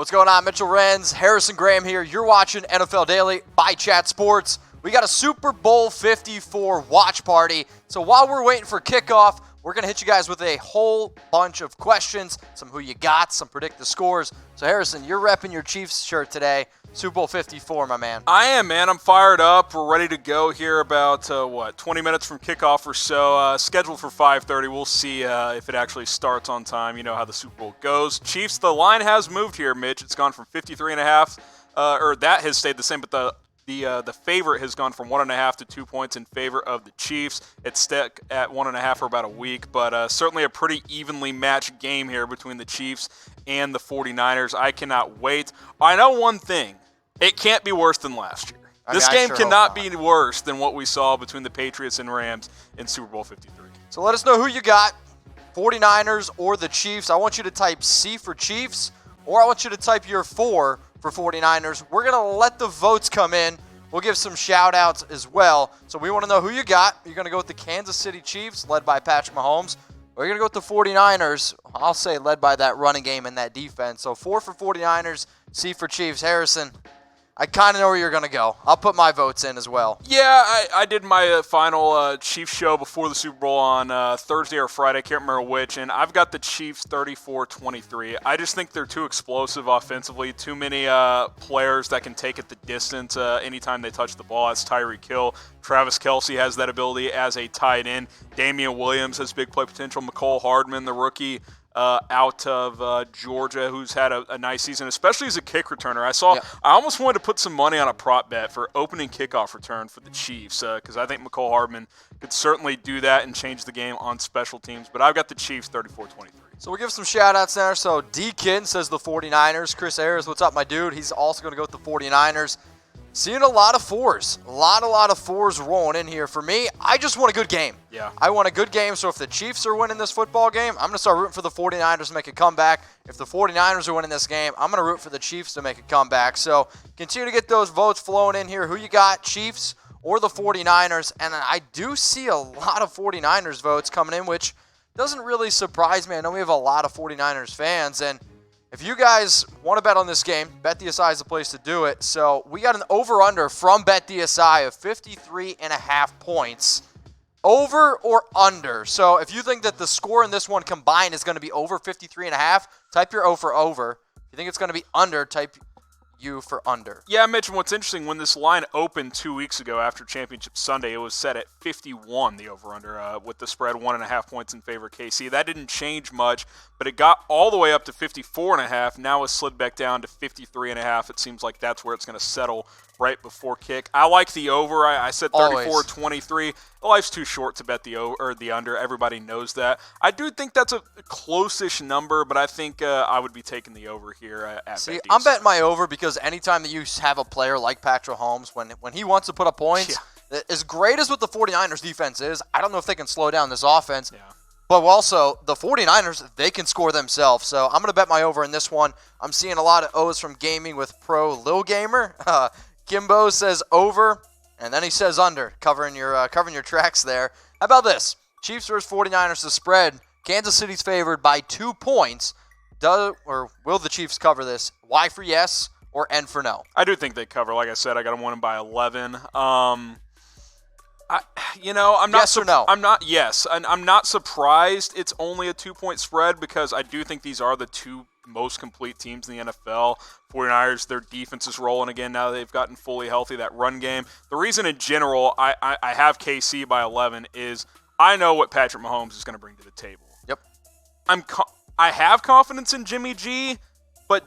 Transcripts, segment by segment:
What's going on? Mitchell Renz, Harrison Graham here. You're watching NFL Daily by Chat Sports. We got a Super Bowl 54 watch party. So while we're waiting for kickoff, we're going to hit you guys with a whole bunch of questions, some who you got, some predict the scores. So Harrison, you're repping your Chiefs shirt today. Super Bowl 54, my man. I am, man. I'm fired up. We're ready to go here about, 20 minutes from kickoff or so. Scheduled for 5:30. We'll see if it actually starts on time. You know how the Super Bowl goes. Chiefs, the line has moved here, Mitch. It's gone from 53.5, or that has stayed the same, but the favorite has gone from 1.5 to 2 points in favor of the Chiefs. It's stuck at 1.5 for about a week, but certainly a pretty evenly matched game here between the Chiefs and the 49ers. I cannot wait. I know one thing. It can't be worse than last year. This game cannot be worse than what we saw between the Patriots and Rams in Super Bowl 53. So let us know who you got, 49ers or the Chiefs. I want you to type C for Chiefs, or I want you to type your 4 for 49ers. We're going to let the votes come in. We'll give some shout-outs as well. So we want to know who you got. You're going to go with the Kansas City Chiefs, led by Patrick Mahomes, or you're going to go with the 49ers, I'll say led by that running game and that defense. So 4 for 49ers, C for Chiefs. Harrison, I kind of know where you're going to go. I'll put my votes in as well. Yeah, I did my final Chiefs show before the Super Bowl on Thursday or Friday. I can't remember which, and I've got the Chiefs 34-23. I just think they're too explosive offensively. Too many players that can take it the distance anytime they touch the ball. That's Tyreek Hill. Travis Kelce has that ability as a tight end. Damian Williams has big play potential. McCole Hardman, the rookie, out of Georgia, who's had a nice season, especially as a kick returner. I almost wanted to put some money on a prop bet for opening kickoff return for the Chiefs because I think McCole Hardman could certainly do that and change the game on special teams. But I've got the Chiefs 34-23. So we'll give some shout-outs there. So D-Kid says the 49ers. Chris Ayers, what's up, my dude? He's also going to go with the 49ers. Seeing a lot of 4s. A lot of 4s rolling in here. For me, I just want a good game. Yeah. I want a good game, so if the Chiefs are winning this football game, I'm going to start rooting for the 49ers to make a comeback. If the 49ers are winning this game, I'm going to root for the Chiefs to make a comeback. So continue to get those votes flowing in here. Who you got, Chiefs or the 49ers? And I do see a lot of 49ers votes coming in, which doesn't really surprise me. I know we have a lot of 49ers fans, and if you guys want to bet on this game, BetDSI is the place to do it. So we got an over-under from BetDSI of 53.5 points. Over or under? So if you think that the score in this one combined is going to be over 53.5, type your O for over. If you think it's going to be under, type U for under. Yeah, Mitch, and what's interesting, when this line opened 2 weeks ago after Championship Sunday, it was set at 51, the over-under, with the spread 1.5 points in favor of KC. That didn't change much, but it got all the way up to 54.5. Now it's slid back down to 53.5. It seems like that's where it's going to settle right before kick. I like the over. I said 34-23. Life's too short to bet the over or the under. Everybody knows that. I do think that's a close-ish number, but I think I would be taking the over here at See, BetDSI. I'm betting my over because anytime that you have a player like Patrick Mahomes, when he wants to put up points, as great as what the 49ers defense is, I don't know if they can slow down this offense. Yeah. But also, the 49ers, they can score themselves. So I'm going to bet my over in this one. I'm seeing a lot of O's from Gaming with Pro Lil Gamer. Kimbo says over, and then he says under, covering your tracks there. How about this? Chiefs versus 49ers, the spread. Kansas City's favored by 2 points. Will the Chiefs cover this? Y for yes or N for no? I do think they cover. Like I said, I got them winning by 11. I'm not. Yes or no? I'm not. Yes, and I'm not surprised. It's only a 2-point spread because I do think these are the two most complete teams in the NFL. 49ers, their defense is rolling again now that they've gotten fully healthy. That run game. The reason in general I have KC by 11 is I know what Patrick Mahomes is going to bring to the table. Yep. I have confidence in Jimmy G, but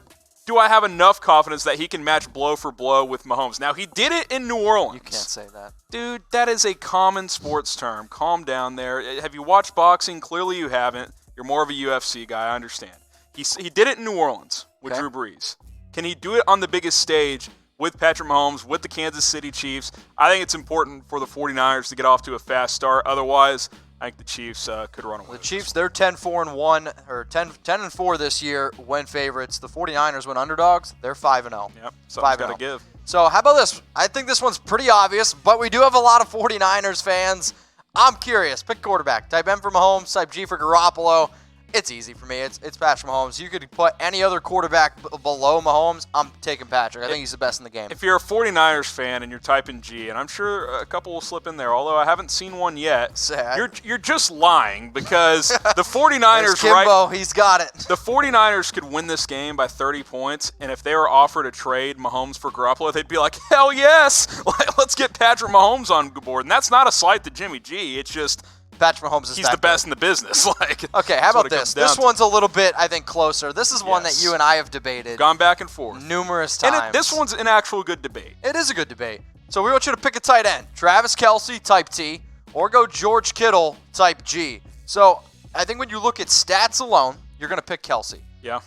do I have enough confidence that he can match blow for blow with Mahomes? Now, he did it in New Orleans. You can't say that. Dude, that is a common sports term. Calm down there. Have you watched boxing? Clearly you haven't. You're more of a UFC guy, I understand. He did it in New Orleans with Drew Brees. Can he do it on the biggest stage with Patrick Mahomes, with the Kansas City Chiefs? I think it's important for the 49ers to get off to a fast start. Otherwise, I think the Chiefs could run away. The Chiefs, they're 10-4-1 or 10-4 this year when favorites. The 49ers, when underdogs, they're 5-0. Yep, something's got to give. So how about this? I think this one's pretty obvious, but we do have a lot of 49ers fans. I'm curious. Pick quarterback. Type M for Mahomes, type G for Garoppolo. It's easy for me. It's Patrick Mahomes. You could put any other quarterback below Mahomes. I'm taking Patrick. I think he's the best in the game. If you're a 49ers fan and you're typing G, and I'm sure a couple will slip in there, although I haven't seen one yet, Sad. You're just lying because the 49ers, Kimbo, he's got it. The 49ers could win this game by 30 points, and if they were offered a trade Mahomes for Garoppolo, they'd be like, hell yes, let's get Patrick Mahomes on board. And that's not a slight to Jimmy G. It's just Patrick Mahomes is he's the best in the business. Okay, how about this? This one's a little bit, I think, closer. This is one that you and I have debated. Gone back and forth. Numerous times. And this one's an actual good debate. It is a good debate. So we want you to pick a tight end. Travis Kelce, type T, or go George Kittle, type G. So I think when you look at stats alone, you're going to pick Kelce. Yeah.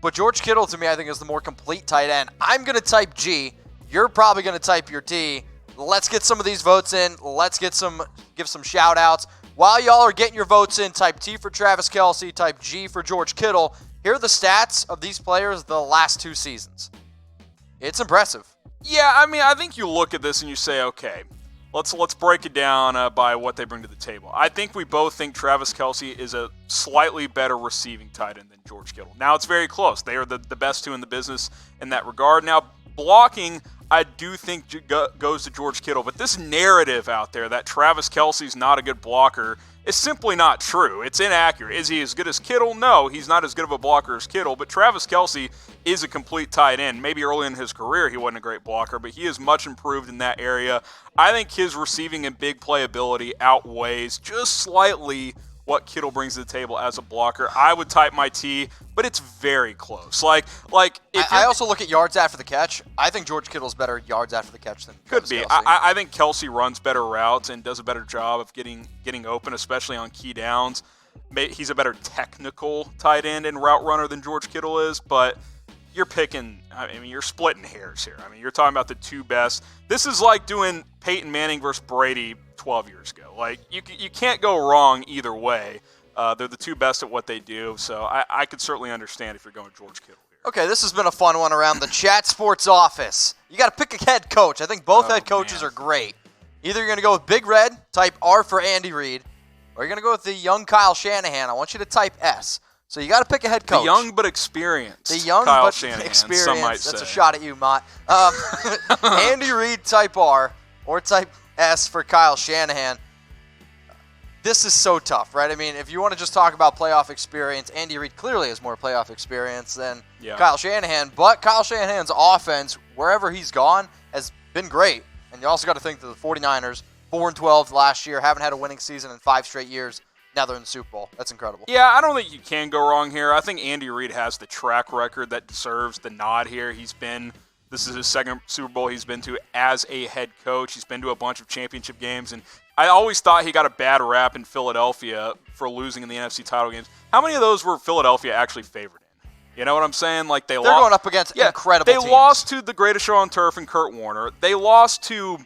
But George Kittle, to me, I think is the more complete tight end. I'm going to type G. You're probably going to type your T. Let's get some of these votes in. Let's give some shout-outs. While y'all are getting your votes in, type T for Travis Kelce, type G for George Kittle. Here are the stats of these players the last 2 seasons. It's impressive. Yeah, I mean, I think you look at this and you say, okay, let's break it down by what they bring to the table. I think we both think Travis Kelce is a slightly better receiving tight end than George Kittle. Now, it's very close. They are the best 2 in the business in that regard. Now, blocking, I do think goes to George Kittle, but this narrative out there that Travis Kelce's not a good blocker is simply not true. It's inaccurate. Is he as good as Kittle? No, he's not as good of a blocker as Kittle, but Travis Kelce is a complete tight end. Maybe early in his career he wasn't a great blocker, but he is much improved in that area. I think his receiving and big playability outweighs just slightly what Kittle brings to the table as a blocker. I would type my T, but it's very close. If I also look at yards after the catch. I think George Kittle's better yards after the catch than could be. I think Kelce runs better routes and does a better job of getting open, especially on key downs. He's a better technical tight end and route runner than George Kittle is, but you're picking, I mean, you're splitting hairs here. I mean, you're talking about the 2 best. This is like doing Peyton Manning versus Brady 12 years ago. Like, you can't go wrong either way. They're the 2 best at what they do, so I could certainly understand if you're going George Kittle here. Okay, this has been a fun one around the Chat Sports office. You got to pick a head coach. I think both head coaches are great. Either you're going to go with Big Red, type R for Andy Reid, or you're going to go with the young Kyle Shanahan. I want you to type S. So you got to pick a head coach. The young but experienced. The young Kyle but Shanahan, experienced. some might That's say. a shot at you, Mott. Andy Reid, type R, or type S for Kyle Shanahan. This is so tough, right? I mean, if you want to just talk about playoff experience, Andy Reid clearly has more playoff experience than Kyle Shanahan. But Kyle Shanahan's offense, wherever he's gone, has been great. And you also got to think that the 49ers, 4-12 last year, haven't had a winning season in 5 straight years. Now they're in the Super Bowl. That's incredible. Yeah, I don't think you can go wrong here. I think Andy Reid has the track record that deserves the nod here. This is his 2nd Super Bowl he's been to as a head coach. He's been to a bunch of championship games, and I always thought he got a bad rap in Philadelphia for losing in the NFC title games. How many of those were Philadelphia actually favored in? You know what I'm saying? Like they're going up against incredible teams. They lost to the greatest show on turf and Kurt Warner. They lost to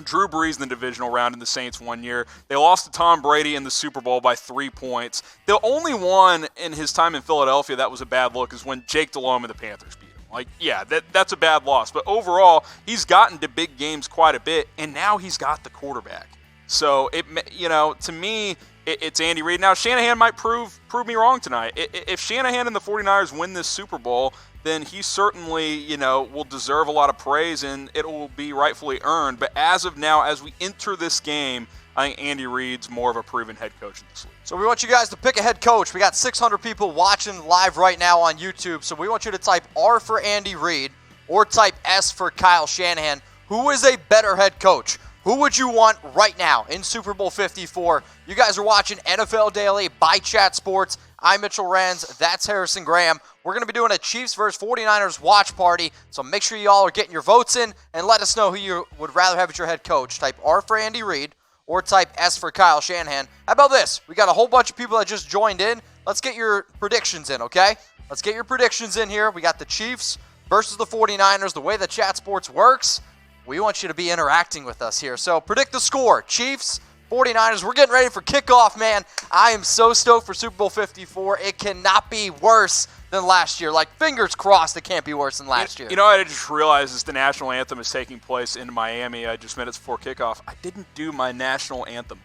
Drew Brees in the divisional round in the Saints one year. They lost to Tom Brady in the Super Bowl by 3 points. The only one in his time in Philadelphia that was a bad look is when Jake Delhomme and the Panthers beat him. Like, yeah, that's a bad loss. But overall, he's gotten to big games quite a bit, and now he's got the quarterback. So, to me, it's Andy Reid. Now, Shanahan might prove me wrong tonight. If Shanahan and the 49ers win this Super Bowl, then he certainly, will deserve a lot of praise, and it will be rightfully earned. But as of now, as we enter this game, I think Andy Reid's more of a proven head coach in this league. So we want you guys to pick a head coach. We got 600 people watching live right now on YouTube. So we want you to type R for Andy Reid or type S for Kyle Shanahan. Who is a better head coach? Who would you want right now in Super Bowl 54? You guys are watching NFL Daily by Chat Sports. I'm Mitchell Renz. That's Harrison Graham. We're going to be doing a Chiefs versus 49ers watch party. So make sure y'all are getting your votes in and let us know who you would rather have as your head coach. Type R for Andy Reid or type S for Kyle Shanahan. How about this? We got a whole bunch of people that just joined in. Let's get your predictions in, okay? Let's get your predictions in here. We got the Chiefs versus the 49ers. The way that Chat Sports works, we want you to be interacting with us here. So predict the score. Chiefs, 49ers. We're getting ready for kickoff, man. I am so stoked for Super Bowl 54. It cannot be worse than last year. Like, fingers crossed it can't be worse than last year. You know what I just realized is the national anthem is taking place in Miami just minutes before kickoff. I didn't do my national anthem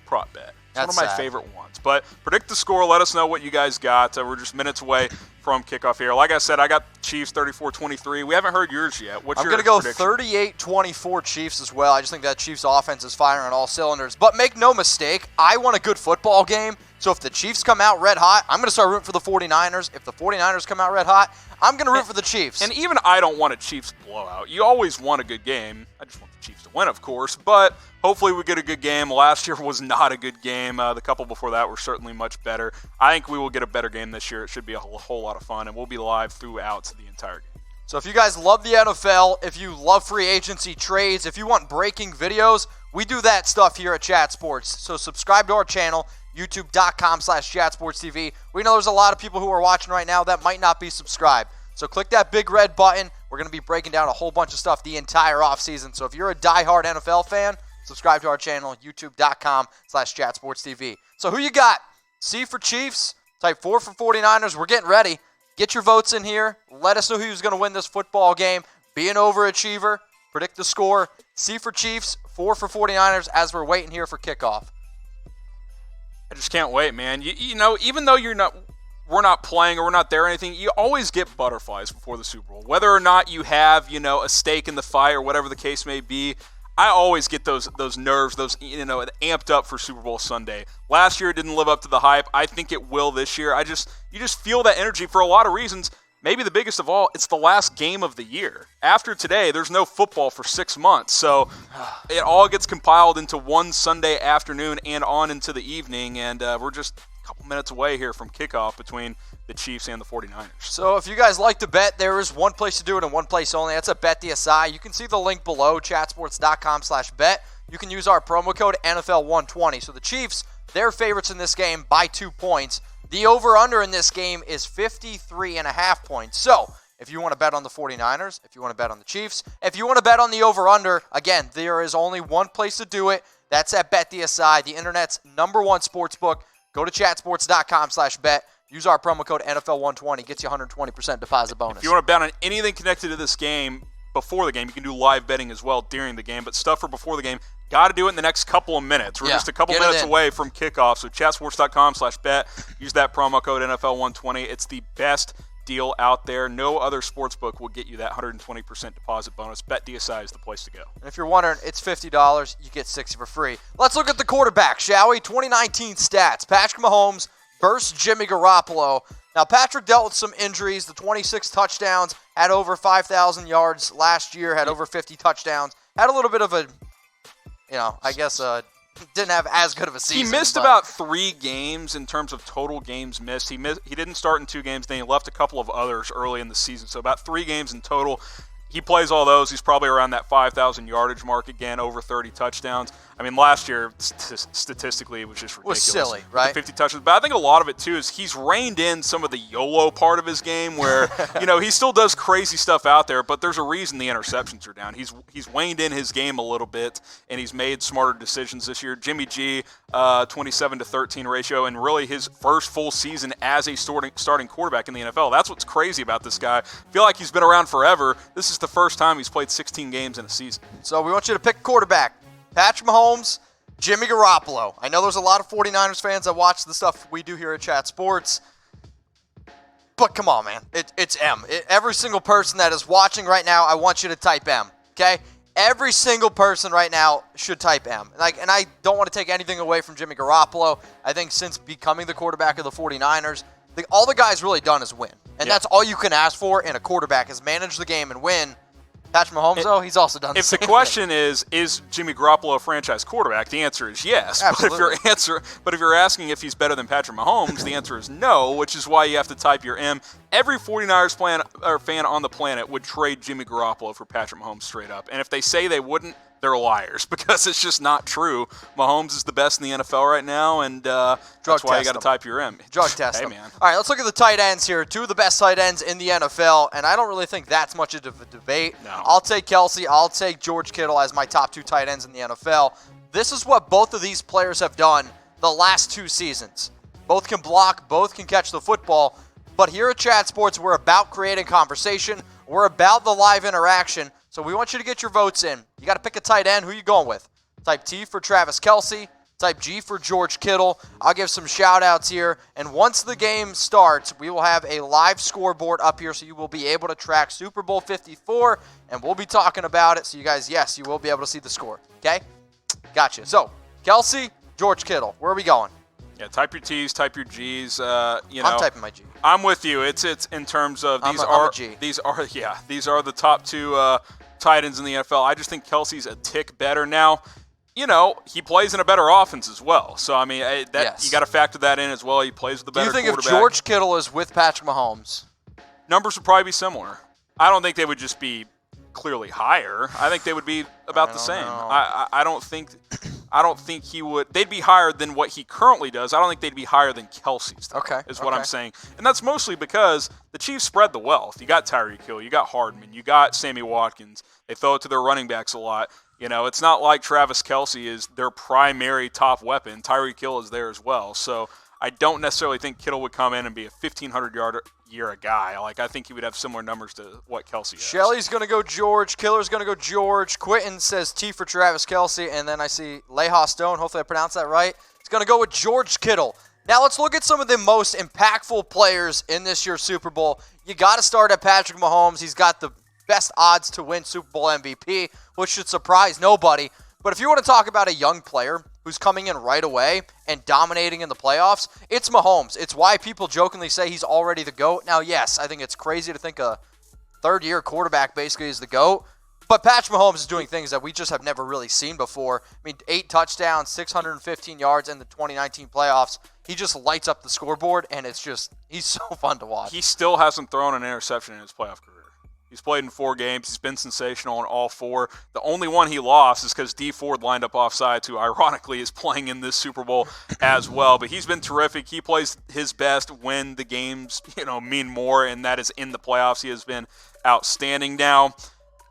prop bet. It's one of my favorite ones. But predict the score. Let us know what you guys got. We're just minutes away from kickoff here. Like I said, I got Chiefs 34-23. We haven't heard yours yet. What's your prediction? I'm going to go 38-24 Chiefs as well. I just think that Chiefs offense is firing on all cylinders. But make no mistake, I want a good football game. So if the Chiefs come out red hot, I'm going to start rooting for the 49ers. If the 49ers come out red hot, I'm going to root for the Chiefs. And even I don't want a Chiefs blowout. You always want a good game. I just want the Chiefs to win, of course. But hopefully we get a good game. Last year was not a good game. The couple before that were certainly much better. I think we will get a better game this year. It should be a whole lot of fun, and we'll be live throughout the entire game. So if you guys love the NFL, if you love free agency trades, if you want breaking videos, we do that stuff here at Chat Sports. So subscribe to our channel, youtube.com/chatsportstv. We know there's a lot of people who are watching right now that might not be subscribed. So click that big red button. We're going to be breaking down a whole bunch of stuff the entire offseason. So if you're a diehard NFL fan, subscribe to our channel, youtube.com/chatsportstv. So who you got? C for Chiefs, type 4 for 49ers. We're getting ready. Get your votes in here. Let us know who's going to win this football game. Be an overachiever. Predict the score. C for Chiefs, 4 for 49ers as we're waiting here for kickoff. I just can't wait, man. You know, even though we're not playing or we're not there or anything, you always get butterflies before the Super Bowl. Whether or not you have, a stake in the fire, whatever the case may be, I always get those nerves, amped up for Super Bowl Sunday. Last year it didn't live up to the hype. I think it will this year. You just feel that energy for a lot of reasons. Maybe the biggest of all, it's the last game of the year. After today, there's no football for 6 months. So it all gets compiled into one Sunday afternoon and on into the evening. And we're just a couple minutes away here from kickoff between the Chiefs and the 49ers. So if you guys like to bet, there is one place to do it and one place only. That's at BetDSI. You can see the link below, chatsports.com/bet. You can use our promo code NFL120. So the Chiefs, they're favorites in this game by 2 points. The over-under in this game is 53.5 points. So, if you want to bet on the 49ers, if you want to bet on the Chiefs, if you want to bet on the over-under, again, there is only one place to do it. That's at BetDSI, the internet's #1 sportsbook. Go to chatsports.com/bet. Use our promo code NFL120. Gets you 120% deposit bonus. If you want to bet on anything connected to this game before the game, you can do live betting as well during the game. But stuff for before the game, got to do it in the next couple of minutes. We're just a couple minutes away from kickoff. So chatsports.com/bet. Use that promo code NFL120. It's the best deal out there. No other sportsbook will get you that 120% deposit bonus. BetDSI is the place to go. And if you're wondering, it's $50. You get 60 for free. Let's look at the quarterback, shall we? 2019 stats. Patrick Mahomes versus Jimmy Garoppolo. Now, Patrick dealt with some injuries. The 26 touchdowns, had over 5,000 yards last year, had over 50 touchdowns. Had a little bit of a, didn't have as good of a season. He missed about 3 games in terms of total games missed. He didn't start in 2 games, then he left a couple of others early in the season. So about 3 games in total. He plays all those. He's probably around that 5,000 yardage mark again, over 30 touchdowns. I mean, last year, statistically, it was just ridiculous. It was silly, right? 50 touchdowns. But I think a lot of it, too, is he's reined in some of the YOLO part of his game where, he still does crazy stuff out there, but there's a reason the interceptions are down. He's waned in his game a little bit, and he's made smarter decisions this year. Jimmy G, 27-13 ratio, and really his first full season as a starting quarterback in the NFL. That's what's crazy about this guy. I feel like he's been around forever. This is the first time he's played 16 games in a season. So we want you to pick quarterback. Patrick Mahomes, Jimmy Garoppolo. I know there's a lot of 49ers fans that watch the stuff we do here at Chat Sports. But come on, man. It's M. Every single person that is watching right now, I want you to type M. Okay? Every single person right now should type M. And I don't want to take anything away from Jimmy Garoppolo. I think since becoming the quarterback of the 49ers, all the guy's really done is win. And that's all you can ask for in a quarterback is manage the game and win. Patrick Mahomes, though, he's also done the same thing. If the question is Jimmy Garoppolo a franchise quarterback, the answer is yes. Absolutely. But if you're asking if he's better than Patrick Mahomes, the answer is no, which is why you have to type your M. Every 49ers fan on the planet would trade Jimmy Garoppolo for Patrick Mahomes straight up. And if they say they wouldn't, they're liars because it's just not true. Mahomes is the best in the NFL right now, and that's why you got to type your M. Drug test hey, them. Man. All right, let's look at the tight ends here. 2 of the best tight ends in the NFL, and I don't really think that's much of a debate. No. I'll take Kelce. I'll take George Kittle as my top 2 tight ends in the NFL. This is what both of these players have done the last 2 seasons. Both can block, both can catch the football, but here at Chat Sports, we're about creating conversation. We're about the live interaction. So we want you to get your votes in. You got to pick a tight end. Who are you going with? Type T for Travis Kelce. Type G for George Kittle. I'll give some shout-outs here. And once the game starts, we will have a live scoreboard up here, so you will be able to track Super Bowl 54, and we'll be talking about it. So you guys, yes, you will be able to see the score. Okay? Gotcha. So, Kelce, George Kittle. Where are we going? Yeah, type your T's, type your G's. I'm typing my G. I'm with you. It's in terms of these are the top two tight ends in the NFL. I just think Kelce's a tick better now. He plays in a better offense as well. So I mean, you got to factor that in as well. He plays with the better quarterback. Do you think if George Kittle is with Patrick Mahomes, numbers would probably be similar? I don't think they would just be clearly higher. I think they would be about the same. I don't think he would. They'd be higher than what he currently does. I don't think they'd be higher than Kelce's. Is what I'm saying. And that's mostly because the Chiefs spread the wealth. You got Tyreek Hill, you got Hardman, you got Sammy Watkins. They throw it to their running backs a lot. It's not like Travis Kelce is their primary top weapon. Tyreek Hill is there as well. So I don't necessarily think Kittle would come in and be a 1,500-yard year guy. I think he would have similar numbers to what Kelce has. Shelly's going to go George. Killer's going to go George. Quentin says T for Travis Kelce. And then I see Leha Stone. Hopefully I pronounced that right. He's going to go with George Kittle. Now let's look at some of the most impactful players in this year's Super Bowl. You got to start at Patrick Mahomes. He's got the best odds to win Super Bowl MVP, which should surprise nobody. But if you want to talk about a young player who's coming in right away and dominating in the playoffs, it's Mahomes. It's why people jokingly say he's already the GOAT. Now, yes, I think it's crazy to think a third-year quarterback basically is the GOAT, but Patrick Mahomes is doing things that we just have never really seen before. I mean, 8 touchdowns, 615 yards in the 2019 playoffs. He just lights up the scoreboard, and he's so fun to watch. He still hasn't thrown an interception in his playoff career. He's played in 4 games. He's been sensational in all 4. The only one he lost is because D Ford lined up offsides, who ironically is playing in this Super Bowl as well. But he's been terrific. He plays his best when the games, mean more, and that is in the playoffs. He has been outstanding. Now,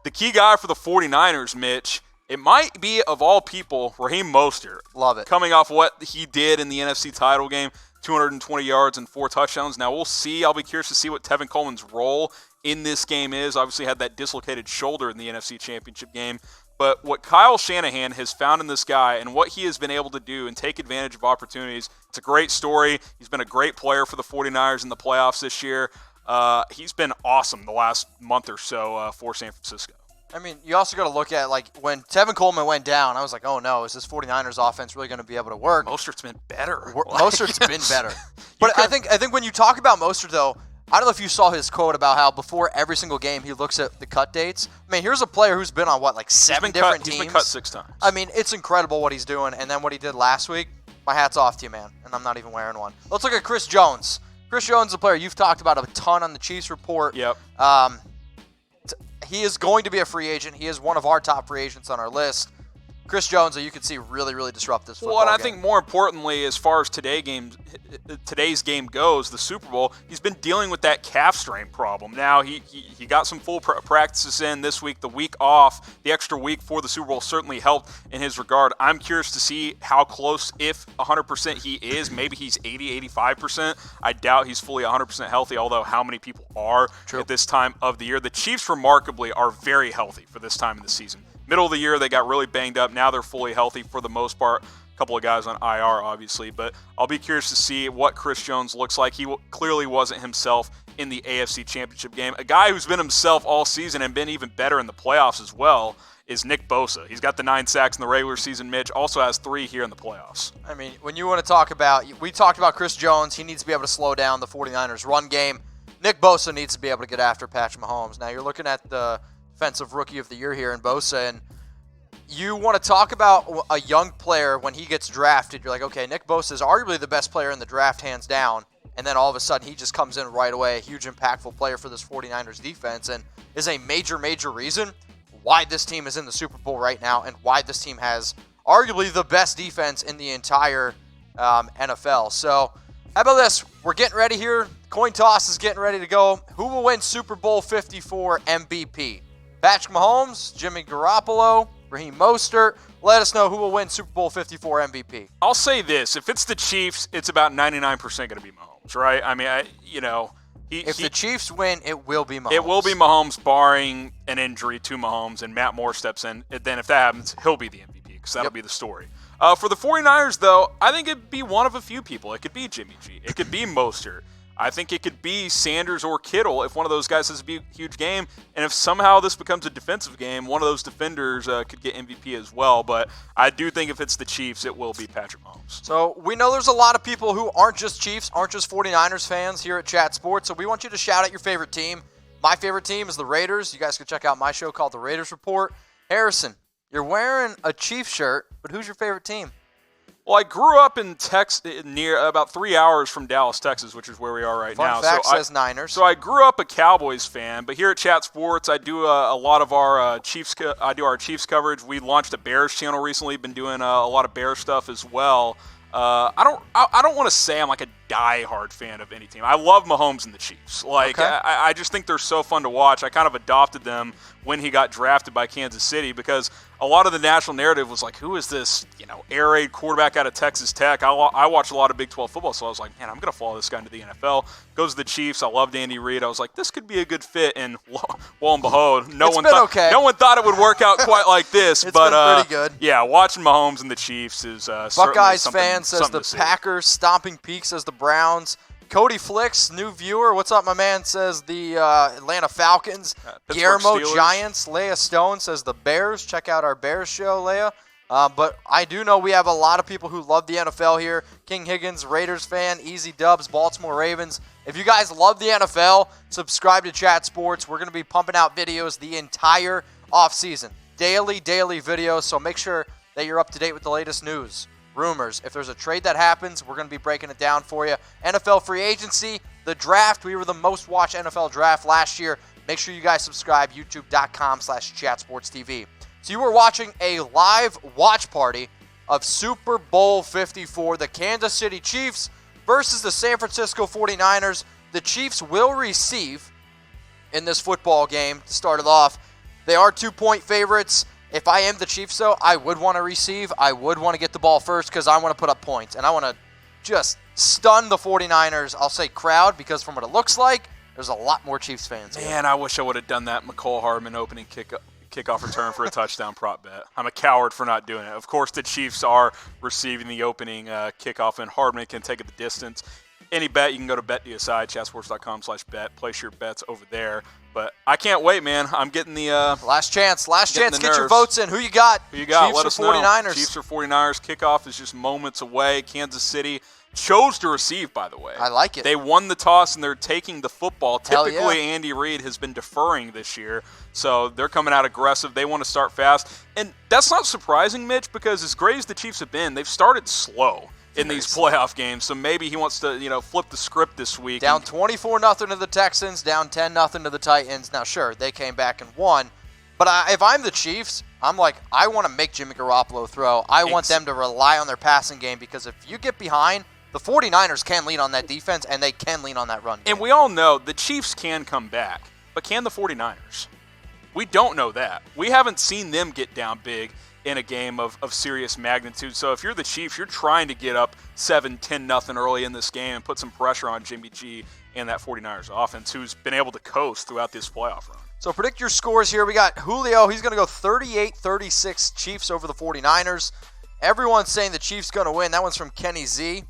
the key guy for the 49ers, Mitch, it might be, of all people, Raheem Mostert. Love it. Coming off what he did in the NFC title game, 220 yards and 4 touchdowns. Now, we'll see. I'll be curious to see what Tevin Coleman's role in this game is. Obviously had that dislocated shoulder in the NFC Championship game. But what Kyle Shanahan has found in this guy and what he has been able to do and take advantage of opportunities, it's a great story. He's been a great player for the 49ers in the playoffs this year. He's been awesome the last month or so for San Francisco. I mean, you also got to look at, when Tevin Coleman went down, I was like, oh, no, is this 49ers offense really going to be able to work? Mostert's been better. Mostert's been better. But I think when you talk about Mostert, though, I don't know if you saw his quote about how before every single game he looks at the cut dates. I mean, here's a player who's been on, 7 different teams? He's been cut 6 times. I mean, it's incredible what he's doing. And then what he did last week, my hat's off to you, man. And I'm not even wearing one. Let's look at Chris Jones. Chris Jones is a player you've talked about a ton on the Chiefs Report. Yep. He is going to be a free agent. He is one of our top free agents on our list. Chris Jones, you could see really, really disrupt this football game. Well, and I think more importantly, as far as today's game goes, the Super Bowl, he's been dealing with that calf strain problem. Now, he got some full practices in this week. The week off, the extra week for the Super Bowl certainly helped in his regard. I'm curious to see how close, if 100% he is. Maybe he's 80, 85%. I doubt he's fully 100% healthy, although how many people are at this time of the year. The Chiefs, remarkably, are very healthy for this time of the season. Middle of the year, they got really banged up. Now they're fully healthy for the most part. A couple of guys on IR, obviously. But I'll be curious to see what Chris Jones looks like. He clearly wasn't himself in the AFC Championship game. A guy who's been himself all season and been even better in the playoffs as well is Nick Bosa. He's got the 9 sacks in the regular season. Mitch also has 3 here in the playoffs. I mean, when you want to talk about – we talked about Chris Jones. He needs to be able to slow down the 49ers' run game. Nick Bosa needs to be able to get after Patrick Mahomes. Now, you're looking at the Defensive Rookie of the Year here in Bosa, and you want to talk about a young player when he gets drafted. You're like, okay, Nick Bosa is arguably the best player in the draft, hands down, and then all of a sudden he just comes in right away, a huge impactful player for this 49ers defense, and is a major, major reason why this team is in the Super Bowl right now and why this team has arguably the best defense in the entire NFL. So how about this? We're getting ready here. Coin toss is getting ready to go. Who will win Super Bowl 54 MVP? Patrick Mahomes, Jimmy Garoppolo, Raheem Mostert. Let us know who will win Super Bowl 54 MVP. I'll say this. If it's the Chiefs, it's about 99% going to be Mahomes, right? I mean, if the Chiefs win, it will be Mahomes. It will be Mahomes, barring an injury to Mahomes and Matt Moore steps in. Then if that happens, he'll be the MVP because that'll be the story. For the 49ers, though, I think it'd be one of a few people. It could be Jimmy G. It could be Mostert. I think it could be Sanders or Kittle if one of those guys has a huge game. And if somehow this becomes a defensive game, one of those defenders could get MVP as well. But I do think if it's the Chiefs, it will be Patrick Mahomes. So we know there's a lot of people who aren't just Chiefs, aren't just 49ers fans here at Chat Sports. So we want you to shout out your favorite team. My favorite team is the Raiders. You guys can check out my show called The Raiders Report. Harrison, you're wearing a Chiefs shirt, but who's your favorite team? Well, I grew up in Texas, near about 3 hours from Dallas, Texas, which is where we are right now. Fun fact says Niners. So I grew up a Cowboys fan, but here at Chat Sports, I do a lot of our Chiefs. I do our Chiefs coverage. We launched a Bears channel recently. Been doing a lot of Bears stuff as well. I don't want to say I'm like a diehard fan of any team. I love Mahomes and the Chiefs. Like, okay. I just think they're so fun to watch. I kind of adopted them when he got drafted by Kansas City because a lot of the national narrative was like, who is this, air raid quarterback out of Texas Tech? I watched a lot of Big 12 football, so I was like, man, I'm going to follow this guy into the NFL. Goes to the Chiefs. I loved Andy Reid. I was like, this could be a good fit, and lo and behold, no one thought it would work out quite like this. It's but been pretty good. Yeah, watching Mahomes and the Chiefs is Buckeyes fan says the see. Packers. Stomping Peak says the Browns. Cody Flicks, new viewer. What's up, my man? Says the Atlanta Falcons. Guillermo Steelers. Giants. Leia Stone says the Bears. Check out our Bears show, Leia. But I do know we have a lot of people who love the NFL here. King Higgins, Raiders fan. Easy Dubs, Baltimore Ravens. If you guys love the NFL, subscribe to Chat Sports. We're going to be pumping out videos the entire offseason. Daily videos. So make sure that you're up to date with the latest news. Rumors. If there's a trade that happens, we're going to be breaking it down for you. NFL free agency, the draft. We were the most watched NFL draft last year. Make sure you guys subscribe, youtube.com/chatsportstv. So you were watching a live watch party of Super Bowl 54, the Kansas City Chiefs versus the San Francisco 49ers. The Chiefs will receive in this football game to start it off. They are 2-point favorites. If I am the Chiefs, though, I would want to receive. I would want to get the ball first because I want to put up points. And I want to just stun the 49ers, I'll say crowd, because from what it looks like, there's a lot more Chiefs fans here. Man, I wish I would have done that McCole Hardman opening kickoff return for a touchdown prop bet. I'm a coward for not doing it. Of course, the Chiefs are receiving the opening kickoff, and Hardman can take it the distance. Any bet, you can go to BetDSI, chatsports.com/bet. Place your bets over there. But I can't wait, man. I'm getting the last chance. Get your votes in. Who you got? Chiefs Let us 49ers. Know. Chiefs or 49ers. Kickoff is just moments away. Kansas City chose to receive, by the way. I like it. They won the toss, and they're taking the football. Hell Typically, yeah. Andy Reid has been deferring this year, so they're coming out aggressive. They want to start fast. And that's not surprising, Mitch, because as great as the Chiefs have been, they've started slow in these playoff games. So maybe he wants to, flip the script this week. Down 24-0 to the Texans, down 10-0 to the Titans. Now, sure, they came back and won. But if I'm the Chiefs, I'm like, I want to make Jimmy Garoppolo throw. I want them to rely on their passing game because if you get behind, the 49ers can lean on that defense and they can lean on that run game. And we all know the Chiefs can come back, but can the 49ers? We don't know that. We haven't seen them get down big in a game of serious magnitude. So if you're the Chiefs, you're trying to get up 7-10-0 early in this game and put some pressure on Jimmy G and that 49ers offense, who's been able to coast throughout this playoff run. So predict your scores here. We got Julio. He's going to go 38-36 Chiefs over the 49ers. Everyone's saying the Chiefs going to win. That one's from Kenny Z.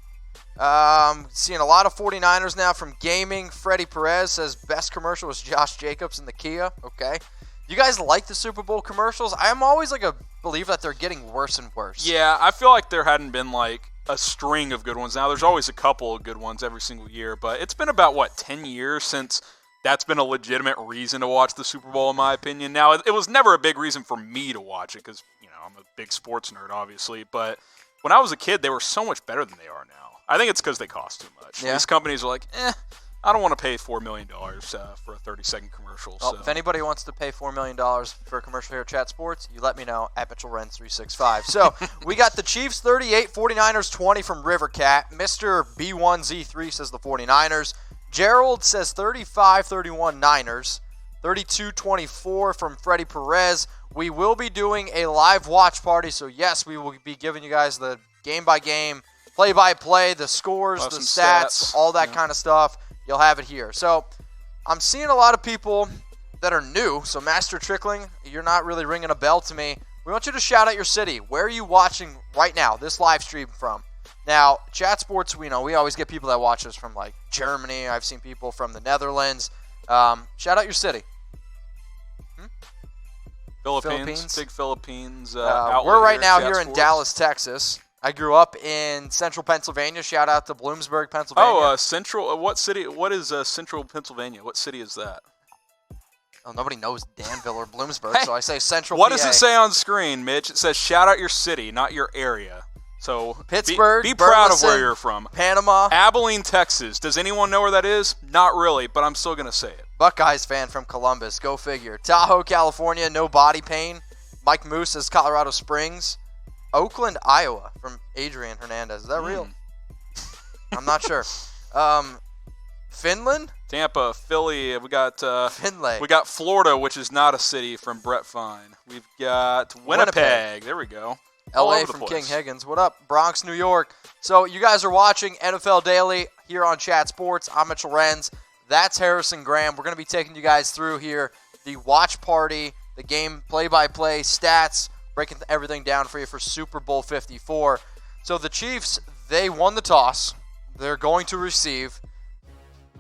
Seeing a lot of 49ers now from gaming. Freddie Perez says best commercial was Josh Jacobs in the Kia. Okay. You guys like the Super Bowl commercials? I'm always like a believer that they're getting worse and worse. Yeah, I feel like there hadn't been like a string of good ones. Now there's always a couple of good ones every single year, but it's been about 10 years since that's been a legitimate reason to watch the Super Bowl in my opinion. Now it was never a big reason for me to watch it because, I'm a big sports nerd obviously, but when I was a kid they were so much better than they are now. I think it's because they cost too much. Yeah. These companies are like, I don't want to pay $4 million for a 30-second commercial. Well, so. If anybody wants to pay $4 million for a commercial here at Chat Sports, you let me know at MitchellRenz365. So we got the Chiefs 38, 49ers 20 from Rivercat. Mr. B1Z3 says the 49ers. Gerald says 35-31 Niners. 32-24 from Freddie Perez. We will be doing a live watch party, so yes, we will be giving you guys the game-by-game, play-by-play, the scores, the stats, all that kind of stuff. You'll have it here. So I'm seeing a lot of people that are new. So Master Trickling, you're not really ringing a bell to me. We want you to shout out your city. Where are you watching right now, this live stream from? Now, Chat Sports, we always get people that watch us from, like, Germany. I've seen people from the Netherlands. Shout out your city. Philippines. Big Philippines. We're right now here in Dallas, Texas. I grew up in central Pennsylvania. Shout out to Bloomsburg, Pennsylvania. Oh, central. What city? What is central Pennsylvania? What city is that? Oh, nobody knows Danville or Bloomsburg, so I say central What PA. does it say on screen, Mitch? It says shout out your city, not your area. So Pittsburgh, be proud of where Burleson, you're from. Panama. Abilene, Texas. Does anyone know where that is? Not really, but I'm still going to say it. Buckeyes fan from Columbus. Go figure. Tahoe, California. No body pain. Mike Moose says Colorado Springs. Oakland, Iowa from Adrian Hernandez. Is that real? I'm not sure. Finland? Tampa, Philly. We got Finlay. We got Florida, which is not a city, from Brett Fine. We've got Winnipeg. There we go. LA from King Higgins. What up? Bronx, New York. So you guys are watching NFL Daily here on Chat Sports. I'm Mitchell Renz. That's Harrison Graham. We're going to be taking you guys through here the watch party, the game play-by-play, stats, breaking everything down for you for Super Bowl 54. So the Chiefs, they won the toss. They're going to receive,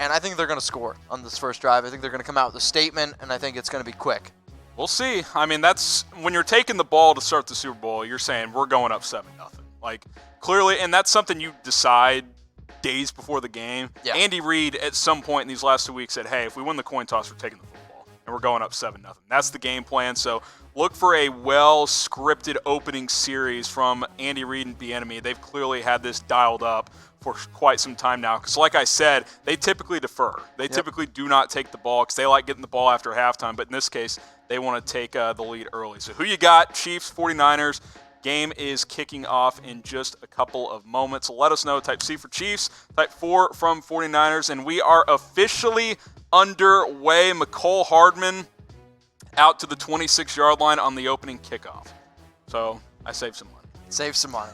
and I think they're going to score on this first drive. I think they're going to come out with a statement, and I think it's going to be quick. We'll see. I mean, that's when you're taking the ball to start the Super Bowl, you're saying we're going up 7-0. Like, clearly, and that's something you decide days before the game. Yeah. Andy Reid, at some point in these last 2 weeks, said, hey, if we win the coin toss, we're taking the football, and we're going up 7-0. That's the game plan. So look for a well-scripted opening series from Andy Reid and Bieniemy. They've clearly had this dialed up for quite some time now. Because like I said, they typically defer. They typically do not take the ball because they like getting the ball after halftime. But in this case, they want to take the lead early. So who you got? Chiefs, 49ers. Game is kicking off in just a couple of moments. Let us know. Type C for Chiefs, type 4 from 49ers. And we are officially underway. McCole Hardman out to the 26-yard line on the opening kickoff. So I saved some money. Save some money.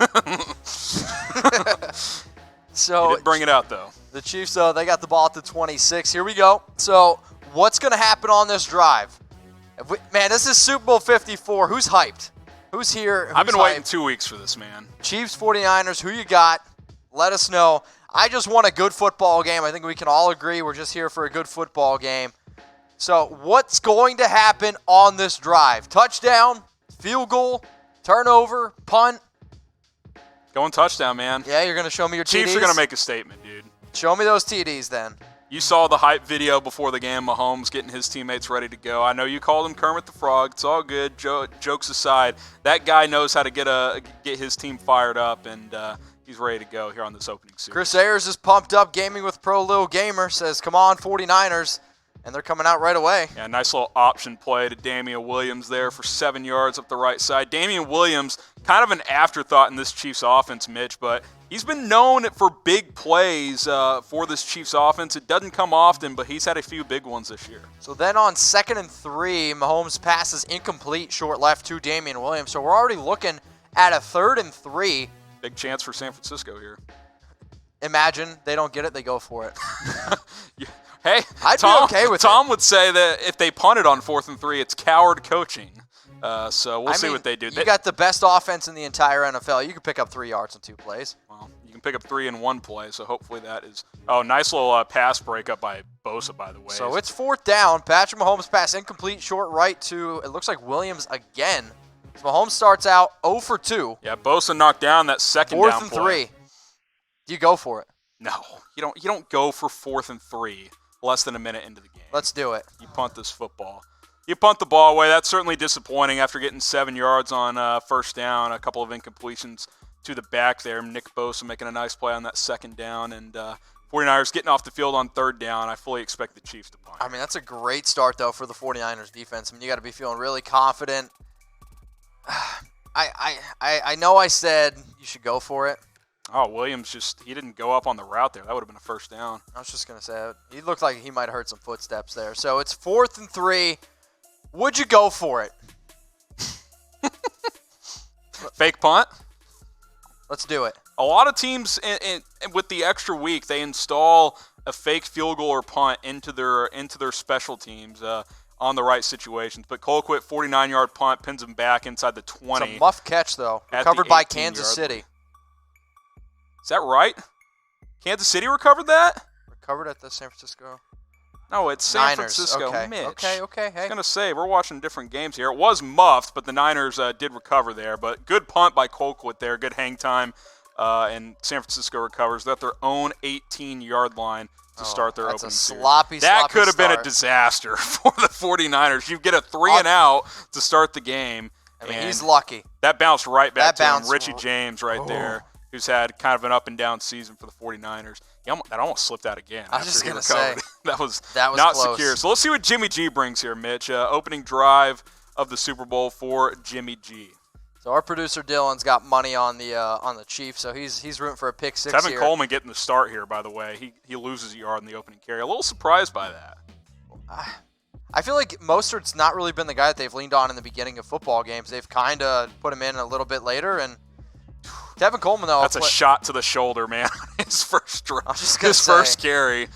So you didn't bring it out, though. The Chiefs, though, they got the ball at the 26. Here we go. So what's going to happen on this drive? Man, this is Super Bowl 54. Who's hyped? Who's here? I've been waiting 2 weeks for this, man. Chiefs, 49ers, who you got? Let us know. I just want a good football game. I think we can all agree we're just here for a good football game. So what's going to happen on this drive? Touchdown, field goal, turnover, punt? Going touchdown, man. Yeah, you're going to show me your TDs? Chiefs are going to make a statement, dude. Show me those TDs then. You saw the hype video before the game, Mahomes getting his teammates ready to go. I know you called him Kermit the Frog. It's all good. Jokes aside, that guy knows how to get his team fired up, and he's ready to go here on this opening series. Chris Ayers is pumped up. Gaming with Pro Lil Gamer says, come on, 49ers. And they're coming out right away. Yeah, nice little option play to Damian Williams there for 7 yards up the right side. Damian Williams, kind of an afterthought in this Chiefs offense, Mitch, but he's been known for big plays for this Chiefs offense. It doesn't come often, but he's had a few big ones this year. So then on 2nd and 3, Mahomes passes incomplete short left to Damian Williams. So we're already looking at a 3rd and 3. Big chance for San Francisco here. Imagine they don't get it, they go for it. Yeah. Hey, I'd be okay with Tom would say that if they punted on 4th and 3, it's coward coaching. So we'll see what they do. You got the best offense in the entire NFL. You can pick up 3 yards in 2 plays. Well, you can pick up 3 in 1 play, so hopefully that is – oh, nice little pass breakup by Bosa, by the way. So it's 4th down. Patrick Mahomes pass incomplete short right to, it looks like Williams again. So Mahomes starts out 0 for 2. Yeah, Bosa knocked down that second down 4th and play. 3. Do you go for it? No, you don't go for 4th and 3 less than a minute into the game. Let's do it. You punt this football. You punt the ball away. That's certainly disappointing after getting 7 yards on first down, a couple of incompletions to the back there. Nick Bosa making a nice play on that 2nd down, and 49ers getting off the field on 3rd down. I fully expect the Chiefs to punt. I mean, that's a great start, though, for the 49ers defense. I mean, you got to be feeling really confident. I know I said you should go for it. Oh, Williams he didn't go up on the route there. That would have been a first down. I was just going to say, he looked like he might have heard some footsteps there. So it's 4th and 3. Would you go for it? Fake punt? Let's do it. A lot of teams, with the extra week, they install a fake field goal or punt into their special teams. on the right situations. But Colquitt, 49-yard punt, pins him back inside the 20. It's a muff catch, though. Recovered by Kansas City. Is that right? Kansas City recovered that? Recovered at the San Francisco. No, it's San Francisco. Okay. Mitch. Okay. Hey. I was going to say, we're watching different games here. It was muffed, but the Niners did recover there. But good punt by Colquitt there. Good hang time. And San Francisco recovers. They're at their own 18-yard line to start their opening series. That could have been a disaster for the 49ers. You get a 3-and-out to start the game. I mean, he's lucky. That bounced right back to him. Richie James right there, who's had kind of an up-and-down season for the 49ers. That almost slipped out again. I was just going to say. that was not close. Secure. So let's see what Jimmy G brings here, Mitch. Opening drive of the Super Bowl for Jimmy G. So our producer Dylan's got money on the Chiefs, so he's rooting for a pick six here. Tevin Coleman getting the start here, by the way. He loses a yard in the opening carry. A little surprised by that. I feel like Mostert's not really been the guy that they've leaned on in the beginning of football games. They've kind of put him in a little bit later, and Tevin Coleman, though. That's a shot to the shoulder, man. His first carry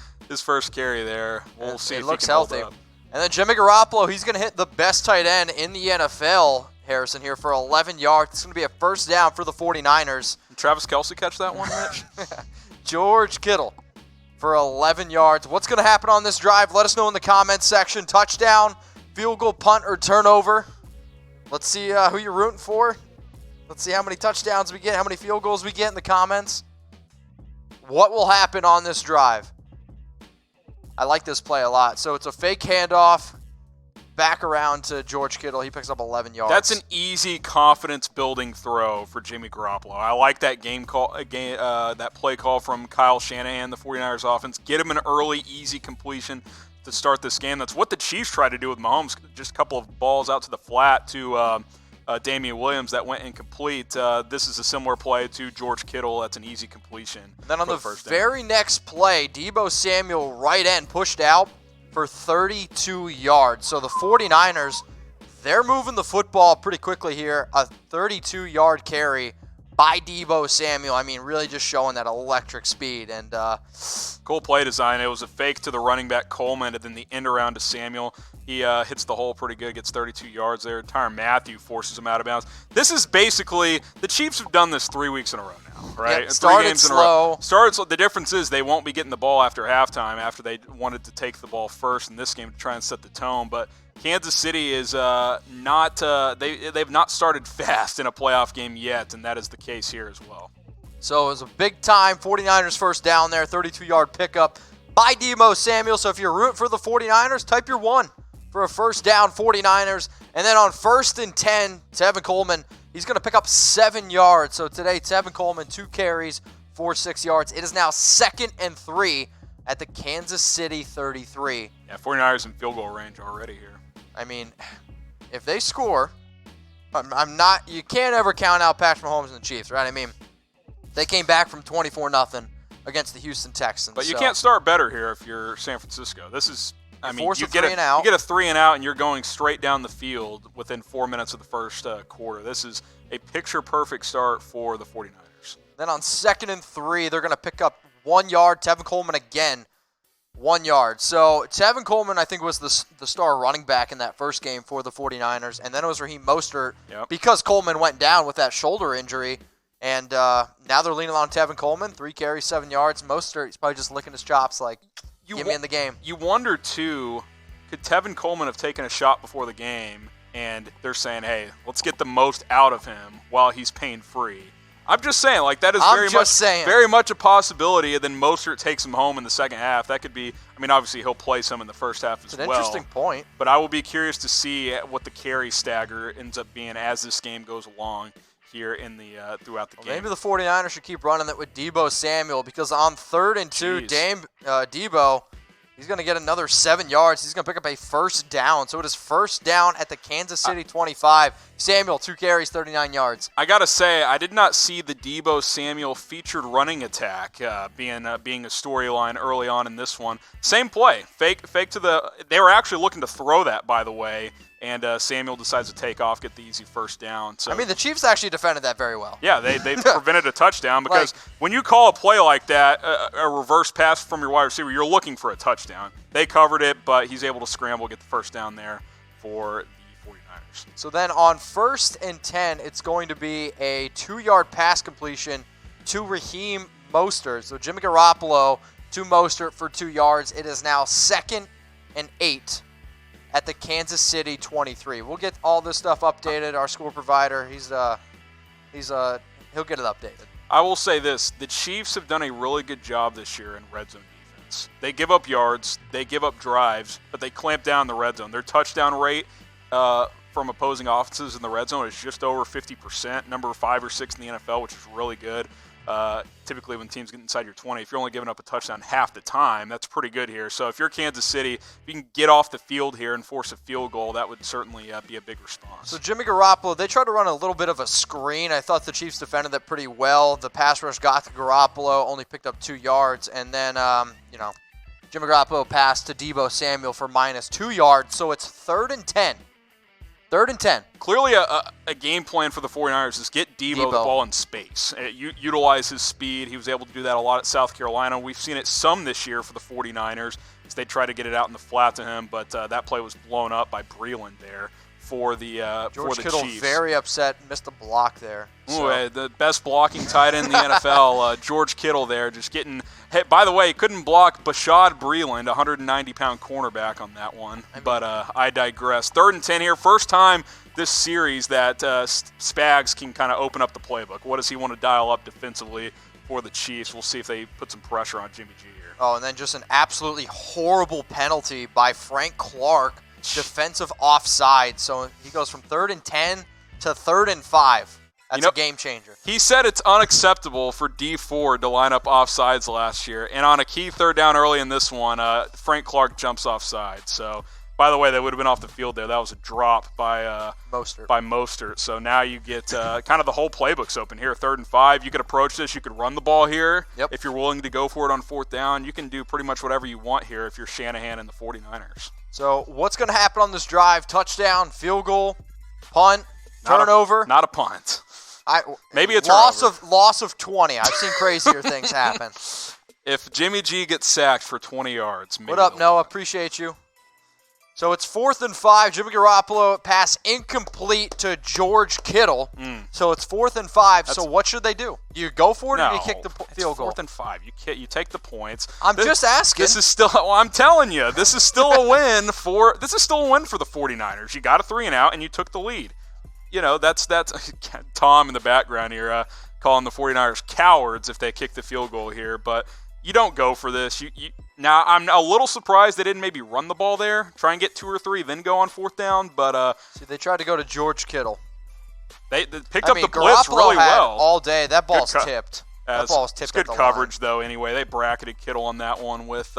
there. We'll see if he can hold up. And then Jimmy Garoppolo, he's going to hit the best tight end in the NFL, Harrison, here for 11 yards. It's going to be a first down for the 49ers. Did Travis Kelce catch that one, Mitch? George Kittle for 11 yards. What's going to happen on this drive? Let us know in the comments section. Touchdown, field goal, punt, or turnover. Let's see who you're rooting for. Let's see how many touchdowns we get, how many field goals we get in the comments. What will happen on this drive? I like this play a lot. So it's a fake handoff, back around to George Kittle. He picks up 11 yards. That's an easy confidence-building throw for Jimmy Garoppolo. I like that that play call from Kyle Shanahan, the 49ers offense. Get him an early, easy completion to start this game. That's what the Chiefs tried to do with Mahomes. Just a couple of balls out to the flat to Damian Williams that went incomplete. This is a similar play to George Kittle. That's an easy completion. Then on the very next play, Deebo Samuel, right end, pushed out for 32 yards. So the 49ers, they're moving the football pretty quickly here. A 32-yard carry by Deebo Samuel. I mean, really just showing that electric speed. And cool play design. It was a fake to the running back Coleman, and then the end around to Samuel. He hits the hole pretty good, gets 32 yards there. Tyrann Mathieu forces him out of bounds. This is basically, the Chiefs have done this 3 weeks in a row now, right? Yep, started 3 games slow. In a row. The difference is they won't be getting the ball after halftime after they wanted to take the ball first in this game to try and set the tone. But Kansas City is they've not started fast in a playoff game yet, and that is the case here as well. So it was a big-time 49ers first down there, 32-yard pickup by Deebo Samuel. So if you're rooting for the 49ers, type your 1 for a first down 49ers. And then on 1st and 10, Tevin Coleman, he's going to pick up 7 yards. So today, Tevin Coleman, 2 carries for 6 yards. It is now 2nd and 3 at the Kansas City 33. Yeah, 49ers in field goal range already here. I mean, if they score, you can't ever count out Patrick Mahomes and the Chiefs, right? I mean, they came back from 24-0 against the Houston Texans. But you can't start better here if you're San Francisco. This is, you get a 3-and-out, and you're going straight down the field within 4 minutes of the first quarter. This is a picture-perfect start for the 49ers. Then on 2nd and 3, they're going to pick up 1 yard. Tevin Coleman again, 1 yard. So Tevin Coleman, I think, was the star running back in that first game for the 49ers. And then it was Raheem Mostert because Coleman went down with that shoulder injury. And now they're leaning on Tevin Coleman, 3 carries, 7 yards. Mostert, he's probably just licking his chops like, get me in the game. You wonder, too, could Tevin Coleman have taken a shot before the game, and they're saying, hey, let's get the most out of him while he's pain-free? I'm just saying, like, that is very much a possibility, and then Mostert takes him home in the second half. That could be, I mean, obviously he'll play some in the first half as well. It's an interesting point. But I will be curious to see what the carry stagger ends up being as this game goes along here in the throughout the game. Maybe the 49ers should keep running it with Deebo Samuel, because on 3rd and 2, Deebo, he's going to get another 7 yards. He's going to pick up a first down. So it is first down at the Kansas City 25. Samuel, 2 carries, 39 yards. I gotta say, I did not see the Deebo Samuel featured running attack being a storyline early on in this one. Same play, fake to the. They were actually looking to throw that, by the way, and Samuel decides to take off, get the easy first down. So I mean, the Chiefs actually defended that very well. yeah, they prevented a touchdown because when you call a play like that, a reverse pass from your wide receiver, you're looking for a touchdown. They covered it, but he's able to scramble, get the first down there for the 49ers. So then on 1st and 10, it's going to be a 2-yard pass completion to Raheem Mostert. So Jimmy Garoppolo to Mostert for 2 yards. It is now 2nd and 8 at the Kansas City 23. We'll get all this stuff updated. Our score provider, he'll get it updated. I will say this: the Chiefs have done a really good job this year in red zone defense. They give up yards, they give up drives, but they clamp down the red zone. Their touchdown rate from opposing offenses in the red zone is just over 50%, number 5 or 6 in the NFL, which is really good. Typically when teams get inside your 20, if you're only giving up a touchdown half the time, that's pretty good here. So if you're Kansas City, if you can get off the field here and force a field goal, that would certainly be a big response. So Jimmy Garoppolo, they tried to run a little bit of a screen. I thought the Chiefs defended that pretty well. The pass rush got to Garoppolo, only picked up 2 yards, and then, Jimmy Garoppolo passed to Deebo Samuel for -2 yards, so it's 3rd and 10. 3rd and 10. Clearly a game plan for the 49ers is get Deebo the ball in space. Utilize his speed. He was able to do that a lot at South Carolina. We've seen it some this year for the 49ers as they try to get it out in the flat to him, but that play was blown up by Breeland there for the George for the Kittle Chiefs. very upset, missed a block there. Ooh, the best blocking tight end in the NFL, George Kittle there, just getting hit. By the way, he couldn't block Bashad Breeland, 190-pound cornerback on that one. But I digress. 3rd and 10 here. First time this series that Spags can kind of open up the playbook. What does he want to dial up defensively for the Chiefs? We'll see if they put some pressure on Jimmy G here. Oh, and then just an absolutely horrible penalty by Frank Clark, defensive offside. So he goes from 3rd and 10 to 3rd and 5. That's a game changer. He said it's unacceptable for D Ford to line up offsides last year, and on a key 3rd down early in this one, Frank Clark jumps offside. So, by the way, they would have been off the field there. That was a drop by Mostert. So now you get kind of the whole playbook's open here. 3rd and 5. You could approach this. You could run the ball here. Yep. If you're willing to go for it on 4th down, you can do pretty much whatever you want here if you're Shanahan and the 49ers. So what's going to happen on this drive? Touchdown, field goal, punt, turnover? Not a punt. Maybe a turnover. Loss of 20. I've seen crazier things happen. If Jimmy G gets sacked for 20 yards, maybe. What up, Noah? Appreciate you. So it's 4th and 5. Jimmy Garoppolo pass incomplete to George Kittle. So it's 4th and 5. So what should they do? Do you go for it or do you kick the field goal? 4th and 5. You take the points. I'm just asking. This is still. Well, I'm telling you, this is still a win for. This is still a win for the 49ers. You got a 3 and out and you took the lead. You know, that's Tom in the background here calling the 49ers cowards if they kick the field goal here, but you don't go for this. Now, I'm a little surprised they didn't maybe run the ball there, try and get 2 or 3, then go on 4th down, but see, they tried to go to George Kittle. They picked up the blitz Garoppolo really well. All day. That ball's tipped. That ball was tipped. It's good coverage, though, anyway. They bracketed Kittle on that one with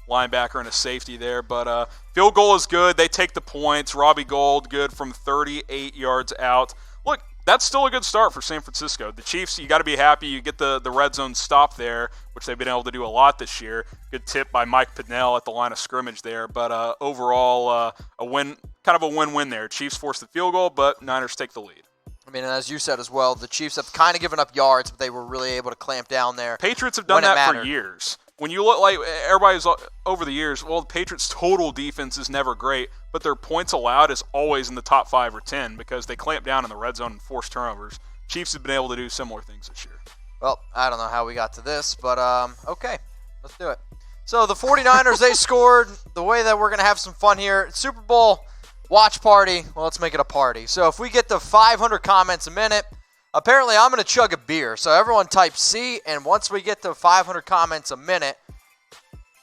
linebacker and a safety there. But field goal is good. They take the points. Robbie Gould, good from 38 yards out. Look, that's still a good start for San Francisco. The Chiefs, you got to be happy. You get the red zone stop there, which they've been able to do a lot this year. Good tip by Mike Pinnell at the line of scrimmage there. But overall, a win, kind of a win-win there. Chiefs force the field goal, but Niners take the lead. I mean, and as you said as well, the Chiefs have kind of given up yards, but they were really able to clamp down there. Patriots have done that for years. When you look like everybody's over the years, well, the Patriots' total defense is never great, but their points allowed is always in the top 5 or 10 because they clamp down in the red zone and force turnovers. Chiefs have been able to do similar things this year. Well, I don't know how we got to this, but okay, let's do it. So the 49ers, they scored. The way that we're going to have some fun here, Super Bowl watch party. Well, let's make it a party. So if we get to 500 comments a minute, apparently I'm going to chug a beer. So everyone type C, and once we get to 500 comments a minute,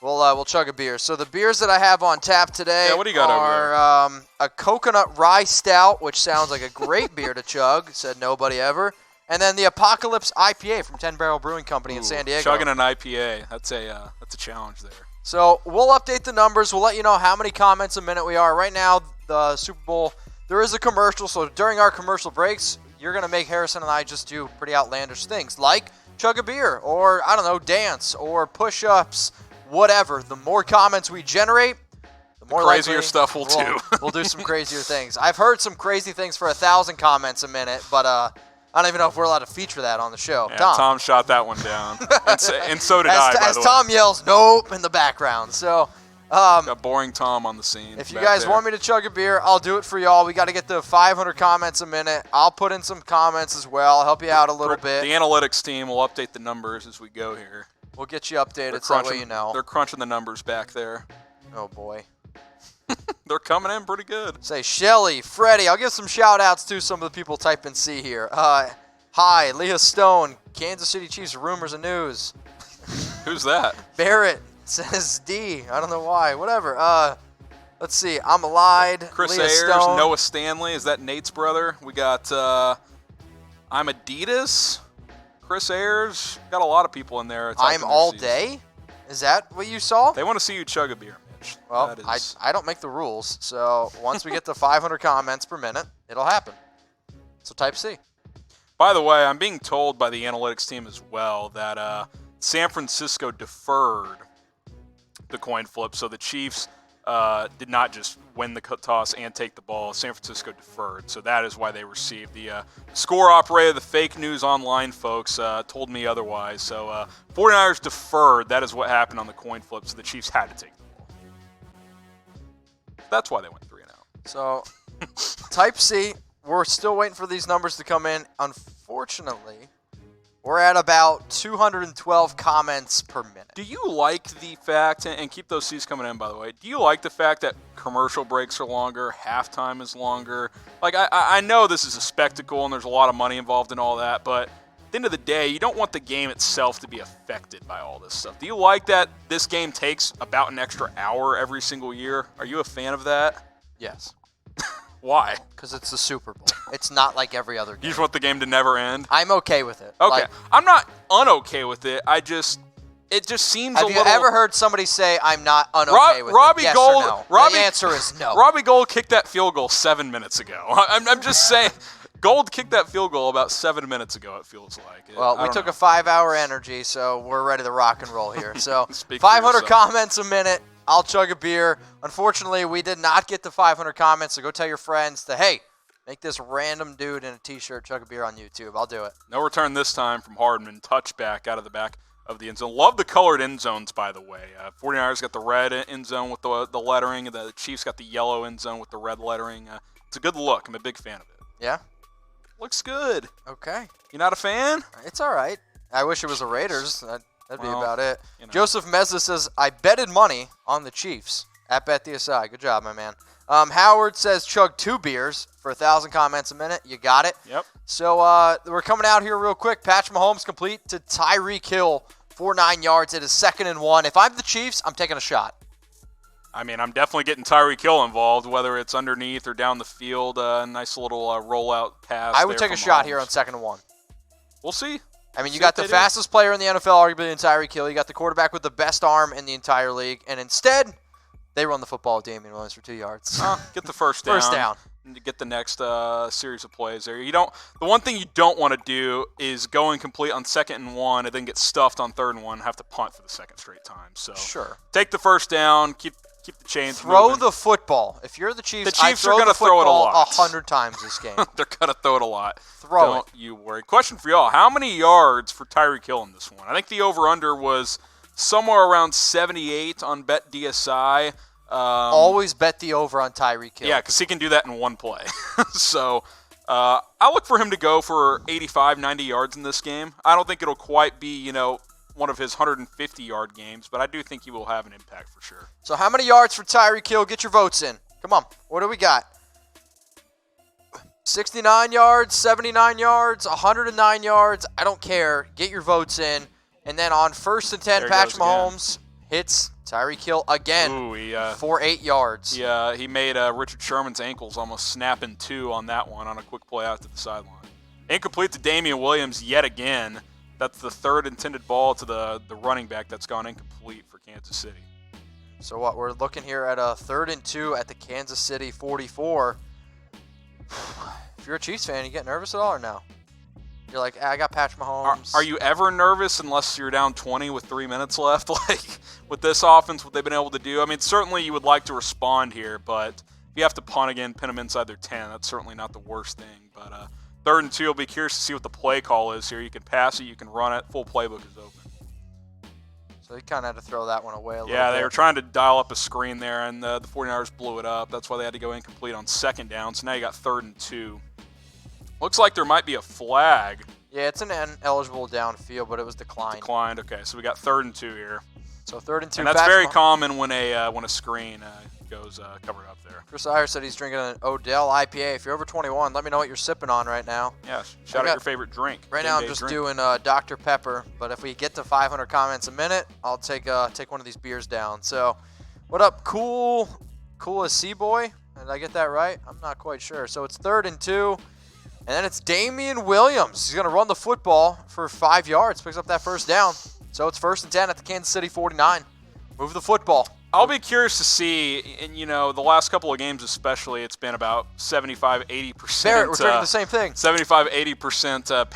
we'll chug a beer. So the beers that I have on tap today what do you got are a coconut rye stout, which sounds like a great beer to chug, said nobody ever. And then the Apocalypse IPA from 10 Barrel Brewing Company in San Diego. Chugging an IPA, that's a challenge there. So we'll update the numbers. We'll let you know how many comments a minute we are. Right now, the Super Bowl there is a commercial, so during our commercial breaks, you're going to make Harrison and I just do pretty outlandish things, like chug a beer, or, I don't know, dance, or push-ups, whatever. The more comments we generate, the more crazier stuff we'll do. We'll do some crazier things. I've heard some crazy things for 1,000 comments a minute, but I don't even know if we're allowed to feeture that on the show. Yeah, Tom shot that one down, and so did I, by as the way. Tom yells, nope, in the background. So, got boring Tom on the scene. if you guys want me to chug a beer, I'll do it for y'all. We got to get to 500 comments a minute. I'll put in some comments as well. I'll help you out a little bit. The analytics team will update the numbers as we go here. We'll get you updated so that way you know. They're crunching the numbers back there. Oh, boy. They're coming in pretty good. Say, Shelly, Freddie. I'll give some shout-outs to some of the people typing C here. Hi, Leah Stone, Kansas City Chiefs rumors and news. Who's that? Barrett says D. I don't know why. Whatever. Let's see. I'm Allied. Chris Leah Ayers, Stone. Noah Stanley. Is that Nate's brother? We got I'm Adidas. Chris Ayers. Got a lot of people in there. I'm All Day? Is that what you saw? They want to see you chug a beer, Mitch. Well, I don't make the rules, so once we get to 500 comments per minute, it'll happen. So type C. By the way, I'm being told by the analytics team as well that San Francisco deferred the coin flip, so the Chiefs did not just win the toss and take the ball. San Francisco deferred, so that is why they received the score operator. The fake news online folks told me otherwise. So 49ers deferred. That is what happened on the coin flip, so the Chiefs had to take the ball. That's why they went 3-0. So type C. We're still waiting for these numbers to come in. Unfortunately, we're at about 212 comments per minute. Do you like the fact, and keep those C's coming in, by the way, do you like the fact that commercial breaks are longer, halftime is longer? Like, I know this is a spectacle and there's a lot of money involved in all that, but at the end of the day, you don't want the game itself to be affected by all this stuff. Do you like that this game takes about an extra hour every single year? Are you a fan of that? Yes. Why? Because it's the Super Bowl. It's not like every other game. You just want the game to never end? I'm okay with it. Okay. Like, I'm not un-okay with it. It just seems a little... Have you ever heard somebody say, I'm not un-okay with it? Yes Gold, or no? The answer is no. Robbie Gold kicked that field goal 7 minutes ago. I'm just saying, Gold kicked that field goal about 7 minutes ago, it feels like. Well, we took a 5-hour energy, so we're ready to rock and roll here. So 500 500 comments a minute. I'll chug a beer. Unfortunately, we did not get to 500 comments, so go tell your friends to, hey, make this random dude in a T-shirt chug a beer on YouTube. I'll do it. No return this time from Hardman. Touchback out of the back of the end zone. Love the colored end zones, by the way. 49ers got the red end zone with the lettering. The Chiefs got the yellow end zone with the red lettering. It's a good look. I'm a big fan of it. Yeah? Looks good. Okay. You not a fan? It's all right. I wish it was the Raiders. That'd be about it. You know. Joseph Meza says, I betted money on the Chiefs at BetDSI. Good job, my man. Howard says, chug 2 beers for 1,000 comments a minute. You got it. Yep. So we're coming out here real quick. Patrick Mahomes complete to Tyreek Hill for 9 yards. It is 2nd and 1. If I'm the Chiefs, I'm taking a shot. I mean, I'm definitely getting Tyreek Hill involved, whether it's underneath or down the field. Nice little rollout pass. I would take a shot here on 2nd and 1. We'll see. I mean, you got the fastest player in the NFL, arguably in Tyreek Hill. You got the quarterback with the best arm in the entire league. And instead, they run the football with Damian Williams for 2 yards. Get the first down. First down. And get the next series of plays there. The one thing you don't want to do is go incomplete on 2nd and 1 and then get stuffed on 3rd and 1 and have to punt for the second straight time. So sure. Take the first down, keep the chains Throw moving. the football. If you're the Chiefs, are going to throw it a lot. 100 times this game. They're going to throw it a lot. Don't you worry. Question for y'all. How many yards for Tyreek Hill in this one? I think the over-under was somewhere around 78 on BetDSI. Always bet the over on Tyreek Hill. Yeah, because he can do that in one play. So I look for him to go for 85, 90 yards in this game. I don't think it'll quite be, one of his 150-yard games, but I do think he will have an impact for sure. So how many yards for Tyreek Hill? Get your votes in. Come on. What do we got? 69 yards, 79 yards, 109 yards. I don't care. Get your votes in. And then on 1st and 10, Patrick Mahomes hits Tyreek Hill again for 8 yards. Yeah, he made Richard Sherman's ankles almost snap in 2 on that one on a quick play out to the sideline. Incomplete to Damian Williams yet again. That's the 3rd intended ball to the running back that's gone incomplete for Kansas City. So what, we're looking here at a 3rd and 2 at the Kansas City 44. If you're a Chiefs fan, you get nervous at all or no? You're like, I got Patrick Mahomes. Are you ever nervous unless you're down 20 with 3 minutes left? Like, with this offense, what they've been able to do? I mean, certainly you would like to respond here, but if you have to punt again, pin them inside their 10, that's certainly not the worst thing. But 3rd and 2, I'll be curious to see what the play call is here. You can pass it, you can run it. Full playbook is open. So he kind of had to throw that one away a little bit. Yeah, they were trying to dial up a screen there, and the 49ers blew it up. That's why they had to go incomplete on 2nd down. So now you got 3rd and 2. Looks like there might be a flag. Yeah, it's an ineligible downfield, but it was declined. Declined. Okay, so we got 3rd and 2 here. So 3rd and 2. And that's very common when a screen goes covered up there. Chris Iyer said he's drinking an Odell IPA. If you're over 21, let me know what you're sipping on right now. Yeah, shout out your favorite drink. Right now I'm just doing Dr. Pepper, but if we get to 500 comments a minute, I'll take one of these beers down. So, what up, Cool as C-Boy? Did I get that right? I'm not quite sure. So it's 3rd and 2. And then it's Damian Williams. He's going to run the football for 5 yards, picks up that 1st down. So it's 1st and 10 at the Kansas City 49. Move the football. I'll be curious to see, and the last couple of games especially, it's been about 75-80%. Barrett, we're doing the same thing. 75-80%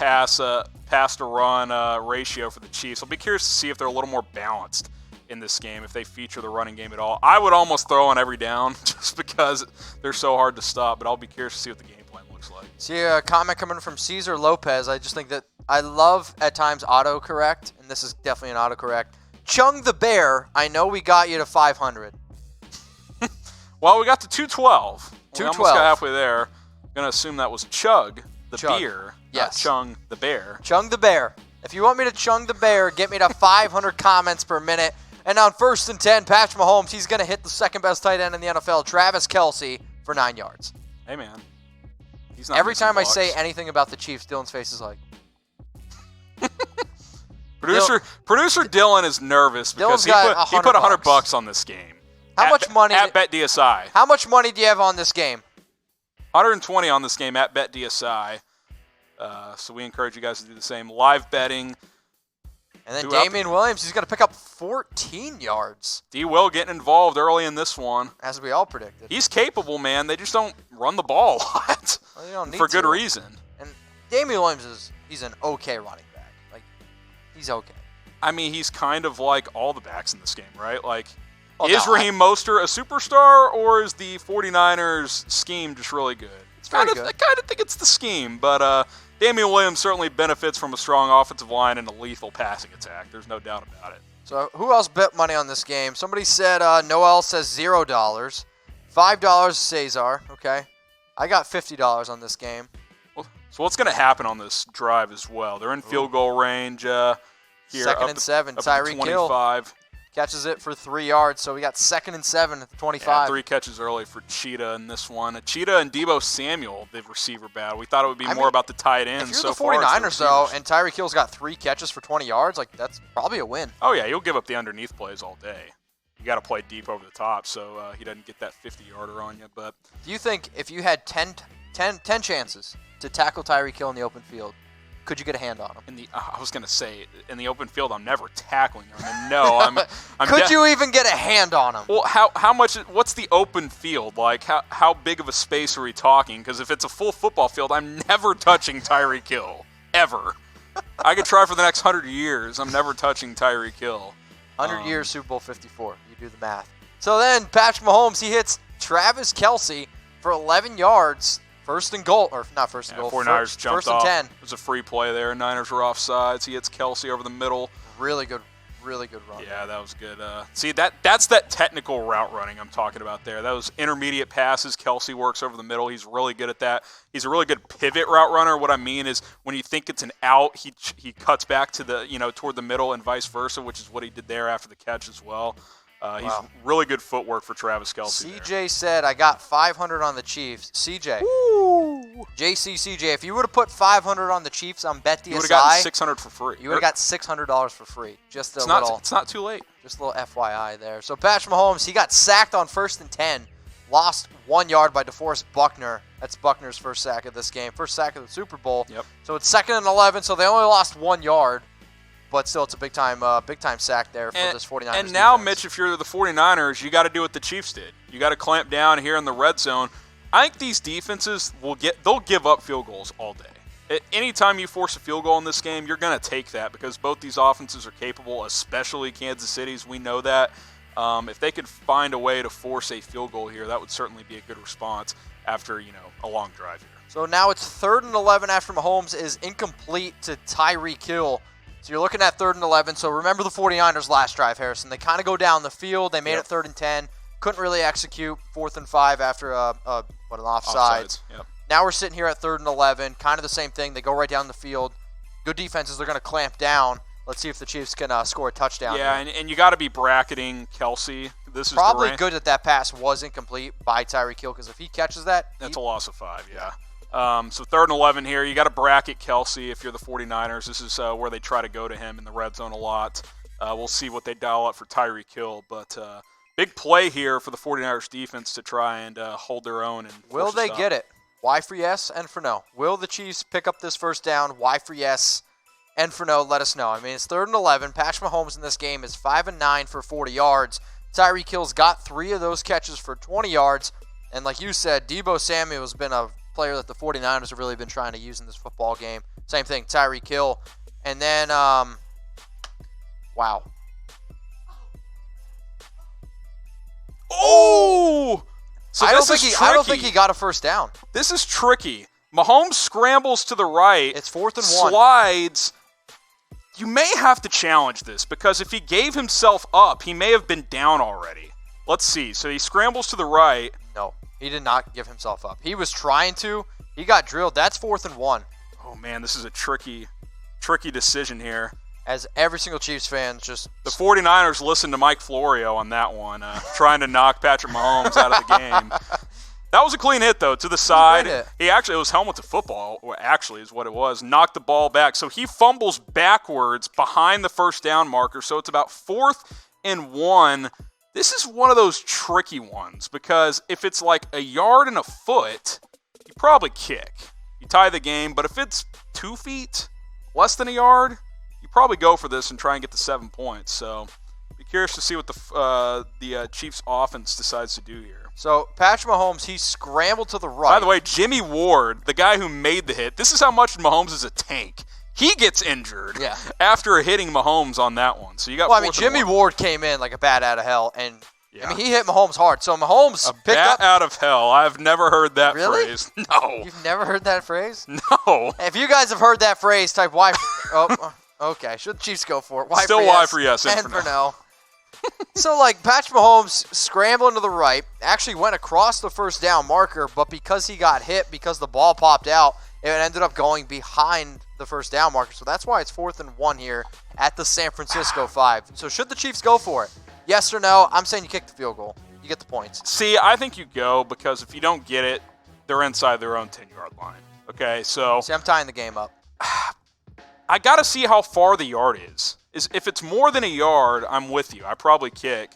pass to run ratio for the Chiefs. I'll be curious to see if they're a little more balanced in this game, if they feature the running game at all. I would almost throw on every down just because they're so hard to stop, but I'll be curious to see what the game plan looks like. See a comment coming from Cesar Lopez. I just think that I love at times autocorrect, and this is definitely an autocorrect. Chung the Bear, I know we got you to 500. Well, we got to 212. We 212. almost got halfway there. I'm going to assume that was Chug the beer, yes. not Chung the Bear. Chung the Bear. If you want me to Chung the Bear, get me to 500 comments per minute. And on 1st and 10, Patrick Mahomes, he's going to hit the 2nd best tight end in the NFL, Travis Kelce, for 9 yards. Hey, man. He's not Every time blocks. I say anything about the Chiefs, Dylan's face is like... Producer Dylan is nervous because he put $100 on this game. How much money at BetDSI? How much money do you have on this game? 120 on this game at BetDSI. So we encourage you guys to do the same. Live betting. And then Damian Williams, he's going to pick up 14 yards. D-Will getting involved early in this one. As we all predicted. He's capable, man. They just don't run the ball a lot. Well, they don't need for to. good reason. And Damian Williams he's an okay running back. Like, he's okay. I mean, he's kind of like all the backs in this game, right? Like, is Raheem Mostert a superstar, or is the 49ers scheme just really good? It's very good. I kind of think it's the scheme, but Damian Williams certainly benefits from a strong offensive line and a lethal passing attack. There's no doubt about it. So who else bet money on this game? Somebody said Noel says $0. $5 Cesar. Okay. I got $50 on this game. Well, so what's going to happen on this drive as well? They're in field goal range here. 2nd and 7. Tyreek Hill catches it for 3 yards. So we got 2nd and 7 at the 25. Yeah, 3 catches early for Cheetah in this one. Cheetah and Deebo Samuel, the receiver battle. We thought it would be more about the tight ends. If you're the 49ers, though, and Tyreek Hill's got 3 catches for 20 yards, like that's probably a win. Oh, yeah, you'll give up the underneath plays all day. You got to play deep over the top so he doesn't get that 50-yarder on you. But do you think if you had 10 chances to tackle Tyreek Hill in the open field, could you get a hand on him? I was going to say, in the open field, I'm never tackling him. And no, I'm could you even get a hand on him? Well, how much? What's the open field? Like, how big of a space are we talking? Because if it's a full football field, I'm never touching Tyreek Hill. Ever. I could try for the next 100 years. I'm never touching Tyreek Hill. 100 years, Super Bowl 54. You do the math. So then, Patrick Mahomes, he hits Travis Kelce for 11 yards. 1st and goal, or not 1st and goal. 49ers jumped 1st and off. 10. It was a free play there. Niners were offsides. He hits Kelce over the middle. Really good run. Yeah, that was good. See, that's that technical route running I'm talking about there. Those intermediate passes, Kelce works over the middle. He's really good at that. He's a really good pivot route runner. What I mean is when you think it's an out, he cuts back to the toward the middle and vice versa, which is what he did there after the catch as well. He's really good footwork for Travis Kelce. CJ said, I got 500 on the Chiefs. CJ. Woo! JCCJ, if you would have put 500 on the Chiefs on BetDSI, you would have gotten 600 for free. You would have got $600 for free. It's not too late. Just a little FYI there. So Patrick Mahomes, he got sacked on 1st and 10. Lost 1 yard by DeForest Buckner. That's Buckner's first sack of this game. First sack of the Super Bowl. Yep. So it's 2nd and 11, so they only lost 1 yard. But still, it's a big time sack there for this 49ers And now, defense. Mitch, if you're the 49ers, you got to do what the Chiefs did. You got to clamp down here in the red zone. I think these defenses they'll give up field goals all day. Anytime you force a field goal in this game, you're going to take that because both these offenses are capable, especially Kansas City's. We know that. If they could find a way to force a field goal here, that would certainly be a good response after, a long drive here. So now it's 3rd and 11 after Mahomes is incomplete to Tyreek Hill. So you're looking at 3rd and 11. So remember the 49ers last drive, Harrison. They kind of go down the field. They made it 3rd and 10. Couldn't really execute 4th and 5 after an offside. Yep. Now we're sitting here at 3rd and 11. Kind of the same thing. They go right down the field. Good defenses. They're going to clamp down. Let's see if the Chiefs can score a touchdown. Yeah, and you got to be bracketing Kelce. This is probably good that pass was incomplete by Tyreek Hill because if he catches that, that's a loss of 5. Yeah. So 3rd and 11 here. You got to bracket Kelce if you're the 49ers. This is where they try to go to him in the red zone a lot. We'll see what they dial up for Tyreek Hill, but. Big play here for the 49ers defense to try and hold their own. And will they get it? Why for yes and for no? Will the Chiefs pick up this first down? Why for yes and for no? Let us know. I mean, it's 3rd and 11. Patrick Mahomes in this game is 5 and 9 for 40 yards. Tyreek Hill's got 3 of those catches for 20 yards. And like you said, Deebo Samuel has been a player that the 49ers have really been trying to use in this football game. Same thing, Tyreek Hill. And then, wow. Oh! So I don't think he got a first down. This is tricky. Mahomes scrambles to the right. It's 4th and 1. Slides. You may have to challenge this because if he gave himself up, he may have been down already. Let's see. So he scrambles to the right. No, he did not give himself up. He was trying to. He got drilled. That's 4th and 1. Oh, man, this is a tricky decision here. As every single Chiefs fan just... The 49ers listened to Mike Florio on that one, trying to knock Patrick Mahomes out of the game. That was a clean hit, though, to the side. It was helmet to football, actually, is what it was. Knocked the ball back. So he fumbles backwards behind the first down marker. So it's about 4th and 1. This is one of those tricky ones because if it's like a yard and a foot, you probably kick. You tie the game. But if it's 2 feet, less than a yard... probably go for this and try and get the 7 points. So be curious to see what the Chiefs offense decides to do here. So Patrick Mahomes, he scrambled to the right. By the way, Jimmy Ward, the guy who made the hit, this is how much Mahomes is a tank. He gets injured after hitting Mahomes on that one. So you got. Well, I mean, Jimmy Ward came in like a bat out of hell, and I mean, he hit Mahomes hard. So Mahomes picked up. Bat out of hell. I've never heard that really? Phrase. No. You've never heard that phrase? No. If you guys have heard that phrase, type Y. Okay, should the Chiefs go for it? Y Still for Y yes, for yes and for no. So, Patrick Mahomes scrambling to the right, actually went across the first down marker, but because he got hit, because the ball popped out, it ended up going behind the first down marker. So that's why it's 4th and 1 here at the San Francisco 5. So should the Chiefs go for it? Yes or no? I'm saying you kick the field goal. You get the points. See, I think you go because if you don't get it, they're inside their own 10-yard line. Okay, so... See, I'm tying the game up. I got to see how far the yard is. If it's more than a yard, I'm with you. I probably kick.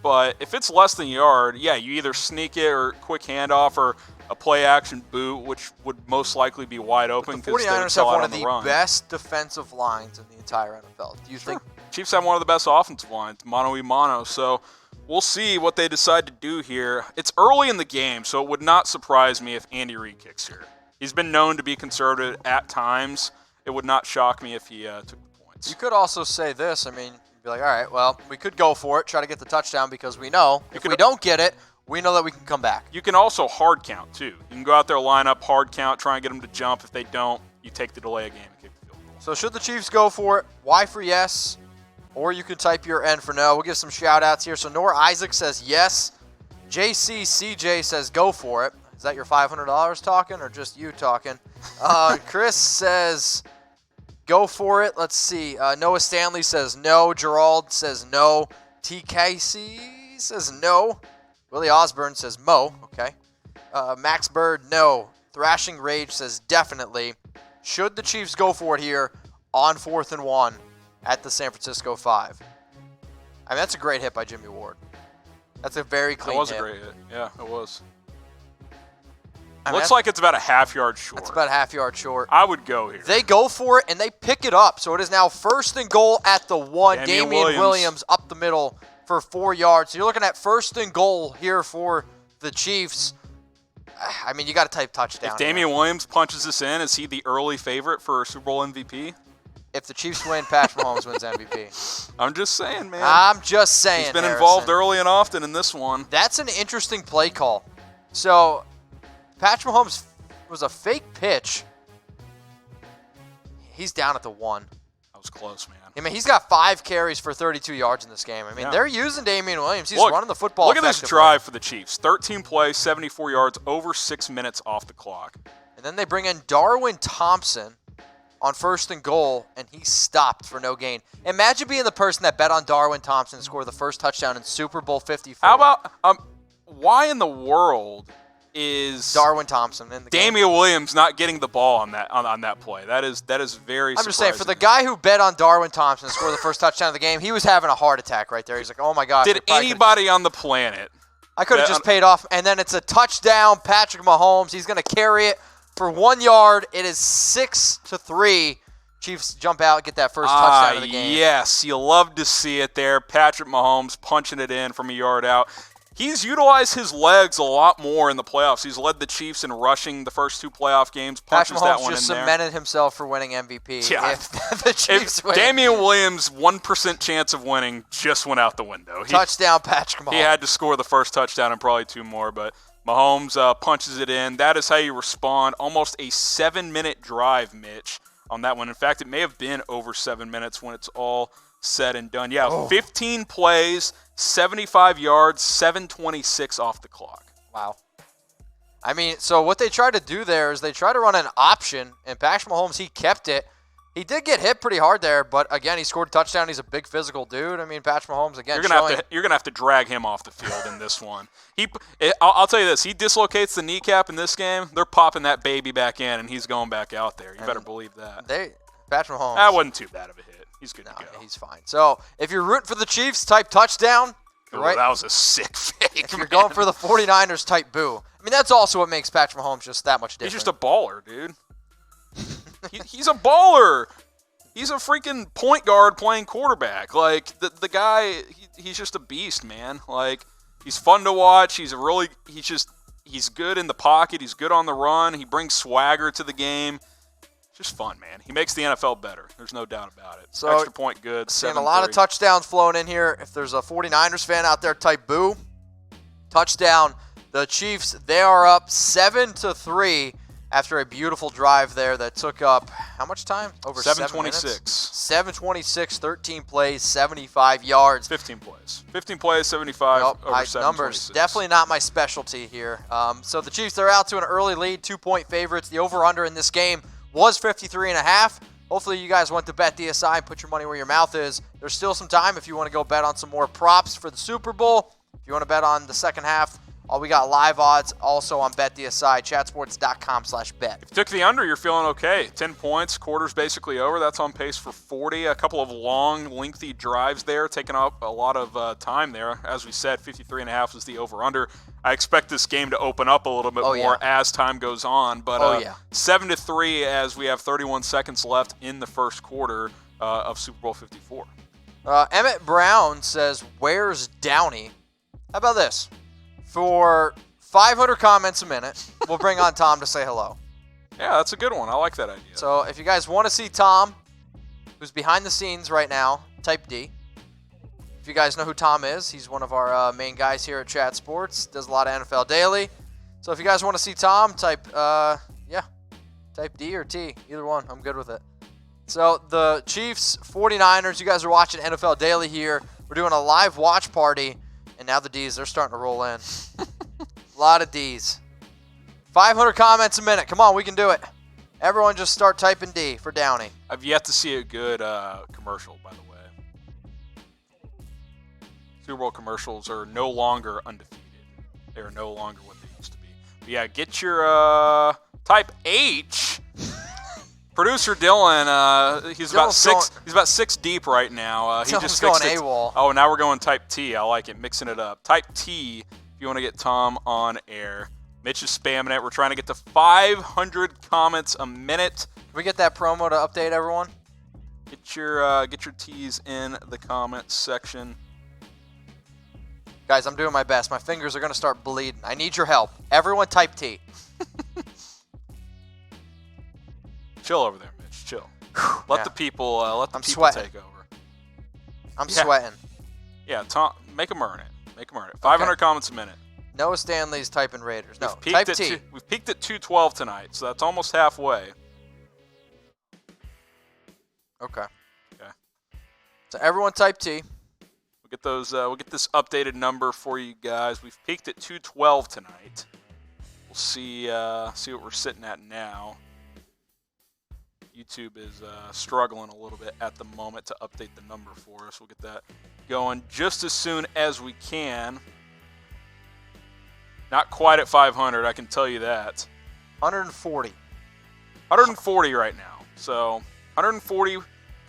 But if it's less than a yard, you either sneak it or quick handoff or a play-action boot, which would most likely be wide open. The 49ers have one of the best defensive lines in the entire NFL. Do you think? Chiefs have one of the best offensive lines, mano-a-mano. So we'll see what they decide to do here. It's early in the game, so it would not surprise me if Andy Reid kicks here. He's been known to be conservative at times. It would not shock me if he took the points. You could also say this. I mean, you'd be like, all right, well, we could go for it, try to get the touchdown because we know if we don't get it, we know that we can come back. You can also hard count, too. You can go out there, line up, hard count, try and get them to jump. If they don't, you take the delay of game and kick the field goal. So should the Chiefs go for it? Y for yes, or you can type your N for no. We'll give some shout-outs here. So Nora Isaac says yes. JCCJ says go for it. Is that your $500 talking or just you talking? Chris says go for it. Let's see. Noah Stanley says no. Gerald says no. TKC says no. Willie Osborne says mo. Okay. Max Bird, no. Thrashing Rage says definitely. Should the Chiefs go for it here on 4th and 1 at the San Francisco 5? I mean, that's a great hit by Jimmy Ward. That's a very clean hit. That was a great hit. Yeah, it was. Looks like it's about a half-yard short. It's about a half-yard short. I would go here. They go for it, and they pick it up. So it is now 1st and goal at the 1. Damian Williams up the middle for 4 yards. So you're looking at 1st and goal here for the Chiefs. I mean, you got to type touchdown. If Damian Williams punches this in, is he the early favorite for Super Bowl MVP? If the Chiefs win, Patrick Mahomes wins MVP. I'm just saying, man. I'm just saying, He's been Harrison. involved early and often in this one. That's an interesting play call. So, Patrick Mahomes was a fake pitch. He's down at the 1. That was close, man. I mean, he's got 5 carries for 32 yards in this game. I mean, they're using Damian Williams. He's running the football Look at this drive for the Chiefs. 13 plays, 74 yards, over 6 minutes off the clock. And then they bring in Darwin Thompson on 1st and goal, and he stopped for no gain. Imagine being the person that bet on Darwin Thompson to score the first touchdown in Super Bowl 54. How about why in the world is Darwin Thompson in the game? Damian Williams not getting the ball on that play? That is very surprising. I'm just saying, for the guy who bet on Darwin Thompson to score the first touchdown of the game, he was having a heart attack right there. He's like, oh my gosh. Did anybody on the planet? I could have just paid off. And then it's a touchdown, Patrick Mahomes. He's going to carry it for 1 yard. It is 6-3. Chiefs jump out, get that first touchdown of the game. Yes, you love to see it there. Patrick Mahomes punching it in from a yard out. He's utilized his legs a lot more in the playoffs. He's led the Chiefs in rushing the first 2 playoff games. Punches that one in there. Patrick Mahomes just cemented himself for winning MVP. Yeah. If the Chiefs win. Damian Williams' 1% chance of winning just went out the window. Touchdown, Patrick Mahomes. He had to score the first touchdown and probably 2 more, but Mahomes punches it in. That is how you respond. Almost a 7-minute drive, Mitch, on that one. In fact, it may have been over 7 minutes when it's all said and done. Yeah, 15 plays, 75 yards, 7:26 off the clock. Wow. I mean, so what they tried to do there is they tried to run an option, and Patrick Mahomes, he kept it. He did get hit pretty hard there, but again, he scored a touchdown. He's a big physical dude. I mean, Patrick Mahomes, again, you're gonna have to drag him off the field in this one. I'll tell you this: he dislocates the kneecap in this game. They're popping that baby back in, and he's going back out there. You better believe that. Patrick Mahomes. That wasn't too bad of a hit. He's good to go. He's fine. So if you're rooting for the Chiefs, type touchdown. Right? That was a sick fake. If you're going for the 49ers, type boo. I mean, that's also what makes Patrick Mahomes just that much different. He's just a baller, dude. He's a baller. He's a freaking point guard playing quarterback. Like, the guy, he's just a beast, man. Like, he's fun to watch. He's good in the pocket. He's good on the run. He brings swagger to the game. Just fun, man. He makes the NFL better. There's no doubt about it. So, extra point good. Seeing a lot of touchdowns flowing in here. If there's a 49ers fan out there, type boo. Touchdown. The Chiefs, they are up 7-3 after a beautiful drive there that took up how much time? Over 7:26. 7:26, 13 plays, 75 yards. 15 plays. 15 plays, 75 over 7:26. Numbers, definitely not my specialty here. So the Chiefs, they're out to an early lead, 2-point favorites. The over-under in this game was 53.5. Hopefully you guys went to Bet DSI and put your money where your mouth is. There's still some time if you want to go bet on some more props for the Super Bowl. If you want to bet on the second half, we got live odds also on Bet DSI, chatsports.com/bet. If you took the under, you're feeling okay. 10 points, quarter's basically over. That's on pace for 40. A couple of long, lengthy drives there, taking up a lot of time there. As we said, 53.5 is the over-under. I expect this game to open up a little bit more as time goes on. But 7-3 as we have 31 seconds left in the first quarter of Super Bowl 54. Emmett Brown says, where's Downey? How about this? For 500 comments a minute, we'll bring on Tom to say hello. Yeah, that's a good one. I like that idea. So if you guys want to see Tom, who's behind the scenes right now, type D. If you guys know who Tom is, he's one of our main guys here at Chat Sports. Does a lot of NFL Daily. So if you guys want to see Tom, type D or T. Either one. I'm good with it. So the Chiefs, 49ers, you guys are watching NFL Daily here. We're doing a live watch party. And now the Ds, they're starting to roll in. A lot of Ds. 500 comments a minute. Come on, we can do it. Everyone just start typing D for Downey. I've yet to see a good commercial, by the way. Super Bowl commercials are no longer undefeated. They are no longer what they used to be. But yeah, get your type H. Producer Dylan, he's about six deep right now. He just going AWOL. Oh, now we're going type T. I like it, mixing it up. Type T if you want to get Tom on air. Mitch is spamming it. We're trying to get to 500 comments a minute. Can we get that promo to update everyone? Get your T's in the comments section. Guys, I'm doing my best. My fingers are going to start bleeding. I need your help. Everyone type T. Chill over there, Mitch. Chill. Let the people take over. I'm sweating. Yeah, Tom, make them earn it. Make them earn it. 500 comments a minute. Noah Stanley's typing Raiders. No, type T. We've peaked at 212 tonight, so that's almost halfway. Okay. So everyone type T. We'll get those. We'll get this updated number for you guys. We've peaked at 212 tonight. We'll see what we're sitting at now. YouTube is struggling a little bit at the moment to update the number for us. We'll get that going just as soon as we can. Not quite at 500, I can tell you that. 140. 140 right now. So 140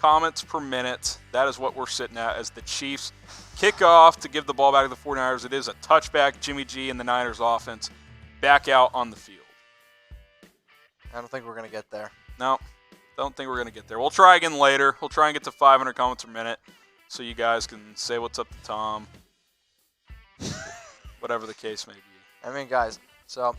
comments per minute. That is what we're sitting at as the Chiefs kick off to give the ball back to the 49ers. It is a touchback. Jimmy G and the Niners offense back out on the field. I don't think we're going to get there. No, don't think we're going to get there. We'll try again later. We'll try and get to 500 comments per minute so you guys can say what's up to Tom. Whatever the case may be. I mean, guys, so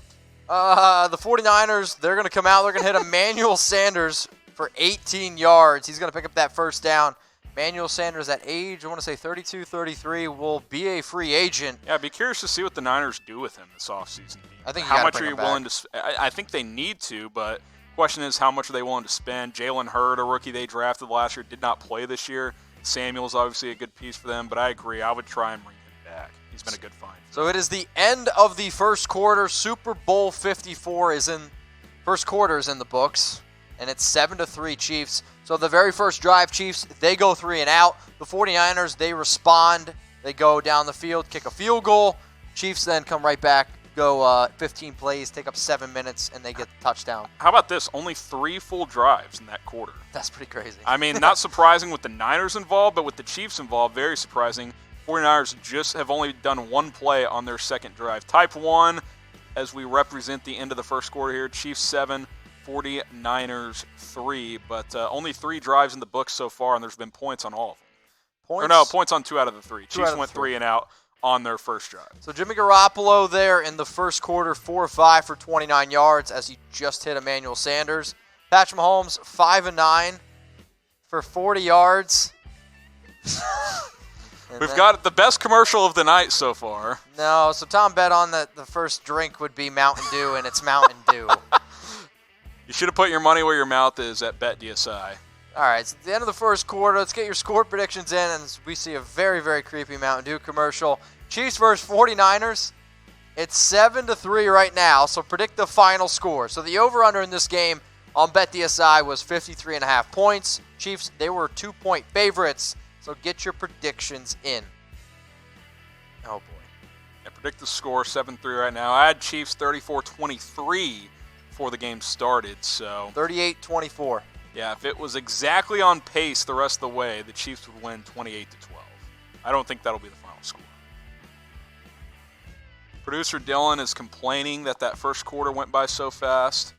the 49ers, they're going to come out. They're going to hit Emmanuel Sanders for 18 yards. He's going to pick up that first down. Emmanuel Sanders at age, I want to say 32, 33, will be a free agent. Yeah, I'd be curious to see what the Niners do with him this offseason. I think how much are you willing to I think they need to, but the question is how much are they willing to spend? Jalen Hurd, a rookie they drafted last year, did not play this year. Samuel's obviously a good piece for them, but I agree. I would try and bring him back. He's been a good find. So it is the end of the first quarter. Super Bowl 54 is in first quarter is in the books, and it's 7-3 Chiefs. So the very first drive, Chiefs, they go 3 and out. The 49ers, they respond. They go down the field, kick a field goal. Chiefs then come right back, go 15 plays, take up 7 minutes, and they get the touchdown. How about this? Only 3 full drives in that quarter. That's pretty crazy. I mean, not surprising with the Niners involved, but with the Chiefs involved, very surprising. 49ers just have only done 1 play on their second drive. Type 1 as we represent the end of the first quarter here. Chiefs 7, 49ers 3, but only 3 drives in the books so far, and there's been points on all of them. Points on 2 out of the 3. Chiefs went 3 and out on their first drive. So Jimmy Garoppolo there in the first quarter, 4-5 for 29 yards as he just hit Emmanuel Sanders. Patrick Mahomes, 5-9 for 40 yards. We've got the best commercial of the night so far. No, so Tom bet on that the first drink would be Mountain Dew, and it's Mountain Dew. You should have put your money where your mouth is at BetDSI. All right, so at the end of the first quarter, let's get your score predictions in, and we see a very, very creepy Mountain Dew commercial. Chiefs versus 49ers. It's 7-3 right now, so predict the final score. So the over-under in this game on BetDSI was 53.5 points. Chiefs, they were 2-point favorites. So get your predictions in. Oh, boy. Yeah, predict the score, 7-3 right now. I had Chiefs 34-23 before the game started. So 38-24. Yeah, if it was exactly on pace the rest of the way, the Chiefs would win 28-12. I don't think that'll be the final score. Producer Dylan is complaining that first quarter went by so fast.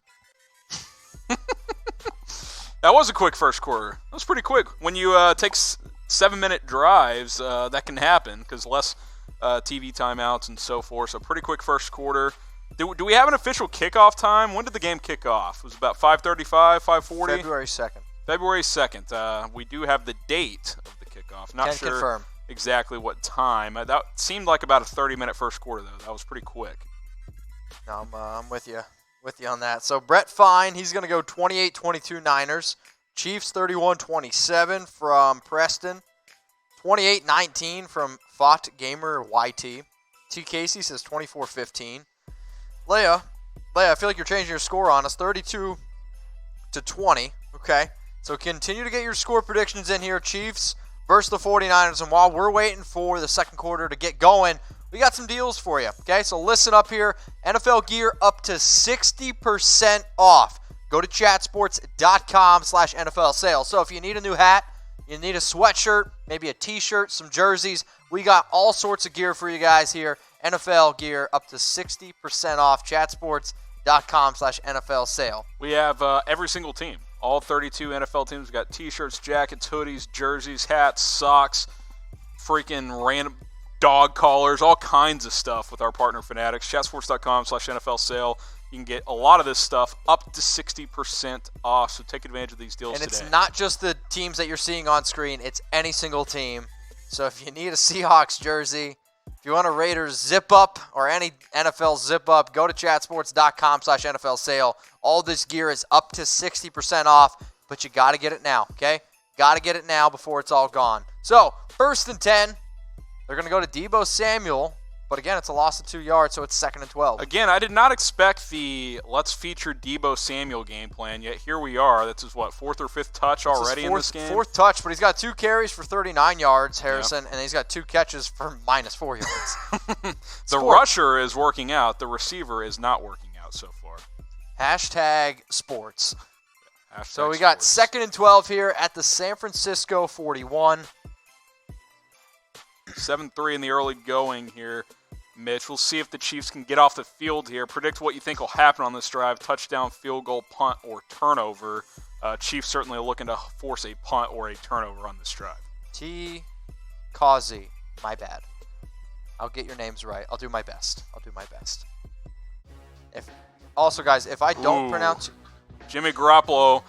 That was a quick first quarter. That was pretty quick. When you take 7-minute drives, that can happen because less TV timeouts and so forth. So pretty quick first quarter. Do we have an official kickoff time? When did the game kick off? It was about 5:35, 5:40? February 2nd. February 2nd. We do have the date of the kickoff. Not sure confirm exactly what time. That seemed like about a 30-minute first quarter, though. That was pretty quick. No, I'm with you on that. So Brett Fine, he's going to go 28-22 Niners. Chiefs 31-27 from Preston. 28-19 from Fought Gamer YT. T. Casey says 24-15. Leia, I feel like you're changing your score on us. 32-20. Okay. So continue to get your score predictions in here. Chiefs versus the 49ers. And while we're waiting for the second quarter to get going, we got some deals for you. Okay. So listen up here. NFL gear up to 60% off. Go to chatsports.com/NFL sale. So if you need a new hat, you need a sweatshirt, maybe a t-shirt, some jerseys, we got all sorts of gear for you guys here. NFL gear up to 60% off. Chatsports.com/NFL sale. We have every single team. All 32 NFL teams. We got t-shirts, jackets, hoodies, jerseys, hats, socks, freaking random dog collars, all kinds of stuff with our partner Fanatics. Chatsports.com/NFL sale. You can get a lot of this stuff up to 60% off, so take advantage of these deals today. And it's not just the teams that you're seeing on screen. It's any single team. So if you need a Seahawks jersey, if you want a Raiders zip-up or any NFL zip-up, go to chatsports.com/NFL sale. All this gear is up to 60% off, but you got to get it now, okay? Got to get it now before it's all gone. So, 1st and 10. They're going to go to Deebo Samuel. But again, it's a loss of 2 yards, so it's 2nd and 12. Again, I did not expect the let's feature Deebo Samuel game plan, yet here we are. That's his, 4th or 5th touch already in this game? 4th touch, but he's got 2 carries for 39 yards, Harrison, and he's got 2 catches for -4 yards. The rusher is working out. The receiver is not working out so far. #sports. So we got 2nd and 12 here at the San Francisco 41. 7-3 in the early going here, Mitch. We'll see if the Chiefs can get off the field here. Predict what you think will happen on this drive. Touchdown, field goal, punt, or turnover. Chiefs certainly looking to force a punt or a turnover on this drive. T. Causey. My bad. I'll get your names right. I'll do my best. Also, guys, if I don't pronounce... Jimmy Garoppolo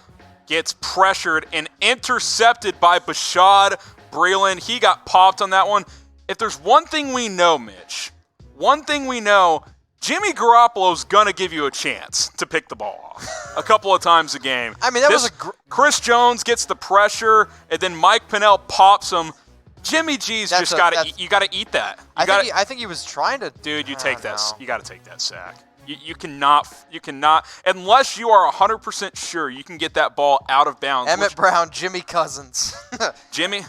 gets pressured and intercepted by Bashaud Breeland. He got popped on that one. If there's one thing we know, Mitch, Jimmy Garoppolo's going to give you a chance to pick the ball off a couple of times a game. I mean, that was Chris Jones gets the pressure, and then Mike Pennell pops him. Jimmy G's you got to eat that. I think he was trying to. Dude, you take that. You got to take that sack. You cannot, unless you are 100% sure you can get that ball out of bounds. Emmett Brown, Jimmy Cousins. Jimmy?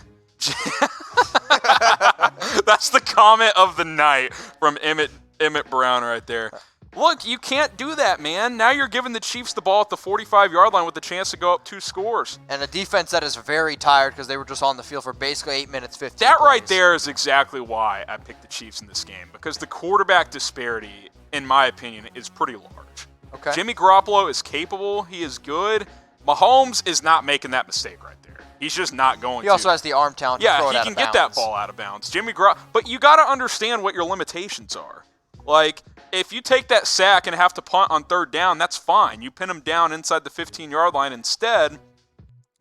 That's the comment of the night from Emmett Brown right there. Look, you can't do that, man. Now you're giving the Chiefs the ball at the 45-yard line with a chance to go up 2 scores. And a defense that is very tired because they were just on the field for basically 8 minutes, 15 That plays. right there is exactly why I picked the Chiefs in this game, because the quarterback disparity, in my opinion, is pretty large. Okay. Jimmy Garoppolo is capable. He is good. Mahomes is not making that mistake right there. He's just not going to. He also has the arm talent to throw it out of bounds. Yeah, he can get that ball out of bounds. But you got to understand what your limitations are. Like, if you take that sack and have to punt on 3rd down, that's fine. You pin him down inside the 15-yard line. Instead,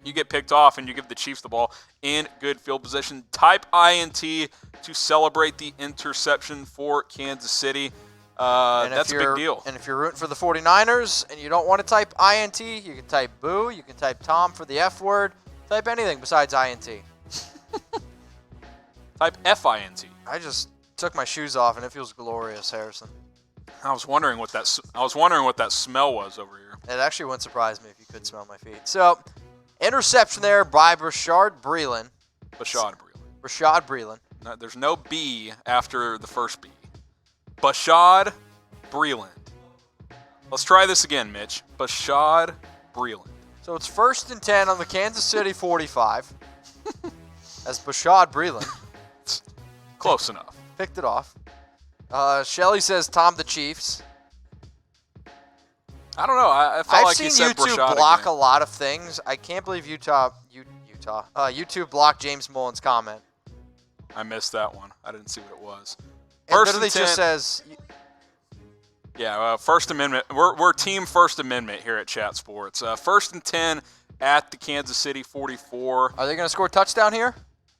you get picked off and you give the Chiefs the ball in good field position. Type INT to celebrate the interception for Kansas City. That's a big deal. And if you're rooting for the 49ers and you don't want to type INT, you can type boo, you can type Tom for the F word, type anything besides INT. Type FINT. I just took my shoes off and it feels glorious, Harrison. I was wondering what that smell was over here. It actually wouldn't surprise me if you could smell my feet. So, interception there by Bashaud Breeland. Bashaud Breeland. No, there's no B after the first B. Bashaud Breeland. Let's try this again, Mitch. Bashaud Breeland. So it's 1st and 10 on the Kansas City 45. As Bashaud Breeland. Close enough. Picked it off. Shelly says Tom the Chiefs. I don't know. I felt like he said I've seen YouTube block a lot of things. I can't believe YouTube blocked James Mullen's comment. I missed that one. I didn't see what it was. It literally just says... Yeah, First Amendment. We're Team First Amendment here at Chat Sports. 1st and 10 at the Kansas City 44. Are they going to score a touchdown here?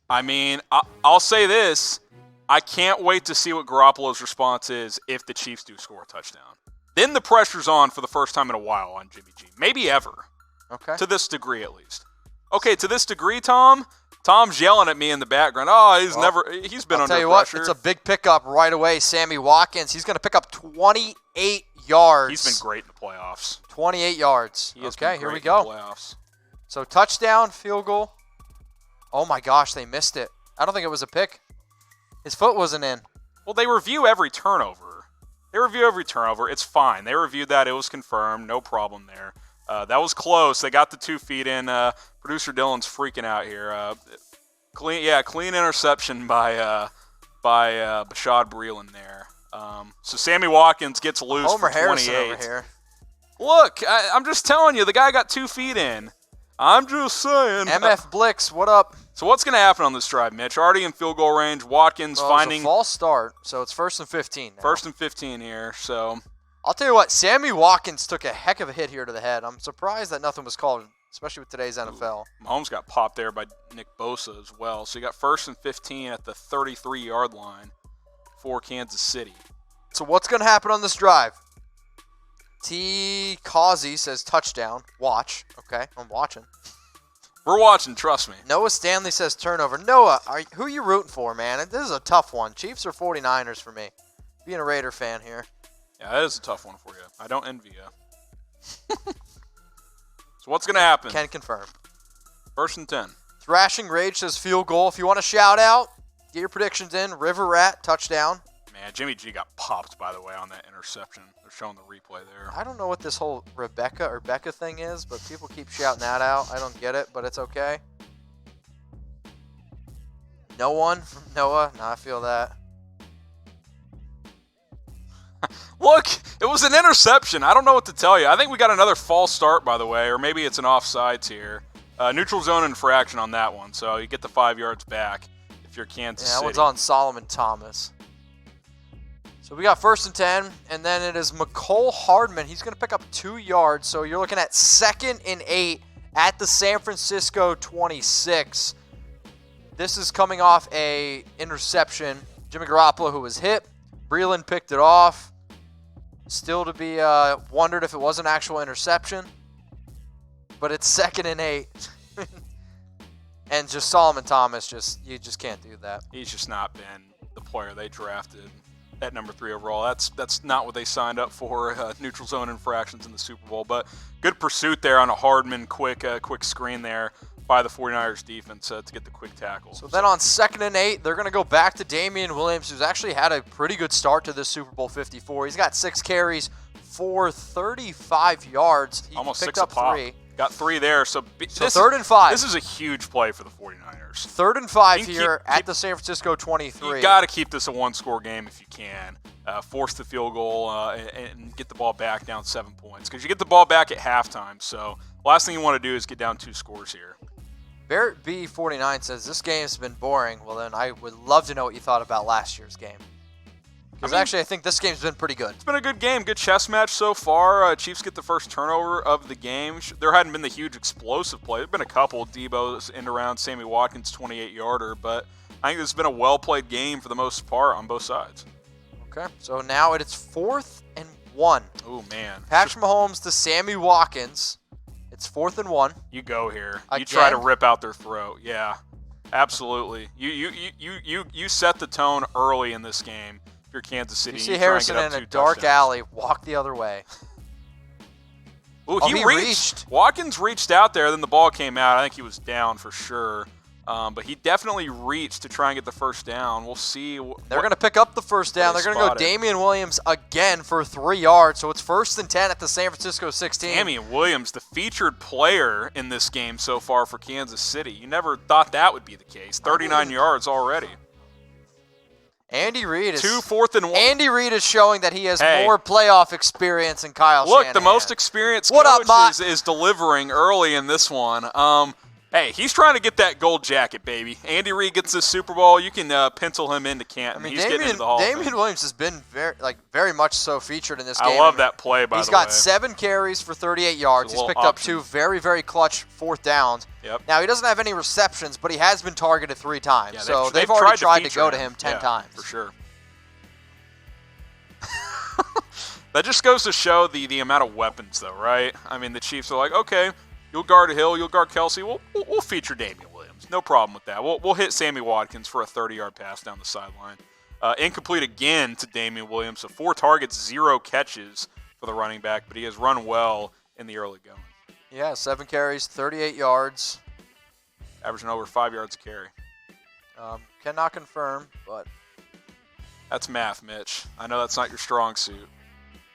I mean, I'll say this. I can't wait to see what Garoppolo's response is if the Chiefs do score a touchdown. Then the pressure's on for the first time in a while on Jimmy G. Maybe ever. Okay. To this degree, at least. Okay, to this degree, Tom. Tom's yelling at me in the background. Oh, he's been under pressure. I'll tell you what, it's a big pickup right away. Sammy Watkins, he's going to pick up 28 yards. He's been great in the playoffs. 28 yards. Okay, here we go. In the playoffs. So touchdown, field goal. Oh my gosh, they missed it. I don't think it was a pick. His foot wasn't in. Well, they review every turnover. It's fine. They reviewed that. It was confirmed. No problem there. That was close. They got the 2 feet in. Producer Dylan's freaking out here. Clean interception by Bashaud Breeland there. So Sammy Watkins gets loose Homer for 28. Harrison over here. Look, I'm just telling you, the guy got 2 feet in. I'm just saying. MF Blix, what up? So what's going to happen on this drive, Mitch? Already in field goal range. Watkins finding it's a false start, so it's 1st and 15 now. 1st and 15 here. So I'll tell you what, Sammy Watkins took a heck of a hit here to the head. I'm surprised that nothing was called, especially with today's NFL. Mahomes got popped there by Nick Bosa as well. So you got 1st and 15 at the 33-yard line for Kansas City. So what's going to happen on this drive? T. Causey says touchdown. Watch. Okay, I'm watching. We're watching, trust me. Noah Stanley says turnover. Noah, who are you rooting for, man? This is a tough one. Chiefs or 49ers for me. Being a Raider fan here. Yeah, that is a tough one for you. I don't envy you. So what's going to happen? Can confirm. 1st and 10. Thrashing Rage says field goal. If you want to shout out, get your predictions in. River Rat, touchdown. Man, Jimmy G got popped, by the way, on that interception. They're showing the replay there. I don't know what this whole Rebecca thing is, but people keep shouting that out. I don't get it, but it's okay. No one from Noah. No, I feel that. Look, it was an interception. I don't know what to tell you. I think we got another false start, by the way, or maybe it's an offsides here. Neutral zone infraction on that one, so you get the 5 yards back if you're Kansas City. That one's on Solomon Thomas. So we got 1st and 10, and then it is McCole Hardman. He's going to pick up 2 yards, so you're looking at 2nd and 8 at the San Francisco 26. This is coming off a interception. Jimmy Garoppolo, who was hit. Breeland picked it off. Still to be wondered if it was an actual interception. But it's 2nd and 8. And just Solomon Thomas, you just can't do that. He's just not been the player they drafted at number 3 overall. That's not what they signed up for, neutral zone infractions in the Super Bowl. But good pursuit there on a Hardman quick screen there by the 49ers defense to get the quick tackle. So then on 2nd and 8, they're going to go back to Damian Williams, who's actually had a pretty good start to this Super Bowl 54. He's got 6 carries for 35 yards. He almost picked 6 up a pop. 3. Got 3 there. So 3rd and 5. This is a huge play for the 49ers. 3rd and 5 here at the San Francisco 23. You got to keep this a 1-score game if you can. Force the field goal and get the ball back down 7 points. Because you get the ball back at halftime. So last thing you want to do is get down 2 scores here. Barrett B49 says, this game's been boring. Well, then I would love to know what you thought about last year's game. Because actually, I think this game's been pretty good. It's been a good game. Good chess match so far. Chiefs get the first turnover of the game. There hadn't been the huge explosive play. There have been a couple. Debo's end around, Sammy Watkins' 28-yarder. But I think this has been a well-played game for the most part on both sides. Okay, so now it's 4th and 1. Oh, man. Patrick Mahomes to Sammy Watkins. It's 4th and 1. You go here. Again? You try to rip out their throat. Yeah, absolutely. You set the tone early in this game. You're Kansas City. You see Harrison in a dark alley, walk the other way. Ooh, he reached. Watkins reached out there, then the ball came out. I think he was down for sure. But he definitely reached to try and get the first down. We'll see. They're going to pick up the first down. They're going to go Damian Williams again for 3 yards. So it's 1st and 10 at the San Francisco 16. Damian Williams, the featured player in this game so far for Kansas City. You never thought that would be the case. 39 yards already. Andy Reid is 4th and 1. Andy Reid is showing that he has more playoff experience than Kyle Shanahan. Look, the most experienced coach is delivering early in this one. Hey, he's trying to get that gold jacket, baby. Andy Reid gets this Super Bowl. You can pencil him into Canton. He's getting into the Hall of Fame. Damian Williams has been very much so featured in this game. I love that play, by the way. He's got 7 carries for 38 yards. He's picked up 2 very, very clutch 4th downs. Yep. Now, he doesn't have any receptions, but he has been targeted 3 times. Yeah, so they've already tried to go to him 10 times. For sure. That just goes to show the amount of weapons, though, right? I mean, the Chiefs are like, okay, you'll guard Hill, you'll guard Kelce. We'll feature Damian Williams. No problem with that. We'll hit Sammy Watkins for a 30-yard pass down the sideline. Incomplete again to Damian Williams. So 4 targets, 0 catches for the running back, but he has run well in the early going. Yeah, 7 carries, 38 yards. Averaging over 5 yards a carry. Cannot confirm, but that's math, Mitch. I know that's not your strong suit.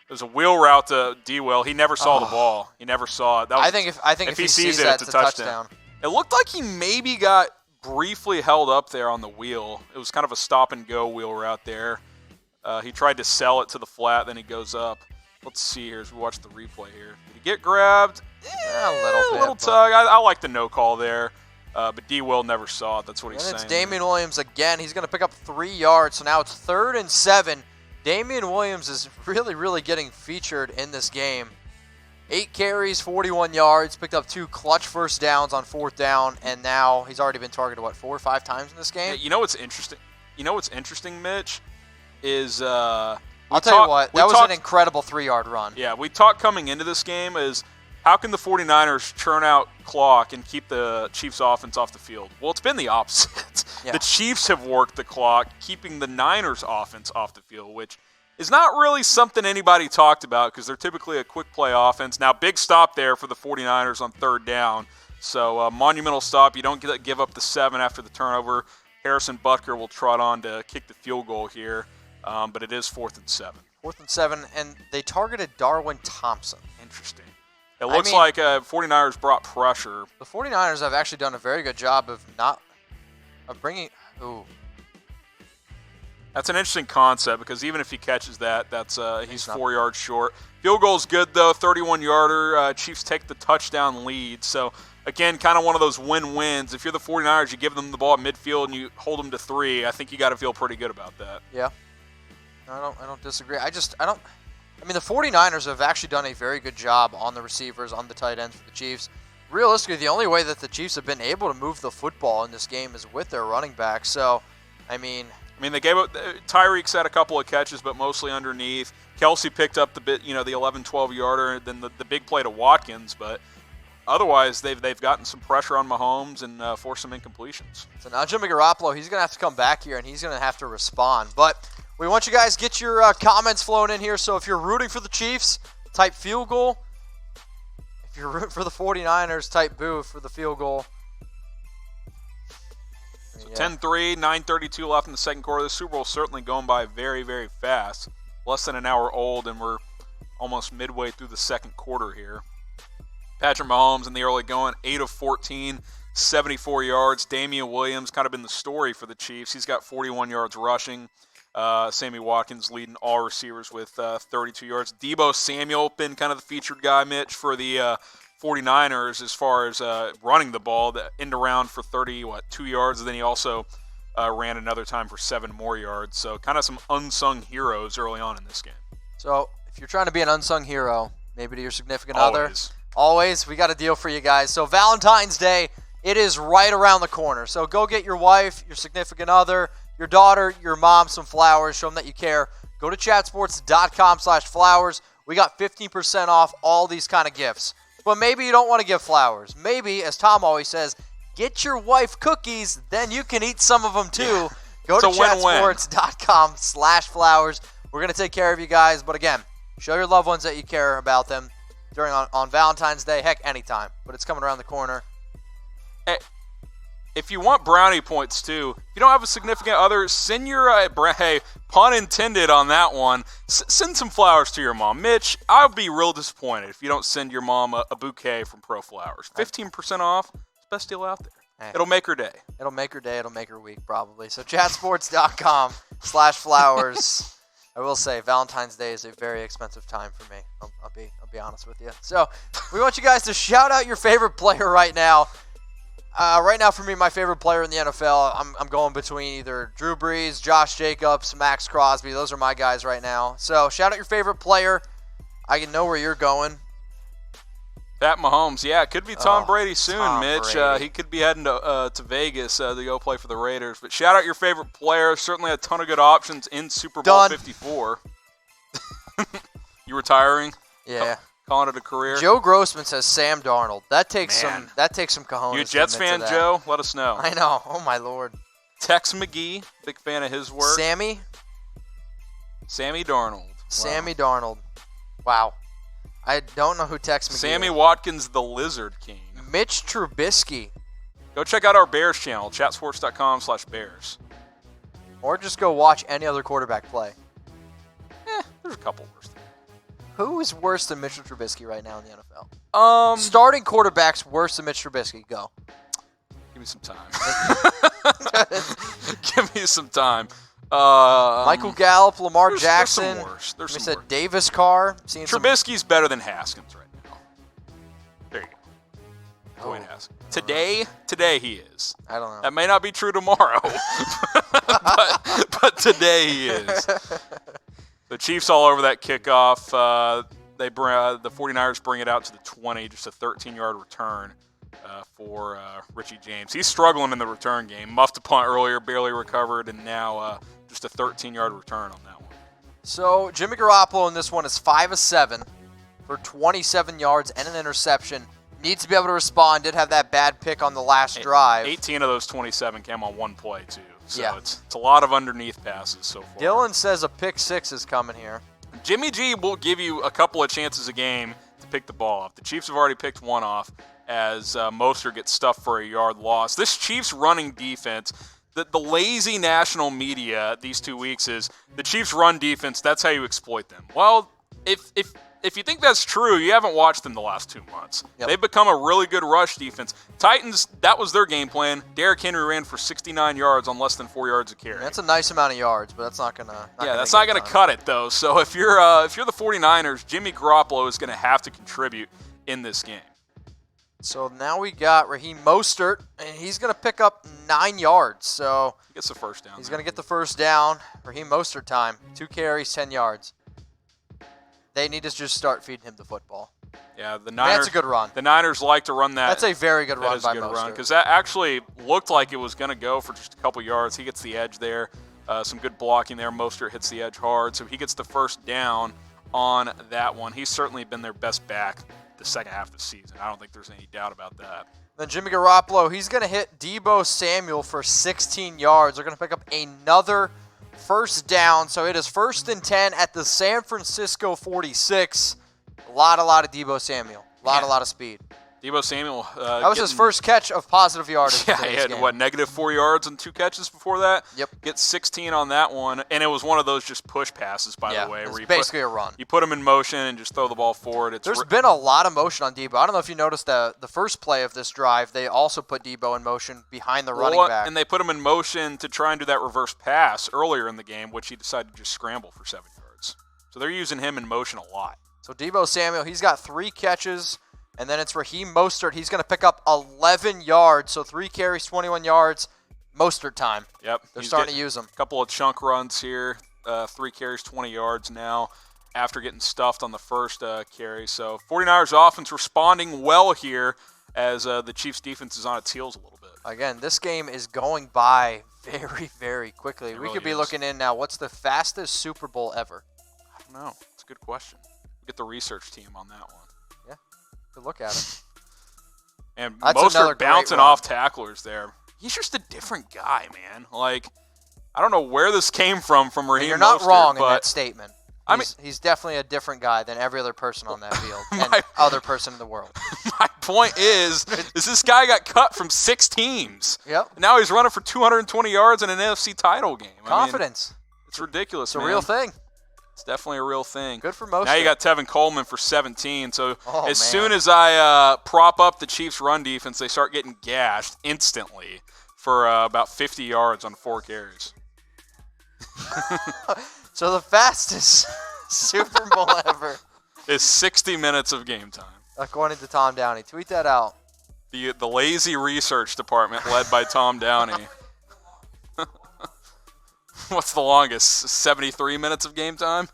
There's a wheel route to D-Will. He never saw the ball. He never saw it. I think if he sees it, it's a touchdown. It looked like he maybe got briefly held up there on the wheel. It was kind of a stop-and-go wheel route there. He tried to sell it to the flat, then he goes up. Let's see here as we watch the replay here. Did he get grabbed? A little bit. A little tug. I like the no call there. But D. Will never saw it. That's what he's saying. And it's Damian Williams again. He's going to pick up 3 yards. So now it's 3rd and 7. Damian Williams is really, really getting featured in this game. 8 carries, 41 yards, picked up 2 clutch first downs on 4th down, and now he's already been targeted, 4 or 5 times in this game? You know what's interesting? Mitch, is I'll tell you what, that was an incredible 3-yard run. Yeah, we talked coming into this game is how can the 49ers churn out clock and keep the Chiefs offense off the field? Well, it's been the opposite. Yeah. The Chiefs have worked the clock, keeping the Niners offense off the field, which is not really something anybody talked about because they're typically a quick play offense. Now, big stop there for the 49ers on 3rd down. So, monumental stop. You don't give up the 7 after the turnover. Harrison Butker will trot on to kick the field goal here, but it is 4th and 7. 4th and 7, and they targeted Darwin Thompson. Interesting. It looks like 49ers brought pressure. The 49ers have actually done a very good job of bringing. Ooh. That's an interesting concept because even if he catches that, he's 4 yards short. Field goal's good though, 31-yarder. Chiefs take the touchdown lead. So again, kind of one of those win-wins. If you're the 49ers, you give them the ball at midfield and you hold them to 3. I think you got to feel pretty good about that. Yeah. I don't disagree. I mean, the 49ers have actually done a very good job on the receivers, on the tight ends for the Chiefs. Realistically, the only way that the Chiefs have been able to move the football in this game is with their running back. So, I mean, they gave up. Tyreek's had a couple of catches, but mostly underneath. Kelce picked up the 11, 12-yarder, then the big play to Watkins. But otherwise, they've gotten some pressure on Mahomes and forced some incompletions. So now Jimmy Garoppolo, he's going to have to come back here, and he's going to have to respond. But we want you guys to get your comments flowing in here. So if you're rooting for the Chiefs, type field goal. If you're rooting for the 49ers, type boo for the field goal. So 10-3, 9:32 left in the second quarter. The Super Bowl is certainly going by very, very fast. Less than an hour old, and we're almost midway through the second quarter here. Patrick Mahomes in the early going, 8 of 14, 74 yards. Damian Williams kind of been the story for the Chiefs. He's got 41 yards rushing. Sammy Watkins leading all receivers with 32 yards. Deebo Samuel been kind of the featured guy, Mitch, for the 49ers as far as running the ball. The end around for 2 yards, and then he also ran another time for 7 more yards. So kind of some unsung heroes early on in this game. So if you're trying to be an unsung hero, maybe to your significant Always, we got a deal for you guys. So Valentine's Day, it is right around the corner. So go get your wife, your significant other, your daughter, your mom some flowers. Show them that you care. Go to chatsports.com/flowers. We got 15% off all these kind of gifts. But maybe you don't want to give flowers. Maybe, as Tom always says, get your wife cookies, then you can eat some of them too. Yeah. Go to chatsports.com/flowers. We're going to take care of you guys. But again, show your loved ones that you care about them on Valentine's Day. Heck, anytime. But it's coming around the corner. Hey, if you want brownie points too, if you don't have a significant other, send your, hey, pun intended on that one, send some flowers to your mom. Mitch, I'll be real disappointed if you don't send your mom a bouquet from Pro Flowers. 15% off, it's the best deal out there. Hey, it'll make her day. It'll make her day. It'll make her week, probably. So chatsports.com/flowers. I will say Valentine's Day is a very expensive time for me. I'll be honest with you. So we want you guys to shout out your favorite player right now. Right now, for me, my favorite player in the NFL, I'm going between either Drew Brees, Josh Jacobs, Max Crosby. Those are my guys right now. So shout out your favorite player. I can know where you're going. Pat Mahomes, yeah, it could be Tom Brady soon, Mitch. Brady. He could be heading to Vegas to go play for the Raiders. But shout out your favorite player. Certainly a ton of good options in Super Bowl 54. You retiring? Yeah. Calling it a career. Joe Grossman says Sam Darnold. That takes some cojones. You a Jets fan, Joe? Let us know. I know. Oh my Lord. Tex McGee, big fan of his work. Sammy Darnold. Sammy Darnold. Wow. I don't know who Tex McGee Sammy is. Watkins, the Lizard King. Mitch Trubisky. Go check out our Bears channel, chatsports.com/Bears. Or just go watch any other quarterback play. There's a couple worse. Who is worse than Mitchell Trubisky right now in the NFL? Starting quarterbacks worse than Mitch Trubisky. Go. Give me some time. Give me some time. Michael Gallup, Lamar Jackson. There's some worse. There's we some said worse. Davis Carr. Trubisky's better than Haskins right now. There you go. Go ahead and ask. Today he is. I don't know. That may not be true tomorrow, but today he is. The Chiefs all over that kickoff. The 49ers bring it out to the 20, just a 13-yard return for Richie James. He's struggling in the return game. Muffed a punt earlier, barely recovered, and now just a 13-yard return on that one. So Jimmy Garoppolo in this one is 5 of 7 for 27 yards and an interception. Needs to be able to respond. Did have that bad pick on the last drive. 18 of those 27 came on one play, too. So yeah. It's a lot of underneath passes so far. Dylan says a pick 6 is coming here. Jimmy G will give you a couple of chances a game to pick the ball off. The Chiefs have already picked one off as Mostert gets stuffed for a yard loss. This Chiefs running defense, the lazy national media these 2 weeks is the Chiefs run defense, that's how you exploit them. Well, if you think that's true, you haven't watched them the last 2 months. Yep. They've become a really good rush defense. Titans, that was their game plan. Derrick Henry ran for 69 yards on less than 4 yards a carry. That's a nice amount of yards, but that's not gonna. That's not gonna cut it though. So if you're the 49ers, Jimmy Garoppolo is gonna have to contribute in this game. So now we got Raheem Mostert, and he's gonna pick up 9 yards. So He gets the first down. he's gonna get the first down. Raheem Mostert time, 2 carries, 10 yards. They need to just start feeding him the football. Yeah, the Niners. That's a good run. The Niners like to run that. That's a very good run by Mostert. Because that actually looked like it was going to go for just a couple yards. He gets the edge there. Some good blocking there. Mostert hits the edge hard, so he gets the first down on that one. He's certainly been their best back the second half of the season. I don't think there's any doubt about that. Then Jimmy Garoppolo, he's going to hit Deebo Samuel for 16 yards. They're going to pick up another first down, so it is 1st and 10 at the San Francisco 46. A lot of Deebo Samuel. A lot of speed. Deebo Samuel. That was his first catch of positive yardage. Yeah, he had, -4 yards and 2 catches before that? Yep. Gets 16 on that one, and it was one of those just push passes, by the way. It's where basically a run. You put him in motion and just throw the ball forward. There's been a lot of motion on Deebo. I don't know if you noticed the first play of this drive, they also put Deebo in motion behind the running back. And they put him in motion to try and do that reverse pass earlier in the game, which he decided to just scramble for 7 yards. So they're using him in motion a lot. So Deebo Samuel, he's got 3 catches. And then it's Raheem Mostert. He's going to pick up 11 yards. So 3 carries, 21 yards. Mostert time. Yep. They're starting to use him. A couple of chunk runs here. 3 carries, 20 yards now after getting stuffed on the first carry. So 49ers offense responding well here as the Chiefs defense is on its heels a little bit. Again, this game is going by very, very quickly. We really could be is. looking in now. What's the fastest Super Bowl ever? I don't know. It's a good question. We'll get the research team on that one. Good look at it. And That's Mostert bouncing run. off tacklers there. He's just a different guy, man. Like, I don't know where this came from Raheem You're not Mostert, wrong in but that statement. He's definitely a different guy than every other person on that field and other person in the world. My point is this guy got cut from 6 teams. Yep. Now he's running for 220 yards in an NFC title game. Confidence. It's ridiculous, It's a real thing. It's definitely a real thing. Good for Mostert. Now you got Tevin Coleman for 17. So soon as I prop up the Chiefs' run defense, they start getting gashed instantly for about 50 yards on 4 carries. So the fastest Super Bowl ever is 60 minutes of game time. According to Tom Downey. Tweet that out. The lazy research department led by Tom Downey. What's the longest? 73 minutes of game time?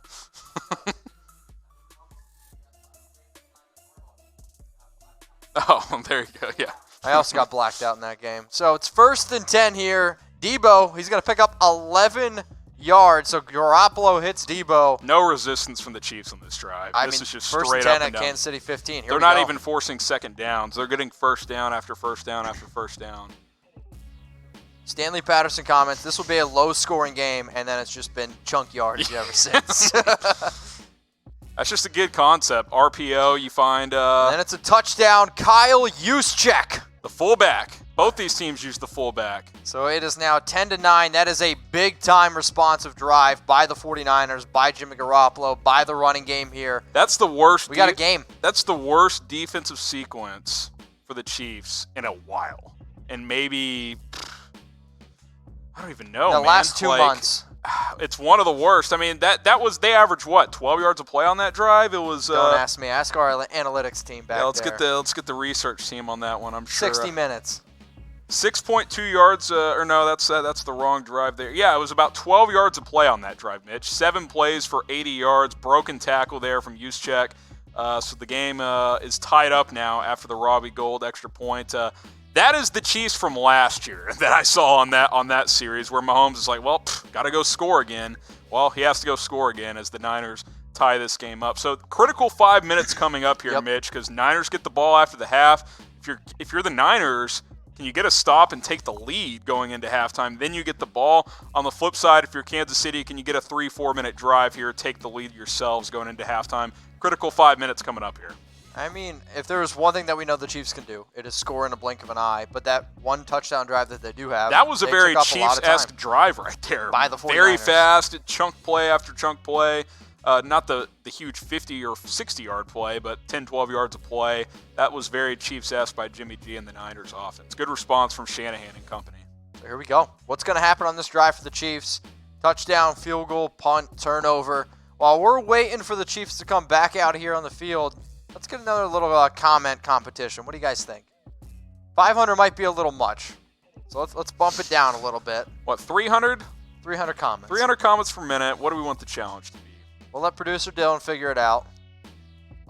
Oh, there you go. Yeah. I also got blacked out in that game. So it's 1st and 10 here. Deebo, he's going to pick up 11 yards. So Garoppolo hits Deebo. No resistance from the Chiefs on this drive. This is just 1st straight and 10 up and at down. Kansas City 15. Here They're not even forcing second downs. They're getting first down after first down after first down. Stanley Patterson comments, this will be a low-scoring game, and then it's just been chunk yardage ever since. That's just a good concept. RPO, you find and then it's a touchdown. Kyle Juszczyk. the fullback. Both these teams use the fullback. So it is now 10-9. That is a big-time responsive drive by the 49ers, by Jimmy Garoppolo, by the running game here. That's the worst. We got a game. That's the worst defensive sequence for the Chiefs in a while. And maybe, I don't even know, The last 2 months. it's one of the worst. I mean, that was, they averaged what, 12 yards of play on that drive? It was. Don't ask me. Ask our analytics team back there. Let's get the research team on that one. I'm sure. 60 minutes. 6.2 yards, or no, that's the wrong drive there. Yeah, it was about 12 yards of play on that drive, Mitch. 7 plays for 80 yards, broken tackle there from Juszczyk. So the game is tied up now after the Robbie Gould extra point. That is the Chiefs from last year that I saw on that series where Mahomes is like, well, got to go score again. Well, he has to go score again as the Niners tie this game up. So critical 5 minutes coming up here, Mitch, because Niners get the ball after the half. If you're the Niners, can you get a stop and take the lead going into halftime? Then you get the ball. On the flip side, if you're Kansas City, can you get a 3-4 minute drive here, take the lead yourselves going into halftime? Critical 5 minutes coming up here. I mean, if there is one thing that we know the Chiefs can do, it is score in a blink of an eye. But that one touchdown drive that they do have, that was a very Chiefs-esque drive right there. By the 49ers. Very fast, chunk play after chunk play. Not the huge 50 or 60-yard play, but 10, 12 yards of play. That was very Chiefs-esque by Jimmy G and the Niners offense. Good response from Shanahan and company. So here we go. What's going to happen on this drive for the Chiefs? Touchdown, field goal, punt, turnover. While we're waiting for the Chiefs to come back out here on the field, let's get another little comment competition. What do you guys think? 500 might be a little much. So let's bump it down a little bit. What, 300? 300 comments. 300 comments per minute. What do we want the challenge to be? We'll let producer Dylan figure it out.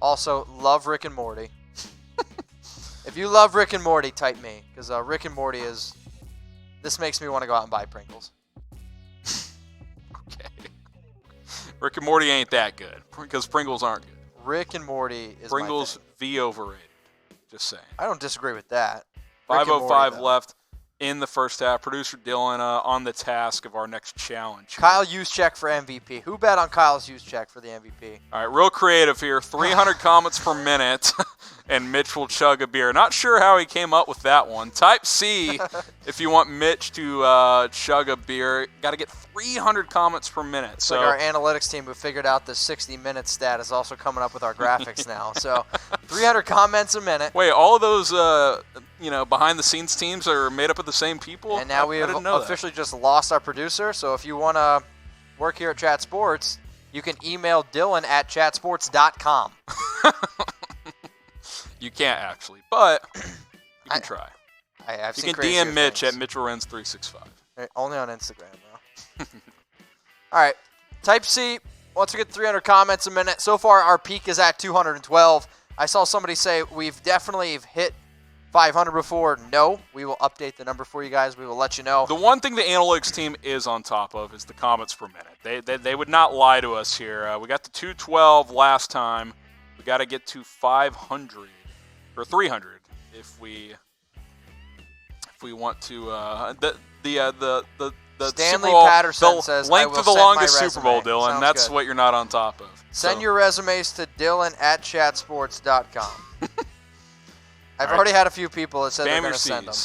Also, love Rick and Morty. If you love Rick and Morty, type me. Because Rick and Morty is... This makes me want to go out and buy Pringles. Okay. Rick and Morty ain't that good. Because Pringles aren't good. Rick and Morty is Pringles V overrated. Just saying. I don't disagree with that. 5:05 left in the first half. Producer Dylan on the task of our next challenge. Kyle Juszczyk for MVP. Who bet on Kyle Juszczyk for the MVP? All right, real creative here. 300 comments per minute, and Mitch will chug a beer. Not sure how he came up with that one. Type C if you want Mitch to chug a beer. Got to get 300 comments per minute. It's like our analytics team who figured out the 60-minute stat is also coming up with our graphics now. So 300 comments a minute. Wait, all of those behind-the-scenes teams are made up of the same people? And now we have officially just lost our producer. So if you want to work here at Chat Sports, you can email Dylan at chatsports.com. You can't actually, but you can try. I've seen you can DM Mitch things. at MitchellRenz365. Only on Instagram, though. All right. Type C. Once we get 300 comments a minute. So far, our peak is at 212. I saw somebody say we've definitely hit 500 before. No, we will update the number for you guys. We will let you know. The one thing the analytics team is on top of is the comments per minute. They would not lie to us here. We got to 212 last time. We got to get to 500 or 300 if we want to. The Stanley Super Bowl, Patterson says, length of the longest Super Bowl, Dylan. Sounds that's good. what you're not on top of. Send your resumes to Dylan at chatsports.com. I've already had a few people that said they're going to send them.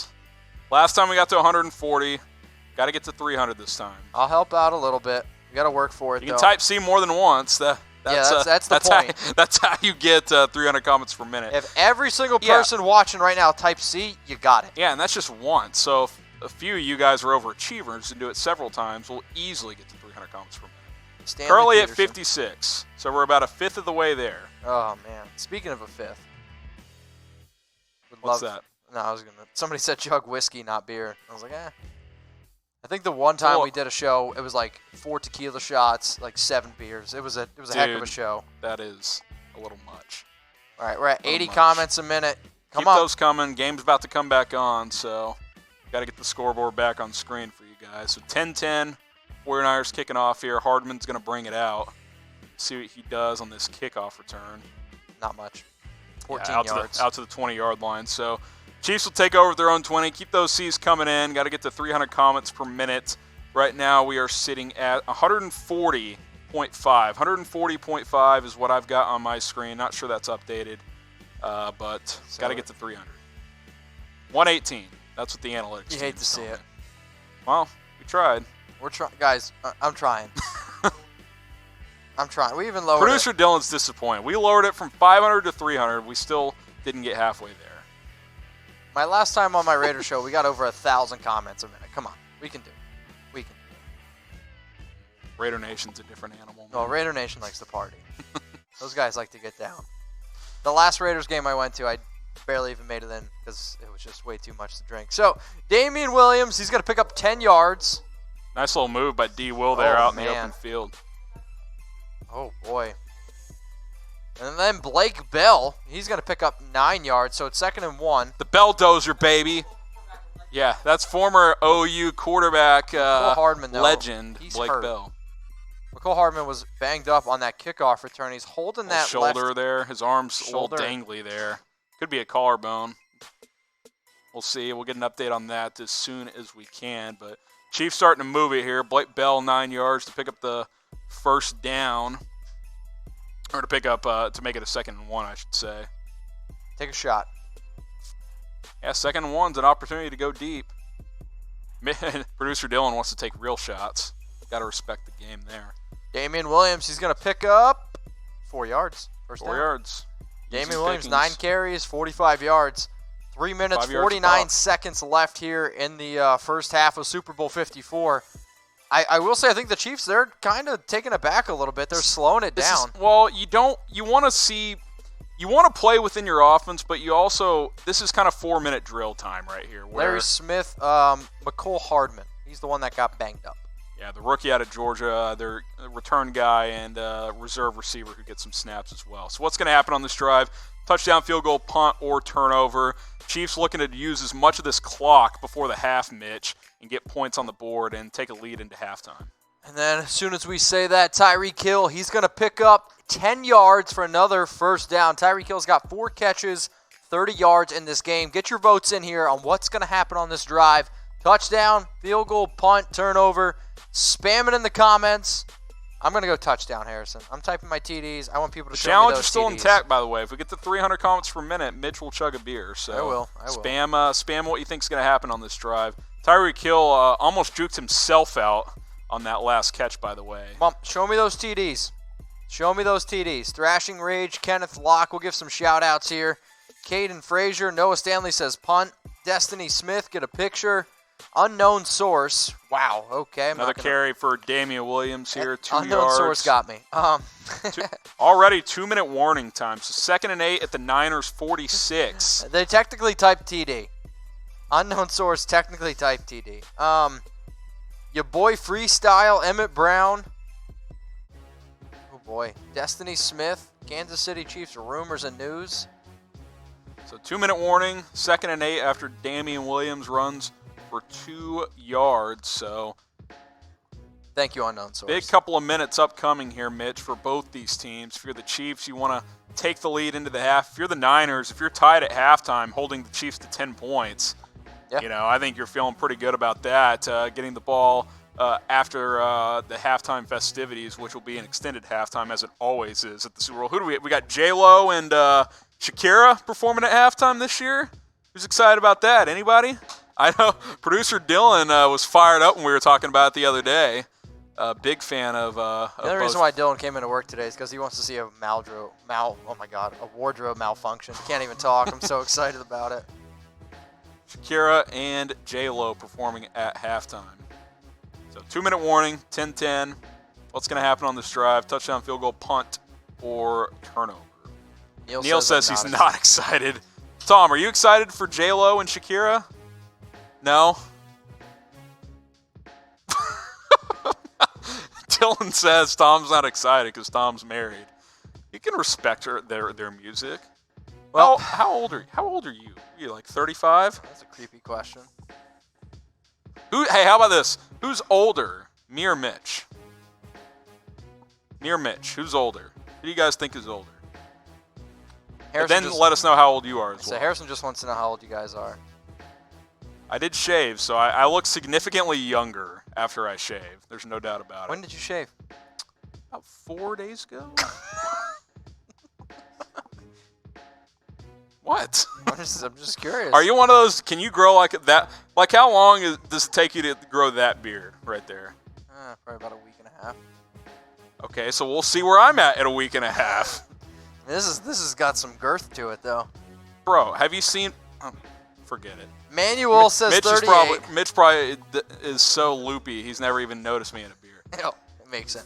Last time we got to 140. Got to get to 300 this time. I'll help out a little bit. We got to work for it, You can type C more than once. That's the point. That's how you get 300 comments per minute. If every single person watching right now types C, you got it. Yeah, and that's just once. So if a few of you guys are overachievers and do it several times, we'll easily get to 300 comments per minute. Currently at 56, so we're about a fifth of the way there. Oh, man. Speaking of a fifth. What's that? No, somebody said chug whiskey, not beer. I was like, I think the one time we did a show, it was like 4 tequila shots, like 7 beers. It was a heck of a show. That is a little much. All right, we're at 80 comments a minute. Keep those coming. Game's about to come back on, so got to get the scoreboard back on screen for you guys. So 10-10, 49ers kicking off here. Hardman's going to bring it out. See what he does on this kickoff return. Not much. 14 yards. Out to the 20-yard line. So Chiefs will take over their own 20. Keep those C's coming in. Got to get to 300 comments per minute. Right now we are sitting at 140.5. 140.5 is what I've got on my screen. Not sure that's updated, but got to get to 300. 118. That's what the analytics. You hate to see it. Well, we tried. We're trying, guys. I'm trying. I'm trying. We even lowered Producer Dylan's disappointed. We lowered it from 500 to 300. We still didn't get halfway there. My last time on my Raider show, we got over 1,000 comments a minute. Come on. We can do it. We can do Raider Nation's a different animal. No, Raider Nation likes to party. Those guys like to get down. The last Raiders game I went to, I barely even made it in because it was just way too much to drink. So, Damian Williams, he's going to pick up 10 yards. Nice little move by D. Will there out in the open field. Oh, boy. And then Blake Bell, he's going to pick up 9 yards, so it's 2nd and 1. The Belldozer, baby. Yeah, that's former OU quarterback Hardman, though, legend Blake hurt. Bell. McCole Hardman was banged up on that kickoff return. He's holding that shoulder left there. His arm's shoulder. a little dangly there. Could be a collarbone. We'll see. We'll get an update on that as soon as we can. But Chiefs starting to move it here. Blake Bell, 9 yards to pick up the first down. Or to pick up, to make it a 2nd and 1, I should say. Take a shot. Yeah, 2nd and 1's an opportunity to go deep. Producer Dylan wants to take real shots. Got to respect the game there. Damian Williams, he's going to pick up 4 yards. First 4 down. yards. Damian Williams, 9 carries, 45 yards. 3 minutes, 49 seconds left here in the first half of Super Bowl 54. I will say, I think the Chiefs, they're kind of taking it back a little bit. They're slowing it down. You want to play within your offense, but you also, this is kind of 4-minute drill time right here. Larry Smith, McCole Hardman, he's the one that got banged up. Yeah, the rookie out of Georgia, their return guy and reserve receiver who gets some snaps as well. So what's going to happen on this drive? Touchdown, field goal, punt, or turnover. Chiefs looking to use as much of this clock before the half, Mitch, and get points on the board and take a lead into halftime. And then as soon as we say that, Tyreek Hill, he's going to pick up 10 yards for another first down. Tyreek Hill's got 4 catches, 30 yards in this game. Get your votes in here on what's going to happen on this drive. Touchdown, field goal, punt, turnover. Spam it in the comments. I'm going to go touchdown, Harrison. I'm typing my TDs. I want people to show me those challenge is still TDs. intact, by the way. If we get to 300 comments per minute, Mitch will chug a beer. So I will. Spam what you think is going to happen on this drive. Tyreek Hill almost juked himself out on that last catch, by the way. Mom, show me those TDs. Show me those TDs. Thrashing Rage, Kenneth Locke. We'll give some shout-outs here. Caden Frazier. Noah Stanley says punt. Destiny Smith, get a picture. Unknown source. Wow, okay. Another carry for Damian Williams here, 2 yards. Unknown source got me. Already 2-minute warning time. So 2nd and 8 at the Niners 46. They technically typed TD. Unknown source technically typed TD. Your boy Freestyle, Emmett Brown. Oh boy. Destiny Smith, Kansas City Chiefs rumors and news. So 2-minute warning, 2nd and 8 after Damian Williams runs for 2 yards. So thank you, unknown source. Big couple of minutes upcoming here, Mitch, for both these teams. If you're the Chiefs, you want to take the lead into the half. If you're the Niners, if you're tied at halftime holding the Chiefs to 10 points, I think you're feeling pretty good about that. Getting the ball after the halftime festivities, which will be an extended halftime as it always is at the Super Bowl. Who do we got? J-Lo and Shakira performing at halftime this year? Who's excited about that? Anybody? I know producer Dylan was fired up when we were talking about it the other day. Big fan of the only reason why Dylan came into work today is because he wants to see a wardrobe malfunction. He can't even talk. I'm so excited about it. Shakira and J-Lo performing at halftime. So 2-minute warning, 10-10. What's going to happen on this drive? Touchdown, field goal, punt, or turnover? Neil says he's not excited. Tom, are you excited for J-Lo and Shakira? No? Dylan says Tom's not excited because Tom's married. You can respect their music. Well, how old are you? Are you like 35? That's a creepy question. Hey, how about this? Who's older, me or Mitch? Me or Mitch? Who's older? Who do you guys think is older? Then let us know how old you are as well. So Harrison just wants to know how old you guys are. I did shave, so I look significantly younger after I shave. There's no doubt about it. When did you shave? About 4 days ago. What? I'm just curious. Are you one of those? Can you grow like that? Like how long does it take you to grow that beard right there? Probably about a week and a half. Okay, so we'll see where I'm at a week and a half. This has got some girth to it, though. Bro, have you seen? Forget it. Manuel says Mitch 38. Mitch probably is so loopy he's never even noticed me in a beard. makes it.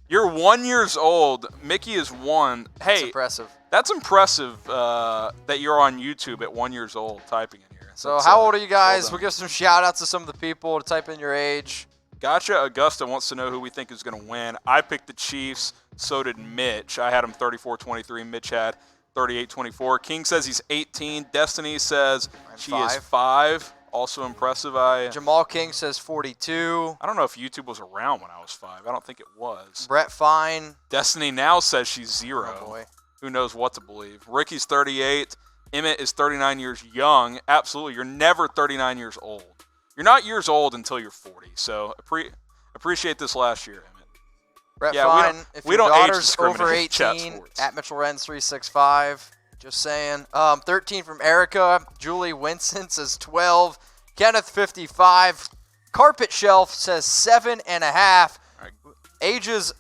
You're 1 year old. Mickey is 1. Hey, That's impressive. That's impressive that you're on YouTube at 1 year old typing in here. So how old are you guys? We'll give some shout-outs to some of the people to type in your age. Gotcha. Augusta wants to know who we think is going to win. I picked the Chiefs. So did Mitch. I had him 34-23. Mitch had 38-24. King says he's 18. Destiny says she is 5. Also impressive. Jamal King says 42. I don't know if YouTube was around when I was 5. I don't think it was. Brett Fine. Destiny now says she's 0. Oh, boy. Who knows what to believe. Ricky's 38. Emmett is 39 years young. Absolutely. You're never 39 years old. You're not years old until you're 40. So appreciate this last year, Emmett. Brett Fine, if we your don't age daughter's over 18, at Mitchell Renz 365. Just saying. 13 from Erica. Julie Winston says 12. Kenneth 55. Carpet Shelf says 7.5. Right. Ages,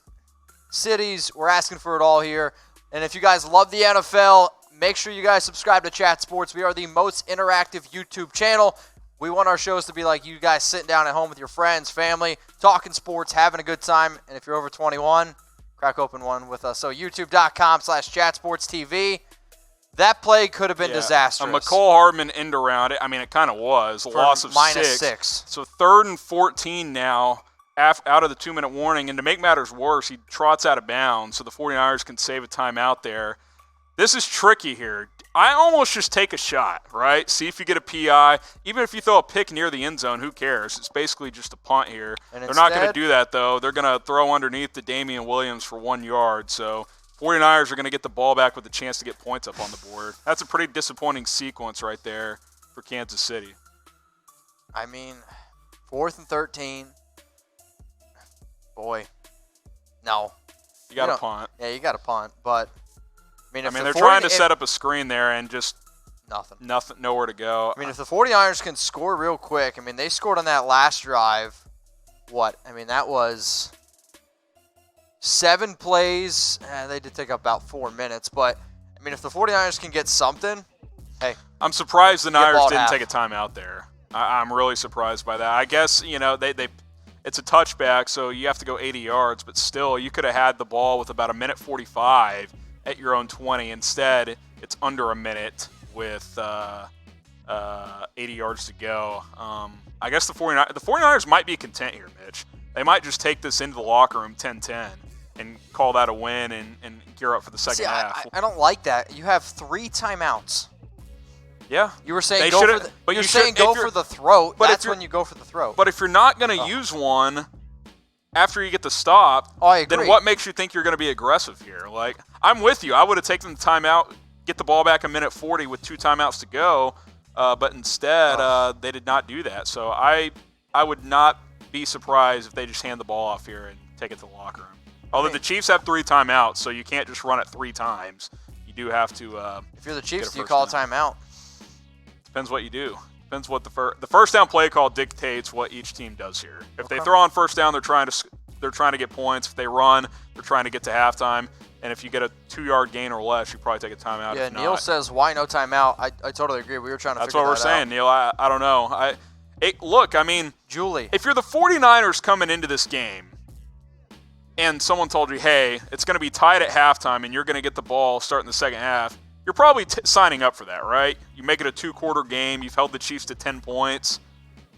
cities, we're asking for it all here. And if you guys love the NFL, make sure you guys subscribe to Chat Sports. We are the most interactive YouTube channel. We want our shows to be like you guys sitting down at home with your friends, family, talking sports, having a good time. And if you're over 21, crack open one with us. So youtube.com/chatsportstv. That play could have been disastrous. A McCole Hardman end around it. I mean, it kind of was. A loss of -6. So 3rd and 14 now out of the 2-minute warning. And to make matters worse, he trots out of bounds so the 49ers can save a timeout there. This is tricky here. I almost just take a shot, right? See if you get a PI. Even if you throw a pick near the end zone, who cares? It's basically just a punt here. And they're not going to do that, though. They're going to throw underneath to Damian Williams for 1 yard. So 49ers are going to get the ball back with a chance to get points up on the board. That's a pretty disappointing sequence right there for Kansas City. I mean, 4th and 13. Boy. No. You got to punt. Yeah, you got to punt, but I mean, they're trying to set up a screen there and just nothing, nowhere to go. I mean, if the 49ers can score real quick, I mean, they scored on that last drive. What? I mean, that was 7 plays. They did take about 4 minutes, but I mean, if the 49ers can get something, hey. I'm surprised the Niners didn't take a timeout there. I'm really surprised by that. I guess, it's a touchback, so you have to go 80 yards, but still, you could have had the ball with about 1:45 at your own 20. Instead, it's under a minute with 80 yards to go. I guess the 49ers might be content here, Mitch. They might just take this into the locker room 10-10 and call that a win and gear up for the second half. I don't like that. You have 3 timeouts. Yeah. You were saying go for the throat. But that's when you go for the throat. But if you're not going to use one after you get the stop, then what makes you think you're going to be aggressive here? Like, I'm with you. I would have taken the timeout, get the ball back 1:40 with 2 timeouts to go, but instead they did not do that. So I would not be surprised if they just hand the ball off here and take it to the locker room. Although the Chiefs have 3 timeouts, so you can't just run it 3 times. You do have to. If you're the Chiefs, do you call a timeout? Depends what you do. Depends what the first down play call dictates what each team does here. If they throw on first down, they're trying to get points. If they run, they're trying to get to halftime. And if you get a 2-yard gain or less, you probably take a timeout. Yeah, Neil says, why no timeout? I totally agree. We were trying to figure that out. That's what we're saying, Neil. I don't know. Look, I mean, Julie, if you're the 49ers coming into this game and someone told you, hey, it's going to be tied at halftime and you're going to get the ball starting the second half, you're probably signing up for that, right? You make it a 2-quarter game. You've held the Chiefs to 10 points.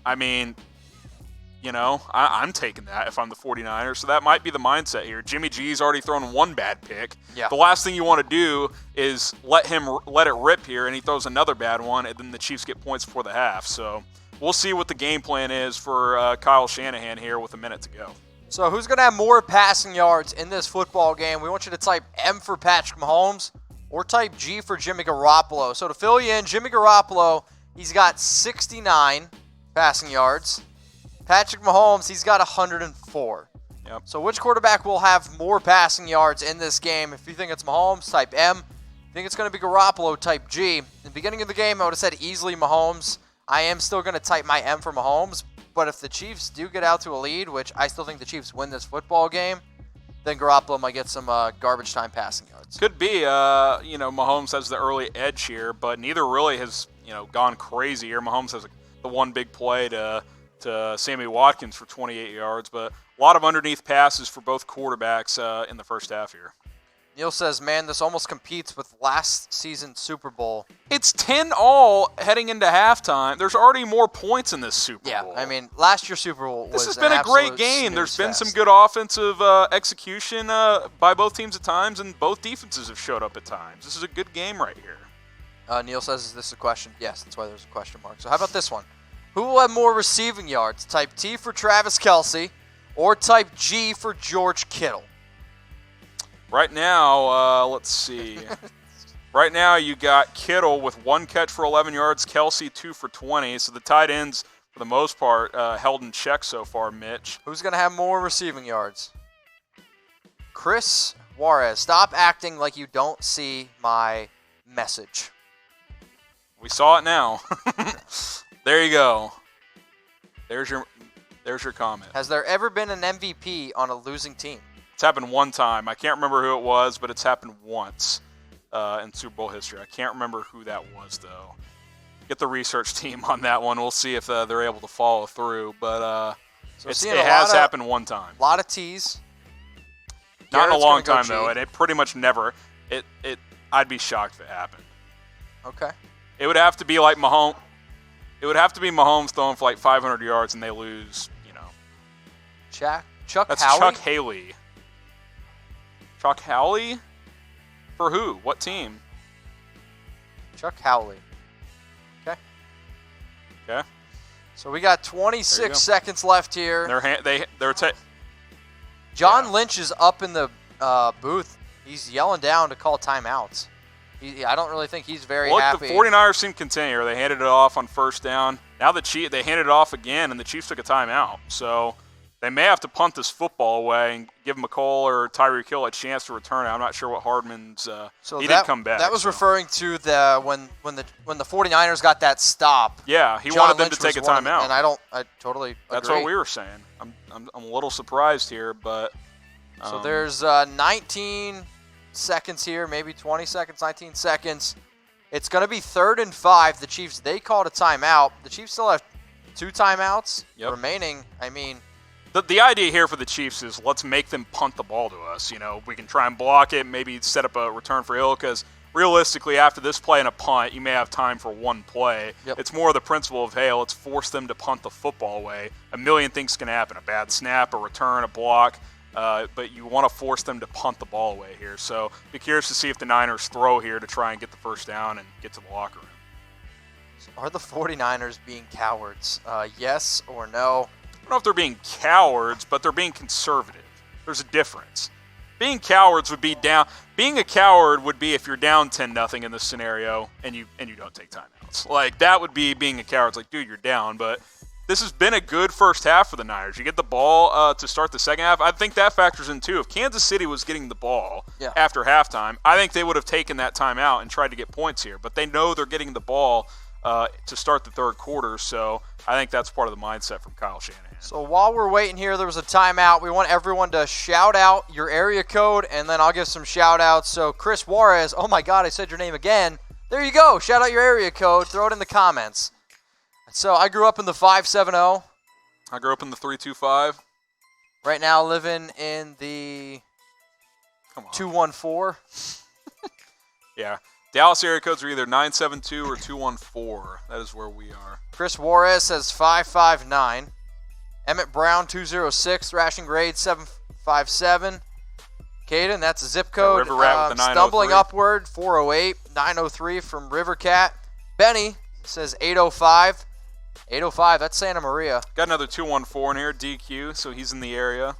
I mean, I'm taking that if I'm the 49ers. So that might be the mindset here. Jimmy G's already thrown 1 bad pick. Yeah. The last thing you want to do is let it rip here, and he throws another bad one, and then the Chiefs get points before the half. So we'll see what the game plan is for Kyle Shanahan here with a minute to go. So who's going to have more passing yards in this football game? We want you to type M for Patrick Mahomes or type G for Jimmy Garoppolo. So to fill you in, Jimmy Garoppolo, he's got 69 passing yards. Patrick Mahomes, he's got 104. Yep. So which quarterback will have more passing yards in this game? If you think it's Mahomes, type M. If you think it's going to be Garoppolo, type G. In the beginning of the game, I would have said easily Mahomes. I am still going to type my M for Mahomes. But if the Chiefs do get out to a lead, which I still think the Chiefs win this football game, then Garoppolo might get some garbage time passing yards. Could be. Mahomes has the early edge here, but neither really has gone crazy here. Mahomes has the one big play to Sammy Watkins for 28 yards, but A lot of underneath passes for both quarterbacks in the first half here. Neil says, man, this almost competes with last season's Super Bowl. It's 10-all heading into halftime. There's already more points in this Super Bowl. Yeah, I mean, last year's Super Bowl was This has been a great game. There's been some good offensive execution by both teams at times, and both defenses have showed up at times. This is a good game right here. Neil says, is this a question? Yes, that's why there's a question mark. So how about this one? Who will have more receiving yards? Type T for Travis Kelce or type G for George Kittle? Right now, let's see. Right now, you got Kittle with 1 catch for 11 yards, Kelce 2 for 20. So the tight ends, for the most part, held in check so far, Mitch. Who's going to have more receiving yards? Chris Juarez. Stop acting like you don't see my message. We saw it now. There you go. There's your comment. Has there ever been an MVP on a losing team? It's happened one time. I can't remember who it was, but it's happened once in Super Bowl history. I can't remember who that was, though. Get the research team on that one. We'll see if they're able to follow through. But it has happened one time. A lot of T's. Not in a long time, though, and it pretty much never. I'd be shocked if it happened. Okay. It would have to be like Mahomes. It would have to be Mahomes throwing for like 500 yards and they lose, Chuck That's Howley? Chuck Haley. Chuck Howley? For who? What team? Chuck Howley. Okay. Okay. So we got 26 seconds left here. John Lynch is up in the booth. He's yelling down to call timeouts. I don't really think he's very happy. The 49ers seem content here. They handed it off on first down. Now they handed it off again, and the Chiefs took a timeout. So they may have to punt this football away and give McCall or Tyreek Hill a chance to return it. I'm not sure what Hardman's he didn't come back. That was referring to when the 49ers got that stop. Yeah, he wanted them to take a timeout. And I totally agree. That's what we were saying. I'm a little surprised here, but so there's 19 seconds here, maybe 20 seconds, 19 seconds. It's going to be 3rd and 5. The Chiefs, they called a timeout. The Chiefs still have 2 timeouts remaining. I mean, the idea here for the Chiefs is let's make them punt the ball to us. We can try and block it, maybe set up a return for Hill, because realistically, after this play and a punt, you may have time for one play. It's more the principle of, hey, let's force them to punt the football away. A million things can happen: a bad snap, a return, a block. But you want to force them to punt the ball away here. So be curious to see if the Niners throw here to try and get the first down and get to the locker room. Are the 49ers being cowards? Yes or no? I don't know if they're being cowards, but they're being conservative. There's a difference. Being cowards would be down. Being a coward would be if you're down 10-0 in this scenario and you don't take timeouts. Like, that would be being a coward. It's like, dude, you're down, but this has been a good first half for the Niners. You get the ball to start the second half. I think that factors in, too. If Kansas City was getting the ball after halftime, I think they would have taken that timeout and tried to get points here. But they know they're getting the ball to start the third quarter, so I think that's part of the mindset from Kyle Shanahan. So while we're waiting here, there was a timeout. We want everyone to shout out your area code, and then I'll give some shout-outs. So Chris Juarez, oh, my God, I said your name again. There you go. Shout out your area code. Throw it in the comments. So I grew up in the 570. I grew up in the 325. Right now living in the 214. Yeah. Dallas area codes are either 972 or 214. That is where we are. Chris Juarez says 559. Emmett Brown 206. Thrashing grade 757. Caden, that's a zip code. River Rat with the 903. Stumbling upward 408. 903 from River Cat. Benny says 805. 805, that's Santa Maria. Got another 214 here, DQ, so he's in the area.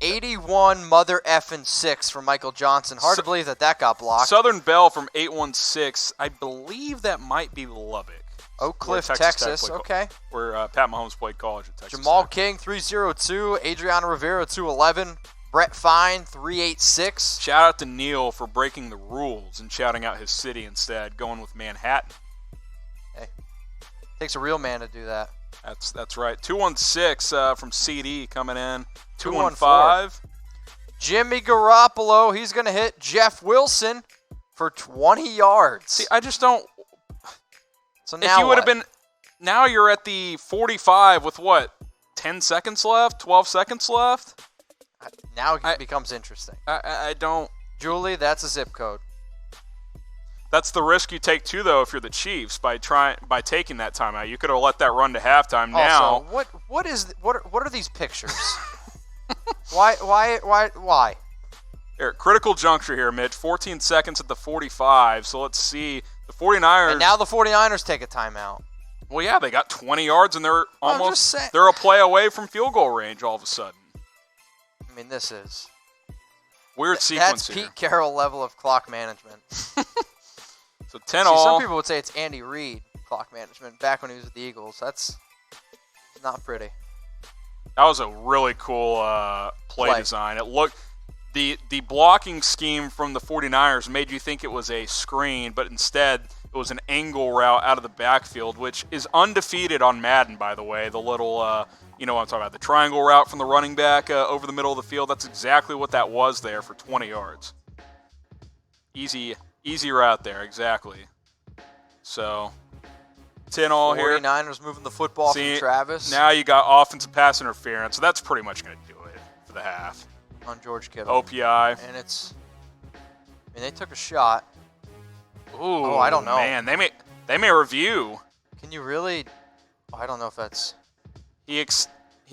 81 mother effing 6 from Michael Johnson. Hard to believe that got blocked. Southern Bell from 816. I believe that might be Lubbock. Oak Cliff, Texas. Okay. Where Pat Mahomes played college at Texas. Jamal King 302. Adriana Rivera 211. Brett Fine 386. Shout out to Neil for breaking the rules and shouting out his city instead, going with Manhattan. Hey, takes a real man to do that. That's right. 216 from CD coming in. 215. Jimmy Garoppolo, he's going to hit Jeff Wilson for 20 yards. See, I just don't. So now if you would have been, now you're at the 45 with what, 10 seconds left, 12 seconds left. Now it becomes interesting. I don't. Julie, that's a zip code. That's the risk you take too, though, if you're the Chiefs by taking that timeout. You could have let that run to halftime. Now, also, what are these pictures? Why? Here, critical juncture here, Mitch. 14 seconds at the 45. So let's see. The 49ers. And now the 49ers take a timeout. Well, yeah, they got 20 yards and they're they're a play away from field goal range all of a sudden. I mean, this is weird sequence here. That's Pete here. Carroll level of clock management. So 10 all. Some people would say it's Andy Reid clock management back when he was with the Eagles. That's not pretty. That was a really cool play design. It looked the blocking scheme from the 49ers made you think it was a screen, but instead it was an angle route out of the backfield, which is undefeated on Madden, by the way. The little, you know what I'm talking about, the triangle route from the running back over the middle of the field. That's exactly what that was there for 20 yards. Easy route there, exactly. So 10 all here. 49ers moving the football from Travis. Now you got offensive pass interference, so that's pretty much going to do it for the half. On George Kittle. OPI. And they took a shot. Ooh, I don't know. Man, they may review. Can you really? I don't know if that's. He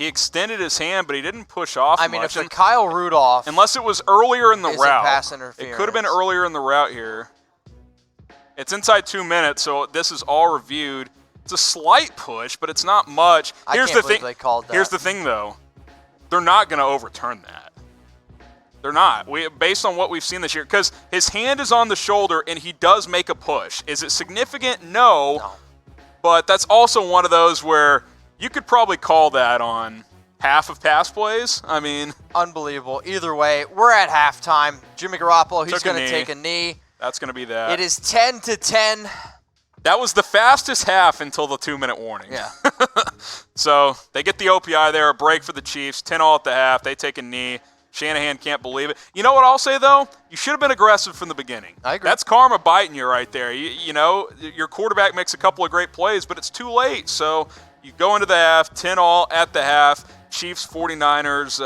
extended his hand, but he didn't push off. I mean, much. if the Kyle Rudolph, unless it was earlier in the route, pass interference. It could have been earlier in the route here. It's inside 2 minutes, so this is all reviewed. It's a slight push, but it's not much. Here's the thing. They called that. Here's the thing, though. They're not going to overturn that. They're not. Based on what we've seen this year, because his hand is on the shoulder and he does make a push. Is it significant? No. But that's also one of those where you could probably call that on half of pass plays. I mean, unbelievable. Either way, we're at halftime. Jimmy Garoppolo, he's going to take a knee. That's going to be that. It is 10-10. That was the fastest half until the 2-minute warning. Yeah. So they get the OPI there, a break for the Chiefs. 10 all at the half. They take a knee. Shanahan can't believe it. You know what I'll say, though? You should have been aggressive from the beginning. I agree. That's karma biting you right there. You know, your quarterback makes a couple of great plays, but it's too late. So you go into the half, 10 all at the half. Chiefs, 49ers,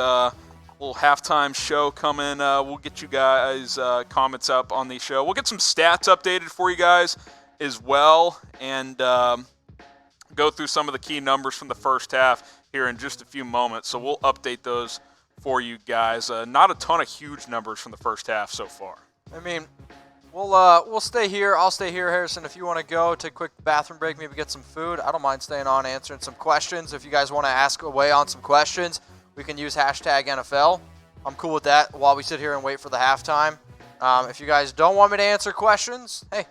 little halftime show coming. We'll get you guys comments up on the show. We'll get some stats updated for you guys as well and go through some of the key numbers from the first half here in just a few moments. So we'll update those for you guys. Not a ton of huge numbers from the first half so far. I mean, we'll stay here. I'll stay here, Harrison. If you want to go, take a quick bathroom break, maybe get some food. I don't mind staying on, answering some questions. If you guys want to ask away on some questions, we can use hashtag NFL. I'm cool with that while we sit here and wait for the halftime. If you guys don't want me to answer questions, hey,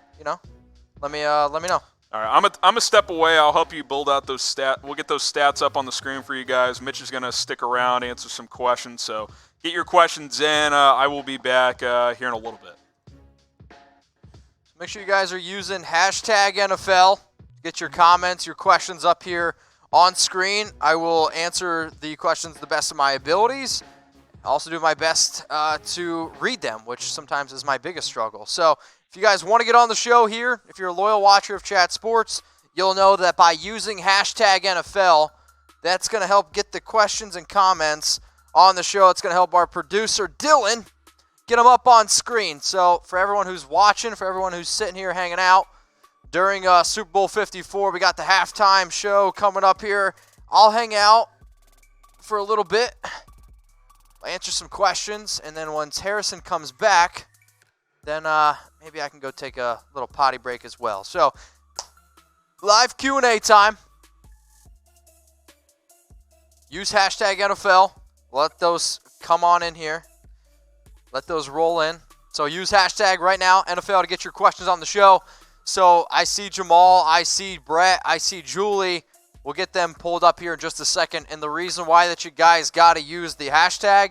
let me know. All right, I'm a step away. I'll help you build out those stats. We'll get those stats up on the screen for you guys. Mitch is going to stick around, answer some questions. So get your questions in. I will be back here in a little bit. So make sure you guys are using hashtag NFL. Get your comments, your questions up here on screen. I will answer the questions the best of my abilities. I also do my best to read them, which sometimes is my biggest struggle. So if you guys want to get on the show here, if you're a loyal watcher of Chat Sports, you'll know that by using hashtag NFL, that's going to help get the questions and comments on the show. It's going to help our producer, Dylan, get them up on screen. So for everyone who's watching, for everyone who's sitting here hanging out during Super Bowl 54, we got the halftime show coming up here. I'll hang out for a little bit, answer some questions, and then once Harrison comes back, then maybe I can go take a little potty break as well. So, live Q&A time. Use hashtag NFL. Let those come on in here. Let those roll in. So, use hashtag right now, NFL, to get your questions on the show. So, I see Jamal, I see Brett, I see Julie. We'll get them pulled up here in just a second. And the reason why that you guys got to use the hashtag,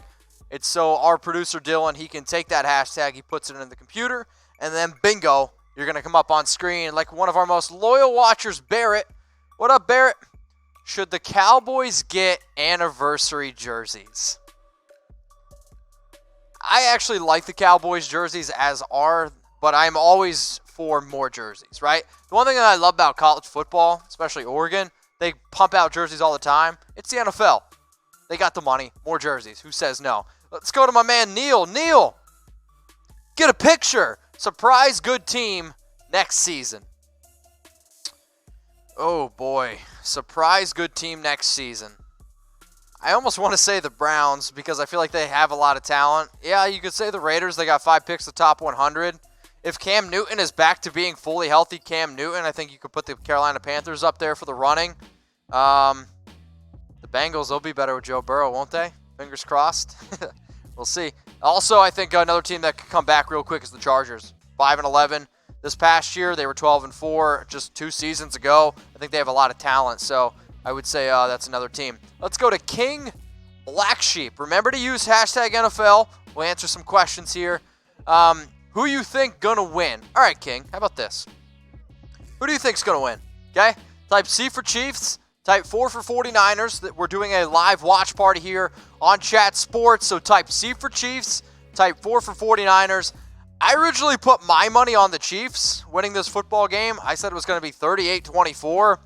it's so our producer, Dylan, he can take that hashtag, he puts it in the computer, and then bingo, you're going to come up on screen like one of our most loyal watchers, Barrett. What up, Barrett? Should the Cowboys get anniversary jerseys? I actually like the Cowboys jerseys as are, but I'm always for more jerseys, right? The one thing that I love about college football, especially Oregon, They pump out jerseys all the time. It's the NFL. They got the money. More jerseys. Who says no? Let's go to my man Neil. Neil, get a picture. Surprise good team next season. Oh, boy. Surprise good team next season. I almost want to say the Browns because I feel like they have a lot of talent. Yeah, you could say the Raiders. They got 5 picks, the top 100. If Cam Newton is back to being fully healthy, Cam Newton, I think you could put the Carolina Panthers up there for the running. The Bengals, they'll be better with Joe Burrow, won't they? Fingers crossed. We'll see. Also, I think another team that could come back real quick is the Chargers. 5-11 this past year. They were 12-4 just 2 seasons ago. I think they have a lot of talent, so I would say that's another team. Let's go to King Black Sheep. Remember to use hashtag NFL. We'll answer some questions here. Who you think gonna win? All right, King, how about this? Who do you think's gonna win? Okay? Type C for Chiefs. Type 4 for 49ers. We're doing a live watch party here on Chat Sports. So type C for Chiefs. Type 4 for 49ers. I originally put my money on the Chiefs winning this football game. I said it was going to be 38-24.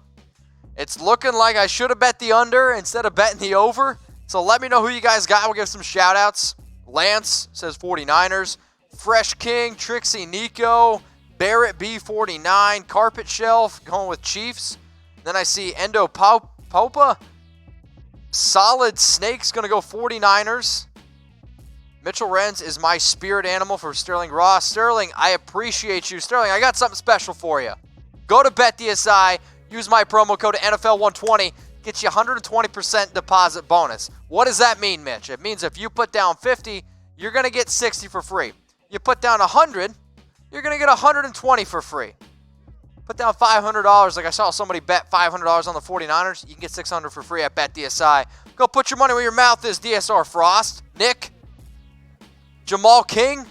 It's looking like I should have bet the under instead of betting the over. So let me know who you guys got. We'll give some shout-outs. Lance says 49ers. Fresh King, Trixie Nico, Barrett B49, Carpet Shelf going with Chiefs. Then I see Endo Popa. Solid Snake's going to go 49ers. Mitchell Renz is my spirit animal for Sterling Ross. Sterling, I appreciate you. Sterling, I got something special for you. Go to BetDSI. Use my promo code NFL120. Get you 120% deposit bonus. What does that mean, Mitch? It means if you put down 50, you're going to get 60 for free. You put down 100, you're going to get 120 for free. Put down $500. Like I saw somebody bet $500 on the 49ers. You can get $600 for free at BetDSI. Go put your money where your mouth is, DSR Frost. Nick. Jamal King.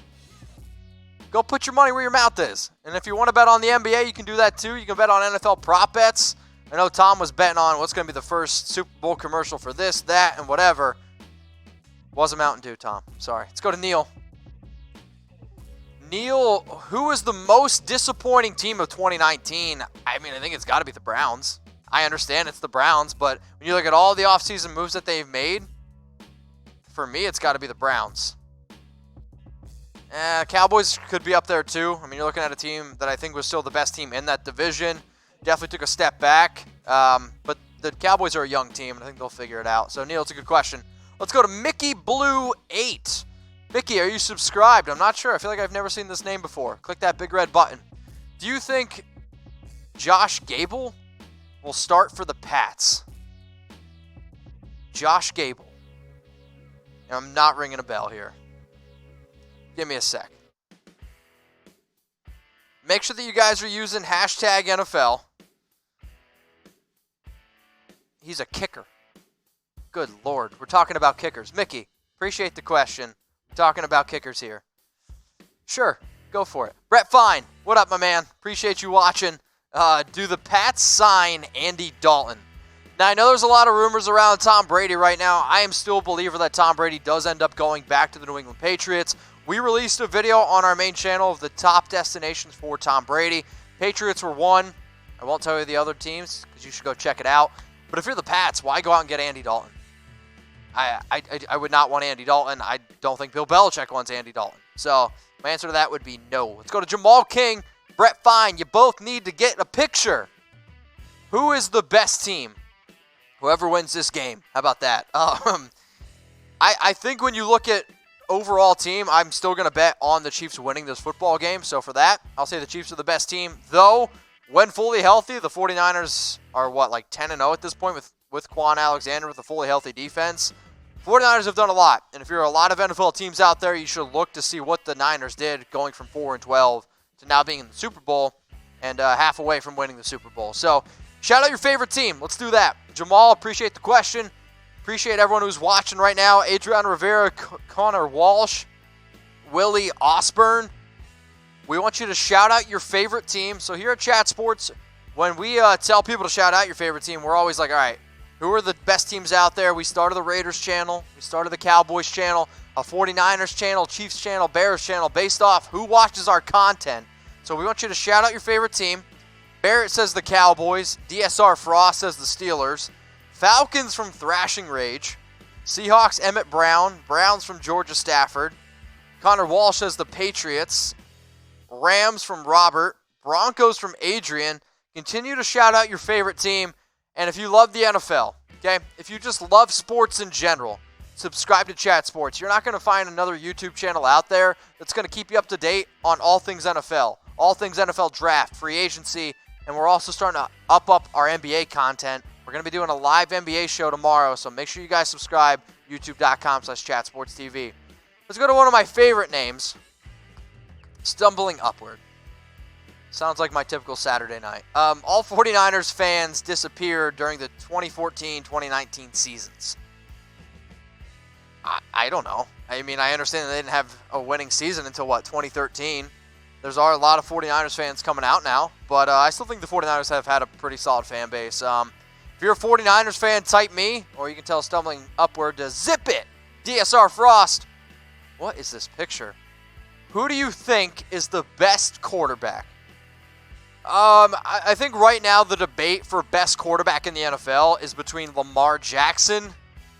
Go put your money where your mouth is. And if you want to bet on the NBA, you can do that too. You can bet on NFL prop bets. I know Tom was betting on what's going to be the first Super Bowl commercial for this, that, and whatever. Wasn't Mountain Dew, Tom. Sorry. Let's go to Neil. Neil, who is the most disappointing team of 2019? I mean, I think it's got to be the Browns. I understand it's the Browns, but when you look at all the offseason moves that they've made, for me, it's got to be the Browns. Cowboys could be up there too. I mean, you're looking at a team that I think was still the best team in that division. Definitely took a step back, but the Cowboys are a young team, and I think they'll figure it out. So, Neil, it's a good question. Let's go to Mickey Blue 8. Mickey, are you subscribed? I'm not sure. I feel like I've never seen this name before. Click that big red button. Do you think Josh Gable will start for the Pats? Josh Gable. And I'm not ringing a bell here. Give me a sec. Make sure that you guys are using hashtag NFL. He's a kicker. Good Lord. We're talking about kickers. Mickey, appreciate the question. Talking about kickers here. Sure, go for it. Brett Fine, what up, my man? Appreciate you watching. Do the Pats sign Andy Dalton? Now, I know there's a lot of rumors around Tom Brady right now. I am still a believer that Tom Brady does end up going back to the New England Patriots. We released a video on our main channel of the top destinations for Tom Brady. Patriots were one. I won't tell you the other teams because you should go check it out. But if you're the Pats, why go out and get Andy Dalton? I would not want Andy Dalton. I don't think Bill Belichick wants Andy Dalton. So my answer to that would be no. Let's go to Jamal King, Brett Fine. You both need to get a picture. Who is the best team? Whoever wins this game. How about that? I think when you look at overall team, I'm still going to bet on the Chiefs winning this football game. So for that, I'll say the Chiefs are the best team. Though, when fully healthy, the 49ers are like 10-0 at this point with Quan Alexander with a fully healthy defense. 49ers have done a lot. And if you're a lot of NFL teams out there, you should look to see what the Niners did going from 4-12 to now being in the Super Bowl and half away from winning the Super Bowl. So shout out your favorite team. Let's do that. Jamal, appreciate the question. Appreciate everyone who's watching right now. Adrian Rivera, Connor Walsh, Willie Osborne. We want you to shout out your favorite team. So here at Chat Sports, when we tell people to shout out your favorite team, we're always like, all right, who are the best teams out there? We started the Raiders channel. We started the Cowboys channel, a 49ers channel, Chiefs channel, Bears channel, based off who watches our content. So we want you to shout out your favorite team. Barrett says the Cowboys. DSR Frost says the Steelers. Falcons from Thrashing Rage. Seahawks Emmett Brown. Browns from Georgia Stafford. Connor Walsh says the Patriots. Rams from Robert. Broncos from Adrian. Continue to shout out your favorite team. And if you love the NFL, okay, if you just love sports in general, subscribe to Chat Sports. You're not going to find another YouTube channel out there that's going to keep you up to date on all things NFL, all things NFL draft, free agency, and we're also starting to up our NBA content. We're going to be doing a live NBA show tomorrow, so make sure you guys subscribe, youtube.com/chatsportstv. Let's go to one of my favorite names, Stumbling Upward. Sounds like my typical Saturday night. All 49ers fans disappeared during the 2014-2019 seasons. I don't know. I mean, I understand they didn't have a winning season until, 2013. There's a lot of 49ers fans coming out now, but I still think the 49ers have had a pretty solid fan base. If you're a 49ers fan, type me, or you can tell Stumbling Upward to zip it. DSR Frost. What is this picture? Who do you think is the best quarterback? I think right now the debate for best quarterback in the NFL is between Lamar Jackson,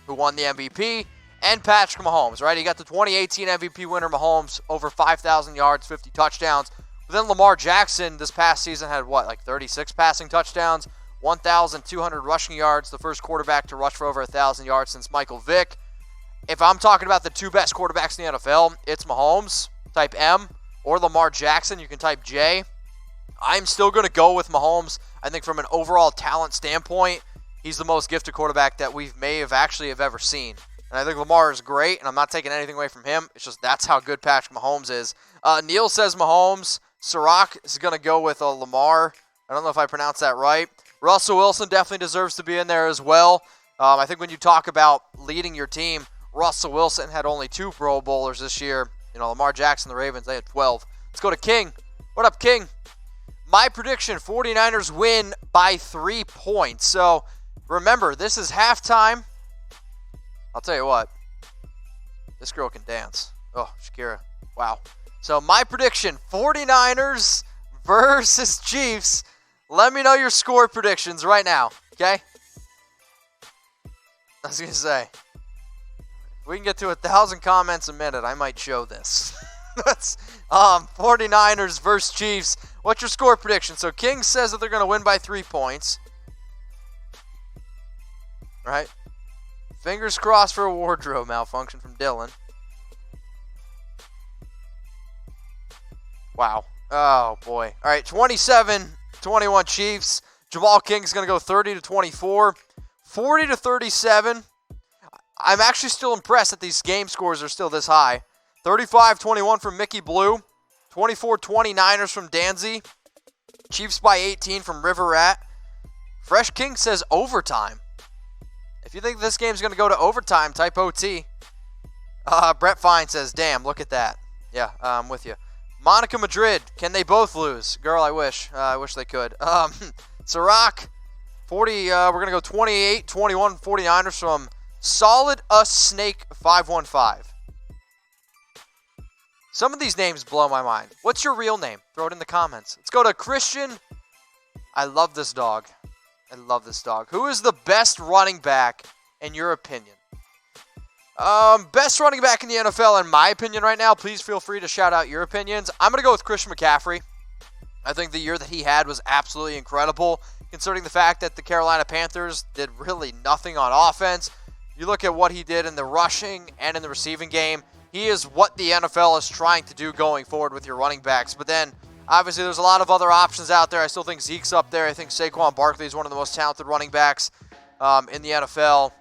who won the MVP, and Patrick Mahomes, right? You got the 2018 MVP winner Mahomes, over 5,000 yards, 50 touchdowns. But then Lamar Jackson this past season had 36 passing touchdowns, 1,200 rushing yards, the first quarterback to rush for over 1,000 yards since Michael Vick. If I'm talking about the two best quarterbacks in the NFL, it's Mahomes, type M, or Lamar Jackson, you can type J. I'm still going to go with Mahomes. I think from an overall talent standpoint, he's the most gifted quarterback that we may have ever seen. And I think Lamar is great, and I'm not taking anything away from him. It's just that's how good Patrick Mahomes is. Neil says Mahomes. Sirach is going to go with Lamar. I don't know if I pronounced that right. Russell Wilson definitely deserves to be in there as well. I think when you talk about leading your team, Russell Wilson had only 2 Pro Bowlers this year. Lamar Jackson, the Ravens, they had 12. Let's go to King. What up, King? My prediction, 49ers win by 3 points. So, remember, this is halftime. I'll tell you what. This girl can dance. Oh, Shakira. Wow. So, my prediction, 49ers versus Chiefs. Let me know your score predictions right now, okay? I was going to say, if we can get to 1,000 comments a minute, I might show this. That's 49ers versus Chiefs. What's your score prediction? So King says that they're going to win by 3 points. Right? Fingers crossed for a wardrobe malfunction from Dylan. Wow. Oh, boy. All right, 27-21 Chiefs. Jamal King's going to go 30-24. 40-37. I'm actually still impressed that these game scores are still this high. 35-21 from Mickey Blue. 24-29ers from Danzy. Chiefs by 18 from River Rat. Fresh King says overtime. If you think this game's going to go to overtime, type OT. Brett Fine says, damn, look at that. Yeah, I'm with you. Monica Madrid, can they both lose? Girl, I wish. I wish they could. Sirach, 40. We're going to go 28-21 49ers from Solid Us Snake 515. Some of these names blow my mind. What's your real name? Throw it in the comments. Let's go to Christian. I love this dog. I love this dog. Who is the best running back in your opinion? Best running back in the NFL in my opinion right now. Please feel free to shout out your opinions. I'm going to go with Christian McCaffrey. I think the year that he had was absolutely incredible, considering the fact that the Carolina Panthers did really nothing on offense. You look at what he did in the rushing and in the receiving game. He is what the NFL is trying to do going forward with your running backs. But then, obviously, there's a lot of other options out there. I still think Zeke's up there. I think Saquon Barkley is one of the most talented running backs in the NFL.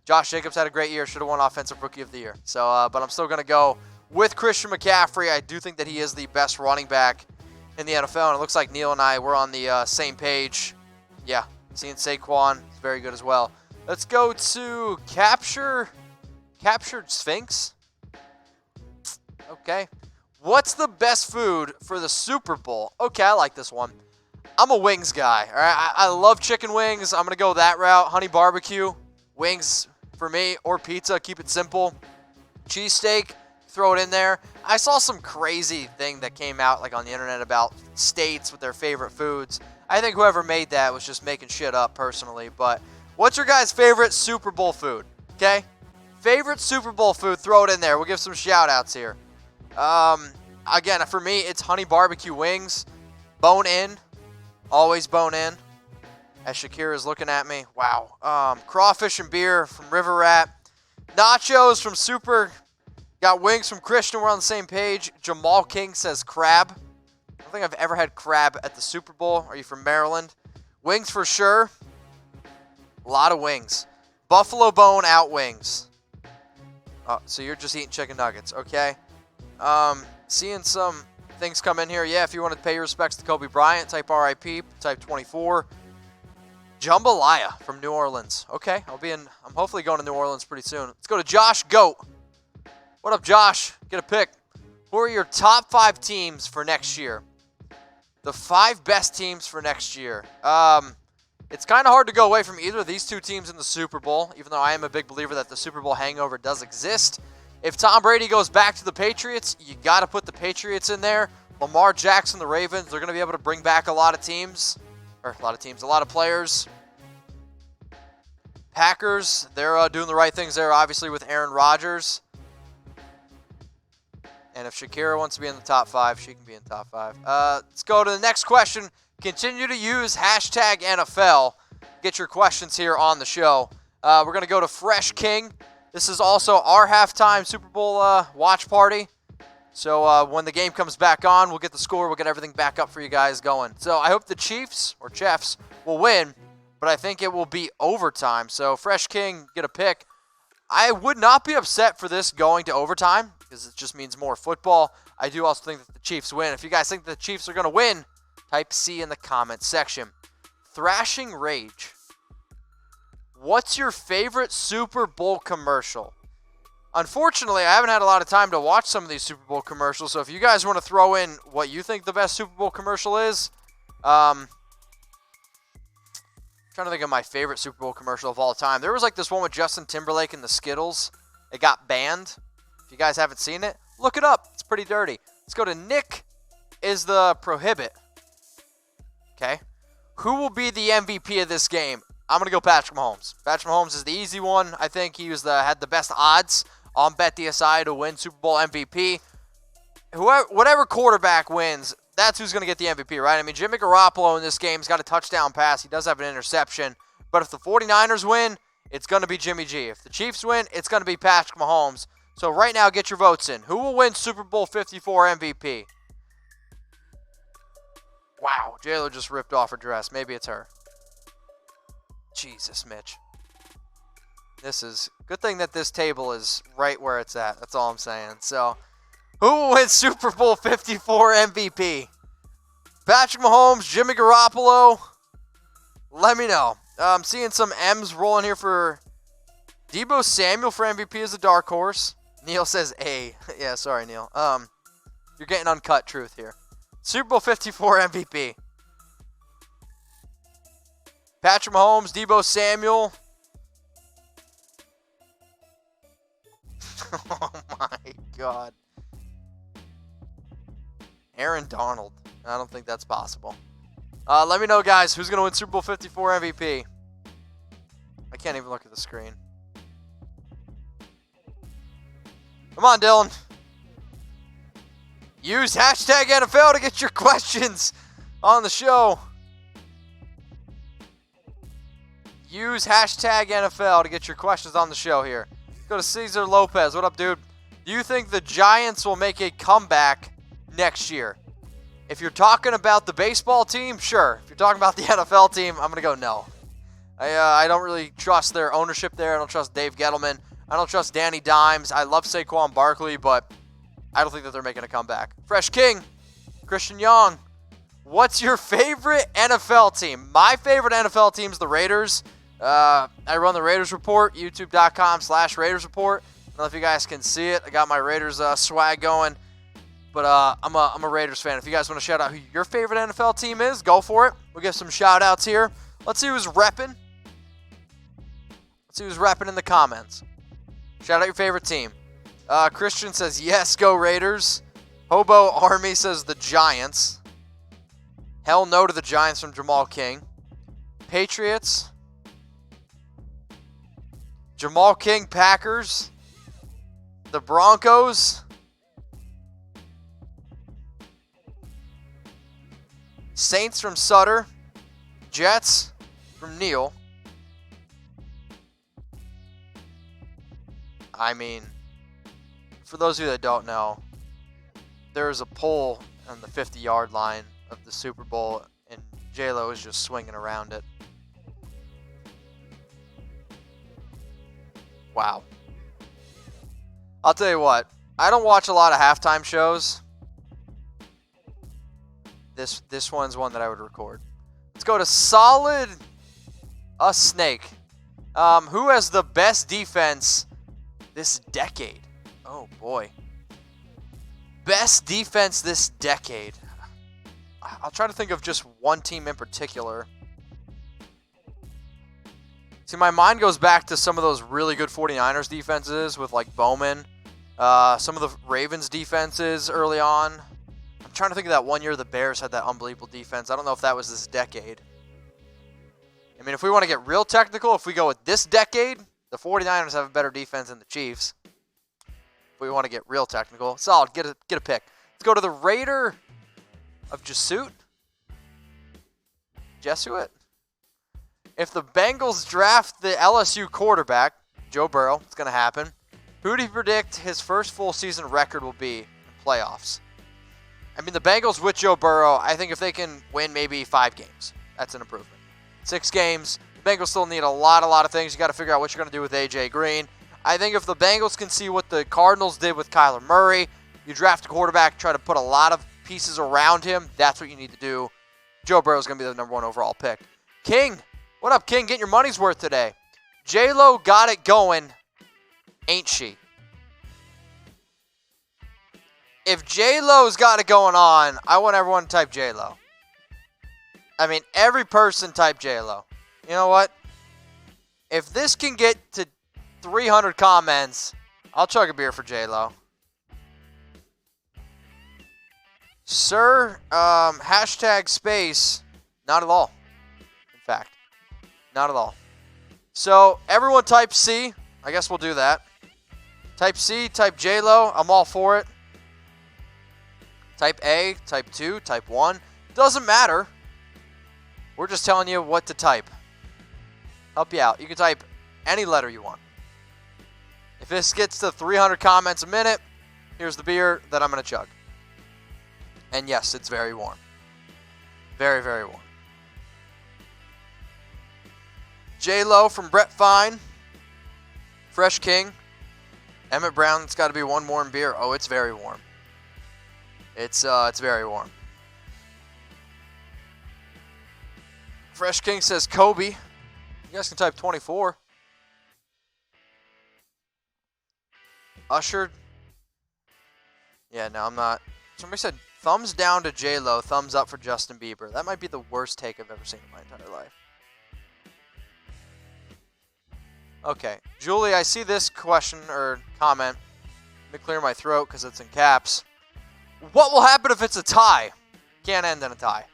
Josh Jacobs had a great year. Should have won Offensive Rookie of the Year. So, but I'm still going to go with Christian McCaffrey. I do think that he is the best running back in the NFL. And it looks like Neil and I were on the same page. Yeah, seeing Saquon is very good as well. Let's go to Captured Sphinx. Okay. What's the best food for the Super Bowl? Okay, I like this one. I'm a wings guy. All right, I love chicken wings. I'm going to go that route. Honey barbecue, wings for me, or pizza. Keep it simple. Cheesesteak, throw it in there. I saw some crazy thing that came out on the internet about states with their favorite foods. I think whoever made that was just making shit up personally. But what's your guys' favorite Super Bowl food? Okay? Favorite Super Bowl food, throw it in there. We'll give some shout outs here. Again, for me, it's honey barbecue wings. Bone in. Always bone in. As Shakira is looking at me. Wow. Crawfish and beer from River Rat. Nachos from Super. Got wings from Christian. We're on the same page. Jamal King says crab. I don't think I've ever had crab at the Super Bowl. Are you from Maryland? Wings for sure. A lot of wings. Buffalo bone out wings. Oh, so you're just eating chicken nuggets. Okay. Seeing some things come in here. Yeah, if you want to pay your respects to Kobe Bryant, type RIP, type 24. Jambalaya from New Orleans. Okay, I'm hopefully going to New Orleans pretty soon. Let's go to Josh Goat. What up, Josh? Get a pick. Who are your top 5 teams for next year? The 5 best teams for next year. It's kind of hard to go away from either of these 2 teams in the Super Bowl, even though I am a big believer that the Super Bowl hangover does exist. If Tom Brady goes back to the Patriots, you got to put the Patriots in there. Lamar Jackson, the Ravens, they're going to be able to bring back a lot of players. Packers, they're doing the right things there, obviously, with Aaron Rodgers. And if Shakira wants to be in the top 5, she can be in the top 5. Let's go to the next question. Continue to use hashtag NFL. Get your questions here on the show. We're going to go to Fresh King. This is also our halftime Super Bowl watch party. So when the game comes back on, we'll get the score. We'll get everything back up for you guys going. So I hope the Chiefs or Chiefs will win, but I think it will be overtime. So Fresh King, get a pick. I would not be upset for this going to overtime because it just means more football. I do also think that the Chiefs win. If you guys think the Chiefs are going to win, type C in the comments section. Thrashing Rage. What's your favorite Super Bowl commercial? Unfortunately, I haven't had a lot of time to watch some of these Super Bowl commercials, so if you guys want to throw in what you think the best Super Bowl commercial is, trying to think of my favorite Super Bowl commercial of all time. There was like this one with Justin Timberlake and the Skittles. It got banned. If you guys haven't seen it, look it up. It's pretty dirty. Let's go to Nick is the Prohibit. Okay. Who will be the MVP of this game? I'm going to go Patrick Mahomes. Patrick Mahomes is the easy one. I think he had the best odds on BetDSI to win Super Bowl MVP. Whatever quarterback wins, that's who's going to get the MVP, right? I mean, Jimmy Garoppolo in this game has got a touchdown pass. He does have an interception. But if the 49ers win, it's going to be Jimmy G. If the Chiefs win, it's going to be Patrick Mahomes. So right now, get your votes in. Who will win Super Bowl 54 MVP? Wow, J-Lo just ripped off her dress. Maybe it's her. Jesus, Mitch. This is good thing that this table is right where it's at. That's all I'm saying. So, who will win Super Bowl 54 MVP? Patrick Mahomes, Jimmy Garoppolo? Let me know. I'm seeing some M's rolling here for Deebo Samuel for MVP is a dark horse. Neil says A. Yeah, sorry, Neil. You're getting uncut truth here. Super Bowl 54 MVP. Patrick Mahomes, Deebo Samuel. Oh my God. Aaron Donald. I don't think that's possible. Let me know, guys, who's going to win Super Bowl 54 MVP. I can't even look at the screen. Come on, Dylan. Use hashtag NFL to get your questions on the show. Use hashtag NFL to get your questions on the show here. Go to Cesar Lopez. What up, dude? Do you think the Giants will make a comeback next year? If you're talking about the baseball team, sure. If you're talking about the NFL team, I'm going to go no. I don't really trust their ownership there. I don't trust Dave Gettleman. I don't trust Danny Dimes. I love Saquon Barkley, but I don't think that they're making a comeback. Fresh King, Christian Young. What's your favorite NFL team? My favorite NFL team is the Raiders. I run the Raiders Report, youtube.com/Raiders Report. I don't know if you guys can see it. I got my Raiders swag going. But I'm a Raiders fan. If you guys want to shout out who your favorite NFL team is, go for it. We'll give some shout outs here. Let's see who's repping. Let's see who's repping in the comments. Shout out your favorite team. Christian says, yes, go Raiders. Hobo Army says the Giants. Hell no to the Giants from Jamal King. Patriots. Jamal King, Packers. The Broncos. Saints from Sutter. Jets from Neil. I mean, for those of you that don't know, there's a pole on the 50-yard line of the Super Bowl, and J-Lo is just swinging around it. Wow. I'll tell you what, I don't watch a lot of halftime shows. This one's one that I would record. Let's go to Solid a Snake. Who has the best defense this decade? Oh, boy. Best defense this decade. I'll try to think of just one team in particular. See, my mind goes back to some of those really good 49ers defenses with, like, Bowman. Some of the Ravens defenses early on. I'm trying to think of that one year the Bears had that unbelievable defense. I don't know if that was this decade. I mean, if we want to get real technical, if we go with this decade, the 49ers have a better defense than the Chiefs. If we want to get real technical. Solid, get a pick. Let's go to the Raider of Jesuit. Jesuit? If the Bengals draft the LSU quarterback, Joe Burrow, it's going to happen. Who do you predict his first full season record will be in playoffs? I mean, the Bengals with Joe Burrow, I think if they can win maybe 5 games, that's an improvement. 6 games, the Bengals still need a lot of things. You got to figure out what you're going to do with A.J. Green. I think if the Bengals can see what the Cardinals did with Kyler Murray, you draft a quarterback, try to put a lot of pieces around him, that's what you need to do. Joe Burrow's going to be the number 1 overall pick. King, what up, King? Getting your money's worth today. J-Lo got it going, ain't she? If J-Lo's got it going on, I want everyone to type J-Lo. I mean, every person type J-Lo. You know what? If this can get to 300 comments, I'll chug a beer for J-Lo. Sir, hashtag space, not at all. In fact, not at all. So, everyone type C. I guess we'll do that. Type C, type J-Lo. I'm all for it. Type A, type 2, type 1. Doesn't matter. We're just telling you what to type. Help you out. You can type any letter you want. If this gets to 300 comments a minute, here's the beer that I'm going to chug. And yes, it's very warm. Very, very warm. J-Lo from Brett Fine. Fresh King. Emmett Brown, it's got to be one warm beer. Oh, it's very warm. It's very warm. Fresh King says Kobe. You guys can type 24. Usher. Yeah, no, I'm not. Somebody said thumbs down to J-Lo, thumbs up for Justin Bieber. That might be the worst take I've ever seen in my entire life. Okay. Julie, I see this question or comment. Let me clear my throat because it's in caps. What will happen if it's a tie? Can't end in a tie.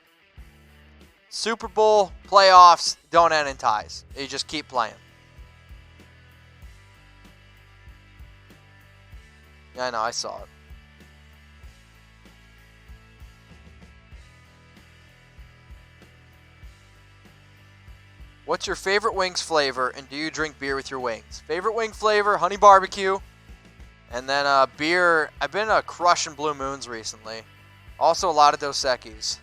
Super Bowl, playoffs, don't end in ties. You just keep playing. Yeah, I know, I saw it. What's your favorite wings flavor, and do you drink beer with your wings? Favorite wing flavor, honey barbecue. And then beer, I've been crushing Blue Moons recently. Also a lot of Dos Equis.